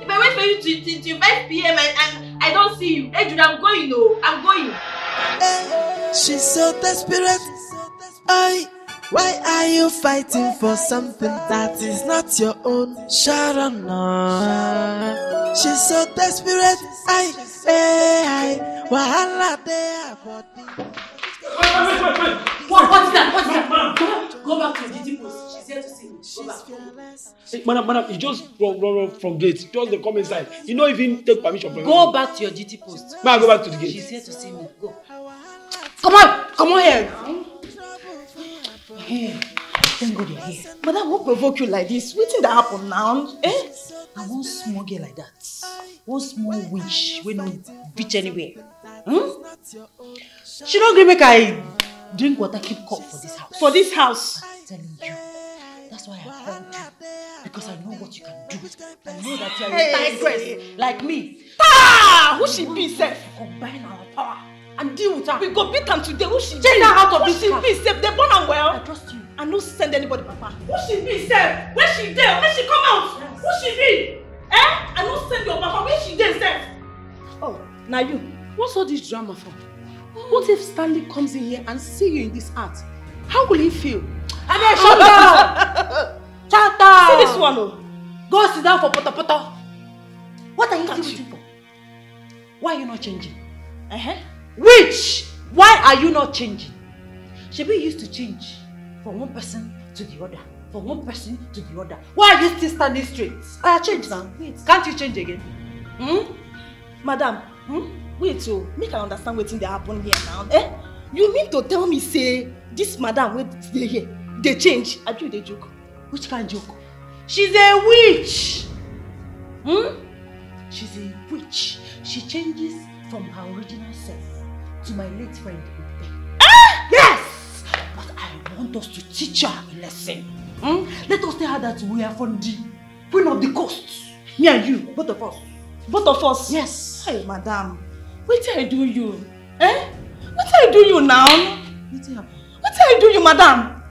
If I wait for you till 5 p.m. and I don't see you, hey Jude, I'm going. She's so desperate. Why are you fighting for something that is not your own? Sharon, no. She's so desperate. Wahala there. What's that? Go back to the DT post. She's here to see me. Go back. Hey, madam, you just run from gate. Just they come inside. You don't even take permission from Go back to your GT post. Man, go back to the gate. She's here to see me. Go. Come on here. Hey, thank God you're here. Madam, what provoke you like this? What did that happen now? I want small girl like that. One small witch we no reach anywhere. She don't agree make I drink water, keep cup for this house. For this house? I'm telling you. That's why I called you. Because I know what you can do. I know that you are a tigress like me. Who she be, sef? Combine our power and deal with her. We go beat am today. Who she be? Take her out of this house. Who she be, sef? They born am well. I trust you. I no send anybody, papa. Who she be, sef? Where she dey? Where she come out? Yes. Who she be? I no send your papa. Where she dey, sef? Oh, now you. What's all this drama for? What if Stanley comes in here and see you in this art? How will he feel? Shut down! Shut down! See this one, oh. Go sit down for pota. What are you waiting for? Why are you not changing? Which? Why are you not changing? Shebi used to change from one person to the other. From one person to the other. Why are you still standing straight? I change now. Wait. Can't you change again? Madam, wait, so make I understand wetin dey happen here now. You mean to tell me say this madam wey dey here dey change? Abi you dey joke? Which kind of joke? She's a witch. She's a witch. She changes from her original self to my late friend. Yes! I want us to teach her a lesson. Let us tell her that we are from the Queen of the Coast. Me and you, both of us. Both of us? Yes. Hey, madam. What I do you? Eh? What I do you now? What I do you, madam?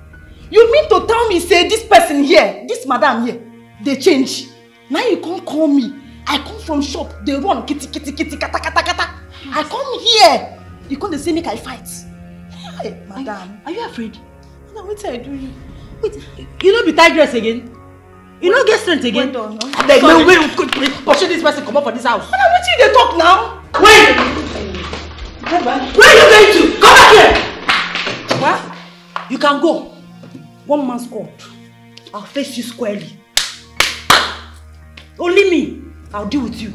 You mean to tell me, say, this person here, this madam here, they change. Now you can't call me. I come from shop, they run kitty, kitty, kitty, kata, kata, kata. I come here. You can't say make I fight. Hey, madam. Are you afraid? Madam, what I do you? Wait, you don't be tigress again? You don't get strength again? Wait, pursue this person, come up for this house. Madam, what you they talk now? Wait! Where are you going to? Come back here! What? You can go. One man's court. I'll face you squarely. Only me. I'll deal with you.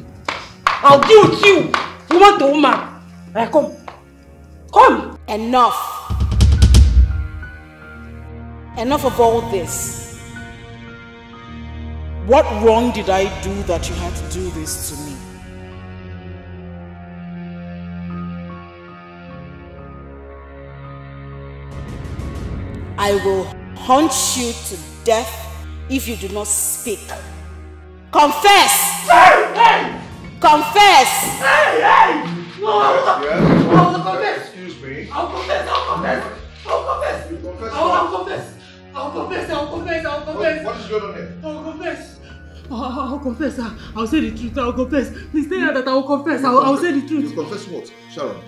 I'll deal with you. Woman to woman. Right, come. Come. Enough. Enough of all this. What wrong did I do that you had to do this to me? I will hunt you to death if you do not speak. Confess! Hey! Hey! Confess! Hey! Hey! No, I will confess! Excuse me. I'll confess! I'll confess! I'll confess! You confess I'll confess! I'll confess! I'll confess! I'll confess! What is going on here? I'll confess! I'll confess. I'll say the truth. I'll confess. Please tell her that I will confess. I'll say the truth. You confess what? Sharon.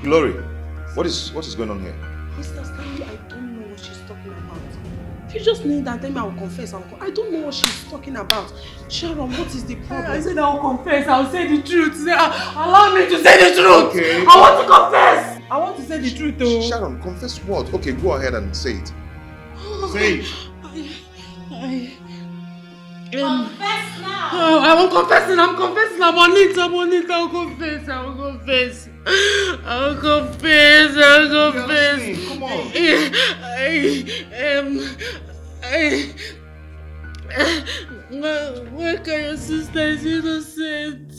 Glory. What is going on here? Mr. Stanley, I don't know what she's talking about. If you just kneel down, tell me I will confess. I don't know what she's talking about. Sharon, what is the problem? I said I will confess. I'll say the truth. Allow me to say the truth. Okay. I want to confess. I want to say the truth though. Sharon, confess what? Okay, go ahead and say it. Say it. Confess now! I'm confessing, I'm confessing, I'm on it, I'll confess, I'll confess. I'll confess, I'll confess. Come on. Why can your sister is innocent?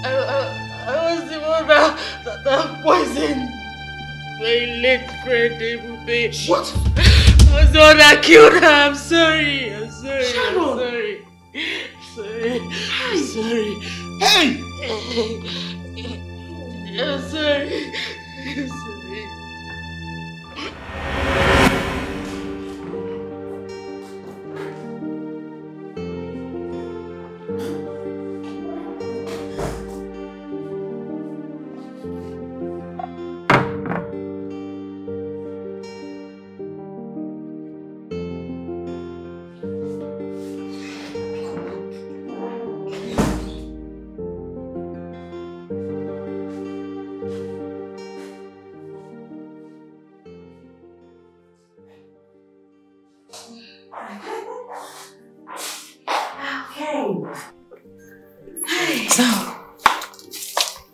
I was the one that poisoned my late friend Ebube. What? I was the one that killed her. I'm sorry. I'm sorry. Sharon. I'm sorry. Hey! I'm sorry. I'm sorry.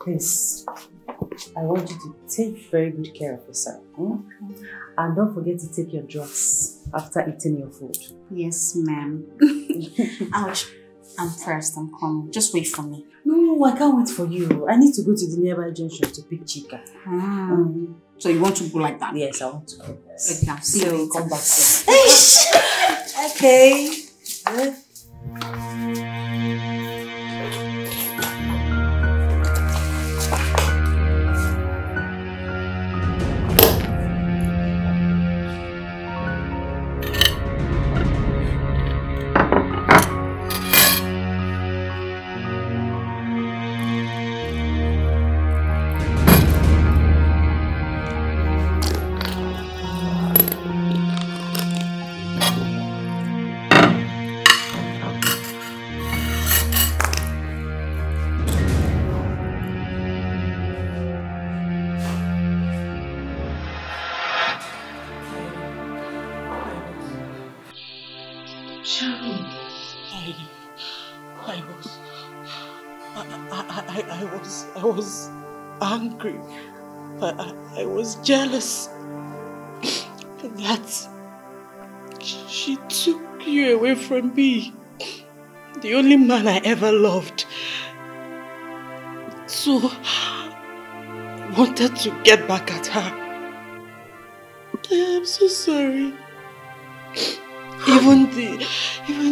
Please, I want you to take very good care of yourself. And don't forget to take your drugs after eating your food. Yes, ma'am. Ouch. I'm first, I'm coming. Just wait for me. No, I can't wait for you. I need to go to the nearby junction to pick Chika. So you want to go like that? Yes, I want to go. Okay, I'll see you later. Come back soon. Okay. I was angry. I was jealous that She took you away from me. The only man I ever loved. So, I wanted to get back at her. I am so sorry. Even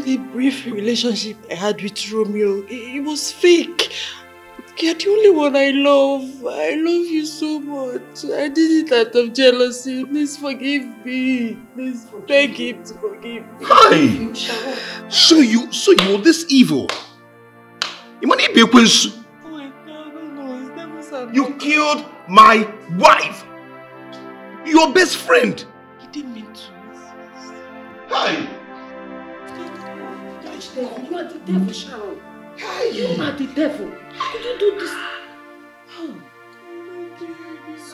the brief relationship I had with Romeo, it was fake. You're the only one I love. I love you so much. I did it out of jealousy. Please forgive me. Please beg him to forgive me. Hey! So you were this evil? Oh my God, no, it's never so. You killed my wife! Your best friend! He didn't mean to. Hey! You are the devil, Sharon. You are the devil. How could you do this?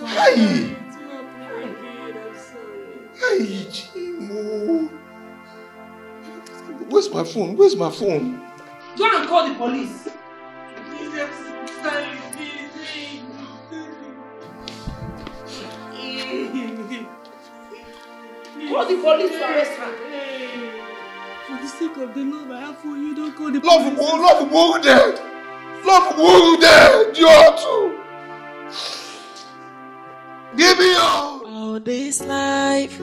Hey! Hey, Chimo. Where's my phone? Where's my phone? Go and call the police. Call the police to arrest her. For the sake of the love I have for you, don't call the police. Love wounded! Love wounded! You are too! Give me all! All this life,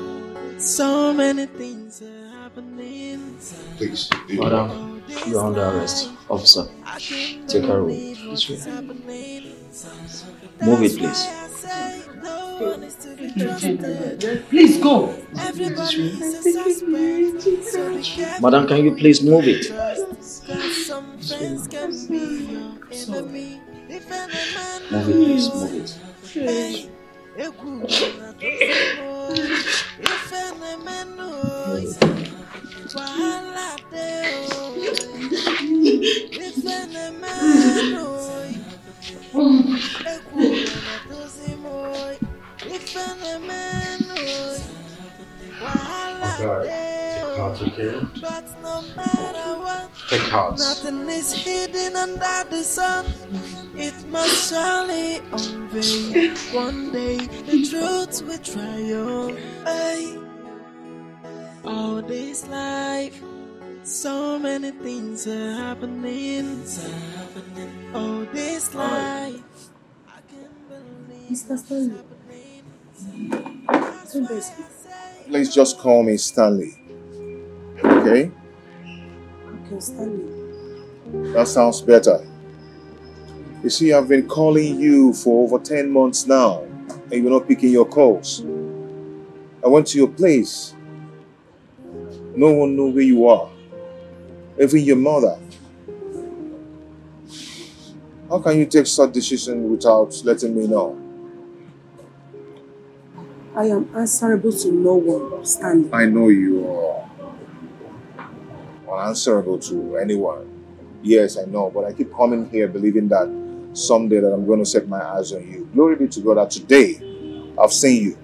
so many things are happening. Please, madam, you are under arrest. Officer, take her away. This way. Move it, please. Please go. Madam, can you please move it? Move it, please. Move it. Take heart. Nothing is hidden under the sun. It must surely unveil. One day the truth will triumph. Hey. All this life, so many things are happening. All this life. Mr. Stanley. Please just call me Stanley. Okay? Okay, Stanley. That sounds better. You see, I've been calling you for over 10 months now, and you're not picking your calls. I went to your place. No one knew where you are. Even your mother. How can you take such decision without letting me know? I am answerable to no one, Stanley. I know you are unanswerable to anyone. Yes, I know, but I keep coming here believing that someday that I'm going to set my eyes on you. Glory be to God that today I've seen you.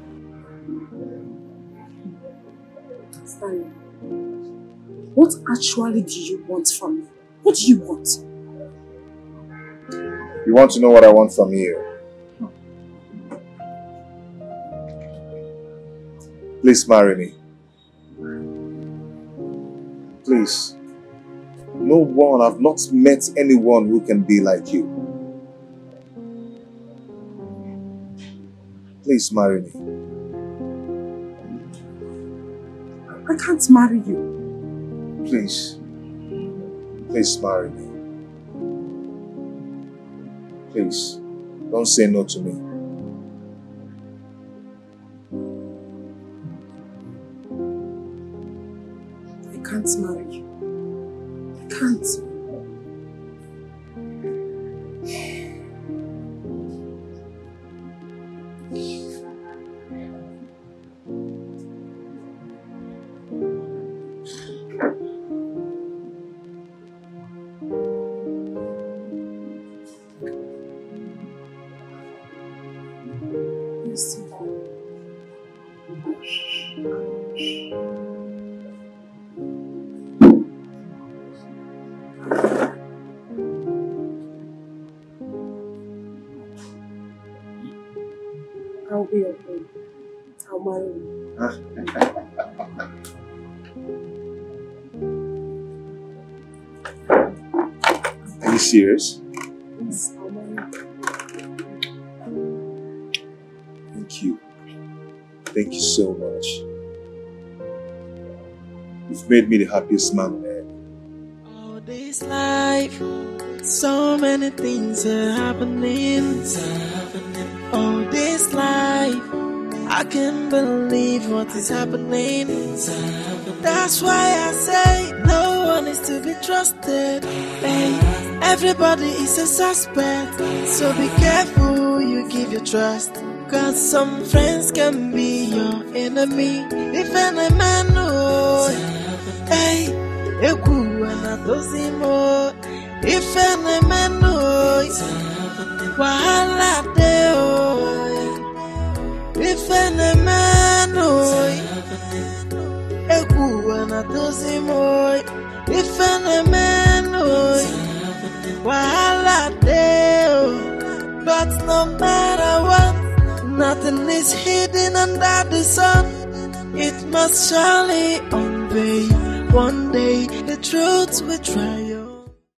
Stanley, what actually do you want from me? What do you want? You want to know what I want from you? Please marry me. Please. No one, I've not met anyone who can be like you. Please marry me. I can't marry you. Please. Please marry me. Please. Don't say no to me. I can't marry you. I can't. I'll be okay. I'll marry you. serious? Yes, I'll marry you. Thank you. Thank you so much. You've made me the happiest man on earth. All this life, so many things are happening. All this life, I can't believe what is happening. That's why I say no one is to be trusted. Hey, everybody is a suspect, so be careful who you give your trust. Cause some friends can be your enemy. If any man knows, hey, if any man knows, wahala deo. If any man knows, if any man knows, wahala deo. But no matter what, nothing is hidden under the sun. It must surely unveil. One day the truth will triumph.